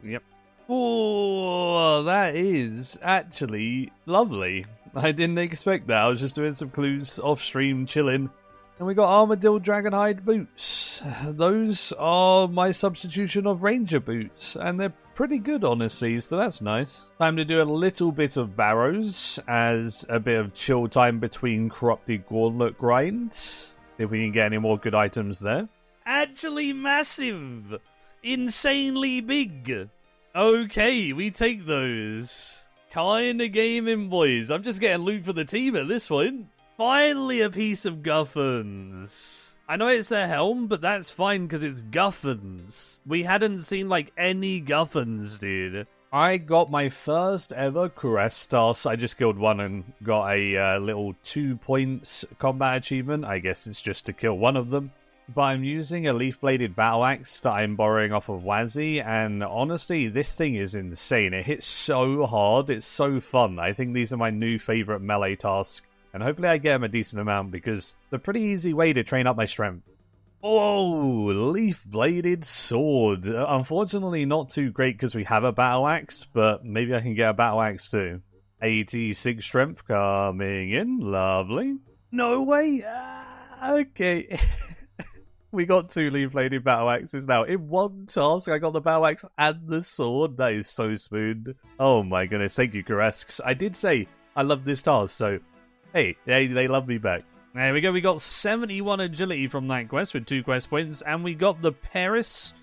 Yep. Oh, that is actually lovely. I didn't expect that. I was just doing some clues off stream, chilling. And we got Armadillo Dragonhide boots. Those are my substitution of Ranger boots, and they're pretty good, honestly, so that's nice. Time to do a little bit of Barrows as a bit of chill time between Corrupted Gauntlet grind. See if we can get any more good items there. Actually massive! Insanely big! Okay, we take those. Kinda gaming, boys. I'm just getting loot for the team at this point. Finally a piece of Guffins. I know it's a helm, but that's fine because it's Guffins. We hadn't seen, like, any Guffins, dude. I got my first ever Crest task. I just killed one and got a little 2 points combat achievement. I guess it's just to kill one of them. But I'm using a leaf-bladed battle axe that I'm borrowing off of Wazzy, and honestly, this thing is insane. It hits so hard, it's so fun. I think these are my new favourite melee tasks, and hopefully I get them a decent amount, because it's a pretty easy way to train up my strength. Oh, leaf-bladed sword. Unfortunately, not too great because we have a battle axe, but maybe I can get a battle axe too. 86 strength coming in, lovely. No way! Okay. We got 2 leaf-bladed battle axes now. In one task, I got the battle axe and the sword. That is so smooth. Oh my goodness, thank you, Karesks. I did say I love this task, so hey, they love me back. There we go, we got 71 agility from that quest with 2 quest points, and we got the Keris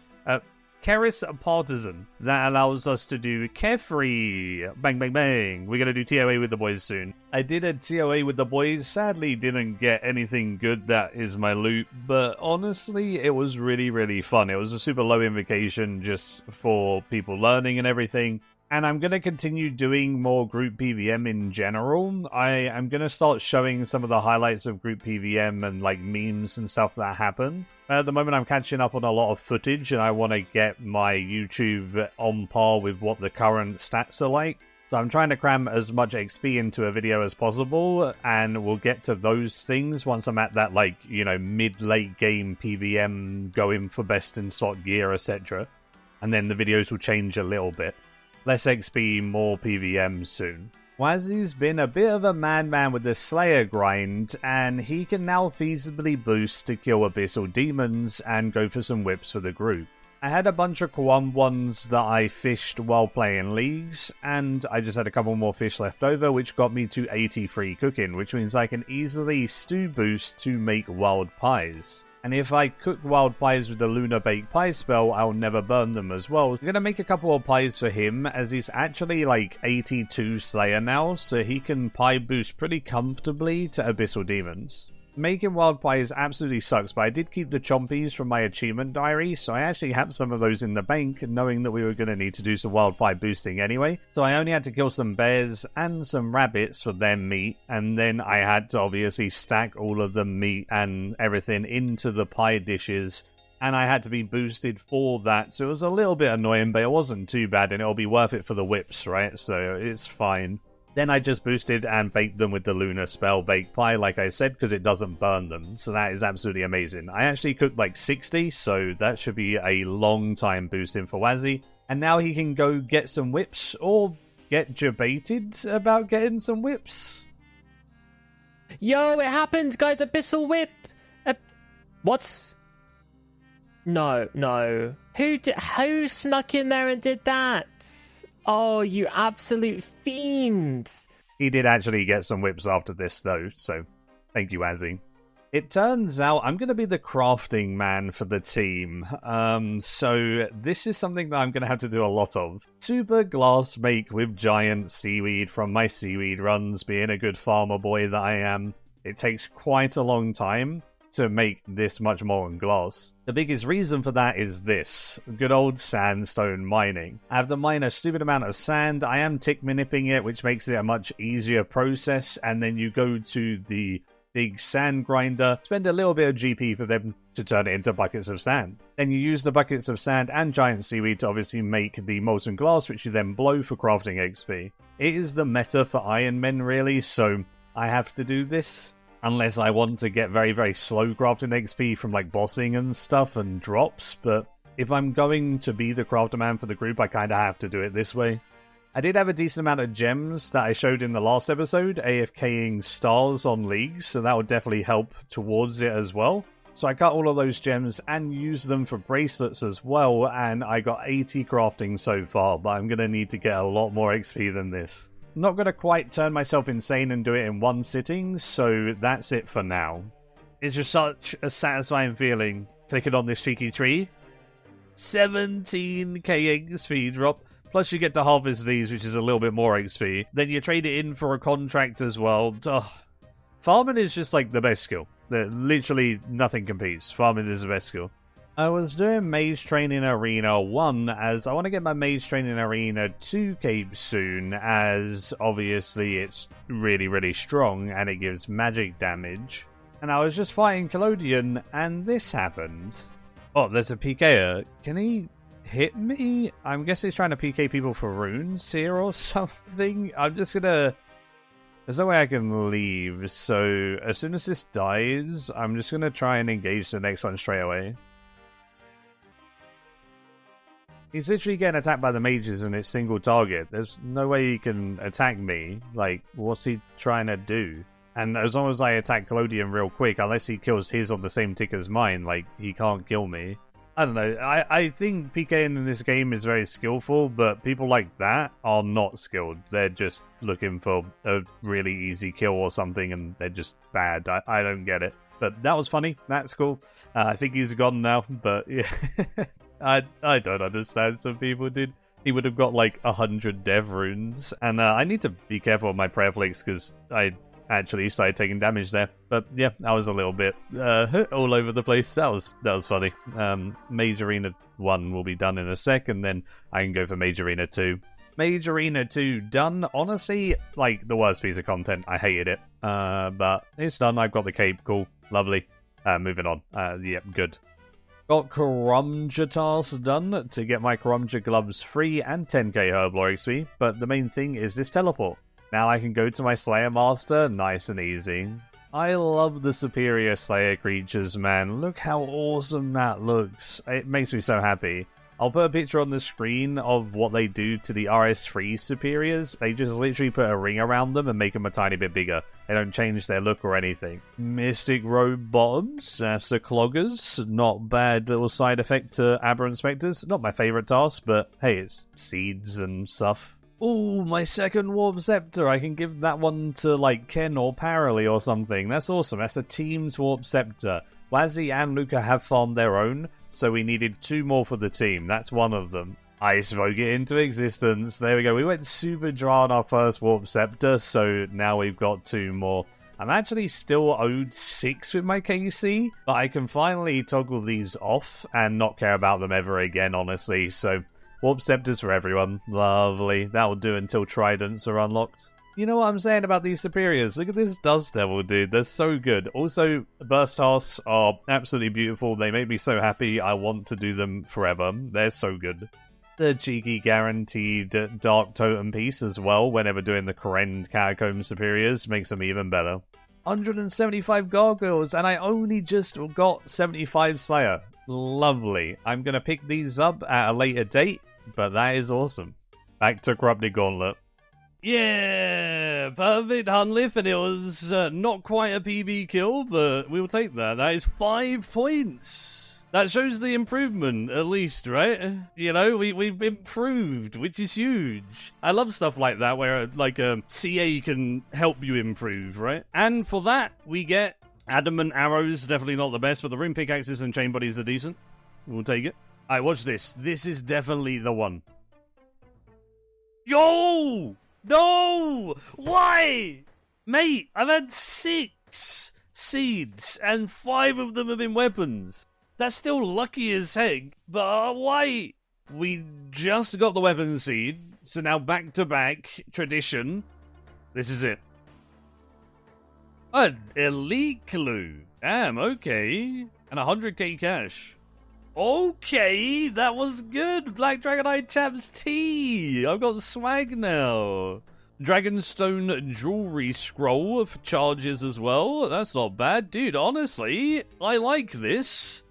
Partisan. That allows us to do carefree. Bang, bang, bang. We're going to do TOA with the boys soon. I did a TOA with the boys. Sadly, didn't get anything good. That is my loot. But honestly, it was really, really fun. It was a super low invocation just for people learning and everything. And I'm going to continue doing more group PVM in general. I am going to start showing some of the highlights of group PVM and like memes and stuff that happen. At the moment I'm catching up on a lot of footage and I want to get my YouTube on par with what the current stats are like. So I'm trying to cram as much XP into a video as possible, and we'll get to those things once I'm at that, like, you know, mid-late game PVM, going for best in slot gear, etc. And then the videos will change a little bit. Less XP, more PVM soon. Wazzy's been a bit of a madman with the Slayer grind, and he can now feasibly boost to kill Abyssal Demons and go for some whips for the group. I had a bunch of Kwon ones that I fished while playing leagues, and I just had a couple more fish left over, which got me to 83 cooking, which means I can easily stew boost to make wild pies. And if I cook wild pies with the Lunar Baked Pie spell, I'll never burn them as well. I'm going to make a couple of pies for him, as he's actually like 82 Slayer now, so he can pie boost pretty comfortably to Abyssal Demons. Making wild pies absolutely sucks, but I did keep the chompies from my achievement diary, so I actually have some of those in the bank, knowing that we were going to need to do some wild pie boosting anyway. So I only had to kill some bears and some rabbits for their meat, and then I had to obviously stack all of the meat and everything into the pie dishes and I had to be boosted for that, so it was a little bit annoying, but it wasn't too bad, and it'll be worth it for the whips, right? So it's fine. Then I just boosted and baked them with the Lunar Spell Baked Pie, like I said, because it doesn't burn them, so that is absolutely amazing. I actually cooked like 60, so that should be a long time boosting for Wazzy, and now he can go get some whips, or get debated about getting some whips.
Yo, it happened, guys! Abyssal Whip! What? No. Who snuck in there and did that? Oh, you absolute fiend!
He did actually get some whips after this, though, so thank you, Azzy. It turns out I'm going to be the crafting man for the team, so this is something that I'm going to have to do a lot of. Super glass make with giant seaweed from my seaweed runs, being a good farmer boy that I am. It takes quite a long time to make this much molten glass. The biggest reason for that is this, good old sandstone mining. I have to mine a stupid amount of sand, I am tick manipping it, which makes it a much easier process, and then you go to the big sand grinder, spend a little bit of GP for them to turn it into buckets of sand. Then you use the buckets of sand and giant seaweed to obviously make the molten glass, which you then blow for crafting XP. It is the meta for Iron Men, really, so I have to do this. Unless I want to get very, very slow crafting XP from like bossing and stuff and drops, but if I'm going to be the crafter man for the group, I kind of have to do it this way. I did have a decent amount of gems that I showed in the last episode, AFKing stars on leagues, so that would definitely help towards it as well. So I cut all of those gems and used them for bracelets as well, and I got 80 crafting so far, but I'm going to need to get a lot more XP than this. I'm not going to quite turn myself insane and do it in one sitting, so that's it for now. It's just such a satisfying feeling clicking on this cheeky tree. 17k XP drop. Plus you get to harvest these, which is a little bit more XP. Then you trade it in for a contract as well. Ugh. Farming is just like the best skill. Literally nothing competes. Farming is the best skill. I was doing Mage Training Arena 1 as I want to get my Mage Training Arena 2 cape soon, as obviously it's really, really strong and it gives magic damage. And I was just fighting Collodion and this happened. Oh, there's a PKer. Can he hit me? I'm guessing he's trying to PK people for runes here or something. I'm just gonna... There's no way I can leave, so as soon as this dies, I'm just gonna try and engage the next one straight away. He's literally getting attacked by the mages and it's single target. There's no way he can attack me. Like, what's he trying to do? And as long as I attack Collodion real quick, unless he kills his on the same tick as mine, like, he can't kill me. I don't know. I think PKing in this game is very skillful, but people like that are not skilled. They're just looking for a really easy kill or something, and they're just bad. I don't get it. But that was funny. That's cool. I think he's gone now, but yeah. I don't understand. Some people did. He would have got like 100 dev runes. And I need to be careful with my prayer flicks because I actually started taking damage there. But yeah, I was a little bit all over the place. That was funny. Mage Arena 1 will be done in a sec, and then I can go for Mage Arena 2. Mage Arena 2 done. Honestly, like the worst piece of content. I hated it. But it's done. I've got the cape. Cool. Lovely. Moving on. Yep, good. Got Karumja tasks done to get my Karumja gloves free and 10k Herblore XP, but the main thing is this teleport. Now I can go to my Slayer Master, nice and easy. I love the superior Slayer creatures, man. Look how awesome that looks. It makes me so happy. I'll put a picture on the screen of what they do to the RS3 superiors. They just literally put a ring around them and make them a tiny bit bigger. They don't change their look or anything. Mystic Robe Bottoms, that's the Cloggers. Not bad little side effect to Aberrant Spectres. Not my favourite task, but hey, it's seeds and stuff. Ooh, my second Warp Scepter. I can give that one to like Ken or Paraly or something. That's awesome. That's a team's Warp Scepter. Wazzy and Luca have farmed their own, so we needed 2 more for the team. That's one of them. I spoke it into existence. There we go. We went super dry on our first Warp Scepter, so now we've got 2 more. I'm actually still owed 6 with my KC, but I can finally toggle these off and not care about them ever again, honestly. So, Warp Scepters for everyone. Lovely. That'll do until Tridents are unlocked. You know what I'm saying about these superiors? Look at this Dust Devil, dude. They're so good. Also, Burst Hearts are absolutely beautiful. They make me so happy. I want to do them forever. They're so good. The cheeky guaranteed Dark Totem piece as well, whenever doing the Korend Catacomb superiors, makes them even better. 175 Gargoyles, and I only just got 75 Slayer. Lovely. I'm going to pick these up at a later date, but that is awesome. Back to Corrupted Gauntlet. Yeah, perfect Hunliff, and it was not quite a PB kill, but we'll take that. That is 5 points. That shows the improvement, at least, right? You know, we've improved, which is huge. I love stuff like that, where like a CA can help you improve, right? And for that, we get Adamant Arrows, definitely not the best, but the Rune Pickaxes and Chain Bodies are decent. We'll take it. Alright, watch this. This is definitely the one. Yo! No! Why? Mate, I've had 6 seeds, and 5 of them have been weapons. That's still lucky as heck, but why? We just got the weapon seed, so now back-to-back tradition. This is it. An elite clue. Damn, okay. And 100k cash. Okay, that was good. Black Dragonite Chaps T. I've got swag now. Dragonstone Jewelry Scroll for charges as well. That's not bad. Dude, honestly, I like this.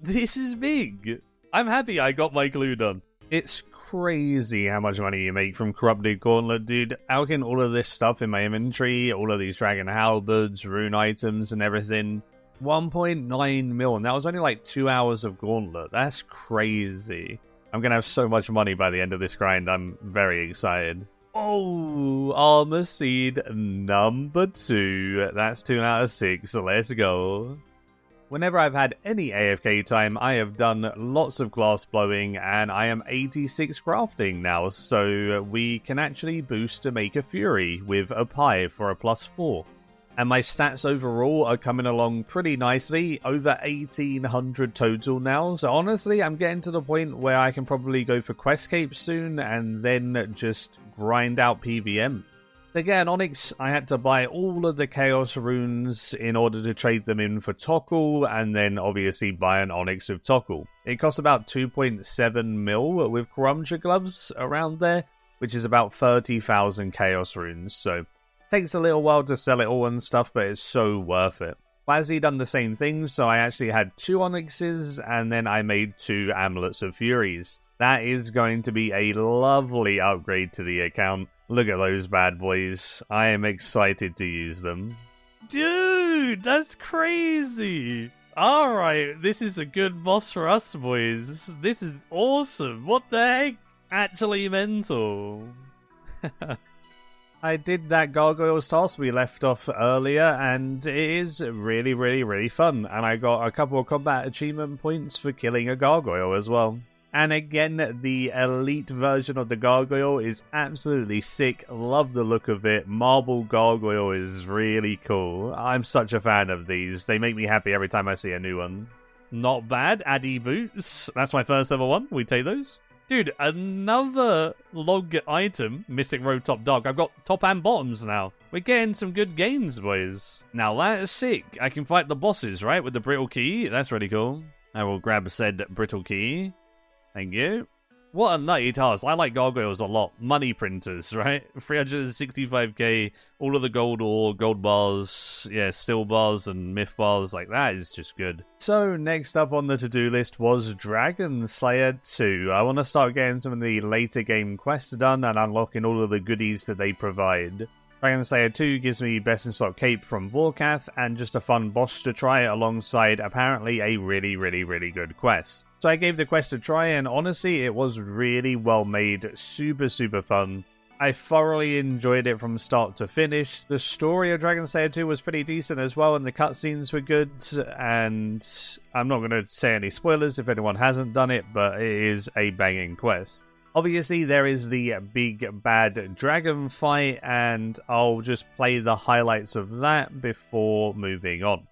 This is big. I'm happy I got my clue done. It's crazy how much money you make from Corrupted Gauntlet, dude. Alching all of this stuff in my inventory, all of these Dragon Halberds, rune items and everything. 1.9 mil, and that was only like 2 hours of Gauntlet. That's crazy. I'm gonna have so much money by the end of this grind. I'm very excited. Oh, Armor Seed number 2. That's 2 out of 6, so let's go. Whenever I've had any AFK time, I have done lots of glass blowing, and I am 86 crafting now, so we can actually boost to make a Fury with a Pie for a +4. And my stats overall are coming along pretty nicely, over 1800 total now. So honestly, I'm getting to the point where I can probably go for Questcape soon and then just grind out PVM. To get an Onyx, I had to buy all of the Chaos Runes in order to trade them in for Tokkul, and then obviously buy an Onyx with Tokkul. It costs about 2.7 mil with Korumja Gloves around there, which is about 30,000 Chaos Runes, so takes a little while to sell it all and stuff, but it's so worth it. Wazzy done the same thing, so I actually had 2 Onyxes, and then I made 2 Amulets of Furies. That is going to be a lovely upgrade to the account. Look at those bad boys. I am excited to use them. Dude, that's crazy! Alright, this is a good boss for us, boys. This is awesome. What the heck? Actually mental. I did that Gargoyles task we left off earlier, and it is really, really, really fun. And I got a couple of combat achievement points for killing a Gargoyle as well. And again, the elite version of the Gargoyle is absolutely sick. Love the look of it. Marble Gargoyle is really cool. I'm such a fan of these. They make me happy every time I see a new one. Not bad. Addy Boots. That's my first ever one. We take those. Dude, another log item, Mystic Road Top Dark. I've got top and bottoms now. We're getting some good gains, boys. Now that is sick. I can fight the bosses, right, with the Brittle Key. That's really cool. I will grab said Brittle Key. Thank you. What a nutty task. I like Gargoyles a lot. Money printers, right? 365k, all of the gold ore, gold bars, yeah, steel bars and myth bars, like that is just good. So next up on the to-do list was Dragon Slayer 2. I want to start getting some of the later game quests done and unlocking all of the goodies that they provide. Dragon Slayer 2 gives me Best in Slot Cape from Vorkath and just a fun boss to try alongside apparently a really, really, really good quest. So I gave the quest a try, and honestly, it was really well made, super, super fun. I thoroughly enjoyed it from start to finish. The story of Dragon Slayer 2 was pretty decent as well, and the cutscenes were good, and I'm not going to say any spoilers if anyone hasn't done it, but it is a banging quest. Obviously, there is the big bad dragon fight, and I'll just play the highlights of that before moving on.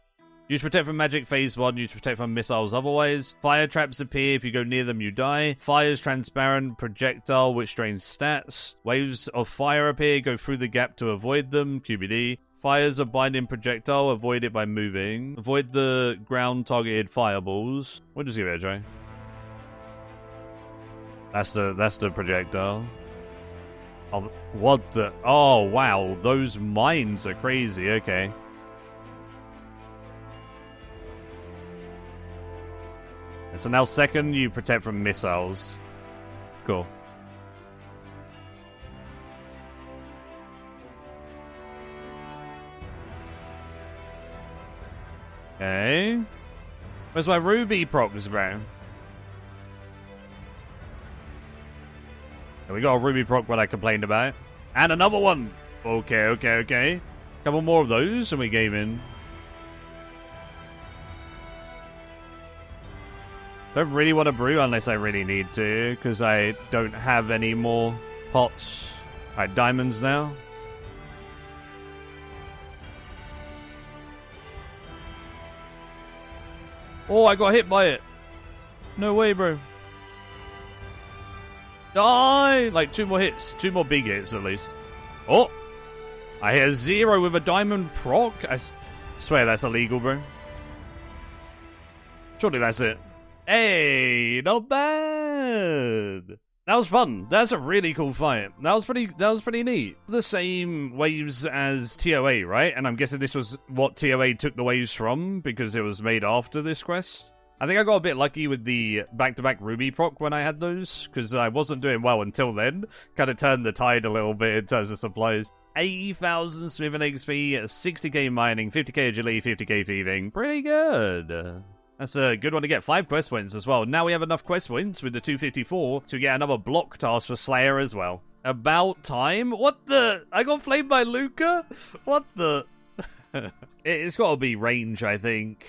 Use protect from magic phase 1, use protect from missiles otherwise. Fire traps appear, if you go near them you die. Fire's transparent projectile which drains stats. Waves of fire appear, go through the gap to avoid them, QBD. Fire's a binding projectile, avoid it by moving. Avoid the ground targeted fireballs. We'll just give it a try. That's the projectile. Oh, what the? Oh, wow. Those mines are crazy. Okay. So now second, you protect from missiles. Cool. Okay. Where's my ruby procs, bro? We got a ruby proc what I complained about. And another one! Okay. Couple more of those and we gave in. Don't really want to brew unless I really need to, because I don't have any more pots. Alright, diamonds now. Oh, I got hit by it. No way, bro. Die! Like 2 more hits. 2 more big hits, at least. Oh! I hit a 0 with a diamond proc? I swear that's illegal, bro. Surely that's it. Hey! Not bad! That was fun. That's a really cool fight. That was pretty neat. The same waves as TOA, right? And I'm guessing this was what TOA took the waves from, because it was made after this quest. I think I got a bit lucky with the back-to-back Ruby proc when I had those, because I wasn't doing well until then. Kind of turned the tide a little bit in terms of supplies. 80,000 smithing XP, 60k mining, 50k agility, 50k thieving. Pretty good. That's a good one to get 5 quest points as well. Now we have enough quest points with the 254 to get another block task for Slayer as well. About time? What the? I got flamed by Luca? What the? It's got to be range, I think.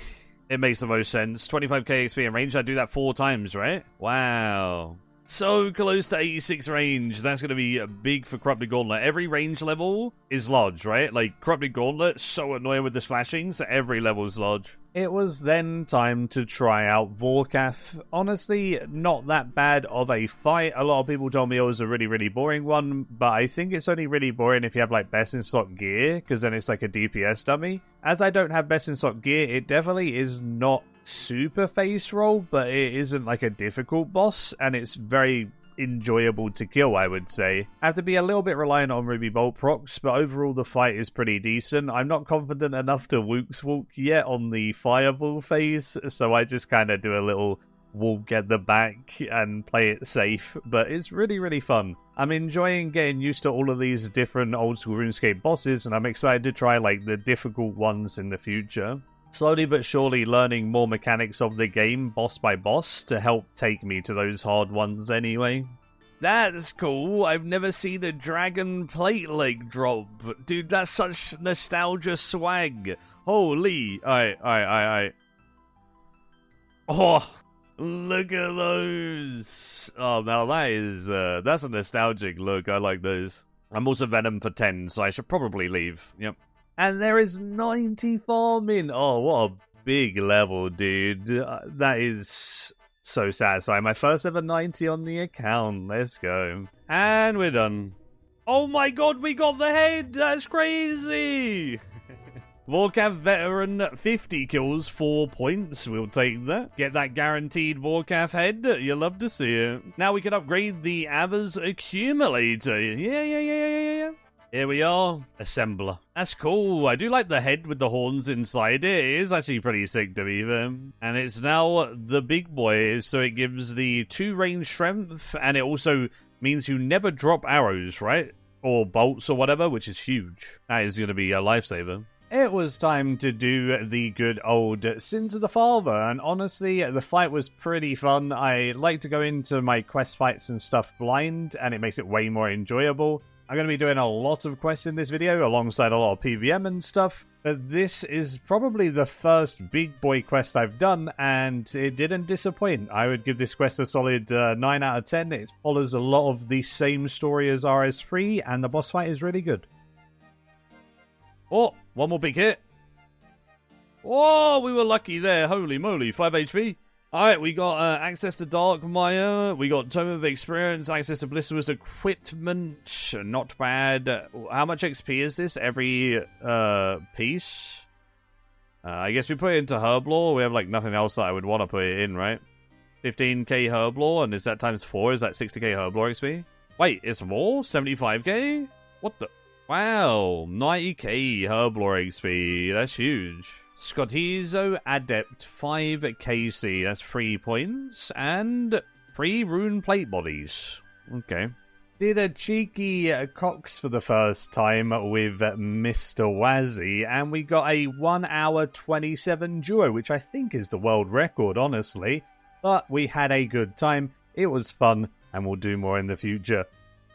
It makes the most sense. 25k XP in range, I do that 4 times, right? Wow. So close to 86 range. That's going to be big for Corrupted Gauntlet. Every range level is large, right? Like, Corrupted Gauntlet, so annoying with the splashing, so every level is large.
It was then time to try out Vorkath. Honestly, not that bad of a fight. A lot of people told me it was a really boring one, but I think it's only really boring if you have like best in stock gear, because then it's like a DPS dummy. As I don't have best in stock gear, it definitely is not super face roll, but it isn't like a difficult boss, and it's very enjoyable to kill, I would say. I have to be a little bit reliant on Ruby Bolt procs, but overall the fight is pretty decent. I'm not confident enough to Wook's Walk yet on the Fireball phase, so I just kind of do a little walk at the back and play it safe, but it's really fun. I'm enjoying getting used to all of these different old school RuneScape bosses, and I'm excited to try like the difficult ones in the future. Slowly but surely learning more mechanics of the game, boss by boss, to help take me to those hard ones anyway. That's cool. I've never seen a dragon plate leg drop. Dude, that's such nostalgia swag. Holy. Alright. Oh, look at those. Oh, now that is, that's a nostalgic look. I like those. I'm also Venom for 10, so I should probably leave. Yep. And there is 90 farming. Oh, what a big level, dude. That is so satisfying. My first ever 90 on the account. Let's go. And we're done. Oh my god, we got the head. That's crazy. Vorkath Veteran, 50 kills, 4 points. We'll take that. Get that guaranteed Vorkath head. You'll love to see it. Now we can upgrade the Ava's Accumulator. Yeah. Here we are, Assembler. That's cool. I do like the head with the horns inside it. It is actually pretty sick to be fair. And it's now the big boy, so it gives the 2 range strength, and it also means you never drop arrows, right? Or bolts or whatever, which is huge. That is going to be a lifesaver. It was time to do the good old Sins of the Father, and honestly, the fight was pretty fun. I like to go into my quest fights and stuff blind, and it makes it way more enjoyable. I'm going to be doing a lot of quests in this video, alongside a lot of PVM and stuff, but this is probably the first big boy quest I've done, and it didn't disappoint. I would give this quest a solid 9 out of 10. It follows a lot of the same story as RS3, and the boss fight is really good. Oh, one more big hit.
Oh, we were lucky there. Holy moly, 5 HP. Alright, we got access to Dark Mire, we got Tome of Experience, access to Blister's equipment, not bad. How much XP is this? Every piece? I guess we put it into Herblore, we have like nothing else that I would want to put it in, right? 15k Herblore, and is that times 4? Is that 60k Herblore XP? Wait, it's more? 75k? What the? Wow, 90k Herblore XP, that's huge. Scottizo Adept 5kc, that's 3 points, and 3 rune plate bodies. Okay. Did a cheeky Cox for the first time with Mr. Wazzy, and we got a 1 hour 27 duo, which I think is the world record, honestly. But we had a good time, it was fun, and we'll do more in the future.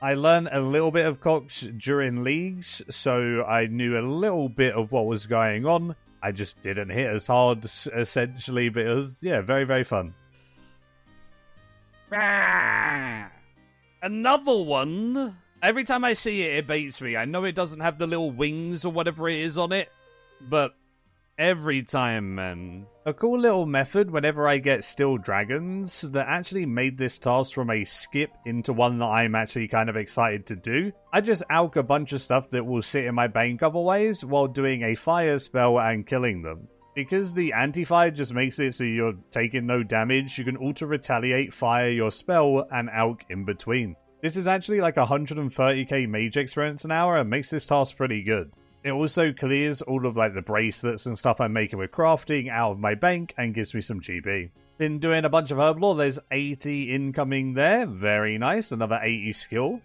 I learned a little bit of Cox during leagues, so I knew a little bit of what was going on. I just didn't hit as hard, essentially, but it was, yeah, very, very fun. Another one? Every time I see it, it baits me. I know it doesn't have the little wings or whatever it is on it, but every time, man. A cool little method whenever I get still dragons that actually made this task from a skip into one that I'm actually kind of excited to do. I just alch a bunch of stuff that will sit in my bank otherwise while doing a fire spell and killing them. Because the anti-fire just makes it so you're taking no damage, you can auto-retaliate, fire your spell, and alch in between. This is actually like 130k mage experience an hour and makes this task pretty good. It also clears all of like the bracelets and stuff I'm making with crafting out of my bank and gives me some GP. Been doing a bunch of herblore, there's 80 incoming there, very nice, another 80 skill.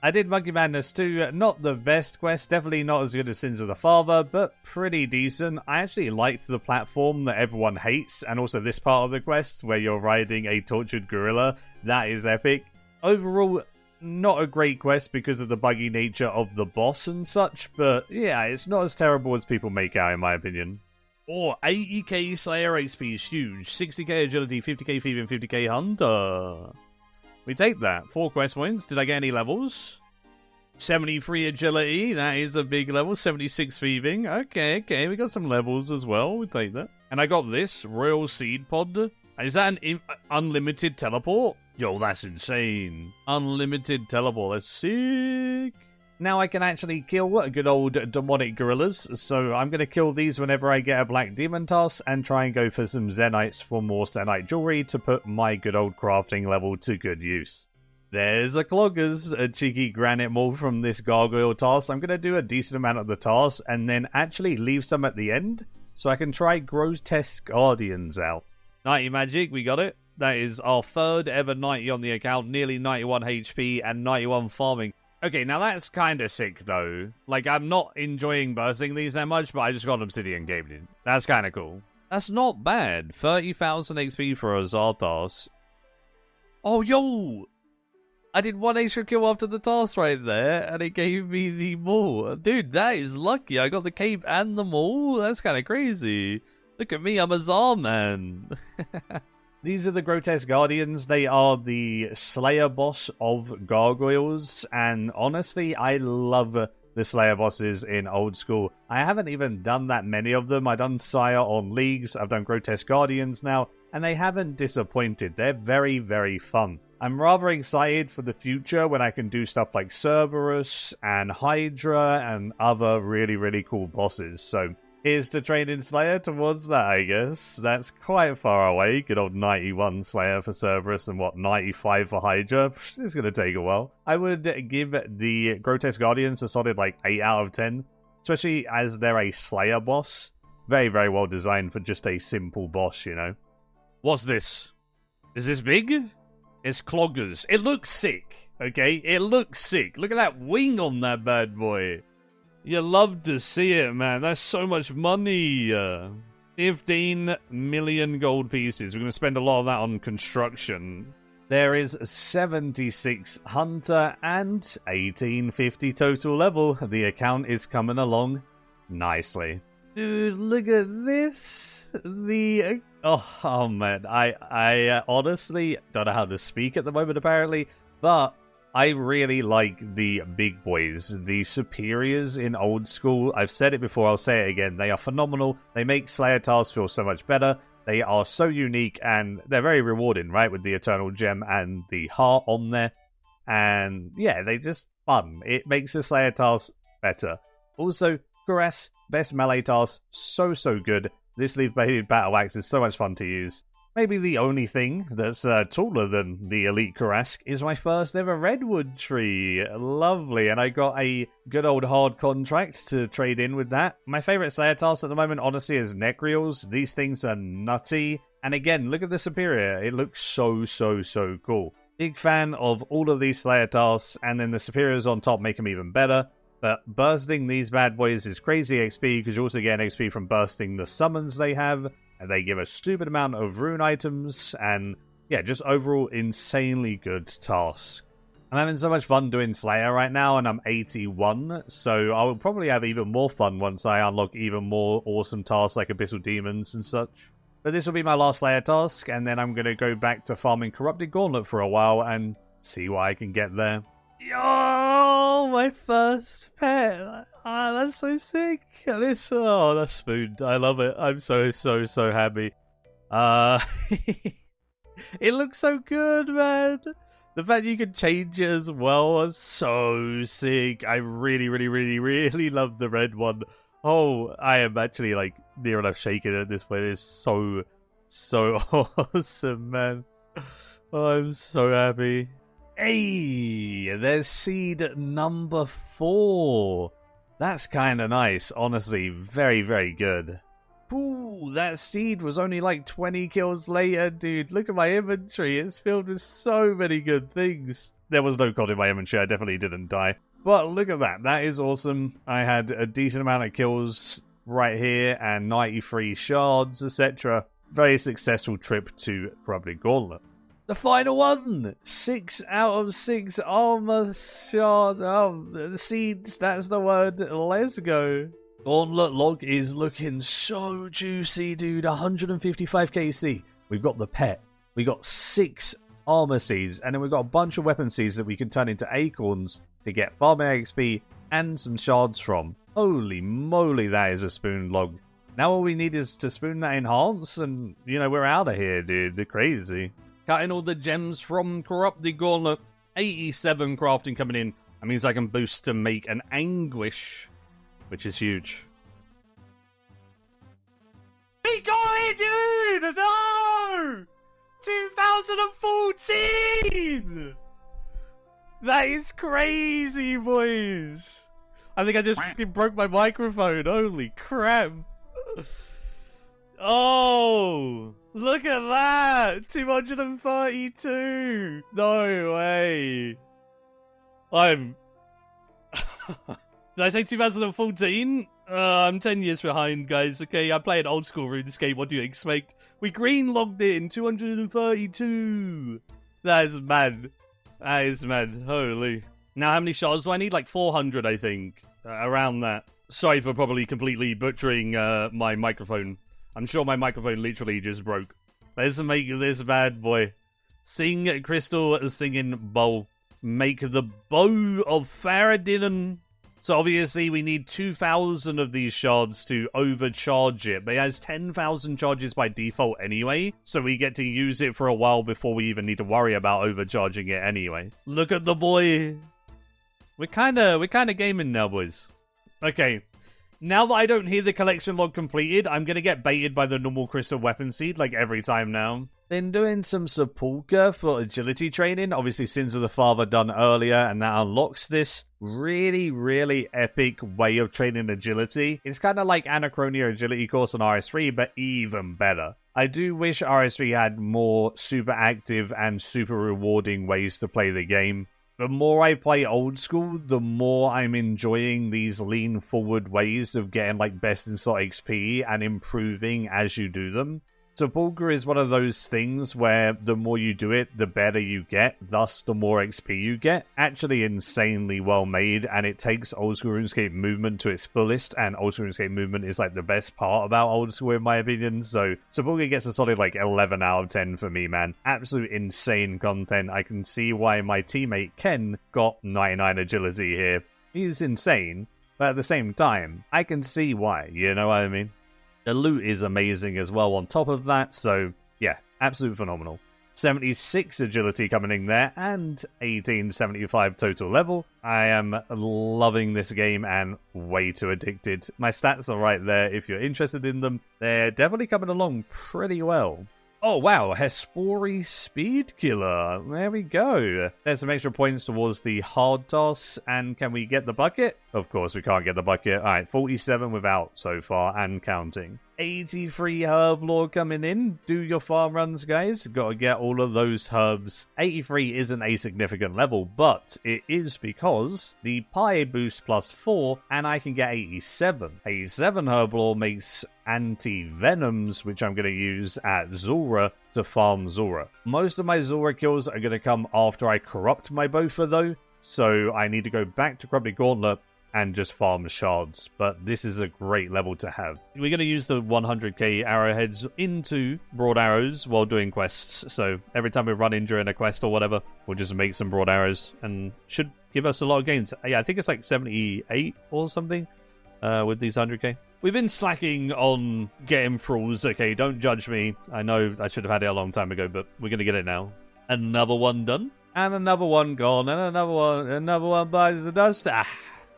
I did Monkey Madness 2, not the best quest, definitely not as good as Sins of the Father, but pretty decent. I actually liked the platform that everyone hates, and also this part of the quest where you're riding a tortured gorilla, that is epic. Overall, not a great quest because of the buggy nature of the boss and such, but yeah, it's not as terrible as people make out in my opinion. Or 80k Slayer XP is huge, 60k Agility, 50k Thieving, 50k Hunter. We take that. 4 quest points. Did I get any levels? 73 Agility, that is a big level, 76 Thieving. Okay, we got some levels as well, we take that. And I got this, Royal Seed Pod. Is that an unlimited teleport? Yo, that's insane. Unlimited teleport, that's sick. Now I can actually kill good old demonic gorillas, so I'm going to kill these whenever I get a black demon task and try and go for some Zenites for more Zenite jewelry to put my good old crafting level to good use. There's a Cloggers, a cheeky granite mold from this gargoyle task. I'm going to do a decent amount of the task and then actually leave some at the end so I can try Grotesque Guardians out. 90 magic, we got it. That is our 3rd ever 90 on the account, nearly 91 HP and 91 farming. Okay, now that's kind of sick though. Like, I'm not enjoying bursting these that much, but I just got Obsidian Gabriel. That's kind of cool. That's not bad. 30,000 XP for a Zartas. Oh, yo! I did 1 extra kill after the task right there, and it gave me the maul. Dude, that is lucky. I got the cape and the maul. That's kind of crazy. Look at me, I'm a Zar man. These are the Grotesque Guardians. They are the Slayer boss of Gargoyles, and honestly, I love the Slayer bosses in old school. I haven't even done that many of them. I've done Sire on Leagues, I've done Grotesque Guardians now, and they haven't disappointed. They're very, very fun. I'm rather excited for the future when I can do stuff like Cerberus and Hydra and other really, really cool bosses, so here's the training Slayer towards that, I guess. That's quite far away. Good old 91 Slayer for Cerberus and 95 for Hydra. It's going to take a while. I would give the Grotesque Guardians a solid 8 out of 10, especially as they're a Slayer boss. Very, very well designed for just a simple boss, you know. What's this? Is this big? It's Cloggers. It looks sick, okay? It looks sick. Look at that wing on that bad boy. You love to see it, man. That's so much money. 15 million gold pieces. We're going to spend a lot of that on construction. There is 76 Hunter and 1850 total level. The account is coming along nicely. Dude, look at this. Oh man. I honestly don't know how to speak at the moment, apparently. But
I really like the big boys, the superiors in old school. I've said it before, I'll say it again. They are phenomenal. They make Slayer tasks feel so much better. They are so unique and they're very rewarding, right? With the Eternal Gem and the heart on there. And yeah, they just fun. It makes the Slayer task better. Also, Cuirass, best melee task, so good. This leaf-bladed battle axe is so much fun to use. Maybe the only thing that's taller than the Elite Cuirass is my first ever redwood tree. Lovely, and I got a good old hard contract to trade in with that. My favourite Slayer task at the moment, honestly, is Necreals. These things are nutty. And again, look at the Superior. It looks so cool. Big fan of all of these Slayer tasks, and then the Superiors on top make them even better. But bursting these bad boys is crazy XP, because you also get XP from bursting the summons they have. And they give a stupid amount of rune items, and yeah, just overall insanely good task. I'm having so much fun doing Slayer right now, and I'm 81, so I will probably have even more fun once I unlock even more awesome tasks like Abyssal Demons and such. But this will be my last Slayer task, and then I'm going to go back to farming Corrupted Gauntlet for a while and see what I can get there. Yo, my first pet. Ah, that's so sick. That's spooned. I love it. I'm so happy. It looks so good, man. The fact you can change it as well was so sick. I really love the red one. Oh, I am actually like near enough shaking at this point. It's so awesome, man. Oh, I'm so happy. Hey, there's seed number 4. That's kind of nice, honestly. Very good. Ooh, that seed was only like 20 kills later, dude. Look at my inventory. It's filled with so many good things. There was no COD in my inventory. I definitely didn't die. But look at that. That is awesome. I had a decent amount of kills right here and 93 shards, etc. Very successful trip to Corrupted Gauntlet. The final one! 6 out of 6 armor shard. Oh, the seeds, that's the word. Let's go. Gauntlet log is looking so juicy, dude. 155 KC. We've got the pet. We got 6 armor seeds, and then we've got a bunch of weapon seeds that we can turn into acorns to get farming XP and some shards from. Holy moly, that is a spoon log. Now all we need is to spoon that enhance, and, you know, we're out of here, dude. They're crazy. Cutting all the gems from Corrupted Gauntlet. 87 crafting coming in. That means I can boost to make an Anguish, which is huge. We got it, dude! No! 2014! That is crazy, boys. I think I just fucking broke my microphone. Holy crap. Oh, look at that! 232! No way! Did I say 2014? I'm 10 years behind, guys. Okay, I'm playing old school RuneScape. What do you expect? We green logged it in 232! That is mad. That is mad. Holy. Now, how many shards do I need? Like 400, I think. Around that. Sorry for probably completely butchering my microphone. I'm sure my microphone literally just broke. Let's make this bad boy. Sing Crystal singing bowl. Make the bow of Faradin. So obviously we need 2,000 of these shards to overcharge it. But it has 10,000 charges by default anyway. So we get to use it for a while before we even need to worry about overcharging it anyway. Look at the boy. We're kinda gaming now, boys. Okay. Now that I don't hear the collection log completed, I'm going to get baited by the normal crystal weapon seed, like every time now. Been doing some sepulchre for agility training. Obviously, Sins of the Father done earlier, and that unlocks this really epic way of training agility. It's kind of like Anachronia agility course on RS3, but even better. I do wish RS3 had more super active and super rewarding ways to play the game. The more I play old school, the more I'm enjoying these lean forward ways of getting like best in slot XP and improving as you do them. Sepulchre is one of those things where the more you do it, the better you get, thus the more XP you get. Actually insanely well made, and it takes old school RuneScape movement to its fullest, and old school RuneScape movement is like the best part about old school in my opinion, so Sepulchre gets a solid like 11 out of 10 for me, man. Absolute insane content. I can see why my teammate Ken got 99 agility here. He's insane, but at the same time, I can see why, you know what I mean? The loot is amazing as well on top of that, so yeah, absolute phenomenal. 76 agility coming in there, and 1875 total level. I am loving this game and way too addicted. My stats are right there if you're interested in them. They're definitely coming along pretty well. Oh wow, Hespori Speed Killer. There we go. There's some extra points towards the hard toss, and can we get the bucket? Of course we can't get the bucket. Alright, 47 without so far, and counting. 83 herb lore coming in. Do your farm runs, guys. Gotta get all of those herbs. 83 isn't a significant level, but it is because the pie boost +4, and I can get 87. 87 herb lore makes anti-venoms, which I'm going to use at Zora to farm Zora. Most of my Zora kills are going to come after I corrupt my Boffa though, so I need to go back to Corrupted Gauntlet and just farm shards, but this is a great level to have. We're going to use the 100k arrowheads into broad arrows while doing quests, so every time we run in during a quest or whatever, we'll just make some broad arrows, and should give us a lot of gains. Yeah, I think it's like 78 or something with these 100k. We've been slacking on getting thralls, okay, don't judge me. I know I should have had it a long time ago, but we're going to get it now. Another one done, and another one gone, and another one bites the dust.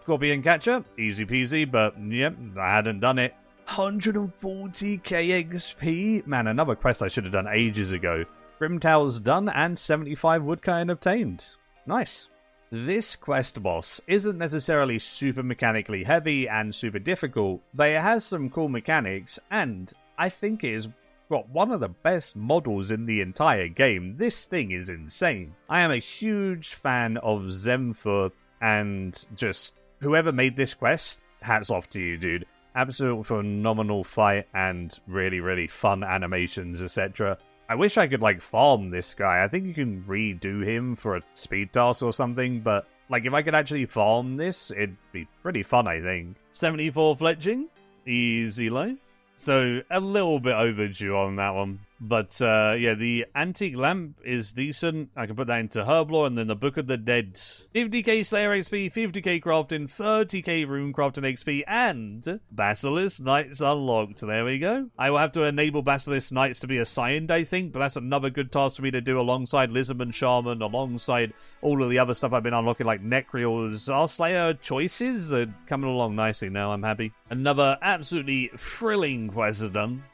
Scorpion Catcher, easy peasy, but yep, I hadn't done it. 140k XP. Man, another quest I should have done ages ago. Grimtowel's done, and 75 woodcutting obtained. Nice. This quest boss isn't necessarily super mechanically heavy and super difficult, but it has some cool mechanics, and I think it has got one of the best models in the entire game. This thing is insane. I am a huge fan of Zemfur, and just whoever made this quest, hats off to you, dude. Absolute phenomenal fight and really, really fun animations, etc. I wish I could, like, farm this guy. I think you can redo him for a speed task or something, but, like, if I could actually farm this, it'd be pretty fun, I think. 74 fletching. Easy life. So, a little bit overdue on that one. But, yeah, the Antique Lamp is decent. I can put that into Herblore, and then the Book of the Dead. 50k Slayer XP, 50k Crafting, 30k Rune Crafting XP, and Basilisk Knights unlocked. There we go. I will have to enable Basilisk Knights to be assigned, I think, but that's another good task for me to do alongside Lizardman Shaman, alongside all of the other stuff I've been unlocking, like Necreals. Our Slayer choices are coming along nicely now, I'm happy. Another absolutely thrilling quest done.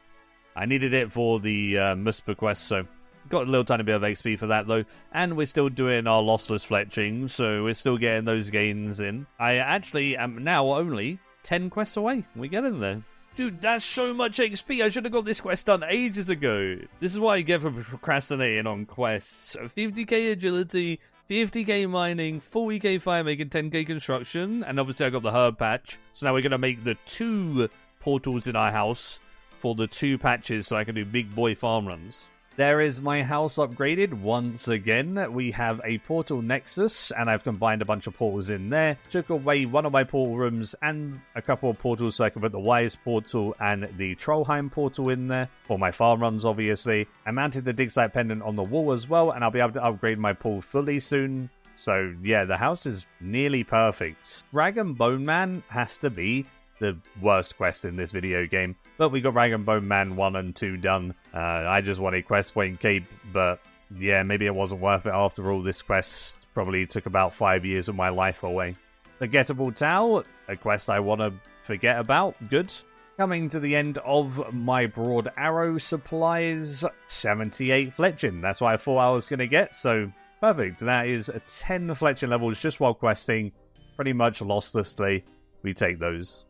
I needed it for the Muspa quest, so got a little tiny bit of XP for that though. And we're still doing our lossless fletching, so we're still getting those gains in. I actually am now only 10 quests away. We get in there. Dude, that's so much XP. I should have got this quest done ages ago. This is what I get for procrastinating on quests. So 50k agility, 50k mining, 40k fire making, 10k construction, and obviously I got the herb patch. So now we're going to make the 2 portals in our house for the 2 patches so I can do big boy farm runs. There is my house upgraded once again. We have a portal nexus, and I've combined a bunch of portals in there. Took away one of my portal rooms and a couple of portals so I can put the Wise portal and the Trollheim portal in there for my farm runs, obviously. I mounted the dig site pendant on the wall as well, and I'll be able to upgrade my pool fully soon. So yeah, the house is nearly perfect. Rag and Bone Man has to be the worst quest in this video game, but we got Rag and Bone Man 1 and 2 done. I just wanted Quest Point Cape, but yeah, maybe it wasn't worth it after all. This quest probably took about 5 years of my life away. Forgettable Tau, a quest I want to forget about. Good. Coming to the end of my broad arrow supplies, 78 fletching. That's what I thought I was going to get, so perfect. That is 10 fletching levels just while questing, pretty much losslessly. We take those.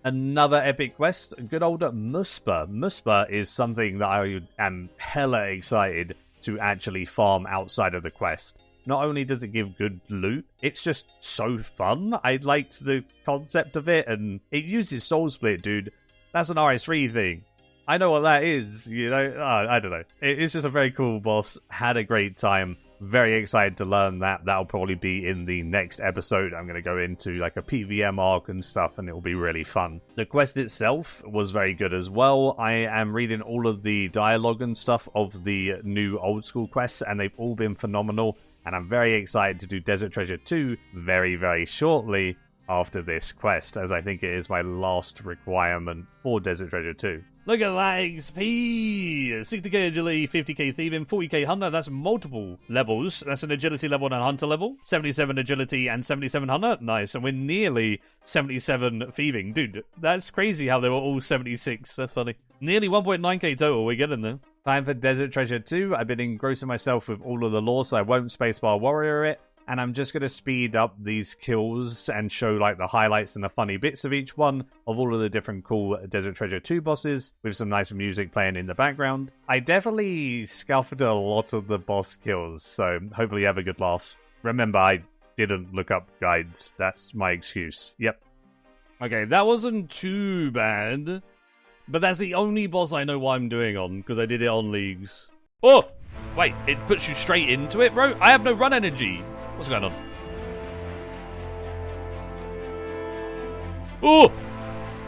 Another epic quest, good old Muspa. Muspa is something that I am hella excited to actually farm outside of the quest. Not only does it give good loot, it's just so fun. I liked the concept of it, and it uses Soul Split, dude. That's an RS3 thing. I know what that is, you know? I don't know. It's just a very cool boss. Had a great time. Very excited to learn that. That'll probably be in the next episode. I'm going to go into like a PVM arc and stuff, and it'll be really fun. The quest itself was very good as well. I am reading all of the dialogue and stuff of the new old school quests, and they've all been phenomenal. And I'm very excited to do Desert Treasure 2 very, very shortly after this quest, as I think it is my last requirement for Desert Treasure 2. Look at that XP! 60k agility, 50k thieving, 40k hunter. That's multiple levels. That's an agility level and a hunter level. 77 agility and 77 hunter. Nice. And we're nearly 77 thieving. Dude, that's crazy how they were all 76. That's funny. Nearly 1.9k total. We're getting there. Time for Desert Treasure 2. I've been engrossing myself with all of the lore, so I won't spacebar warrior it. And I'm just going to speed up these kills and show like the highlights and the funny bits of each one of all of the different cool Desert Treasure 2 bosses with some nice music playing in the background. I definitely scuffed a lot of the boss kills, so hopefully you have a good laugh. Remember, I didn't look up guides. That's my excuse. Yep. Okay, that wasn't too bad. But that's the only boss I know what I'm doing on, because I did it on Leagues. Oh! Wait, it puts you straight into it, bro? I have no run energy. What's going on? Oh!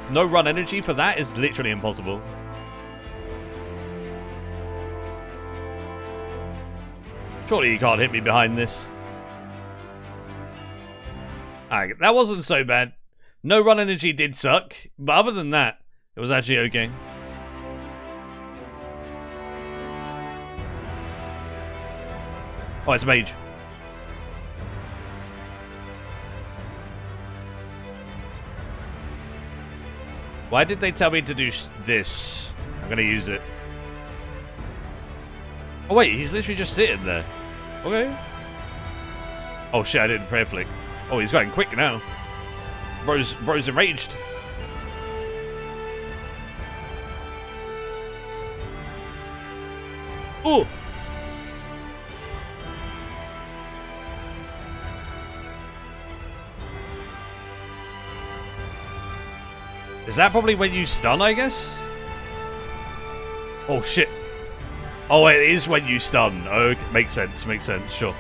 No run energy for that is literally impossible. Surely you can't hit me behind this. Alright, that wasn't so bad. No run energy did suck, but other than that, it was actually okay. Oh, it's a mage. Why did they tell me to do this? I'm gonna use it. Oh wait, he's literally just sitting there. Okay. Oh shit, I didn't prayer flick. Oh, he's going quick now. Bro's enraged. Oh! Is that probably when you stun, I guess? Oh, shit. Oh, it is when you stun. Okay, makes sense, sure.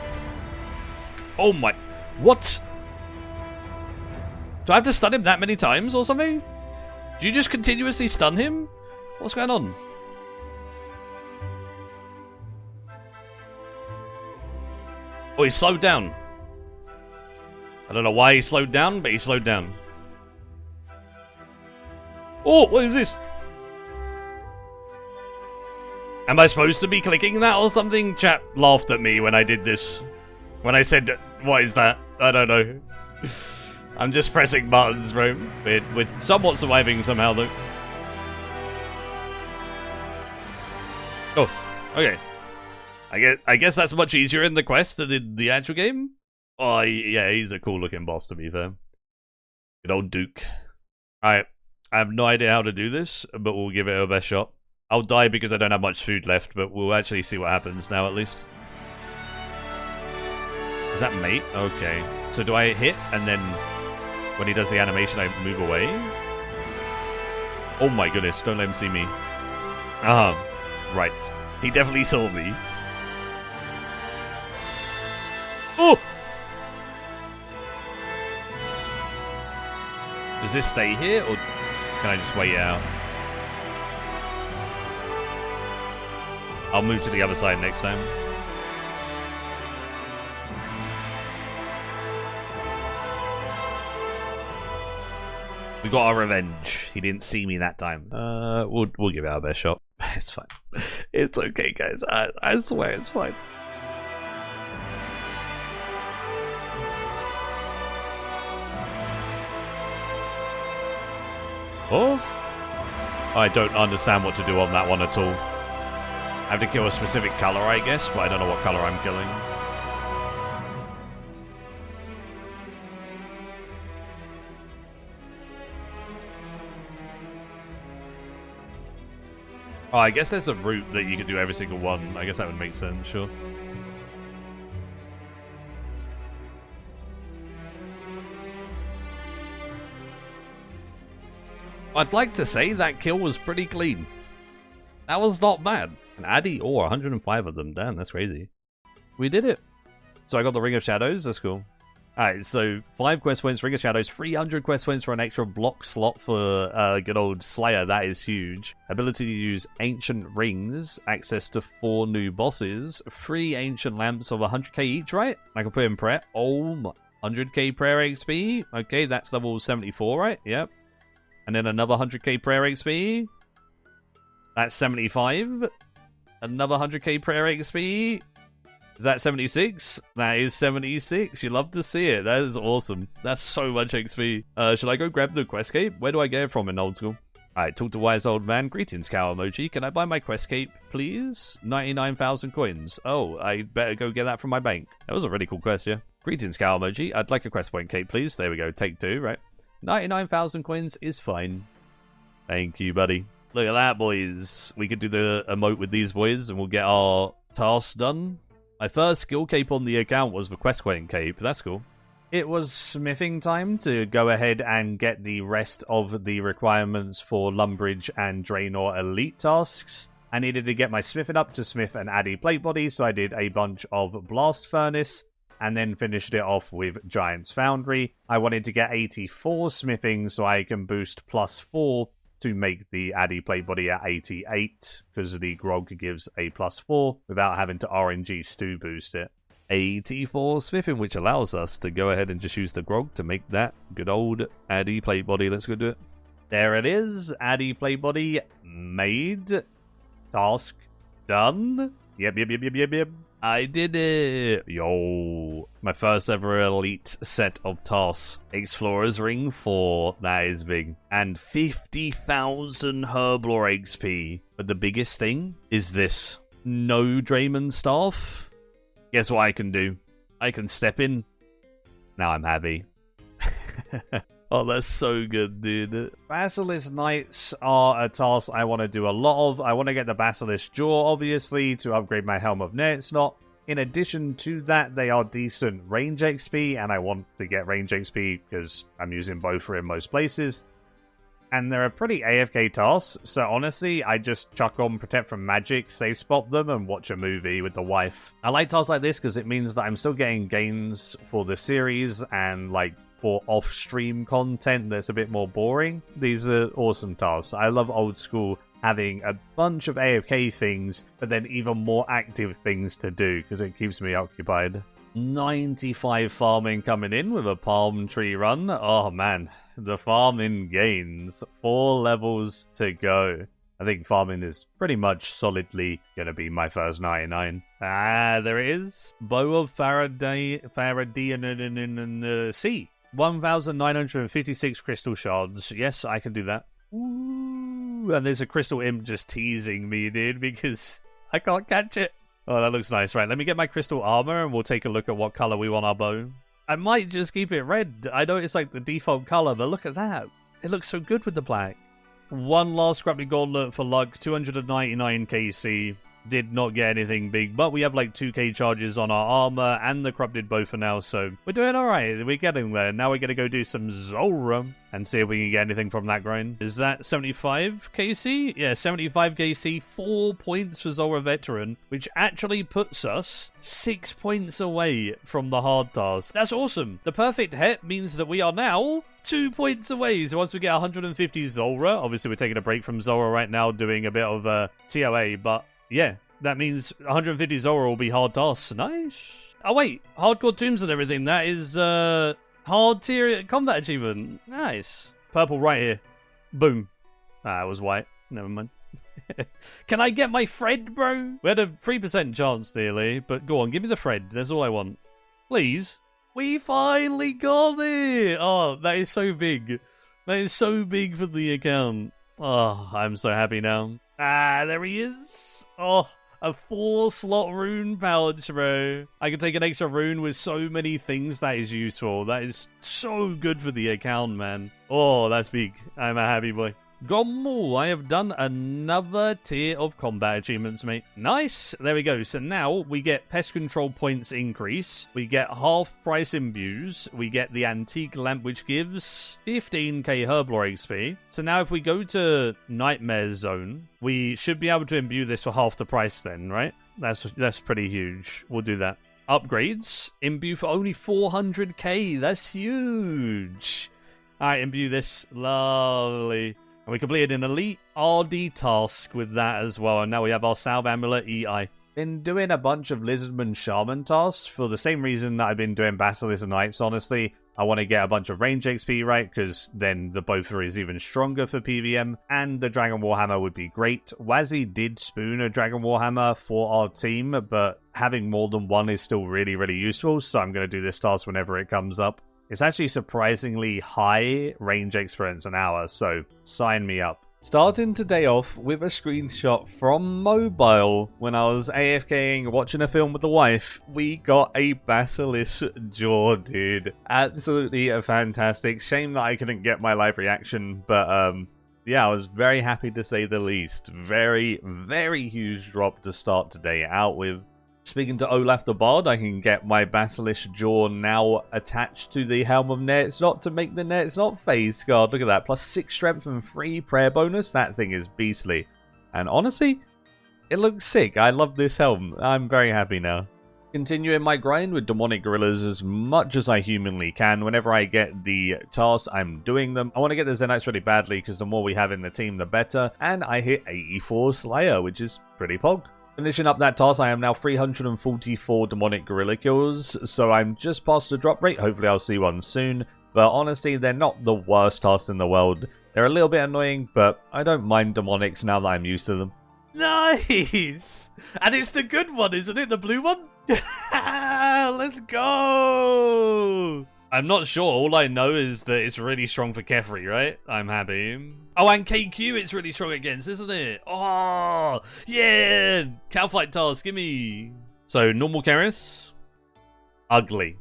Oh my... What? Do I have to stun him that many times or something? Do you just continuously stun him? What's going on? Oh, he slowed down. I don't know why he slowed down, but he slowed down. Oh, what is this? Am I supposed to be clicking that or something? Chat laughed at me when I did this. When I said, what is that? I don't know. I'm just pressing buttons, bro. We're somewhat surviving somehow, though. Oh, okay. I guess that's much easier in the quest than in the actual game. Oh, yeah, he's a cool-looking boss, to be fair. Good old Duke. Alright. I have no idea how to do this, but we'll give it our best shot. I'll die because I don't have much food left, but we'll actually see what happens now at least. Is that mate? Okay. So do I hit and then when he does the animation I move away? Oh my goodness, don't let him see me. Right. He definitely saw me. Oh! Does this stay here or can I just wait it out? I'll move to the other side next time. We got our revenge. He didn't see me that time. We'll give it our best shot. It's fine. It's okay, guys. I swear it's fine. Oh? I don't understand what to do on that one at all. I have to kill a specific color, I guess, but I don't know what color I'm killing. Oh, I guess there's a route that you can do every single one. I guess that would make sense, sure. I'd like to say that kill was pretty clean.
That was not bad. An Addy or 105 of them. Damn, that's crazy. We did it. So I got the Ring of Shadows. That's cool. Alright, so 5 quest points, Ring of Shadows, 300 quest points for an extra block slot for good old Slayer. That is huge. Ability to use Ancient Rings, access to 4 new bosses, 3 Ancient Lamps of 100k each, right? I can put in prayer. Oh my. 100k prayer XP. Okay, that's level 74, right? Yep. And then another 100k prayer XP. That's 75. Another 100k prayer XP. Is that 76? That is 76. You love to see it. That is awesome. That's so much XP. Should I go grab the quest cape? Where do I get it from in old school? Alright, talk to wise old man. Greetings, cow emoji. Can I buy my quest cape, please? 99,000 coins. Oh, I better go get that from my bank. That was a really cool quest, yeah. Greetings, cow emoji. I'd like a quest point cape, please. There we go. Take 2, right? 99,000 coins is fine. Thank you, buddy. Look at that, boys. We could do the emote with these boys and we'll get our tasks done. My first skill cape on the account was the quest point cape. That's cool.
It was smithing time to go ahead and get the rest of the requirements for Lumbridge and Draenor elite tasks. I needed to get my smithing up to smith an Addy plate body, so I did a bunch of Blast Furnace and then finished it off with Giant's Foundry. I wanted to get 84 smithing so I can boost +4 to make the Addy plate body at 88, because the grog gives a +4 without having to RNG stew boost it.
84 smithing, which allows us to go ahead and just use the grog to make that good old Addy plate body. Let's go do it.
There it is. Addy plate body made. Task done. Yep.
I did it! Yo, my first ever elite set of tasks. Explorer's Ring 4, that is big. And 50,000 Herblore XP. But the biggest thing is this. No Draymond staff. Guess what I can do? I can step in. Now I'm happy. Oh, that's so good, dude.
Basilisk Knights are a task I want to do a lot of. I want to get the Basilisk Jaw, obviously, to upgrade my Helm of Netzlot. In addition to that, they are decent range XP, and I want to get range XP because I'm using both in most places. And they're a pretty AFK tasks, so honestly, I just chuck on Protect from Magic, safe spot them, and watch a movie with the wife. I like tasks like this because it means that I'm still getting gains for the series and, like, for off-stream content that's a bit more boring. These are awesome tasks. I love old school having a bunch of AFK things, but then even more active things to do, because it keeps me occupied. 95 farming coming in with a palm tree run. Oh man, the farming gains. 4 levels to go. I think farming is pretty much solidly going to be my first 99. Ah, there it is. Bow of Faradian Sea. 1,956 crystal shards. Yes, I can do that. Ooh, and there's a crystal imp just teasing me, dude, because I can't catch it. Oh, that looks nice. Right, let me get my crystal armor and we'll take a look at what color we want our bow. I might just keep it red. I know it's like the default color, but look at that. It looks so good with the black. One last scrappy gauntlet for luck, 299 KC. Did not get anything big, but we have like 2k charges on our armor and the corrupted bow for now, so we're doing alright. We're getting there. Now we're going to go do some Zora and see if we can get anything from that grind. Is that 75 KC? Yeah, 75 KC, 4 points for Zora Veteran, which actually puts us 6 points away from the hard task. That's awesome. The perfect het means that we are now 2 points away. So once we get 150 Zora, obviously we're taking a break from Zora right now, doing a bit of TOA, but yeah, that means 150 Zora will be hard tasks. Nice. Oh wait, hardcore tombs and everything. That is hard tier combat achievement. Nice. Purple right here. Boom. Ah, it was white. Never mind. Can I get my Fred, bro? We had a 3% chance, dearly, but go on, give me the Fred. That's all I want. Please. We finally got it. Oh, that is so big. That is so big for the account. Oh, I'm so happy now. Ah, there he is. Oh, a 4-slot rune pouch, bro. I can take an extra rune with so many things. That is useful. That is so good for the account, man. Oh, that's big. I'm a happy boy.
Gomu, I have done another tier of combat achievements, mate. Nice. There we go. So now we get pest control points increase. We get half price imbues. We get the antique lamp, which gives 15k herblore XP. So now if we go to Nightmare Zone, we should be able to imbue this for half the price then, right? That's pretty huge. We'll do that. Upgrades. Imbue for only 400k. That's huge. Alright, imbue this. Lovely. And we completed an elite RD task with that as well. And now we have our Salve Amulet EI. Been doing a bunch of Lizardman Shaman tasks for the same reason that I've been doing Basilisk Knights, honestly. I want to get a bunch of range XP, right? Because then the Bofur is even stronger for PVM. And the Dragon Warhammer would be great. Wazzy did spoon a Dragon Warhammer for our team, but having more than one is still really, really useful. So I'm going to do this task whenever it comes up. It's actually surprisingly high range experience an hour, so sign me up. Starting today off with a screenshot from mobile when I was AFKing watching a film with the wife. We got a Basilisk jaw, dude. Absolutely fantastic. Shame that I couldn't get my live reaction, but yeah, I was very happy to say the least. Very, very huge drop to start today out with. Speaking to Olaf the Bard, I can get my Basilisk jaw now attached to the Helm of Nets, not to make the Nets not face guard. Look at that, plus 6 strength and 3 prayer bonus. That thing is beastly. And honestly, it looks sick. I love this helm. I'm very happy now. Continuing my grind with demonic gorillas as much as I humanly can. Whenever I get the tasks, I'm doing them. I want to get the Zenites really badly because the more we have in the team, the better. And I hit 84 Slayer, which is pretty pog. Finishing up that task, I am now 344 demonic gorilla kills, so I'm just past the drop rate. Hopefully I'll see one soon, but honestly, they're not the worst tasks in the world. They're a little bit annoying, but I don't mind demonics now that I'm used to them. Nice! And it's the good one, isn't it? The blue one? Let's go! I'm not sure. All I know is that it's really strong for Kefri, right? I'm happy. Oh, and KQ it's really strong against, isn't it? Oh, yeah! Cowfight task, gimme! So, normal Keris, ugly.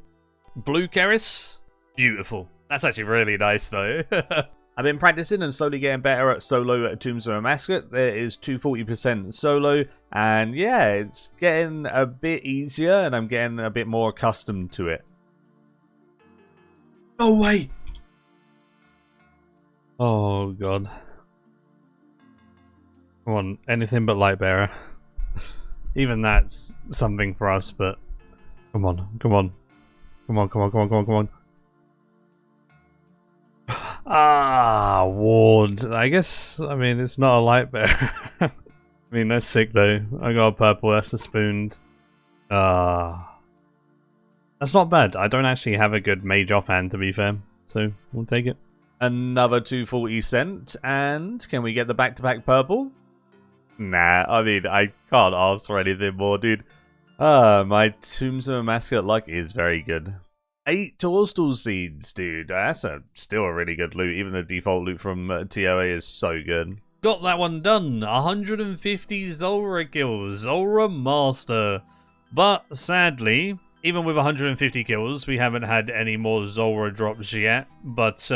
Blue Keris, beautiful. That's actually really nice, though. I've been practicing and slowly getting better at solo at Tombs of a Mascot. There is 240% solo, and yeah, it's getting a bit easier, and I'm getting a bit more accustomed to it. No way! Oh god. Come on, anything but Lightbearer. Even that's something for us, but come on, come on. Come on, come on, come on, come on, come on. Ah, Ward. I guess, I mean, it's not a Lightbearer. I mean, that's sick though. I got a purple, that's a spooned. That's not bad. I don't actually have a good mage offhand, to be fair. So, we'll take it. Another 240 cent. And can we get the back-to-back purple? Nah, I mean, I can't ask for anything more, dude. My Tombs of a Mascot luck is very good. 8 Toadstool Seeds, dude. That's still a really good loot. Even the default loot from TOA is so good. Got that one done. 150 Zulrah kills. Zulrah Master. But, sadly, even with 150 kills, we haven't had any more Zulrah drops yet. But,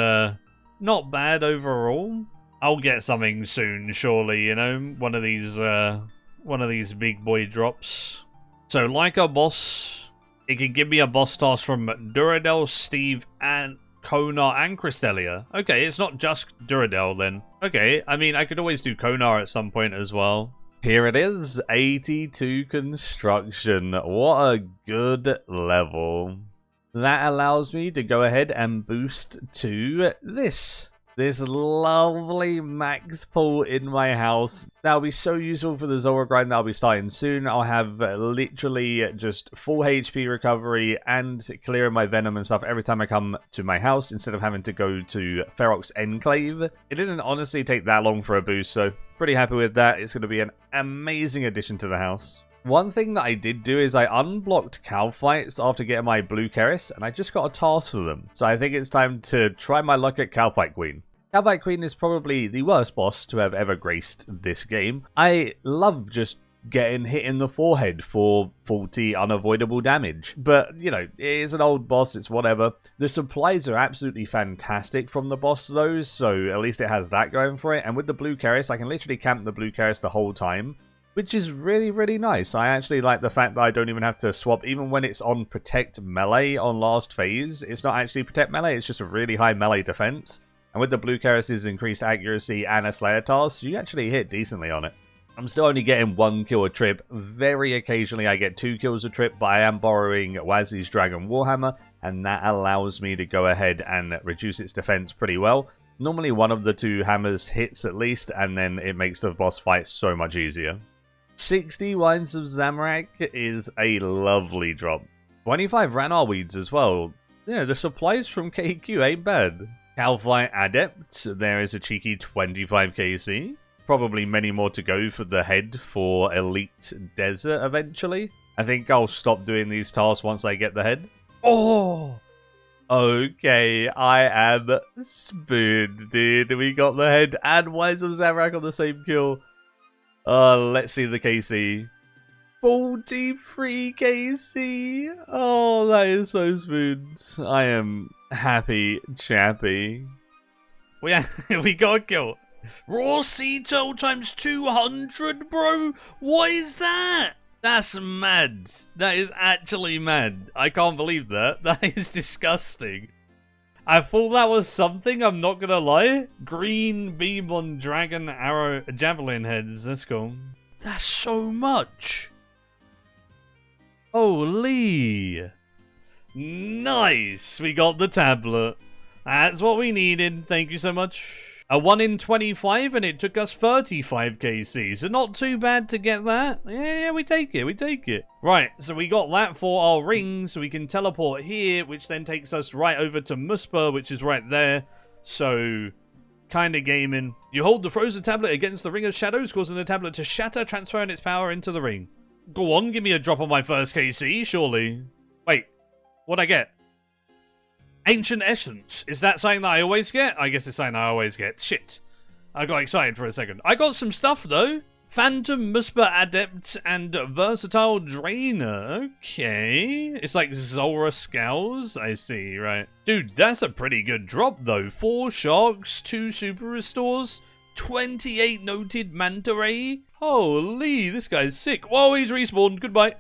not bad overall. I'll get something soon, surely, you know? One of these big boy drops. So, like our boss, it can give me a boss task from Duradel, Steve, and Konar and Cristelia. Okay, it's not just Duradel then. Okay, I mean, I could always do Konar at some point as well. Here it is, 82 construction. What a good level. That allows me to go ahead and boost to this lovely max pull in my house. That'll be so useful for the Zulrah grind that I'll be starting soon. I'll have literally just full HP recovery and clearing my venom and stuff every time I come to my house instead of having to go to Ferox Enclave. It didn't honestly take that long for a boost, so pretty happy with that. It's going to be an amazing addition to the house. One thing that I did do is I unblocked cow fights after getting my blue Keris, and I just got a task for them. So I think it's time to try my luck at Cowfight Queen. Cowfight Queen is probably the worst boss to have ever graced this game. I love just
getting hit in the forehead for 40 unavoidable damage. But, you know, it is an old boss, it's whatever. The supplies are absolutely fantastic from the boss though, so at least it has that going for it. And with the Blue Keris, I can literally camp the Blue Keris the whole time, which is really, really nice. I actually like the fact that I don't even have to swap, even when it's on Protect Melee on last phase. It's not actually Protect Melee, it's just a really high melee defense. And with the Blue Keris' increased accuracy and a Slayer task, you actually hit decently on it. I'm still only getting 1 kill a trip. Very occasionally I get 2 kills a trip, but I am borrowing Wazzy's Dragon Warhammer, and that allows me to go ahead and reduce its defense pretty well. Normally one of the 2 hammers hits at least, and then it makes the boss fight so much easier. 60 Wines of Zamorak is a lovely drop. 25 Ranar Weeds as well. Yeah, the supplies from KQ ain't bad. Calphite Adept, there is a cheeky 25 KC. Probably many more to go for the head for Elite Desert eventually. I think I'll stop doing these tasks once I get the head. Oh! Okay, I am spooned, dude. We got the head and Wines of Zamorak on the same kill. Let's see the KC. 43 KC. Oh, that is so smooth. I am happy chappy. We got a kill. Raw Ceto times 200, bro. What is that? That's mad. That is actually mad. I can't believe that. That is disgusting. I thought that was something, I'm not gonna lie. Green beam on dragon arrow javelin heads. Let's go. That's so much. Holy. Nice. We got the tablet. That's what we needed. Thank you so much. A 1 in 25 and it took us 35 KC. So not too bad to get that. Yeah, we take it. We take it. Right, so we got that for our ring. So we can teleport here, which then takes us right over to Muspa, which is right there. So kind of gaming. You hold the frozen tablet against the Ring of Shadows, causing the tablet to shatter, transferring its power into the ring. Go on, give me a drop on my first KC, surely. Wait, what'd I get? Ancient Essence. Is that something that I always get? I guess it's something I always get. Shit. I got excited for a second. I got some stuff, though. Phantom Muspa Adept and Versatile Drainer. Okay. It's like Zora Scows. I see, right. Dude, that's a pretty good drop, though. 4 Sharks, 2 Super Restores, 28 Noted Manta Ray. Holy, this guy's sick. Whoa, he's respawned. Goodbye.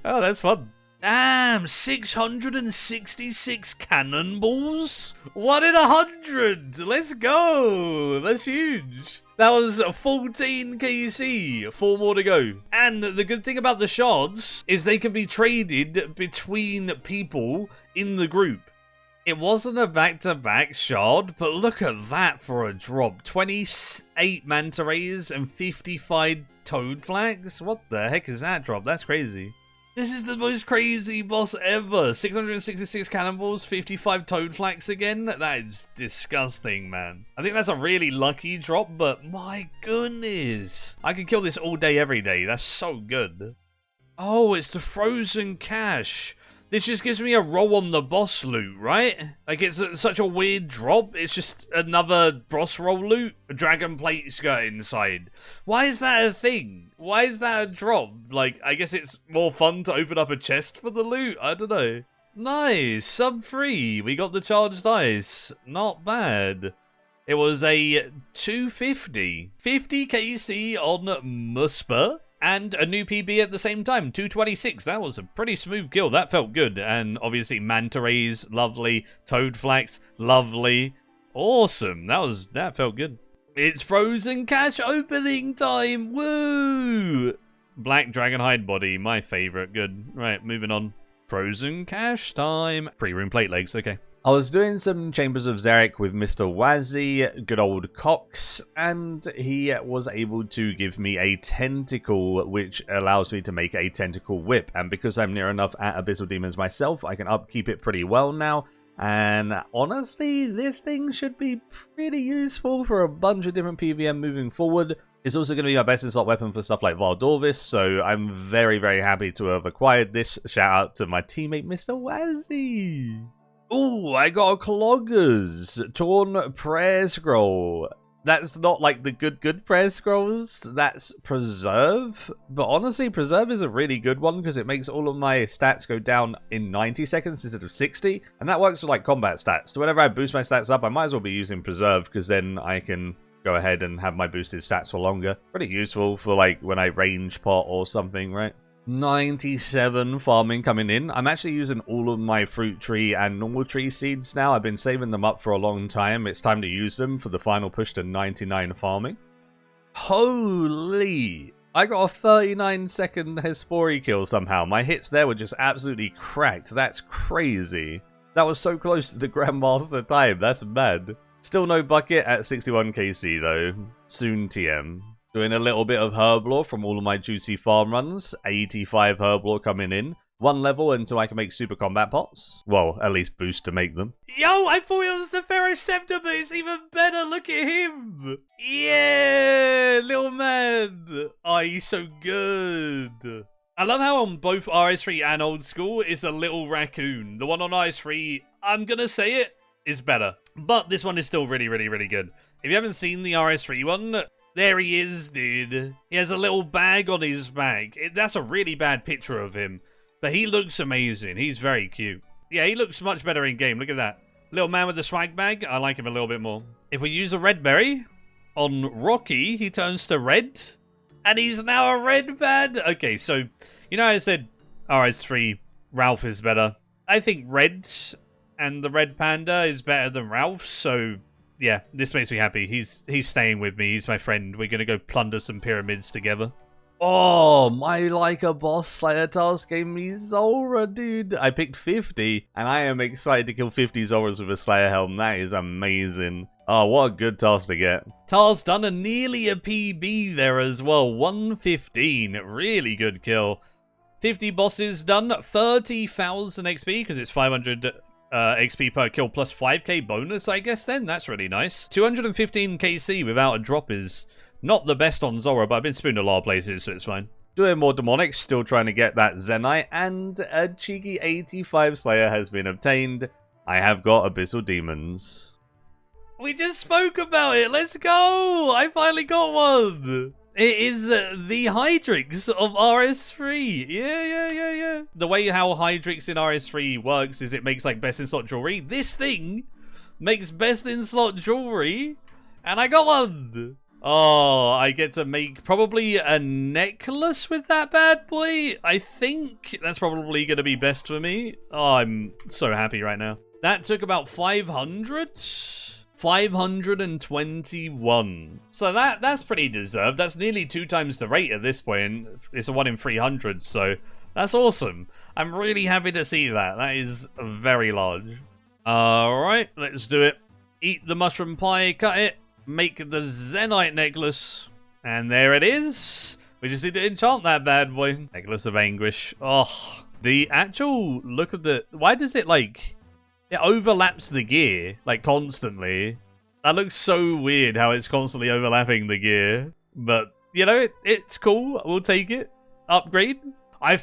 Oh, that's fun. Damn, 666 cannonballs? 1 in 100! Let's go! That's huge. That was 14 KC. 4 more to go. And the good thing about the shards is they can be traded between people in the group. It wasn't a back-to-back shard, but look at that for a drop. 28 Manta Rays and 55 Toad Flags? What the heck is that drop? That's crazy. This is the most crazy boss ever. 666 cannonballs, 55 Toad Flags again. That is disgusting, man. I think that's a really lucky drop, but my goodness. I could kill this all day, every day. That's so good. Oh, it's the frozen cache. This just gives me a roll on the boss loot, right? Like, it's such a weird drop. It's just another boss roll loot. A dragon plate skirt inside. Why is that a thing? Why is that a drop? Like, I guess it's more fun to open up a chest for the loot. I don't know. Nice. Sub 3. We got the charged ice. Not bad. It was a 250. 50 KC on Muspa. And a new PB at the same time, 226. That was a pretty smooth kill. That felt good. And obviously Manta Rays, lovely. Toad Flax, lovely. Awesome. That felt good. It's Frozen Cache opening time. Woo! Black Dragon Hide Body, my favorite. Good. Right, moving on. Frozen Cache time. Free room plate legs, okay. I was doing some Chambers of Zarek with Mr. Wazzy, good old Cox, and he was able to give me a tentacle, which allows me to make a tentacle whip. And because I'm near enough at Abyssal Demons myself, I can upkeep it pretty well now. And honestly, this thing should be pretty useful for a bunch of different PVM moving forward. It's also going to be my best in slot weapon for stuff like Valdorvis, so I'm very, very happy to have acquired this. Shout out to my teammate, Mr. Wazzy. Ooh, I got a Cloggers Torn Prayer Scroll.
That's not like the good prayer scrolls. That's preserve. But honestly, preserve is a really good one because it makes all of my stats go down in 90 seconds instead of 60. And that works with like combat stats. So whenever I boost my stats up, I might as well be using preserve because then I can go ahead and have my boosted stats for longer. Pretty useful for like when I range pot or something, right? 97 farming coming in. I'm actually using all of my fruit tree and normal tree seeds now. I've been saving them up for a long time. It's time to use them for the final push to 99 farming. Holy! I got a 39-second Hespori kill somehow. My hits there were just absolutely cracked. That's crazy. That was so close to the Grandmaster time. That's mad. Still no bucket at 61 KC though. Soon TM. Doing a little bit of Herblore from all of my juicy farm runs. 85 Herblore coming in. 1 level until I can make super combat pots. Well, at least boost to make them. Yo, I thought it was the Ferroceptor, but it's even better. Look at him. Yeah, little man. Oh, he's so good. I love how on both RS3 and Old School, it's a little raccoon. The one on RS3, I'm going to say it, is better. But this one is still really, really, really good. If you haven't seen the RS3 one... There he is, dude. He has a little bag on his back. That's a really bad picture of him. But he looks amazing. He's very cute. Yeah, he looks much better in game. Look at that. Little man with the swag bag. I like him a little bit more. If we use a red berry on Rocky, he turns to red. And he's now a red man. Okay, so, you know how I said RS3, Ralph is better. I think red and the red panda is better than Ralph, so... Yeah, this makes me happy. He's staying with me. He's my friend. We're going to go plunder some pyramids together. Oh, my like a boss Slayer task gave me Zora, dude. I picked 50, and I am excited to kill 50 Zoras with a Slayer helm. That is amazing. Oh, what a good task to get. Task done, and nearly a PB there as well. 115. Really good kill. 50 bosses done. 30,000 XP, because it's 500... XP per kill plus 5k bonus, I guess then. That's really nice. 215 KC without a drop is not the best on Zora, but I've been spooned a lot of places, so it's fine. Doing more demonics, still trying to get that Zenite, and a cheeky 85 Slayer has been obtained. I have got Abyssal Demons. We just spoke about it. Let's go! I finally got one! It is the Hydrix of RS3. Yeah. The way how Hydrix in RS3 works is it makes like best in slot jewelry. This thing makes best in slot jewelry, and I got one. Oh, I get to make probably a necklace with that bad boy. I think that's probably going to be best for me. Oh, I'm so happy right now. That took about 521. So that's pretty deserved. That's nearly 2 times the rate at this point. It's a 1 in 300, so that's awesome. I'm really happy to see that. That is very large. Alright, let's do it. Eat the mushroom pie, cut it, make the Zenite necklace. And there it is. We just need to enchant that bad boy. Necklace of Anguish. Oh, the actual look of the... Why does it like... It overlaps the gear, like, constantly. That looks so weird how it's constantly overlapping the gear. But, you know, it's cool. We'll take it. Upgrade. I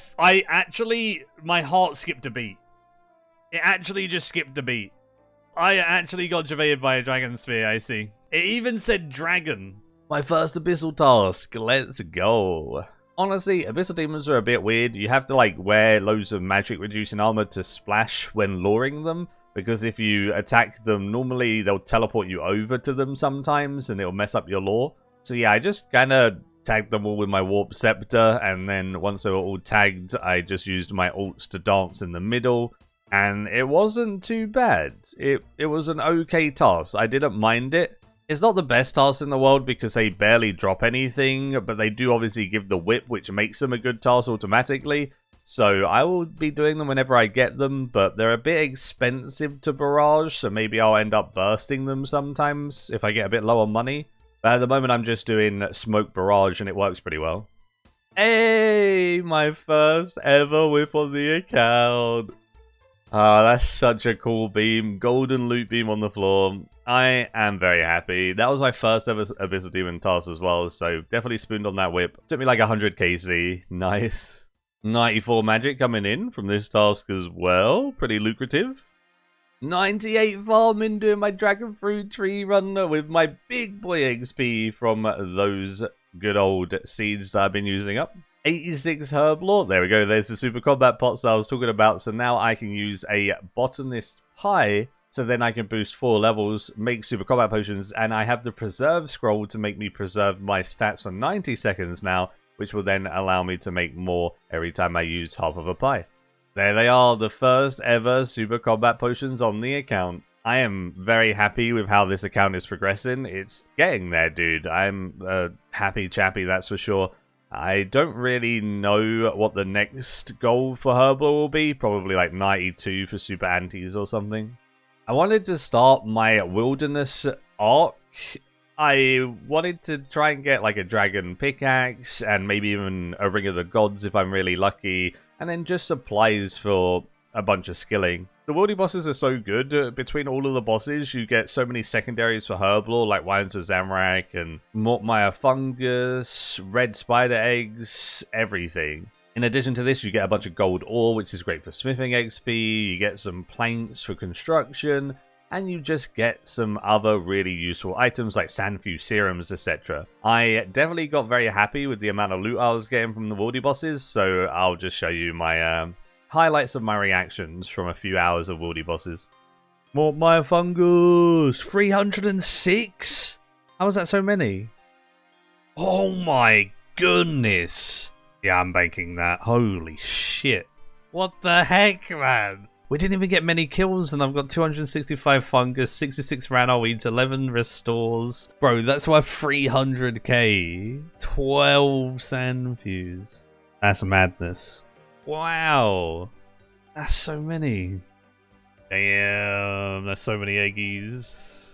actually... My heart skipped a beat. It actually just skipped a beat. I actually got javated by a dragon sphere, I see. It even said dragon. My first abyssal task. Let's go. Honestly, Abyssal Demons are a bit weird. You have to, like, wear loads of magic reducing armor to splash when luring them. Because if you attack them, normally they'll teleport you over to them sometimes, and it'll mess up your lore. So yeah, I just kind of tagged them all with my Warp Scepter, and then once they were all tagged, I just used my ults to dance in the middle. And it wasn't too bad. It was an okay task. I didn't mind it. It's not the best task in the world because they barely drop anything, but they do obviously give the whip, which makes them a good task automatically. So I will be doing them whenever I get them, but they're a bit expensive to barrage, so maybe I'll end up bursting them sometimes if I get a bit low on money. But at the moment I'm just doing smoke barrage and it works pretty well. Hey, my first ever whip on the account. Ah, that's such a cool beam. Golden loot beam on the floor. I am very happy. That was my first ever Abyssal Demon task as well, so definitely spooned on that whip. Took me like 100 KC. Nice. 94 magic coming in from this task as well. Pretty lucrative. 98 farming, doing my dragon fruit tree run with my big boy XP from those good old seeds that I've been using up. 86 herb lore. There we go. There's the super combat pots that I was talking about. So now I can use a botanist pie. So then I can boost 4 levels, make super combat potions, and I have the preserve scroll to make me preserve my stats for 90 seconds now, which will then allow me to make more every time I use half of a pie. There they are, the first ever super combat potions on the account. I am very happy with how this account is progressing. It's getting there, dude. I'm a happy chappy, that's for sure. I don't really know what the next goal for Herbal will be. Probably like 92 for super antis or something. I wanted to start my wilderness arc. I wanted to try and get like a dragon pickaxe and maybe even a ring of the gods if I'm really lucky. And then just supplies for a bunch of skilling. The wildy bosses are so good. Between all of the bosses, you get so many secondaries for Herblore, like Wines of Zamorak and Mortmire Fungus, Red Spider Eggs, everything. In addition to this, you get a bunch of gold ore, which is great for smithing XP, you get some planks for construction, and you just get some other really useful items like Sandfuse serums, etc. I definitely got very happy with the amount of loot I was getting from the wildy bosses, so I'll just show you my highlights of my reactions from a few hours of wildy bosses. Mortmire Fungus! 306? How was that so many? Oh my goodness! Yeah, I'm banking that. Holy shit. What the heck, man? We didn't even get many kills, and I've got 265 fungus, 66 rano weeds, 11 restores. Bro, that's worth 300k. 12 Sandfuse. That's madness. Wow. That's so many. Damn, that's so many eggies.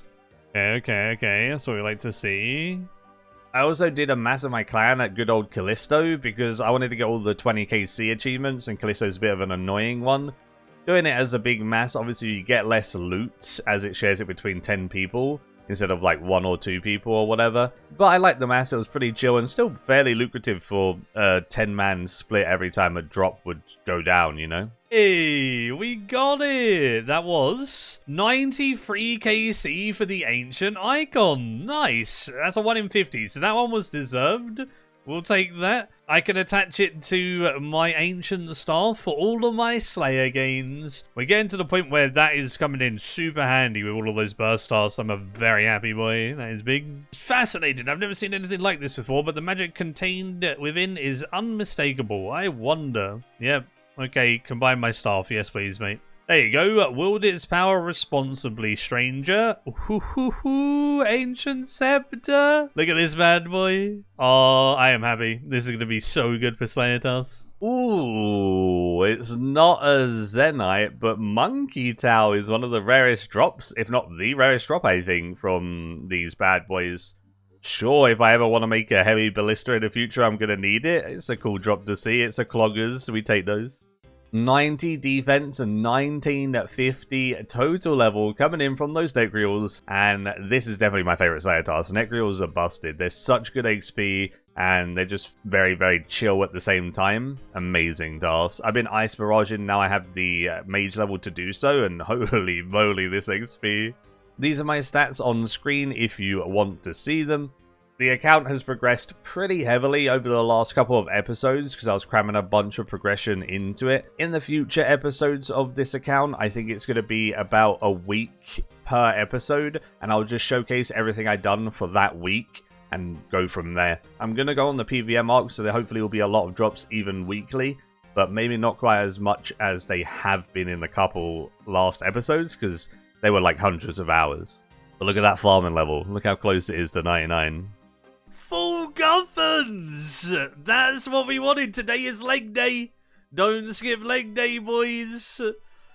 Okay. That's what we like to see. I also did a mass of my clan at good old Callisto because I wanted to get all the 20kc achievements, and Callisto's a bit of an annoying one. Doing it as a big mass, obviously you get less loot as it shares it between 10 people instead of like 1 or 2 people or whatever. But I liked the mass, it was pretty chill and still fairly lucrative for a 10-man split every time a drop would go down, you know? Hey, we got it! That was 93kc for the Ancient Icon. Nice! That's a 1 in 50, so that one was deserved. We'll take that. I can attach it to my Ancient Staff for all of my Slayer gains. We're getting to the point where that is coming in super handy with all of those burst stars. I'm a very happy boy. That is big. Fascinating. I've never seen anything like this before, but the magic contained within is unmistakable. I wonder. Yep. Okay, combine my staff. Yes, please, mate. There you go. Wield its power responsibly, stranger. Ooh, Ancient Scepter. Look at this bad boy. Oh, I am happy. This is going to be so good for Slayer tasks. Ooh, it's not a Zenite, but Monkey Tau is one of the rarest drops, if not the rarest drop, I think, from these bad boys. Sure, if I ever want to make a heavy ballista in the future, I'm going to need it. It's a cool drop to see. It's a cloggers, so we take those. 90 defense and 1950 total level coming in from those Necreals, and this is definitely my favorite Slayer task. Necreals are busted. They're such good XP, and they're just very, very chill at the same time. Amazing tasks. I've been Ice Barraging, now I have the mage level to do so, and holy moly, this XP. These are my stats on screen if you want to see them. The account has progressed pretty heavily over the last couple of episodes because I was cramming a bunch of progression into it. In the future episodes of this account, I think it's going to be about a week per episode, and I'll just showcase everything I've done for that week and go from there. I'm going to go on the PVM arc, so there hopefully will be a lot of drops even weekly, but maybe not quite as much as they have been in the couple last episodes because they were like hundreds of hours. But look at that farming level. Look how close it is to 99. Full Guffins! That's what we wanted. Today is leg day. Don't skip leg day, boys.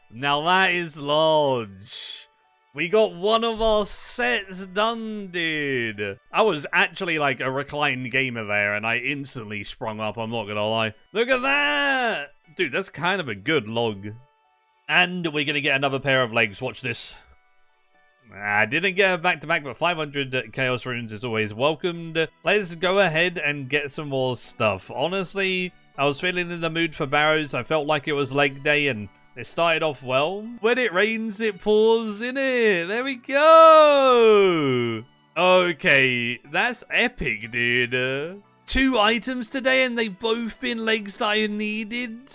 Now that is large. We got one of our sets done, dude. I was actually like a reclined gamer there, and I instantly sprung up, I'm not gonna lie. Look at that! Dude, that's kind of a good log. And we're gonna get another pair of legs. Watch this. I didn't get a back-to-back, but 500 Chaos Runes is always welcomed. Let's go ahead and get some more stuff. Honestly, I was feeling in the mood for Barrows. I felt like it was leg day, and It started off well. When it rains, it pours, innit? There we go. Okay, that's epic, dude. 2 items today and they've both been legs that I needed.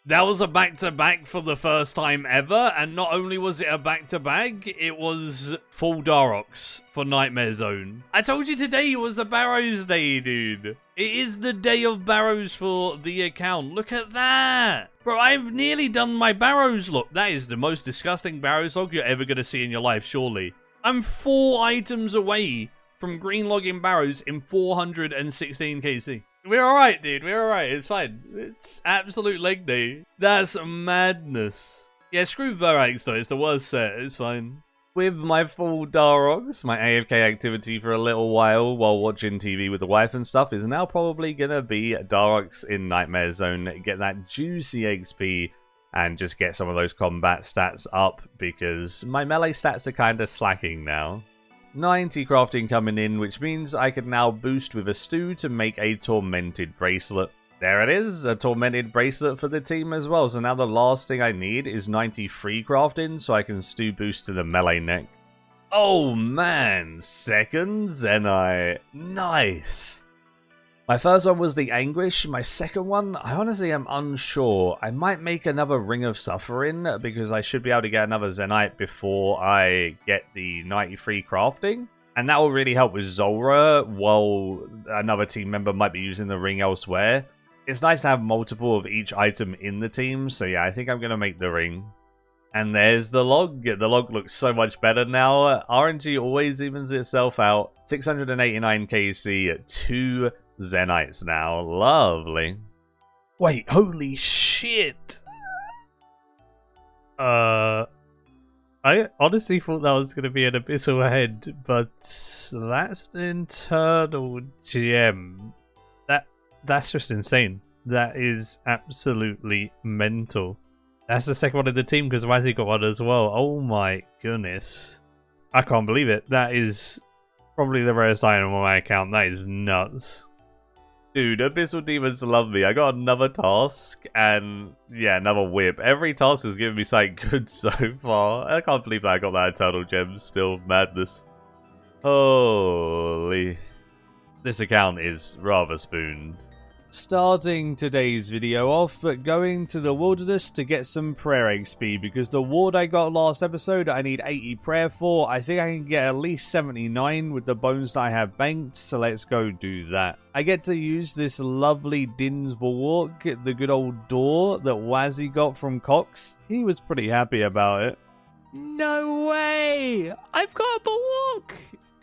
That was a back-to-back for the first time ever, and not only was it a back-to-back, it was full Darox for Nightmare Zone. I told you today was a Barrows day, dude. It is the day of Barrows for the account. Look at that. Bro, I've nearly done my Barrows look. That is the most disgusting Barrows log you're ever going to see in your life, surely. I'm 4 items away from green logging Barrows in 416 KC. We're alright, dude. We're alright. It's fine. It's absolute leg day. That's madness. Yeah, screw Verax though. It's the worst set. It's fine. With my full Darox, my AFK activity for a little while watching TV with the wife and stuff is now probably gonna be Darox in Nightmare Zone. Get that juicy XP and just get some of those combat stats up because my melee stats are kind of slacking now. 90 crafting coming in, which means I can now boost with a stew to make a tormented bracelet. There it is, a tormented bracelet for the team as well. So now the last thing I need is 93 crafting so I can stew boost to the melee neck. Oh man, second Zenite. Nice. My first one was the Anguish. My second one, I honestly am unsure. I might make another Ring of Suffering because I should be able to get another Zenite before I get the 93 crafting. And that will really help with Zora while another team member might be using the ring elsewhere. It's nice to have multiple of each item in the team. So yeah, I think I'm going to make the ring. And there's the log. The log looks so much better now. RNG always evens itself out. 689 KC, 2 Zenites now. Lovely. Wait, holy shit. I honestly thought that was going to be an abyssal head, but that's an internal gem. That's just insane. That is absolutely mental. That's the second one of the team because Wazzy got one as well. Oh my goodness. I can't believe it. That is probably the rarest item on my account. That is nuts. Dude, Abyssal Demons love me. I got another task and, yeah, another whip. Every task has given me something good so far. I can't believe that I got that Eternal Gem still. Madness. Holy. This account is rather spooned. Starting today's video off, going to the wilderness to get some prayer XP because the ward I got last episode I need 80 prayer for. I think I can get at least 79 with the bones that I have banked, so let's go do that. I get to use this lovely Din's Bulwark, the good old door that Wazzy got from Cox. He was pretty happy about it.
No way! I've got a Bulwark!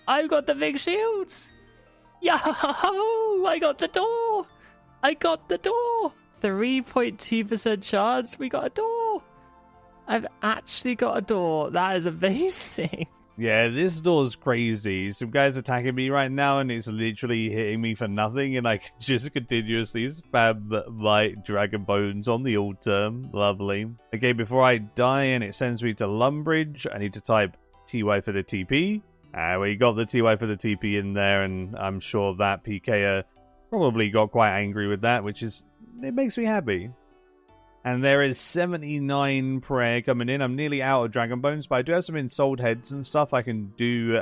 I've got the big shields! Yo! I got the door! I got the door! 3.2% chance we got a door! I've actually got a door. That is amazing.
Yeah, this door's crazy. Some guy's attacking me right now and it's literally hitting me for nothing and I can just continuously spam my dragon bones on the altar. Lovely. Okay, before I die and it sends me to Lumbridge, I need to type TY for the TP. We got the TY for the TP in there and I'm sure that PKer probably got quite angry with that, which is, it makes me happy. And there is 79 prayer coming in. I'm nearly out of Dragon Bones, but I do have some ensouled heads and stuff I can do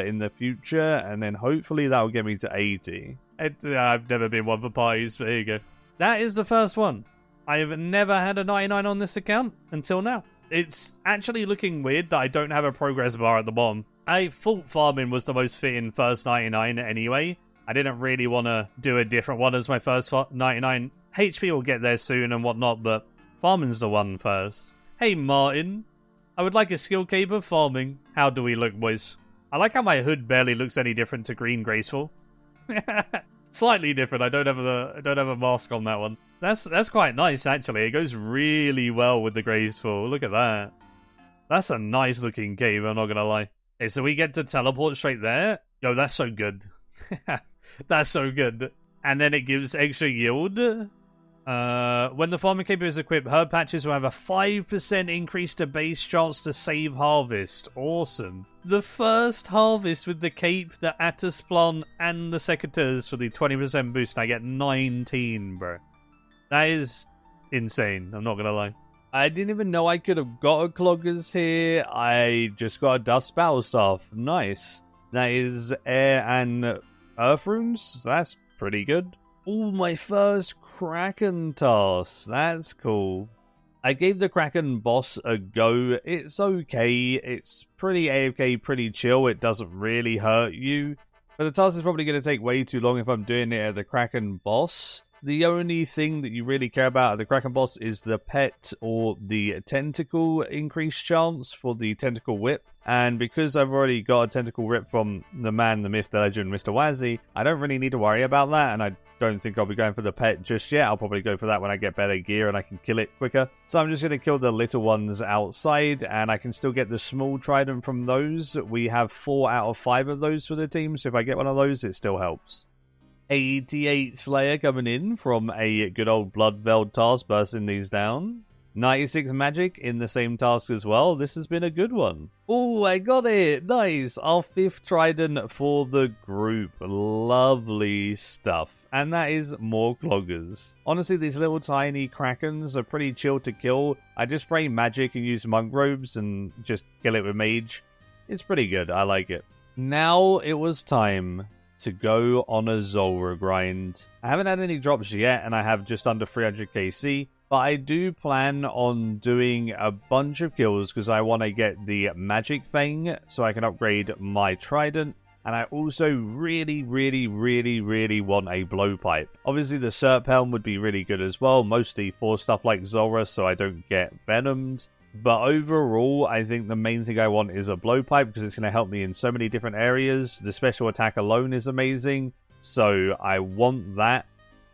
in the future, and then hopefully that'll get me to 80. I've never been one for parties, but there you go. That is the first one. I've never had a 99 on this account until now. It's actually looking weird that I don't have a progress bar at the bottom. I thought farming was the most fitting first 99 anyway. I didn't really want to do a different one as my first 99. HP will get there soon and whatnot, but farming's the one first. Hey Martin, I would like a skill cape of farming. How do we look, boys? I like how my hood barely looks any different to Green Graceful. Slightly different. I don't have a mask on that one. That's quite nice actually. It goes really well with the Graceful. Look at that. That's a nice looking cape, I'm not gonna lie. Okay, so we get to teleport straight there. Yo, that's so good. That's so good. And then it gives extra yield. When the farming cape is equipped, herb patches will have a 5% increase to base chance to save harvest. Awesome. The first harvest with the cape, the Atlas plant, and the secateurs for the 20% boost. I get 19, bro. That is insane. I'm not going to lie. I didn't even know I could have got a Cloggers here. I just got a Dust Battle Staff. Nice. That is Air and Earth Runes. That's pretty good. Oh, my first Kraken task. That's cool. I gave the Kraken boss a go. It's okay. It's pretty AFK, pretty chill. It doesn't really hurt you. But the task is probably going to take way too long if I'm doing it at the Kraken boss. The only thing that you really care about at the Kraken boss is the pet or the tentacle increased chance for the tentacle whip. And because I've already got a tentacle whip from the man, the myth, the legend, Mr. Wazzy, I don't really need to worry about that. And I don't think I'll be going for the pet just yet. I'll probably go for that when I get better gear and I can kill it quicker. So I'm just going to kill the little ones outside, and I can still get the small trident from those. We have 4 out of 5 of those for the team, so if I get one of those, it still helps. 88 Slayer coming in from a good old Bloodveld task, bursting these down. 96 Magic in the same task as well. This has been a good one. Oh, I got it. Nice. Our 5th Trident for the group. Lovely stuff. And that is more Cloggers. Honestly, these little tiny Krakens are pretty chill to kill. I just spray Magic and use Monk Robes and just kill it with Mage. It's pretty good. I like it. Now it was time to go on a Zulrah grind. I haven't had any drops yet, and I have just under 300 KC. But I do plan on doing a bunch of kills because I want to get the Magic Fang so I can upgrade my Trident. And I also really want a Blowpipe. Obviously the Serp Helm would be really good as well, mostly for stuff like Zulrah so I don't get venomed. But overall, I think the main thing I want is a Blowpipe because it's going to help me in so many different areas. The special attack alone is amazing, so I want that.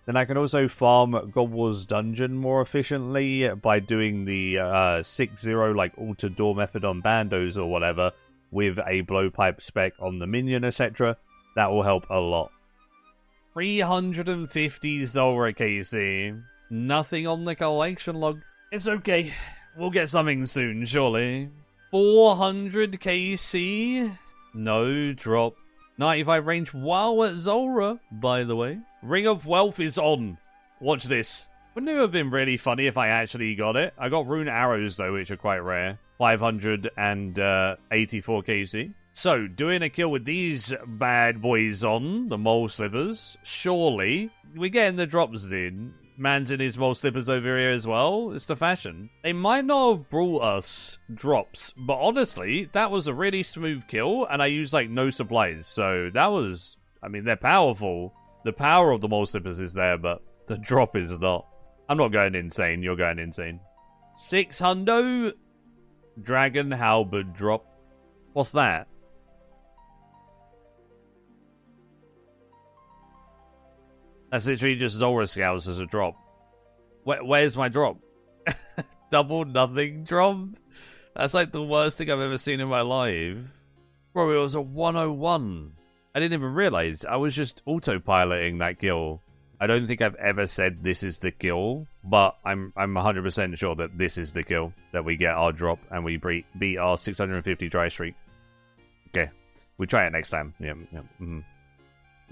Then I can also farm God War's Dungeon more efficiently by doing the 6-0 like Alter Door method on Bandos or whatever with a Blowpipe spec on the minion, etc. That will help a lot. 350 Zulrah KC. Nothing on the collection log. It's okay. We'll get something soon, surely. 400 KC. No drop. 95 range while at Zulrah, by the way. Ring of Wealth is on. Watch this. Wouldn't it have been really funny if I actually got it? I got rune arrows, though, which are quite rare. 584 KC. So, doing a kill with these bad boys on, the mole slippers. Surely, we're getting the drops in. Man's in his mole slippers over here as well. It's the fashion. They might not have brought us drops, but honestly, that was a really smooth kill, and I used, like, no supplies. So, that was... I mean, they're powerful. The power of the mole slippers is there, but the drop is not. I'm not going insane. You're going insane. 600 Dragon Halberd drop. What's that? That's literally just Zulrah Scouts as a drop. Where's my drop? Double nothing drop? That's like the worst thing I've ever seen in my life. Bro, it was a 101. I didn't even realize. I was just autopiloting that kill. I don't think I've ever said this is the kill, but I'm 100% sure that this is the kill, that we get our drop and we beat our 650 dry streak. Okay, we try it next time. Yep.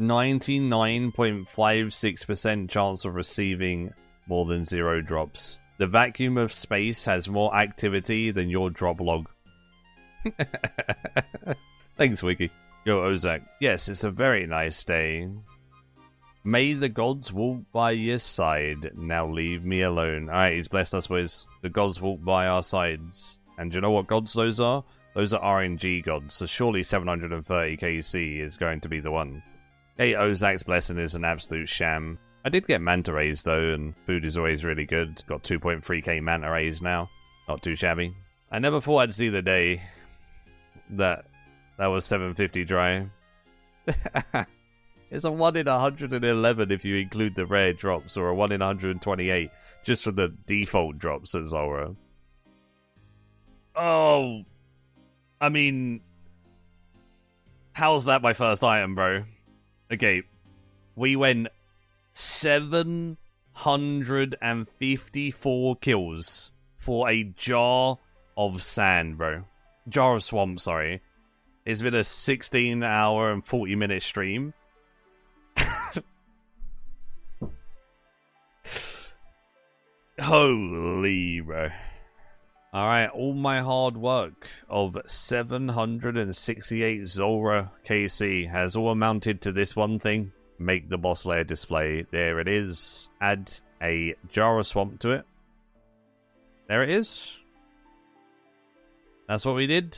99.56% chance of receiving more than 0 drops. The vacuum of space has more activity than your drop log. Thanks, Wiki. Yo, Ozak. Yes, it's a very nice day. May the gods walk by your side. Now leave me alone. Alright, he's blessed us with the gods walk by our sides. And do you know what gods those are? Those are RNG gods. So surely 730 KC is going to be the one. Hey, Ozak's blessing is an absolute sham. I did get manta rays though, and food is always really good. Got 2.3k manta rays now. Not too shabby. I never thought I'd see the day that was 750 dry. It's a 1 in 111 if you include the rare drops, or a 1 in 128 just for the default drops at Zulrah. Oh, I mean, how's that my first item, bro? Okay, we went 754 kills for a jar of sand, bro. Jar of swamp, sorry. It's been a 16-hour and 40-minute stream.
Holy, bro. Alright, all my hard work of 768 Zora KC has all amounted to this one thing. Make the boss layer display. There it is. Add a jar of swamp to it. There it is. That's what we did.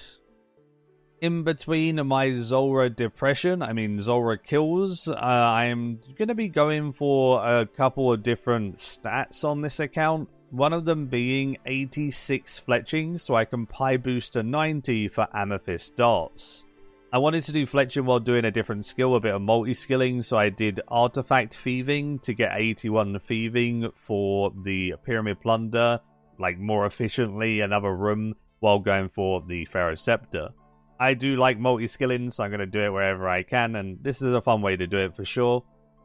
In between my Zora depression, Zora kills, I'm going to be going for a couple of different stats on this account. One of them being 86 fletching, so I can pie boost to 90 for amethyst darts. I wanted to do fletching while doing a different skill, a bit of multi-skilling, so I did artifact thieving to get 81 thieving for the pyramid plunder, like more efficiently, another room, while going for the Pharaoh Scepter. I do like multi-skilling, so I'm going to do it wherever I can, and this is a fun way to do it for sure.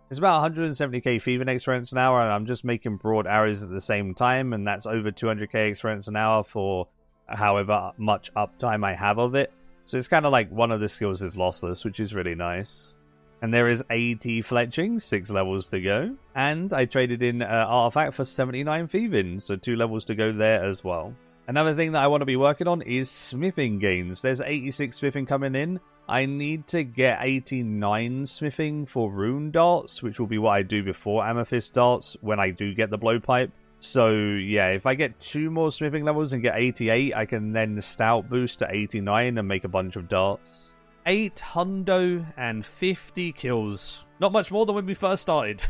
It's about 170k thieving experience an hour, and I'm just making broad arrows at the same time, and that's over 200k experience an hour for however much uptime I have of it. So it's kind of like one of the skills is lossless, which is really nice. And there is 80 fletching, 6 levels to go. And I traded in artifact for 79 thieving, so 2 levels to go there as well. Another thing that I want to be working on is smithing gains. There's 86 smithing coming in. I need to get 89 smithing for rune darts, which will be what I do before amethyst darts when I do get the blowpipe. So yeah, if I get 2 more smithing levels and get 88, I can then stout boost to 89 and make a bunch of darts. 850 kills. Not much more than when we first started.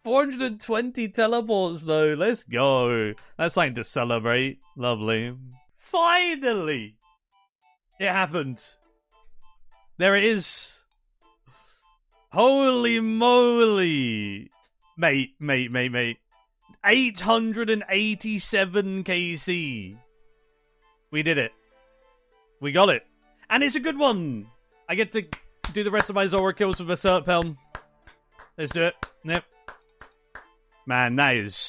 420 teleports though. Let's go. That's something to celebrate. Lovely. Finally! It happened. There it is. Holy moly. Mate. 887 KC. We did it. We got it. And it's a good one. I get to do the rest of my Zora kills with a Cert Helm. Let's do it. Yep. Man, that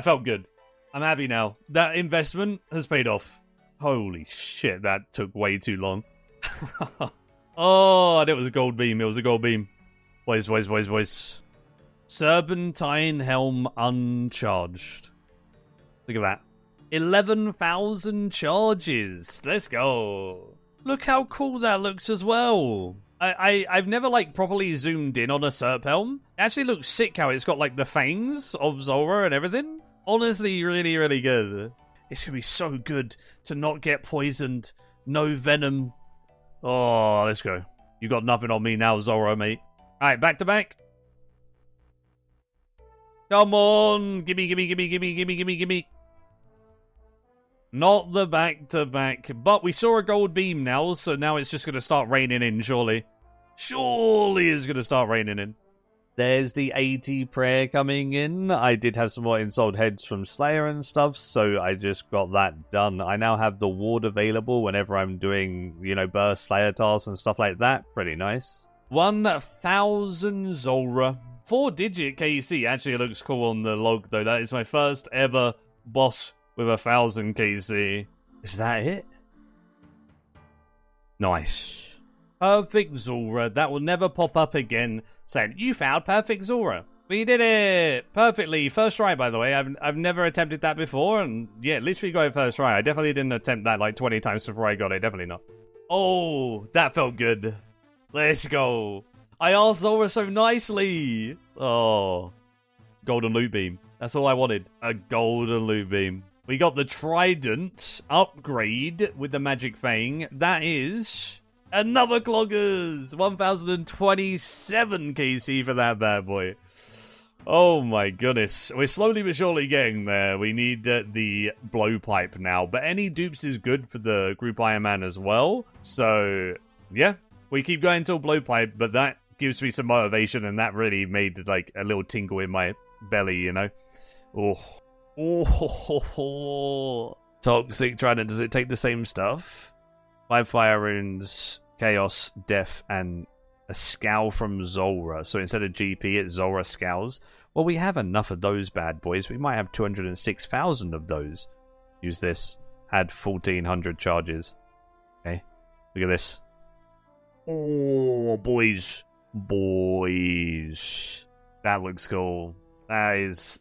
felt good. I'm happy now. That investment has paid off. Holy shit, that took way too long. Oh, and it was a gold beam. Boys. Serpentine Helm uncharged. Look at that. 11,000 charges. Let's go. Look how cool that looks as well. I've never properly zoomed in on a Serp Helm. It actually looks sick how it's got the fangs of Zora and everything. Honestly, really, really good. It's gonna be so good to not get poisoned. No venom. Oh, let's go. You got nothing on me now, Zora, mate. Alright, back to back. Come on. Gimme. Not the back-to-back. But we saw a gold beam now, so now it's just going to start raining in, surely. Surely it's going to start raining in. There's the 80 prayer coming in. I did have some more insoled heads from Slayer and stuff, so I just got that done. I now have the ward available whenever I'm doing, burst Slayer tasks and stuff like that. Pretty nice. 1,000 Zora. 4-digit KC. Actually, it looks cool on the log, though. That is my first ever boss with 1,000 KC. Is that it? Nice. Perfect Zora. That will never pop up again saying, you found perfect Zora. We did it perfectly. First try, by the way. I've never attempted that before, and yeah, literally got it first try. I definitely didn't attempt that 20 times before I got it. Definitely not. Oh, that felt good. Let's go. I asked Zora so nicely. Oh. Golden loot beam. That's all I wanted. A golden loot beam. We got the Trident upgrade with the Magic Fang. That is another Cloggers. 1,027 KC for that bad boy. Oh my goodness. We're slowly but surely getting there. We need the blowpipe now. But any dupes is good for the Group Iron Man as well. So, yeah. We keep going till blowpipe, but that gives me some motivation, and that really made a little tingle in my belly, Oh. Toxic Trident. Does it take the same stuff? 5 fire runes, chaos, death, and a scowl from Zora. So instead of GP, it's Zora scowls. Well, we have enough of those bad boys. We might have 206,000 of those. Use this. Add 1,400 charges. Okay. Look at this. Oh, boys. That looks cool. That is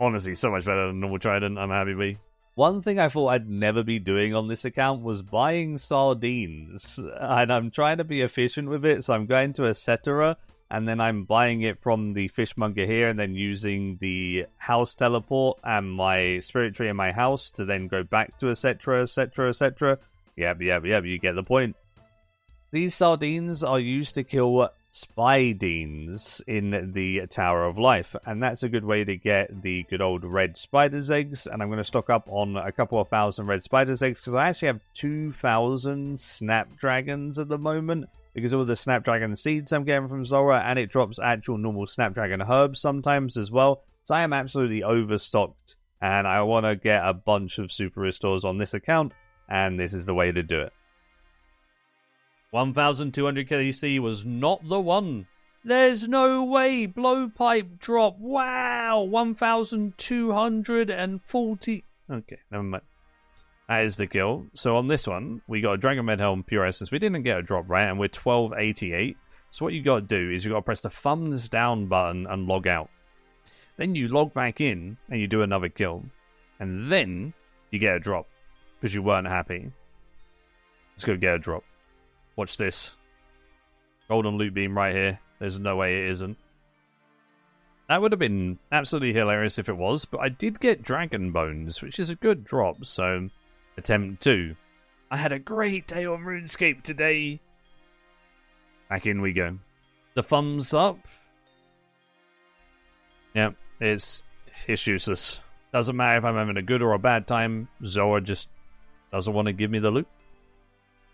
Honestly, so much better than normal trident. I'm happy with. One thing I thought I'd never be doing on this account was buying sardines. And I'm trying to be efficient with it, so I'm going to a Cetera, and then I'm buying it from the fishmonger here, and then using the house teleport and my spirit tree in my house to then go back to a Cetera. Yep, you get the point. These sardines are used to kill spidines in the Tower of Life, and that's a good way to get the good old red spider's eggs. And I'm going to stock up on a couple of thousand red spider's eggs because I actually have 2,000 snapdragons at the moment because of all the snapdragon seeds I'm getting from Zora, and it drops actual normal snapdragon herbs sometimes as well. So I am absolutely overstocked, and I want to get a bunch of super restores on this account, and this is the way to do it. 1,200 KC was not the one. There's no way. Blowpipe drop. Wow. 1,240. Okay, never mind. That is the kill. So on this one, we got a Dragon Med Helm Pure Essence. We didn't get a drop, right? And we're 1288. So what you got to do is you got to press the thumbs down button and log out. Then you log back in and you do another kill. And then you get a drop because you weren't happy. Let's go get a drop. Watch this. Golden loot beam right here. There's no way it isn't. That would have been absolutely hilarious if it was, but I did get Dragon Bones, which is a good drop, so attempt 2. I had a great day on RuneScape today. Back in we go. The thumbs up. Yep, it's useless. Doesn't matter if I'm having a good or a bad time. Zora just doesn't want to give me the loot.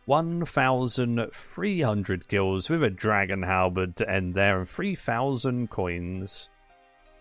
1,300 kills with a Dragon Halberd to end there, and 3,000 coins.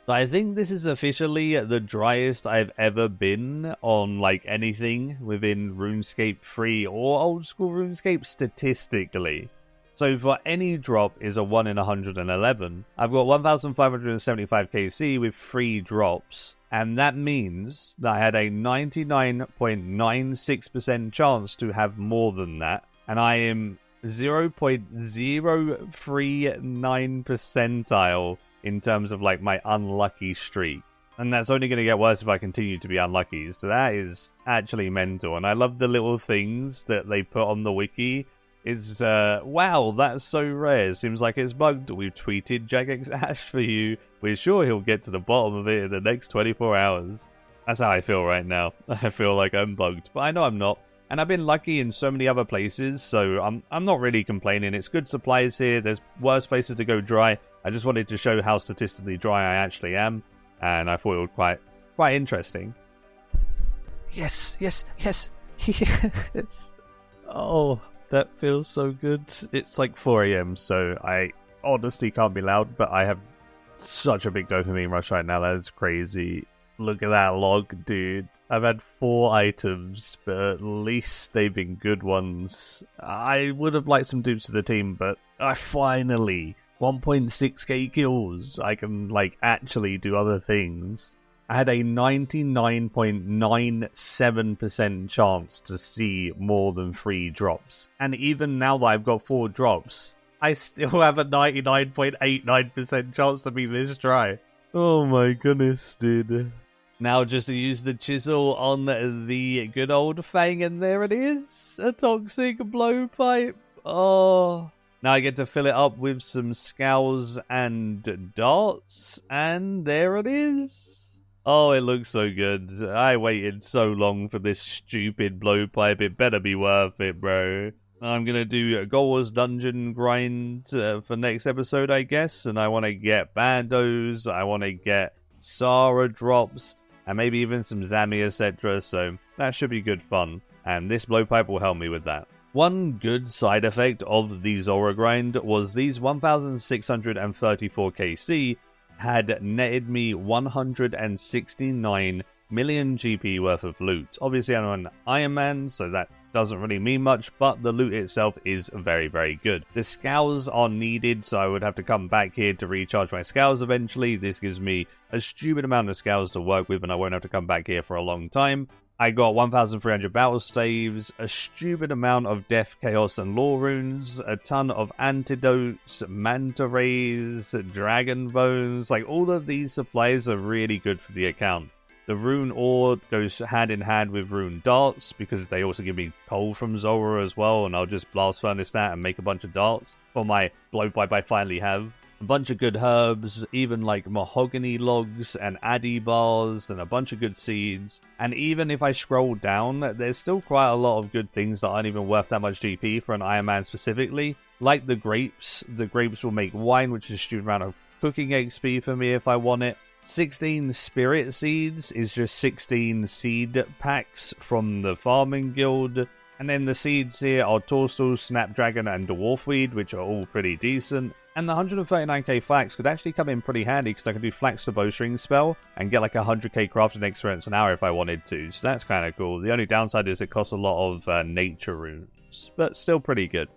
I think this is officially the driest I've ever been on like anything within RuneScape 3 or old school RuneScape statistically. So for any drop is a 1 in 111. I've got 1,575 KC with 3 drops. And that means that I had a 99.96% chance to have more than that. And I am 0.039 percentile in terms of like my unlucky streak. And that's only going to get worse if I continue to be unlucky. So that is actually mental. And I love the little things that they put on the wiki. It's, wow, that's so rare. Seems like it's bugged. We've tweeted Jagex Ash for you. We're sure he'll get to the bottom of it in the next 24 hours. That's how I feel right now. I feel like I'm bugged, but I know I'm not. And I've been lucky in so many other places, so I'm not really complaining. It's good supplies here. There's worse places to go dry. I just wanted to show how statistically dry I actually am, and I thought it was quite interesting. Yes. Oh, that feels so good. It's like 4 AM, so I honestly can't be loud, but I have such a big dopamine rush right now. That is crazy. Look at that log, dude. I've had 4 items, but at least they've been good ones. I would have liked some dupes to the team, but I finally 1.6k kills. I can like actually do other things. I had a 99.97% chance to see more than 3 drops. And even now that I've got 4 drops, I still have a 99.89% chance to be this dry. Oh my goodness, dude. Now just to use the chisel on the good old Fang, and there it is. A toxic blowpipe. Oh. Now I get to fill it up with some scowls and darts, and there it is. Oh, it looks so good. I waited so long for this stupid blowpipe. It better be worth it, bro. I'm going to do a Goal's Dungeon grind for next episode, I guess. And I want to get Bandos. I want to get Sara drops. And maybe even some Zami, etc. So that should be good fun. And this blowpipe will help me with that. One good side effect of the Zora grind was these 1,634 KC had netted me 169 million GP worth of loot. Obviously, I'm an Iron Man, so that doesn't really mean much, but the loot itself is very, very good. The scowls are needed, so I would have to come back here to recharge my scowls eventually. This gives me a stupid amount of scowls to work with, and I won't have to come back here for a long time. I got 1,300 battle staves, a stupid amount of death, chaos, and lore runes, a ton of antidotes, manta rays, dragon bones. Like, all of these supplies are really good for the account. The rune ore goes hand in hand with rune darts because they also give me coal from Zora as well, and I'll just blast furnace that and make a bunch of darts for my blowpipe I finally have. A bunch of good herbs, even like mahogany logs and addy bars and a bunch of good seeds. And even if I scroll down, there's still quite a lot of good things that aren't even worth that much GP for an Iron Man specifically. Like the grapes. The grapes will make wine, which is a stupid amount of cooking XP for me if I want it. 16 spirit seeds is just 16 seed packs from the farming guild. And then the seeds here are Torstal, Snapdragon, and Dwarfweed, which are all pretty decent. And the 139k flax could actually come in pretty handy because I can do flax to bowstring spell and get like 100k crafting experience an hour if I wanted to. So that's kind of cool. The only downside is it costs a lot of nature runes, but still pretty good.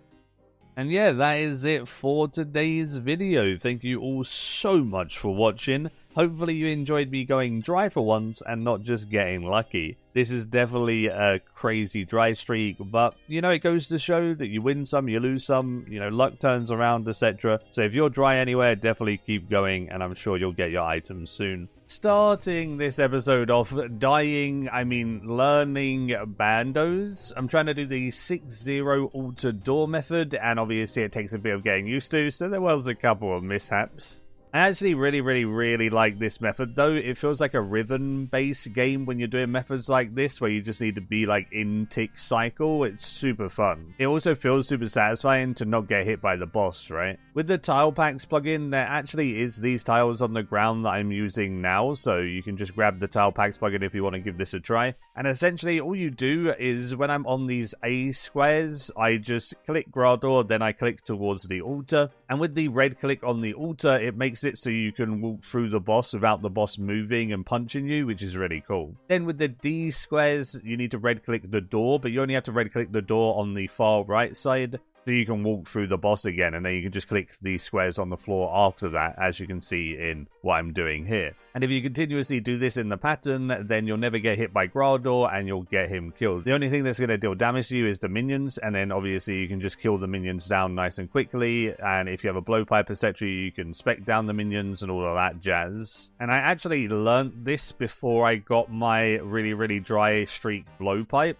And yeah, that is it for today's video. Thank you all so much for watching. Hopefully you enjoyed me going dry for once and not just getting lucky. This is definitely a crazy dry streak, but, you know, it goes to show that you win some, you lose some, you know, luck turns around, etc. So if you're dry anywhere, definitely keep going, and I'm sure you'll get your items soon. Starting this episode off, learning bandos. I'm trying to do the 6-0 altered door method, and obviously it takes a bit of getting used to, so there was a couple of mishaps. I actually really like this method though. It feels like a rhythm-based game when you're doing methods like this where you just need to be like in tick cycle. It's super fun. It also feels super satisfying to not get hit by the boss, right? With the tile packs plugin, there actually is these tiles on the ground that I'm using now, so you can just grab the tile packs plugin if you want to give this a try. And essentially all you do is when I'm on these A squares, I just click Grador, then I click towards the altar. And with the red click on the altar, it makes it so you can walk through the boss without the boss moving and punching you, which is really cool. Then with the D squares, you need to red click the door, but you only have to red click the door on the far right side, so you can walk through the boss again, and then you can just click the squares on the floor after that, as you can see in what I'm doing here. And if you continuously do this in the pattern, then you'll never get hit by Grador and you'll get him killed. The only thing that's going to deal damage to you is the minions, and then obviously you can just kill the minions down nice and quickly, and if you have a blowpipe, etc., you can spec down the minions and all of that jazz. And I actually learnt this before I got my really dry streak blowpipe.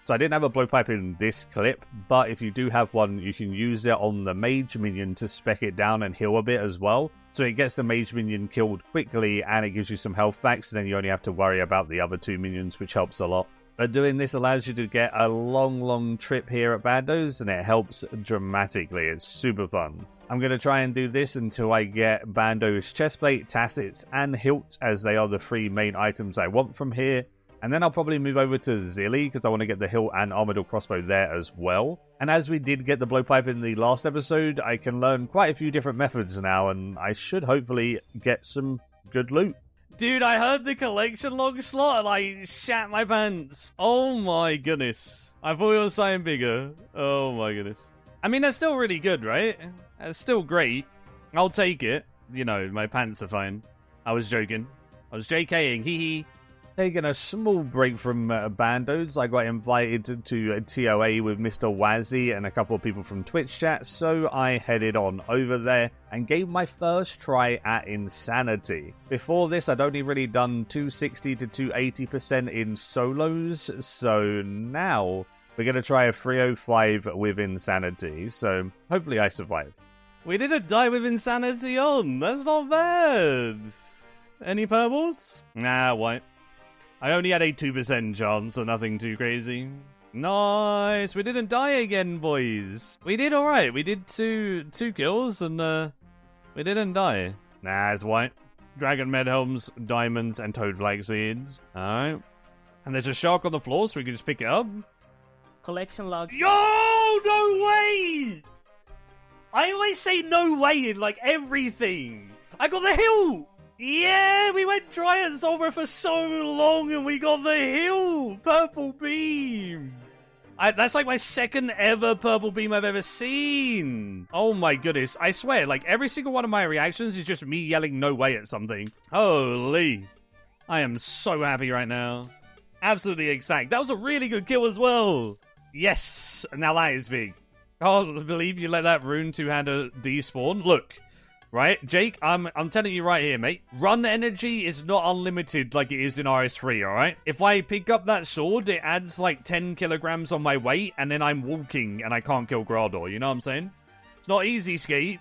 So I didn't have a blowpipe in this clip, but if you do have one, you can use it on the mage minion to spec it down and heal a bit as well. So it gets the mage minion killed quickly, and it gives you some health back, so then you only have to worry about the other two minions, which helps a lot. But doing this allows you to get a long trip here at Bandos, and it helps dramatically. It's super fun. I'm going to try and do this until I get Bando's chestplate, tassets, and hilt, as they are the three main items I want from here. And then I'll probably move over to Zilly, because I want to get the hilt and Armadyl crossbow there as well. And as we did get the blowpipe in the last episode, I can learn quite a few different methods now, and I should hopefully get some good loot. Dude, I heard the collection log slot and I shat my pants. Oh my goodness. I thought it was something bigger. Oh my goodness. I mean, that's still really good, right? That's still great. I'll take it. You know, my pants are fine. I was joking. I was JKing. Hee hee. Taking a small break from Bandos, I got invited to a TOA with Mr. Wazzy and a couple of people from Twitch chat, so I headed on over there and gave my first try at Insanity. Before this, I'd only really done 260 to 280% in solos, so now we're going to try a 305 with Insanity, so hopefully I survive. We didn't die with Insanity on, that's not bad. Any purples? Nah, white. I only had a 2% chance, so nothing too crazy. Nice! We didn't die again, boys. We did alright. We did two kills, and we didn't die. Nah, it's white. Dragon med helms, diamonds, and toad flag seeds. Alright. And there's a shark on the floor, so we can just pick it up.
Collection logs.
Yo! No way! I always say no way in, like, everything. I got the hill! Yeah, we went dry at Zora for so long and we got the hill! Purple beam! That's like my second ever purple beam I've ever seen! Oh my goodness, I swear, like every single one of my reactions is just me yelling no way at something. Holy! I am so happy right now.
Absolutely exact. That was a really good kill as well. Yes, now that is big. I can't believe you let that rune two-hander despawn. Look, right, Jake, I'm telling you right here, mate. Run energy is not unlimited like it is in RS3, all right? If I pick up that sword, it adds like 10 kilograms on my weight, and then I'm walking and I can't kill Grador. You know what I'm saying? It's not easy, Skate.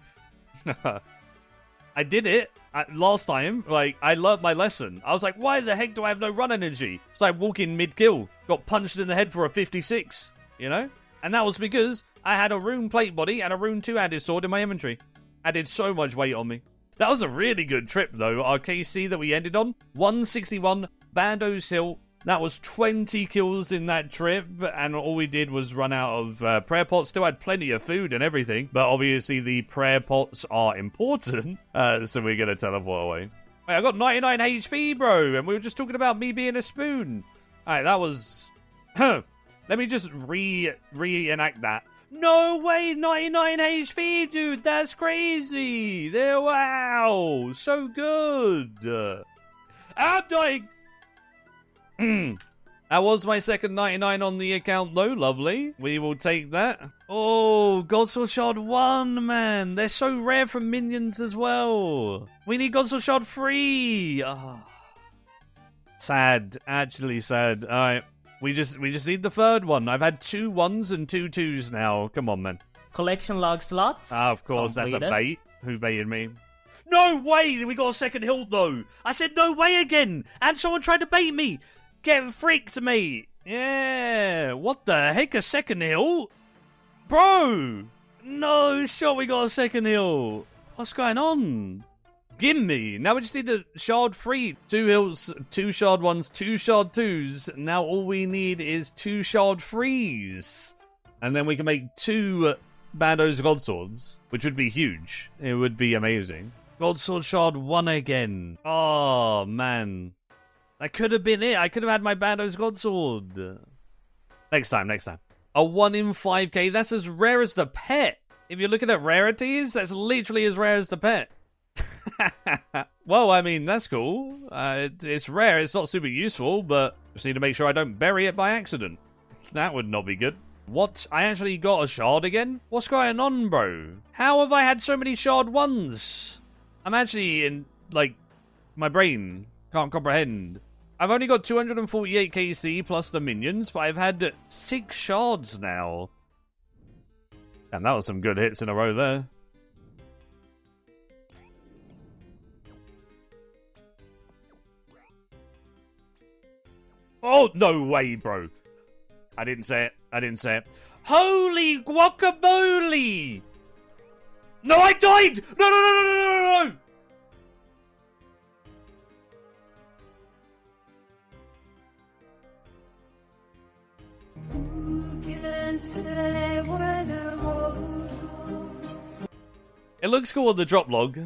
I did it last time. Like, I learned my lesson. I was like, why the heck do I have no run energy? It's like walking mid-kill. Got punched in the head for a 56, you know? And that was because I had a rune plate body and a rune two-handed sword in my inventory. Added so much weight on me. That was a really good trip, though. Our KC that we ended on, 161, Bando's Hill. That was 20 kills in that trip, and all we did was run out of prayer pots. Still had plenty of food and everything, but obviously the prayer pots are important, so we're going to teleport away. Wait, I got 99 HP, bro, and we were just talking about me being a spoon. Alright, that was... Let me just reenact that. No way, 99 HP, dude, that's crazy. There, wow, so good. I'm dying. That was my second 99 on the account, though. Lovely. We will take that. Oh, Godsword Shard 1, man. They're so rare from minions as well. We need Godsword Shard 3. Oh. Sad. Actually sad. All right. We just need the third one. I've had 2 1s and 2 2s now. Come on, man.
Collection log slot.
Ah, of course.
Completed.
That's a bait. Who baited me? No way! We got a second hilt, though. I said no way again. And someone tried to bait me. Get fricked, mate. Yeah. What the heck? A second hilt? Bro! No shot, we got a second hilt. What's going on? Gimme. Now we just need the shard 3. 2 hilts, 2 shard 1s, 2 shard 2s. Now all we need is 2 shard 3s. And then we can make 2 Bando's Godswords, which would be huge. It would be amazing. Godsword Shard 1 again. Oh, man. That could have been it. I could have had my Bando's Godsword. Next time. A 1 in 5k. That's as rare as the pet. If you're looking at rarities, that's literally as rare as the pet. Well, I mean, that's cool. It's rare. It's not super useful, but just need to make sure I don't bury it by accident. That would not be good. What? I actually got a shard again? What's going on, bro? How have I had so many shard 1s? I'm actually in, like, my brain can't comprehend. I've only got 248 KC plus the minions, but I've had 6 shards now. And that was some good hits in a row there. Oh, no way, bro. I didn't say it. Holy guacamole! No, I died! No! It looks cool on the drop log.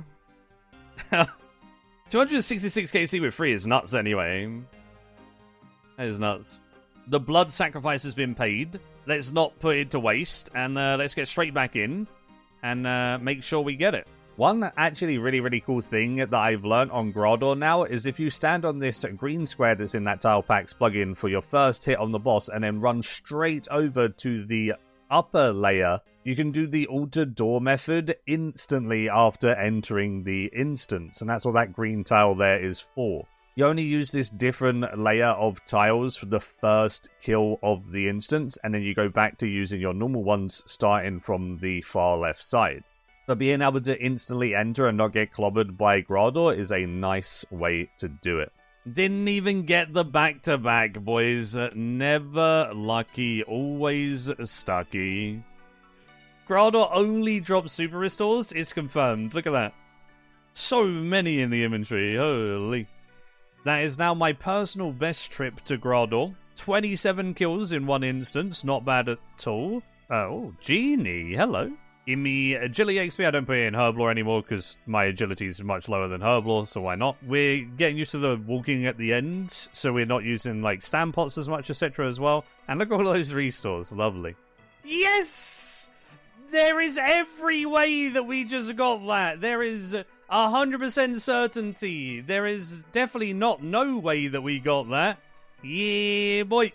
266 KC with 3 is nuts anyway. That is nuts. The blood sacrifice has been paid. Let's not put it to waste, and let's get straight back in and make sure we get it. One actually really cool thing that I've learned on Grador now is if you stand on this green square that's in that Tile Packs plugin for your first hit on the boss and then run straight over to the upper layer, you can do the altered door method instantly after entering the instance, and that's what that green tile there is for. You only use this different layer of tiles for the first kill of the instance, and then you go back to using your normal ones starting from the far left side. But being able to instantly enter and not get clobbered by Grador is a nice way to do it. Didn't even get the back-to-back, boys. Never lucky, always stucky. Grador only drops super restores, it's confirmed. Look at that. So many in the inventory, holy. That is now my personal best trip to Grador. 27 kills in one instance, not bad at all. Oh, Genie, hello. Give me agility XP. I don't put it in Herblore anymore because my agility is much lower than Herblore, so why not? We're getting used to the walking at the end, so we're not using like stand pots as much, etc. as well. And look at all those restores, lovely. Yes! There is every way that we just got that. There is 100% certainty. There is definitely not no way that we got that.
Yeah, boy.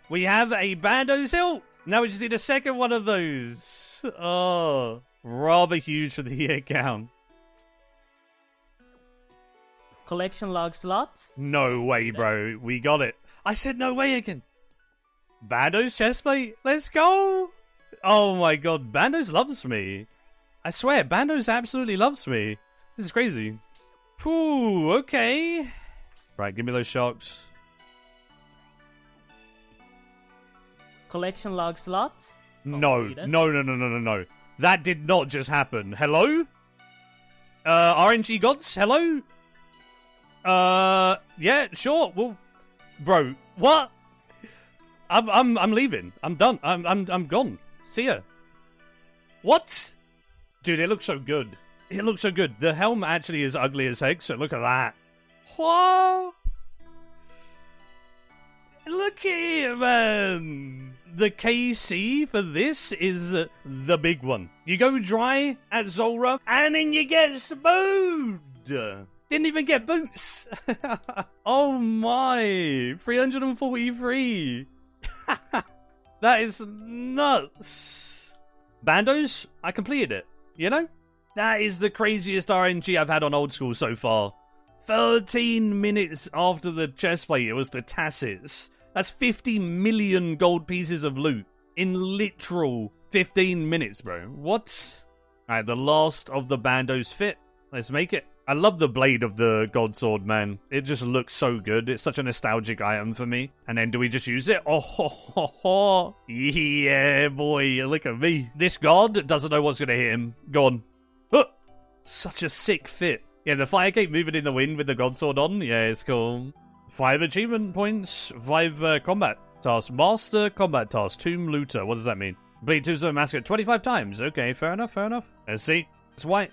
We have a Bando's Hill. Now we just need a second one of those. Oh, rather huge for the account.
Collection log slot.
No way, bro. We got it. I said no way again. Bando's chestplate. Let's go. Oh my god, Bando's loves me. I swear, Bando's absolutely loves me. This is crazy. Ooh, okay. Right, give me those shocks.
Collection log slot.
No. That did not just happen. Hello? RNG gods, hello? Yeah, sure. Well, bro, what? I'm leaving. I'm done. I'm gone. See ya. What? Dude, it looks so good. It looks so good. The helm actually is ugly as heck, so look at that. Whoa! Look at it, man. The KC for this is the big one. You go dry at Zolra, and then you get smooth. Didn't even get boots. Oh my. 343. That is nuts. Bandos, I completed it. You know? That is the craziest RNG I've had on old school so far. 13 minutes after the chestplate, it was the Tassets. That's 50 million gold pieces of loot in literal 15 minutes, bro. What? Alright, the last of the Bandos fit. Let's make it. I love the blade of the God Sword, man. It just looks so good. It's such a nostalgic item for me. And then do we just use it? Oh, ho, ho, ho. Yeah, boy. Look at me. This god doesn't know what's going to hit him. Go on. Huh. Such a sick fit. Yeah, the fire cape moving in the wind with the God Sword on. Yeah, it's cool. 5 achievement points. 5 combat tasks. Master combat task. Tomb Looter. What does that mean? Bleed Tombstone Massacre 25 times. Okay, fair enough, fair enough. Let's see. It's white.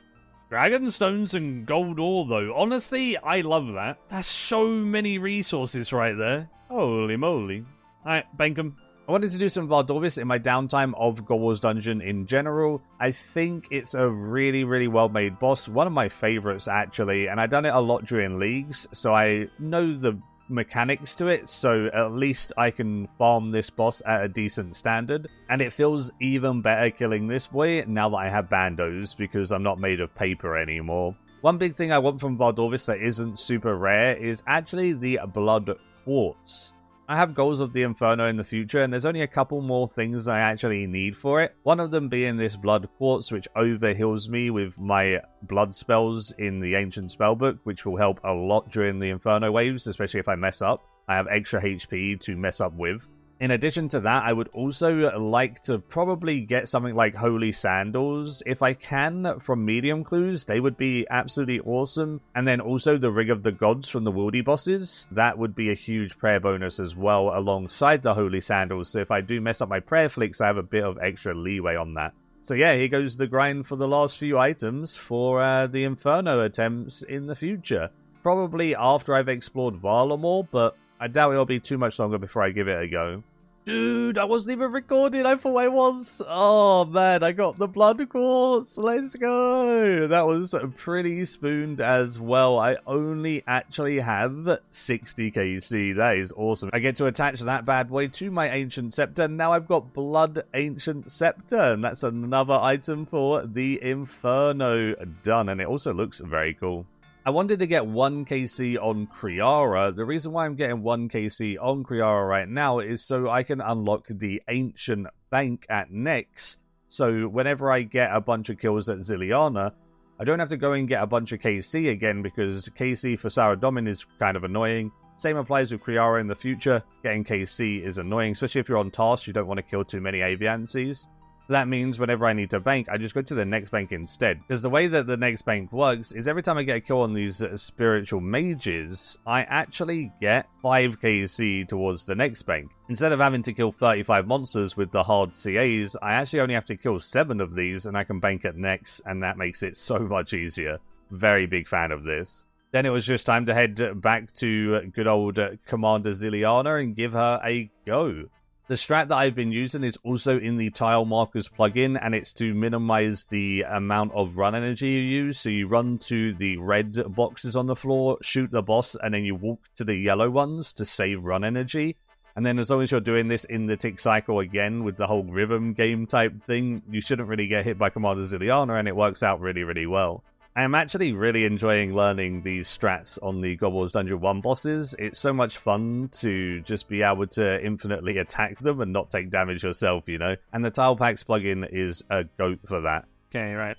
Dragon stones and gold ore, though. Honestly, I love that. That's so many resources right there. Holy moly. Alright, bank 'em. I wanted to do some Valdorvis in my downtime of God Wars Dungeon in general. I think it's a really, really well-made boss. One of my favorites, actually. And I've done it a lot during leagues, so I know the mechanics to it, so at least I can farm this boss at a decent standard. And it feels even better killing this boy now that I have Bandos, because I'm not made of paper anymore. One big thing I want from Valdorvis that isn't super rare is actually the Blood Quartz. I have goals of the Inferno in the future, and there's only a couple more things I actually need for it. One of them being this Blood Quartz, which overheals me with my blood spells in the Ancient Spellbook, which will help a lot during the Inferno waves, especially if I mess up. I have extra HP to mess up with. In addition to that, I would also like to probably get something like Holy Sandals. If I can, from Medium Clues, they would be absolutely awesome. And then also the Ring of the Gods from the Wildy bosses. That would be a huge prayer bonus as well, alongside the Holy Sandals. So if I do mess up my prayer flicks, I have a bit of extra leeway on that. So yeah, here goes the grind for the last few items for the Inferno attempts in the future. Probably after I've explored Vala more, but I doubt it'll be too much longer before I give it a go. Dude, I wasn't even recording. I thought I was. Oh, man, I got the Blood Quartz. Let's go. That was pretty spooned as well. I only actually have 60 KC. That is awesome. I get to attach that bad boy to my Ancient Scepter. Now I've got Blood Ancient Scepter, and that's another item for the Inferno done. And it also looks very cool. I wanted to get 1 KC on Kriara. The reason why I'm getting 1 KC on Kriara right now is so I can unlock the Ancient Bank at Nex. So whenever I get a bunch of kills at Ziliana, I don't have to go and get a bunch of KC again, because KC for Saradomin is kind of annoying. Same applies with Kriara in the future. Getting KC is annoying, especially if you're on task. You don't want to kill too many Aviancies. That means whenever I need to bank, I just go to the next bank instead. Because the way that the next bank works is every time I get a kill on these spiritual mages, I actually get 5 KC towards the next bank. Instead of having to kill 35 monsters with the hard CAs, I actually only have to kill 7 of these and I can bank at next, and that makes it so much easier. Very big fan of this. Then it was just time to head back to good old Commander Ziliana and give her a go. The strat that I've been using is also in the tile markers plugin, and it's to minimize the amount of run energy you use. So you run to the red boxes on the floor, shoot the boss, and then you walk to the yellow ones to save run energy. And then as long as you're doing this in the tick cycle again with the whole rhythm game type thing, you shouldn't really get hit by Commander Ziliana, and it works out really, really well. I am actually really enjoying learning these strats on the God Wars Dungeon 1 bosses. It's so much fun to just be able to infinitely attack them and not take damage yourself, you know? And the Tile Packs plugin is a goat for that. Okay, right.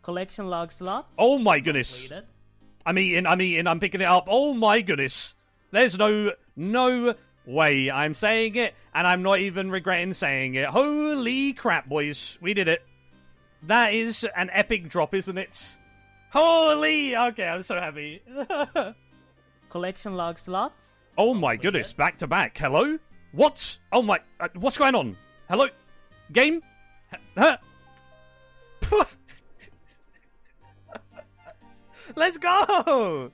Collection log slot.
Oh my goodness.
Completed.
I'm eating, I'm picking it up. Oh my goodness. There's no way I'm saying it, and I'm not even regretting saying it. Holy crap, boys. We did it. That is an epic drop, isn't it? Holy! Okay, I'm so happy.
Collection log slot.
Oh my goodness, back to back. Hello? What? Oh my... what's going on? Hello? Game? Huh? Let's go!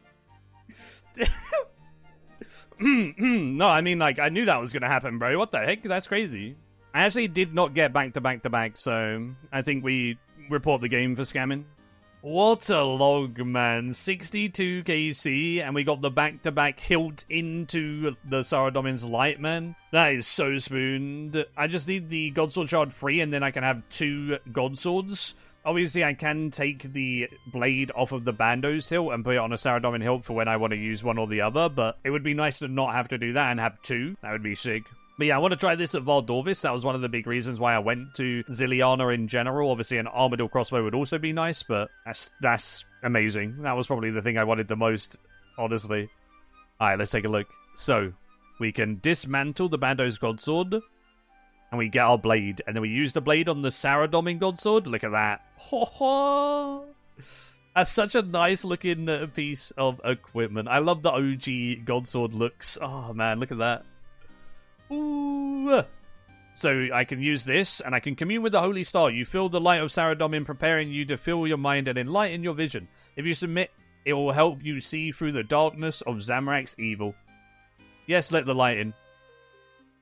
No, I mean, like, I knew that was going to happen, bro. What the heck? That's crazy. I actually did not get back to back to back, so I think we report the game for scamming. What a log, man. 62 KC, and we got the back-to-back hilt into the Saradomin's Light, man. That is so spooned. I just need the Godsword Shard free, and then I can have 2 Godswords. Obviously, I can take the blade off of the Bando's hilt and put it on a Saradomin hilt for when I want to use one or the other, but it would be nice to not have to do that and have 2. That would be sick. But yeah, I want to try this at Valdorvis. That was one of the big reasons why I went to Ziliana in general. Obviously, an Armadyl crossbow would also be nice, but that's amazing. That was probably the thing I wanted the most, honestly. Alright, let's take a look. So, we can dismantle the Bando's Godsword, and we get our blade, and then we use the blade on the Saradomin Godsword. Look at that. Ho ho! That's such a nice looking piece of equipment. I love the OG Godsword looks. Oh man, look at that. Ooh. So I can use this, and I can commune with the Holy Star. You feel the light of Saradomin preparing you to fill your mind and enlighten your vision. If you submit, it will help you see through the darkness of Zamorak's evil. Yes, let the light in.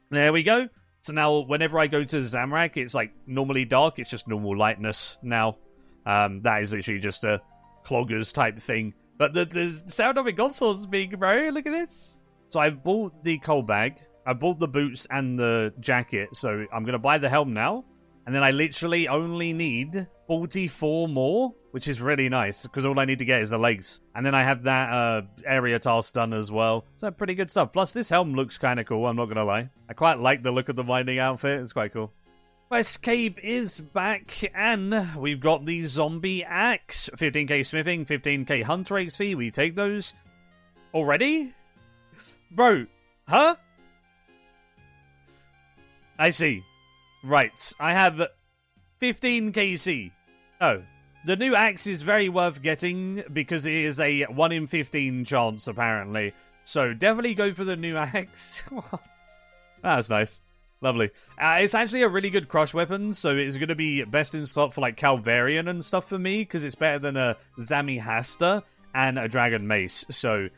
There we go. So now, whenever I go to Zamorak, it's like normally dark. It's just normal lightness now. That is literally just a cloggers type thing. But the Saradomin Godsword's big, bro. Look at this. So I've bought the coal bag. I bought the boots and the jacket, so I'm going to buy the helm now. And then I literally only need 44 more, which is really nice, because all I need to get is the legs. And then I have that area task done as well. So pretty good stuff. Plus, this helm looks kind of cool, I'm not going to lie. I quite like the look of the mining outfit. It's quite cool. Runescape is back, and we've got the zombie axe. 15k smithing, 15k hunter XP. We take those. Already? Bro, huh? I see. Right, I have 15 KC. Oh, the new axe is very worth getting because it is a 1 in 15 chance, apparently. So definitely go for the new axe. That's nice. Lovely. It's actually a really good crush weapon, so it's going to be best in slot for like Calvarian and stuff for me because it's better than a Zami Hasta and a Dragon Mace. So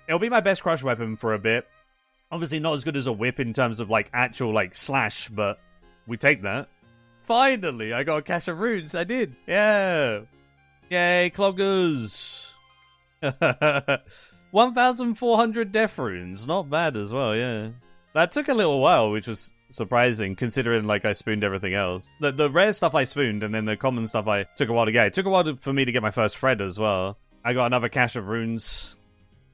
it'll be my best crush weapon for a bit. Obviously not as good as a whip in terms of like actual like slash, but we take that. Finally, I got a cache of runes. I did. Yeah. Yay, cloggers. 1,400 death runes. Not bad as well, yeah. That took a little while, which was surprising considering like I spooned everything else. The rare stuff I spooned and then the common stuff I took a while to get. It took a while for me to get my first thread as well. I got another cache of runes.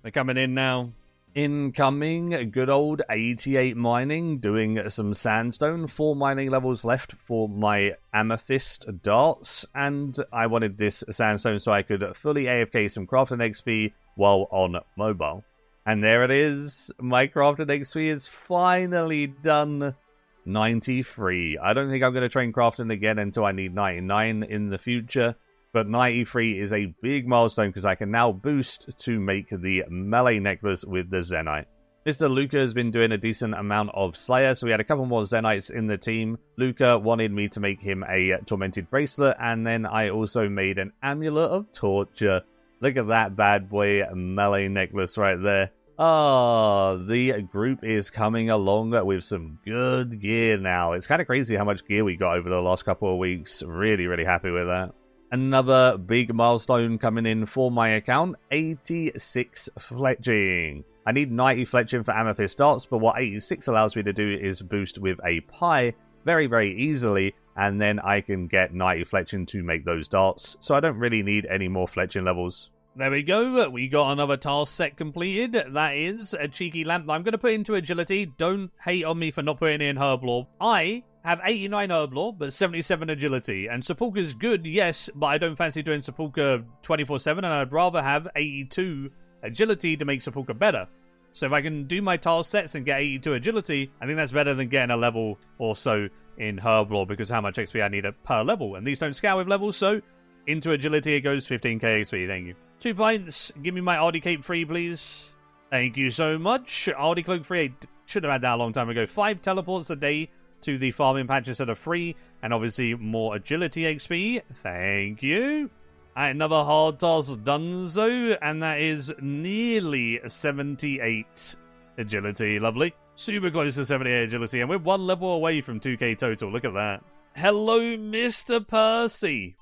They're coming in now. Incoming, good old 88 mining, doing some sandstone, 4 mining levels left for my amethyst darts, and I wanted this sandstone so I could fully AFK some crafting XP while on mobile. And there it is, my crafting XP is finally done. 93. I don't think I'm going to train crafting again until I need 99 in the future. But 93 is a big milestone because I can now boost to make the melee necklace with the Zenite. Mr. Luca has been doing a decent amount of Slayer, so we had a couple more Zenites in the team. Luca wanted me to make him a Tormented Bracelet, and then I also made an Amulet of Torture. Look at that bad boy melee necklace right there.
The group is coming along with some good gear now. It's kind of crazy how much gear we got over the last couple of weeks. Really, really happy with that. Another big milestone coming in for my account, 86 fletching. I need 90 fletching for amethyst darts, but what 86 allows me to do is boost with a pie very, very easily, and then I can get 90 fletching to make those darts, so I don't really need any more fletching levels. There we go, we got another task set completed. That is a cheeky lamp that I'm going to put into agility. Don't hate on me for not putting in herb lore. I have 89 herb lore, but 77 agility. And Sepulchre's good, yes, but I don't fancy doing Sepulchre 24/7, and I'd rather have 82 agility to make Sepulchre better. So if I can do my task sets and get 82 agility, I think that's better than getting a level or so in herb lore, because how much XP I need per level. And these don't scale with levels, so into agility it goes 15k XP, thank you. 2 pints, give me my Ardy Cape free, please. Thank you so much. Ardy Cloak free, I should have had that a long time ago. 5 teleports a day to the farming patch instead of free, and obviously more agility XP. Thank you. Another hard task donezo, and that is nearly 78 agility. Lovely. Super close to 78 agility, and we're 1 level away from 2k total. Look at that. Hello, Mr. Percy.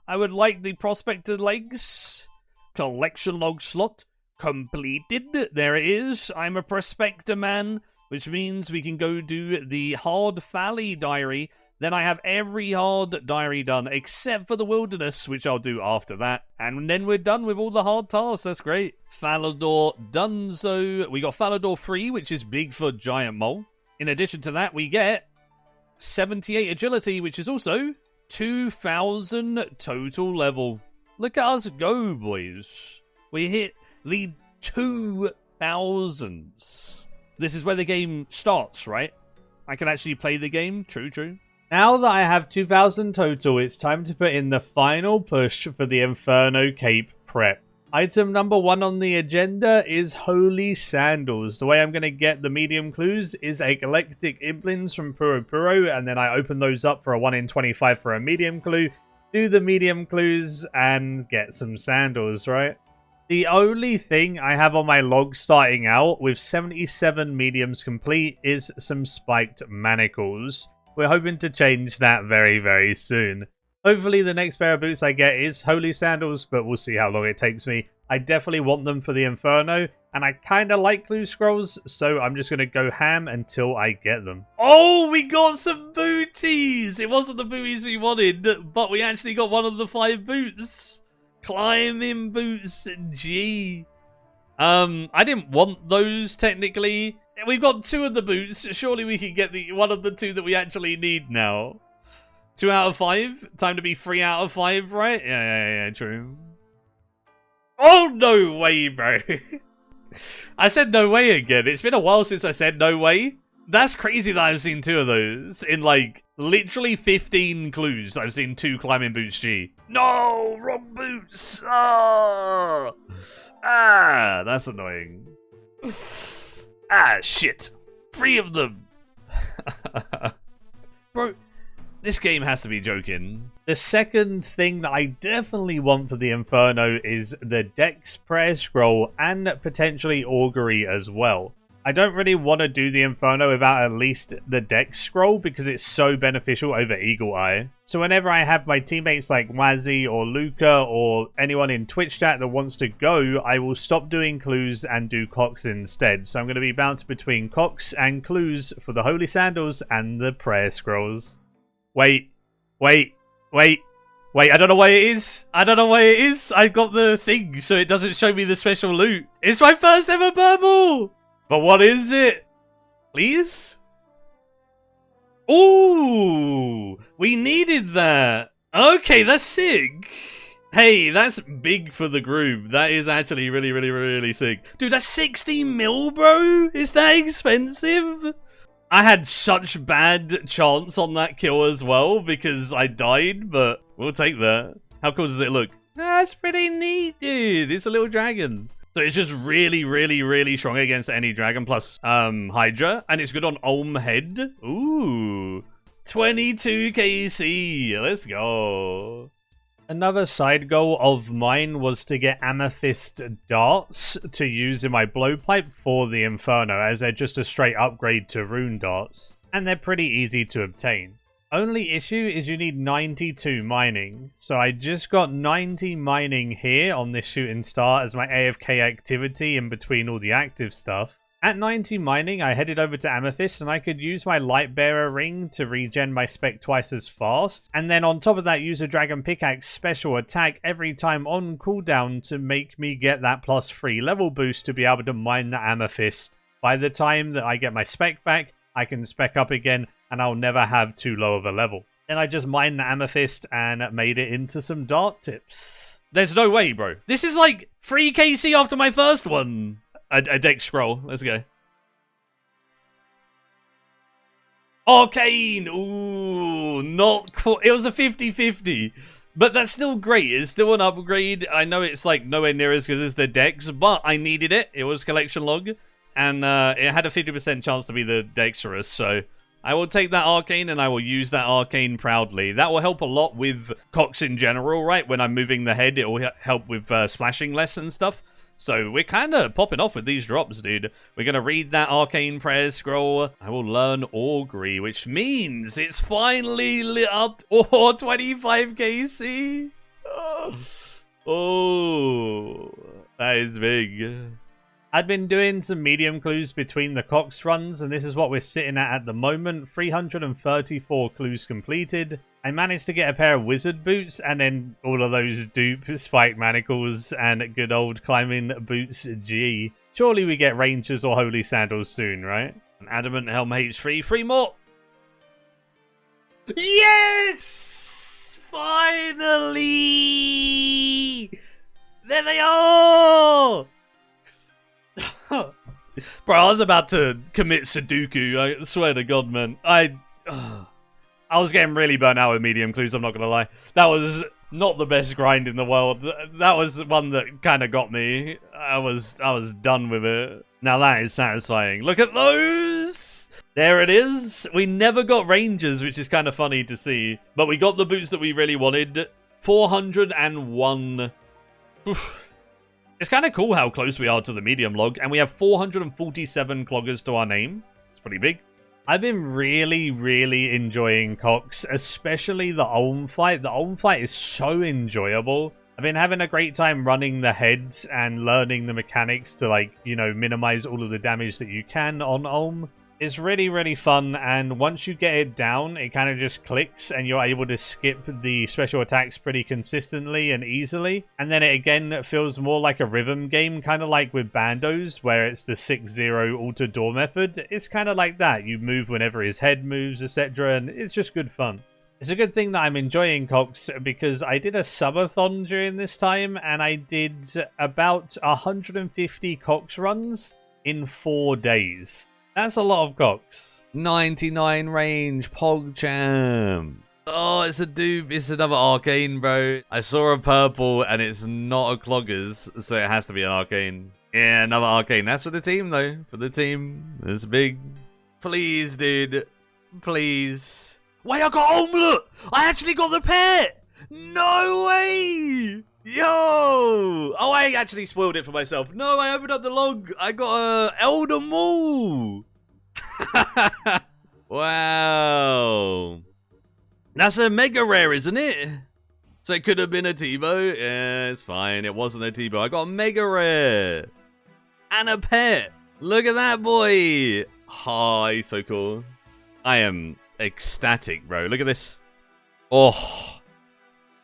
I would like the prospector legs. Collection log slot completed. There it is. I'm a prospector man, which means we can go do the Hard Valley diary. Then I have every hard diary done, except for the wilderness, which I'll do after that. And then we're done with all the hard tasks. That's great. Falador donezo. We got Falador free, which is big for Giant Mole. In addition to that, we get 78 agility, which is also 2,000 total level. Look at us go, boys. We hit the 2,000s. This is where the game starts, right? I can actually play the game. True, true.
Now that I have 2,000 total, it's time to put in the final push for the Inferno Cape prep. Item number 1 on the agenda is Holy Sandals. The way I'm going to get the medium clues is Eclectic Iblins from Puro Puro, and then I open those up for a 1 in 25 for a medium clue, do the medium clues, and get some sandals, right? The only thing I have on my log starting out with 77 mediums complete is some spiked manacles. We're hoping to change that very, very soon. Hopefully the next pair of boots I get is Holy Sandals, but we'll see how long it takes me. I definitely want them for the Inferno, and I kind of like clue scrolls, so I'm just going to go ham until I get them. Oh, we got some booties! It wasn't the booties we wanted, but we actually got one of the 5 boots. Climbing boots, G. I didn't want those, technically. We've got 2 of the boots. Surely we can get the one of the 2 that we actually need now. 2 out of 5? Time to be 3 out of 5, right? Yeah, true. Oh, no way, bro. I said no way again. It's been a while since I said no way. That's crazy that I've seen 2 of those. In, like, literally 15 clues, I've seen 2 climbing boots G. No! Wrong boots! Ah, that's annoying. Shit. 3 of them. Bro, this game has to be joking. The second thing that I definitely want for the Inferno is the Dex Prayer Scroll and potentially Augury as well. I don't really want to do the Inferno without at least the Dex Scroll because it's so beneficial over Eagle Eye. So whenever I have my teammates like Wazzy or Luca or anyone in Twitch chat that wants to go, I will stop doing clues and do Cox instead. So I'm going to be bounced between Cox and clues for the Holy Sandals and the Prayer Scrolls. Wait, I don't know what it is. I got the thing, so it doesn't show me the special loot. It's my first ever purple! But what is it? Please? Ooh! We needed that! Okay, that's sick! Hey, that's big for the group. That is actually really, really, really sick. Dude, that's 60 mil, bro? Is that expensive? I had such bad chance on that kill as well because I died, but we'll take that. How cool does it look? That's pretty neat, dude. It's a little dragon. So it's just really, really, really strong against any dragon plus Hydra. And it's good on Olm Head. Ooh. 22 KC. Let's go. Another side goal of mine was to get amethyst darts to use in my blowpipe for the inferno, as they're just a straight upgrade to rune darts, and they're pretty easy to obtain. Only issue is you need 92 mining, so I just got 90 mining here on this shooting star as my AFK activity in between all the active stuff. At 90 mining, I headed over to Amethyst and I could use my Lightbearer ring to regen my spec twice as fast, and then on top of that use a Dragon Pickaxe special attack every time on cooldown to make me get that +3 level boost to be able to mine the Amethyst. By the time that I get my spec back, I can spec up again and I'll never have too low of a level. Then I just mined the Amethyst and made it into some dart tips.
There's no way, bro. This is like 3 KC after my first one. A deck scroll. Let's go. Arcane! Ooh, not cool. It was a 50-50. But that's still great. It's still an upgrade. I know it's like nowhere near as good as the decks, but I needed it. It was collection log. And it had a 50% chance to be the Dexterous, so I will take that Arcane and I will use that Arcane proudly. That will help a lot with Cox in general, right? When I'm moving the head, it will help with splashing less and stuff. So we're kind of popping off with these drops, dude. We're going to read that Arcane Prayer Scroll. I will learn Augury, which means it's finally lit up. Oh, 25 KC. Oh, that is big.
I'd been doing some medium clues between the Cox runs, and this is what we're sitting at the moment. 334 clues completed. I managed to get a pair of wizard boots, and then all of those dupe spike manacles and good old climbing boots G. Surely we get rangers or holy sandals soon, right?
An adamant helm H3, 3 more. Yes! Finally! There they are! Bro, I was about to commit Sudoku, I swear to God, man. I was getting really burnt out with medium clues, I'm not gonna lie. That was not the best grind in the world. That was one that kind of got me. I was done with it. Now that is satisfying. Look at those! There it is. We never got rangers, which is kind of funny to see. But we got the boots that we really wanted. 401. It's kind of cool how close we are to the medium log, and we have 447 cloggers to our name. It's pretty big.
I've been really enjoying Cox, especially the Ulm fight. The Ulm fight is so enjoyable. I've been having a great time running the heads and learning the mechanics to, like, you know, minimize all of the damage that you can on Ulm. It's really fun, and once you get it down, it kind of just clicks and you're able to skip the special attacks pretty consistently and easily. And then it again feels more like a rhythm game, kind of like with Bandos, where it's the 6-0 alter door method. It's kind of like that. You move whenever his head moves, etc., and it's just good fun. It's a good thing that I'm enjoying Cox, because I did a subathon during this time, and I did about 150 Cox runs in 4 days. That's a lot of Cox.
99 range, PogChamp. Oh, it's a dupe. It's another Arcane, bro. I saw a purple, and it's not a Cloggers, so it has to be an Arcane. Yeah, another Arcane. That's for the team, though. For the team. It's big. Please, dude. Please. Wait, I got Omelette! I actually got the pet! No way! Yo! Oh, I actually spoiled it for myself. No, I opened up the log. I got a Elder Maul. Wow. That's a mega rare, isn't it? So it could have been a T-Bow. Yeah, it's fine. It wasn't a T-Bow. I got a mega rare. And a pet. Look at that boy. Oh, he's so cool. I am ecstatic, bro. Look at this. Oh.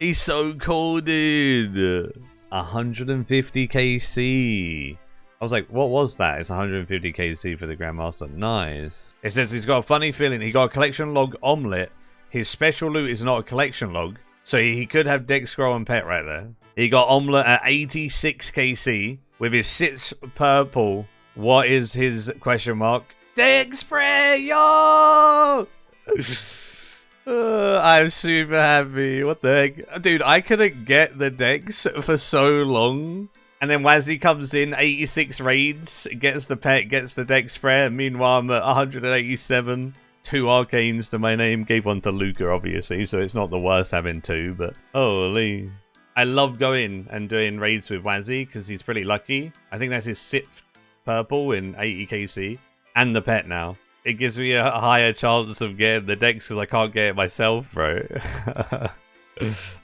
He's so cool, dude. 150 KC. I was like, what was that? It's 150 KC for the Grandmaster. Nice. It says he's got a funny feeling. He got a collection log omelette. His special loot is not a collection log. So he could have Dex Scroll and Pet right there. He got omelette at 86 KC with his 6 purple. What is his question mark? Dex Spray, yo! I'm super happy. What the heck? Dude, I couldn't get the Dex for so long. And then Wazzy comes in, 86 raids, gets the pet, gets the Dex Spray. Meanwhile, I'm at 187. 2 arcanes to my name. Gave one to Luca, obviously, so it's not the worst having 2, but holy. I love going and doing raids with Wazzy because he's pretty lucky. I think that's his 6th purple in 80 KC. And the pet now. It gives me a higher chance of getting the dex because I can't get it myself, bro.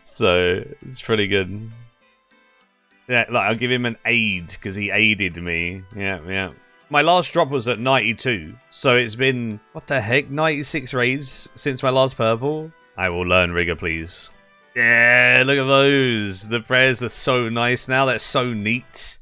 So, it's pretty good. Yeah, like, I'll give him an aid because he aided me. Yeah. My last drop was at 92. So it's been, what the heck, 96 raids since my last purple? I will learn Rigger, please. Yeah, look at those. The prayers are so nice now. They're so neat.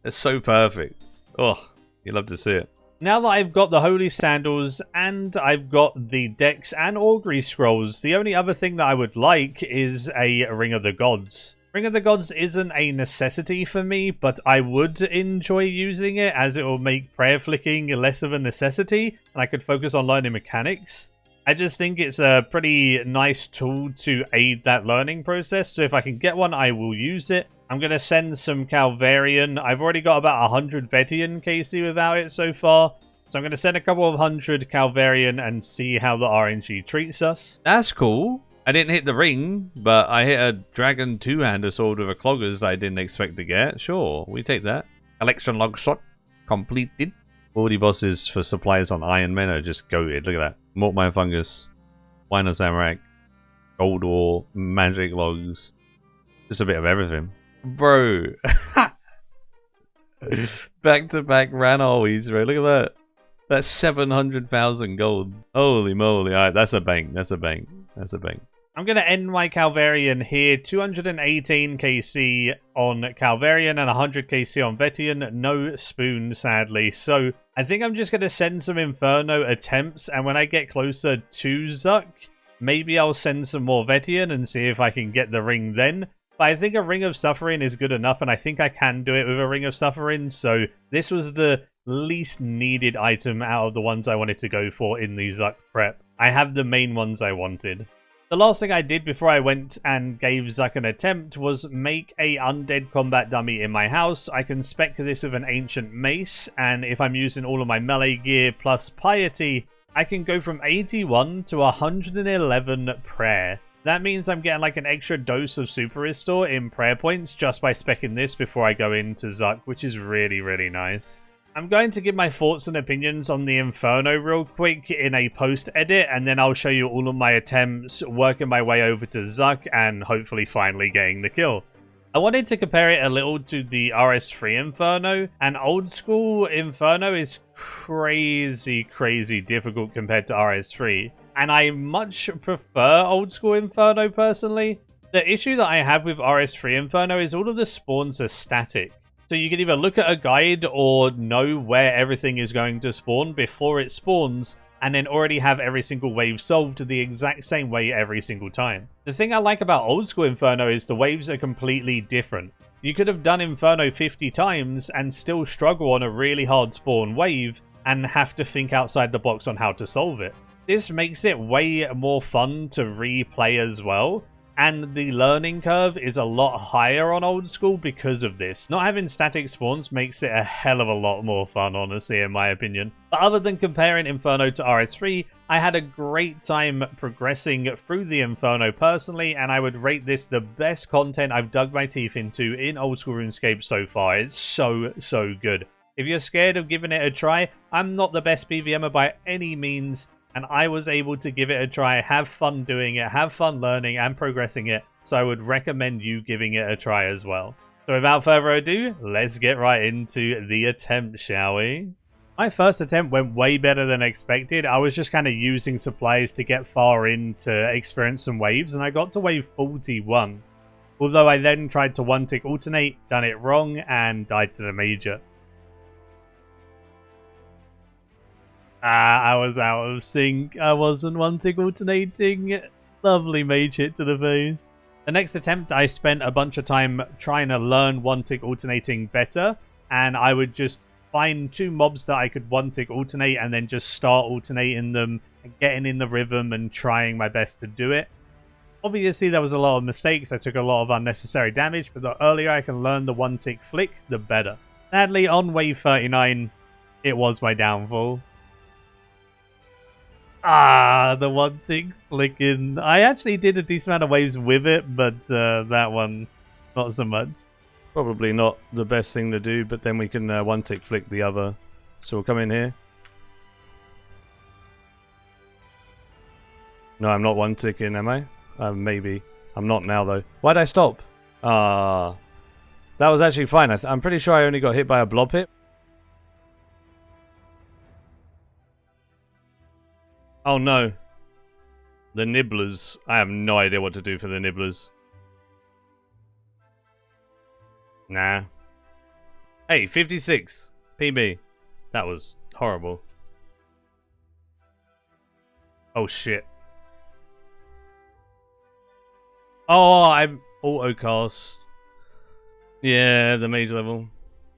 They're so perfect. Oh, you love to see it. Now that I've got the Holy Sandals and I've got the Dex and Augury Scrolls, the only other thing that I would like is a Ring of the Gods. Ring of the Gods isn't a necessity for me, but I would enjoy using it as it will make prayer flicking less of a necessity and I could focus on learning mechanics. I just think it's a pretty nice tool to aid that learning process, so if I can get one, I will use it. I'm going to send some Calvarian. I've already got about 100 Vetian KC without it so far, so I'm going to send a couple of 100 Calvarian and see how the RNG treats us. That's cool. I didn't hit the ring, but I hit a Dragon 2-hander sword with a Cloggers I didn't expect to get. Sure, we take that. Election log shot completed. 40 bosses for supplies on Iron Men are just goated. Look at that. Mortmire Fungus, Wino Zamorak, Gold Ore, Magic Logs. Just a bit of everything. Bro. Back-to-back Ranois, bro. Look at that. That's 700,000 gold. Holy moly. Alright, that's a bank. That's a bank. That's a bank. I'm going to end my Calvarian here. 218 KC on Calvarian and 100 KC on Vetian. No spoon, sadly. So I think I'm just going to send some Inferno attempts. And when I get closer to Zuck, maybe I'll send some more Vetian and see if I can get the ring then. But I think a Ring of Suffering is good enough. And I think I can do it with a Ring of Suffering. So this was the least needed item out of the ones I wanted to go for in the Zuck prep. I have the main ones I wanted. The last thing I did before I went and gave Zuck an attempt was make a undead combat dummy in my house. I can spec this with an ancient mace, and if I'm using all of my melee gear plus piety, I can go from 81 to 111 prayer. That means I'm getting like an extra dose of super restore in prayer points just by speccing this before I go into Zuck, which is really, really nice. I'm going to give my thoughts and opinions on the Inferno real quick in a post-edit, and then I'll show you all of my attempts working my way over to Zuck and hopefully finally getting the kill. I wanted to compare it a little to the RS3 Inferno, and old school Inferno is crazy difficult compared to RS3, and I much prefer old school Inferno personally. The issue that I have with RS3 Inferno is all of the spawns are static. So you can either look at a guide or know where everything is going to spawn before it spawns, and then already have every single wave solved the exact same way every single time. The thing I like about old school Inferno is the waves are completely different. You could have done Inferno 50 times and still struggle on a really hard spawn wave and have to think outside the box on how to solve it. This makes it way more fun to replay as well. And the learning curve is a lot higher on old school because of this. Not having static spawns makes it a hell of a lot more fun, honestly, in my opinion. But other than comparing Inferno to RS3, I had a great time progressing through the Inferno personally, and I would rate this the best content I've dug my teeth into in old school RuneScape so far. It's so good. If you're scared of giving it a try, I'm not the best PVMer by any means, and I was able to give it a try, have fun doing it, have fun learning and progressing it, so I would recommend you giving it a try as well. So without further ado, let's get right into the attempt, shall we? My first attempt went way better than expected. I was just kind of using supplies to get far in to experience some waves, and I got to wave 41. Although I then tried to one-tick alternate, done it wrong, and died to the major. I was out of sync. I wasn't one-tick alternating. Lovely mage hit to the face. The next attempt, I spent a bunch of time trying to learn one-tick alternating better, and I would just find 2 mobs that I could one-tick alternate and then just start alternating them and getting in the rhythm and trying my best to do it. Obviously, there was a lot of mistakes. I took a lot of unnecessary damage, but the earlier I can learn the one-tick flick, the better. Sadly, on wave 39, it was my downfall.
Ah, the one tick flicking. I actually did a decent amount of waves with it, but that one, not so much. Probably not the best thing to do, but then we can one tick flick the other. So we'll come in here. No, I'm not one ticking, am I? Maybe. I'm not now, though. Why'd I stop? That was actually fine. I'm pretty sure I only got hit by a blob hit. Oh no. The nibblers. I have no idea what to do for the nibblers. Nah. Hey, 56. PB. That was horrible. Oh shit. Oh, I'm autocast. Yeah, the mage level.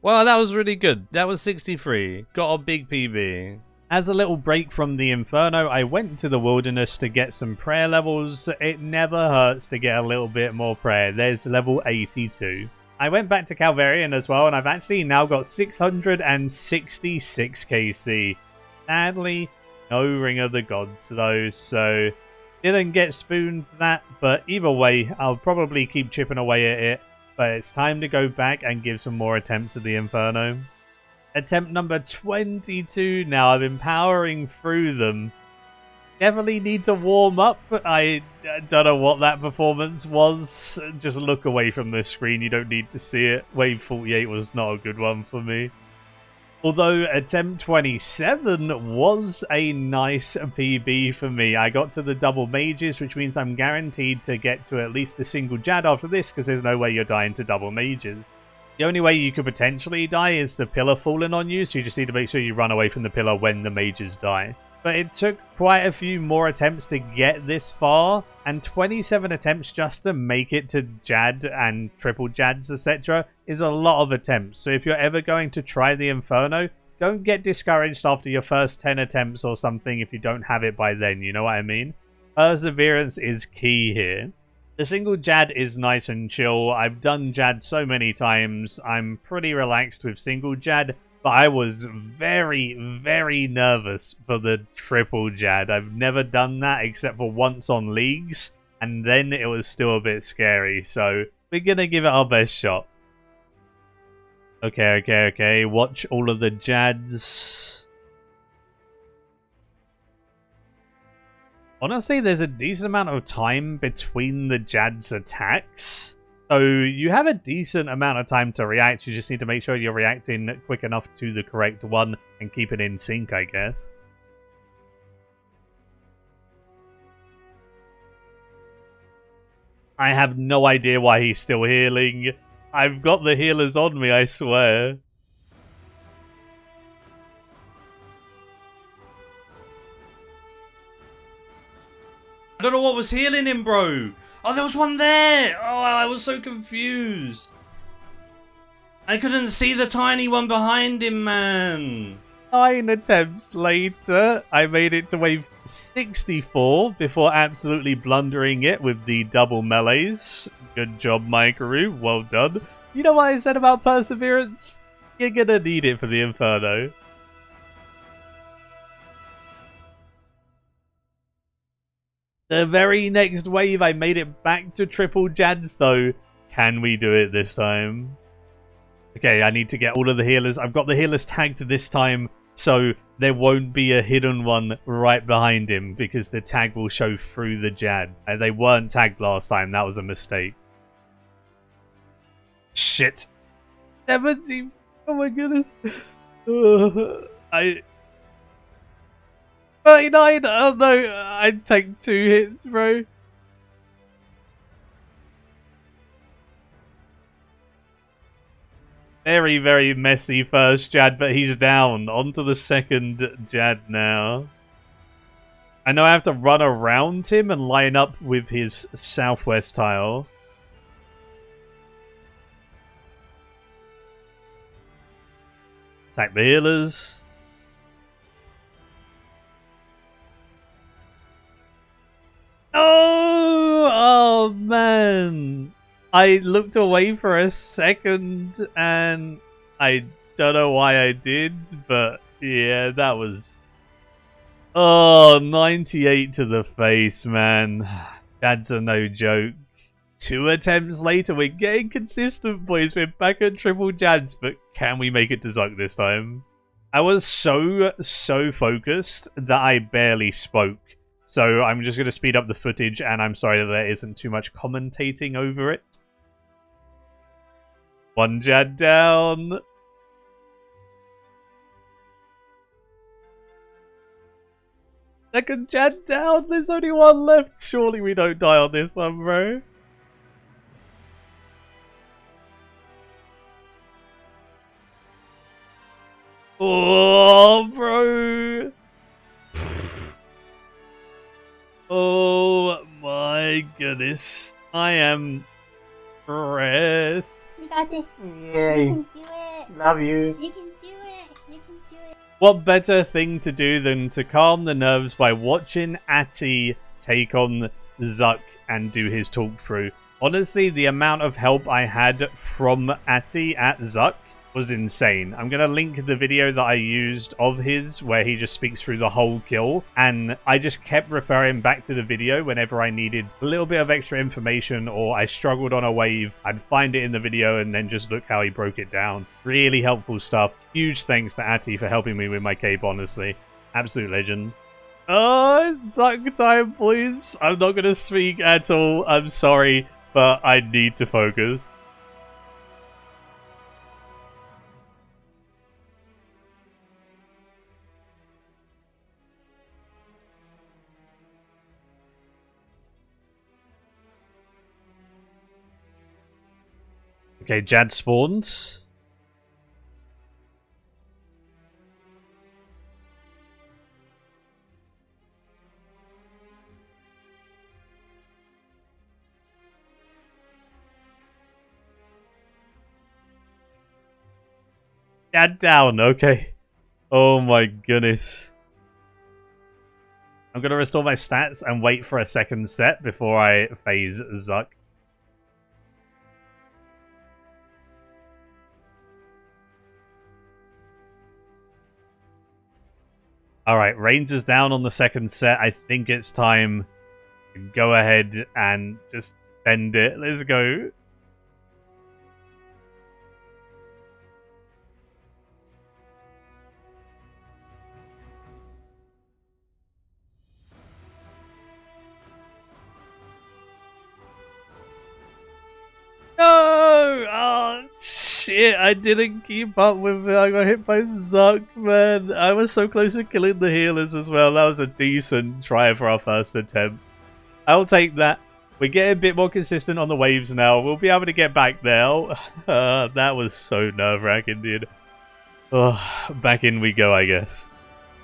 Well, that was really good. That was 63. Got a big PB. As a little break from the Inferno, I went to the wilderness to get some prayer levels. It never hurts to get a little bit more prayer. There's level 82. I went back to Calvarian as well, and I've actually now got 666 KC. Sadly, no Ring of the Gods though, so didn't get spooned for that, but either way, I'll probably keep chipping away at it. But it's time to go back and give some more attempts at the Inferno. Attempt number 22 now. I've been powering through them. Definitely need to warm up. I don't know what that performance was. Just look away from the screen. You don't need to see it. Wave 48 was not a good one for me. Although attempt 27 was a nice PB for me. I got to the double mages, which means I'm guaranteed to get to at least the single Jad after this, because there's no way you're dying to double mages. The only way you could potentially die is the pillar falling on you, so you just need to make sure you run away from the pillar when the mages die. But it took quite a few more attempts to get this far, and 27 attempts just to make it to Jad and triple Jads, etc. is a lot of attempts. So if you're ever going to try the Inferno, don't get discouraged after your first 10 attempts or something if you don't have it by then, you know what I mean? Perseverance is key here. The single Jad is nice and chill. I've done Jad so many times. I'm pretty relaxed with single Jad, but I was very, very nervous for the triple Jad. I've never done that except for once on leagues, and then it was still a bit scary, so we're gonna give it our best shot. Okay. Watch all of the Jads. Honestly, there's a decent amount of time between the Jad's attacks. So you have a decent amount of time to react. You just need to make sure you're reacting quick enough to the correct one and keep it in sync, I guess. I have no idea why he's still healing. I've got the healers on me, I swear. I don't know what was healing him, bro. Oh, there was one there. Oh, I was so confused. I couldn't see the tiny one behind him, man. 9 attempts later, I made it to wave 64 before absolutely blundering it with the double melees. Good job, Maikeru. Well done. You know what I said about perseverance? You're gonna need it for the Inferno. The very next wave, I made it back to triple Jads, though. Can we do it this time? Okay, I need to get all of the healers. I've got the healers tagged this time, so there won't be a hidden one right behind him, because the tag will show through the Jad. They weren't tagged last time. That was a mistake. Shit. 70. Oh my goodness. 39! Oh no, I'd take 2 hits, bro. Very, very messy first Jad, but he's down. On to the second Jad now. I know I have to run around him and line up with his southwest tile. Attack the healers. Oh man. I looked away for a second and I don't know why I did, but yeah, that was Oh, 98 to the face, man. That's a no joke. 2 attempts later, we're getting consistent, boys. We're back at triple Jads, but can we make it to Zuck this time? I was so focused that I barely spoke. So I'm just going to speed up the footage, and I'm sorry that there isn't too much commentating over it. 1 Jad down. Second Jad down. There's only 1 left. Surely we don't die on this one, bro. Oh, bro. Oh my goodness. I am stressed.
You got this.
Yay.
You can do it.
Love you.
You can do it. You can do it.
What better thing to do than to calm the nerves by watching Atty take on Zuck and do his talk through. Honestly, the amount of help I had from Atty at Zuck was insane. I'm going to link the video that I used of his where he just speaks through the whole kill, and I just kept referring back to the video whenever I needed a little bit of extra information or I struggled on a wave. I'd find it in the video and then just look how he broke it down. Really helpful stuff. Huge thanks to Atty for helping me with my cape, honestly. Absolute legend. Oh, it's Zuck time, please. I'm not going to speak at all. I'm sorry, but I need to focus. Okay, Jad spawns. Jad down, okay. Oh my goodness. I'm gonna restore my stats and wait for a second set before I phase Zuck. Alright, range is down on the second set. I think it's time to go ahead and just send it. Let's go. No! Oh, shit, I didn't keep up with it. I got hit by Zuck, man. I was so close to killing the healers as well. That was a decent try for our first attempt. I'll take that. We're getting a bit more consistent on the waves now. We'll be able to get back there. That was so nerve-wracking, dude. Oh, back in we go, I guess.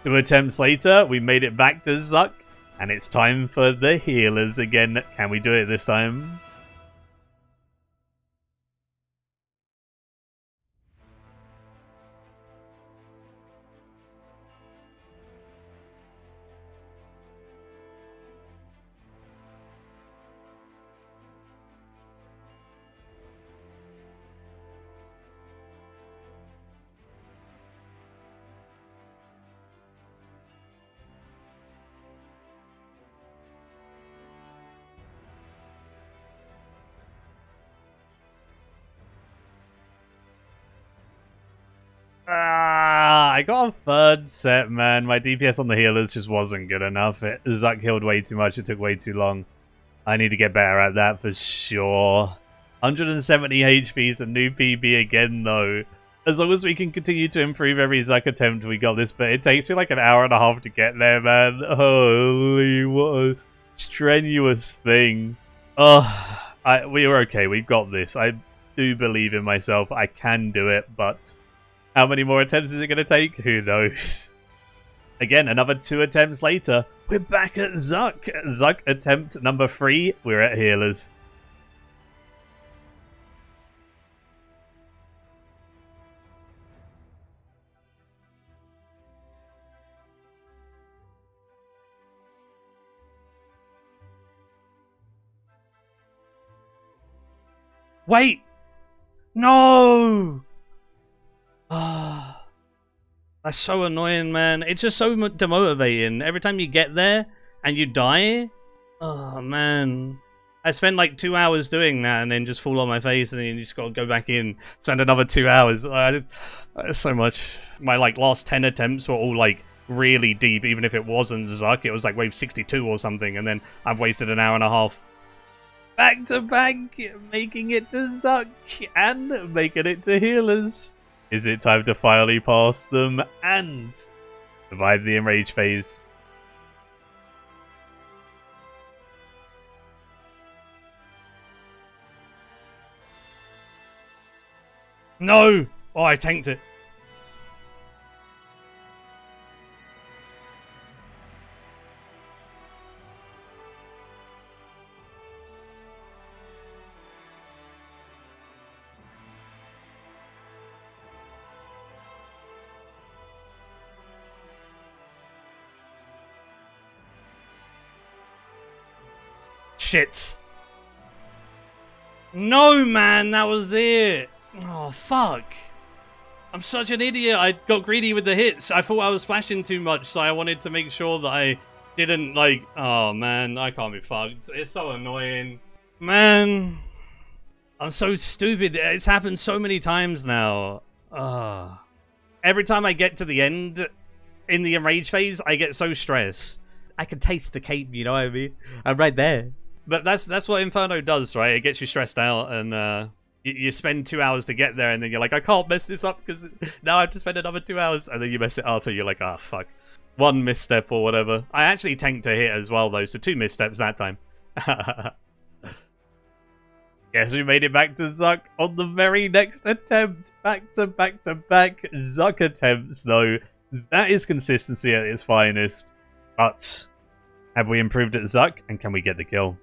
2 attempts later, we made it back to Zuck. And it's time for the healers again. Can we do it this time? I got a 3rd set, man. My DPS on the healers just wasn't good enough. Zuck healed way too much. It took way too long. I need to get better at that for sure. 170 HP is a new PB again, though. As long as we can continue to improve every Zuck attempt, we got this. But it takes me like an hour and a half to get there, man. Holy, what a strenuous thing. We were okay. We've got this. I do believe in myself. I can do it, but how many more attempts is it going to take? Who knows? Again, another 2 attempts later, we're back at Zuck. Zuck attempt number 3, we're at healers. Wait! No!
That's so annoying, man. It's just so demotivating. Every time you get there and you die, oh man. I spent like 2 hours doing that and then just fall on my face and then you just gotta go back in, spend another 2 hours. So much. My like last 10 attempts were all like really deep, even if it wasn't Zuck. It was like wave 62 or something, and then I've wasted an hour and a half. Back to back, making it to Zuck and making it to healers. Is it time to finally pass them and survive the enrage phase? No! Oh, I tanked it. Shit. No, man, that was it. Oh, fuck. I'm such an idiot. I got greedy with the hits. I thought I was splashing too much, so I wanted to make sure that I didn't, like... Oh, man, I can't be fucked. It's so annoying. Man. I'm so stupid. It's happened so many times now. Every time I get to the end in the enrage phase, I get so stressed. I can taste the cape, you know what I mean? I'm right there. But that's what Inferno does, right? It gets you stressed out, and you spend 2 hours to get there, and then you're like, I can't mess this up because now I have to spend another 2 hours, and then you mess it up, and you're like, ah, fuck. One misstep or whatever. I actually tanked a hit as well, though, so 2 missteps that time. Guess we made it back to Zuck on the very next attempt. Back to back to back Zuck attempts, though. That is consistency at its finest. But have we improved at Zuck, and can we get the kill?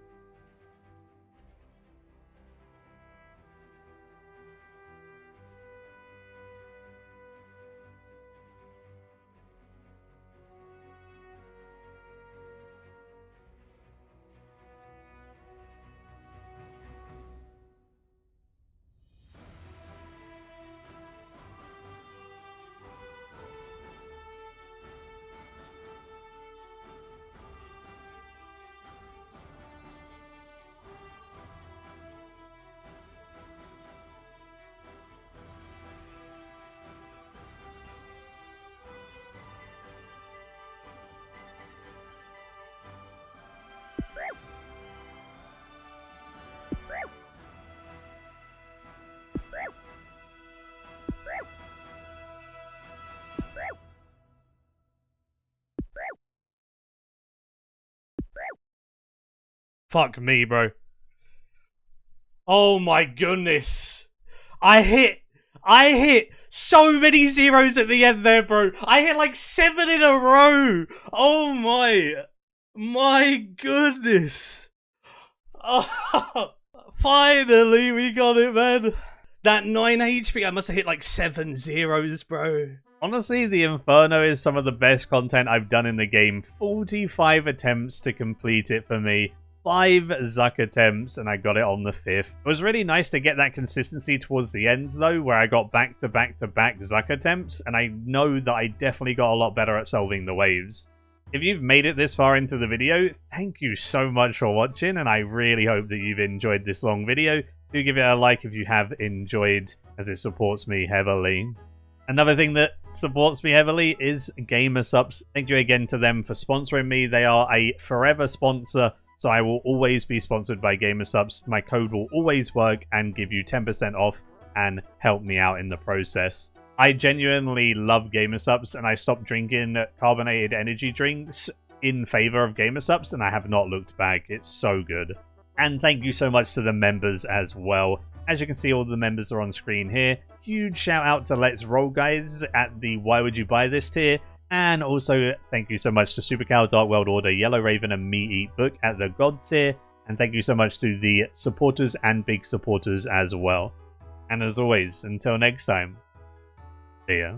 Fuck me, bro. Oh my goodness. I hit so many zeros at the end there, bro. I hit like 7 in a row. Oh my goodness. Oh, finally we got it, man. That 9 HP, I must have hit like 7 zeros, bro. Honestly, the Inferno is some of the best content I've done in the game. 45 attempts to complete it for me. 5 Zuck attempts, and I got it on the 5th. It was really nice to get that consistency towards the end, though, where I got back-to-back-to-back Zuck attempts, and I know that I definitely got a lot better at solving the waves. If you've made it this far into the video, thank you so much for watching, and I really hope that you've enjoyed this long video. Do give it a like if you have enjoyed, as it supports me heavily. Another thing that supports me heavily is GamerSupps. Thank you again to them for sponsoring me. They are a forever sponsor, so I will always be sponsored by GamerSupps. My code will always work and give you 10% off and help me out in the process. I genuinely love GamerSupps, and I stopped drinking carbonated energy drinks in favor of GamerSupps, and I have not looked back. It's so good. And thank you so much to the members as well. As you can see, all the members are on screen here. Huge shout out to Let's Roll guys at the Why Would You Buy This tier. And also, thank you so much to Supercow, Dark World Order, Yellow Raven, and Me Eat Book at the God tier. And thank you so much to the supporters and big supporters as well. And as always, until next time, see ya.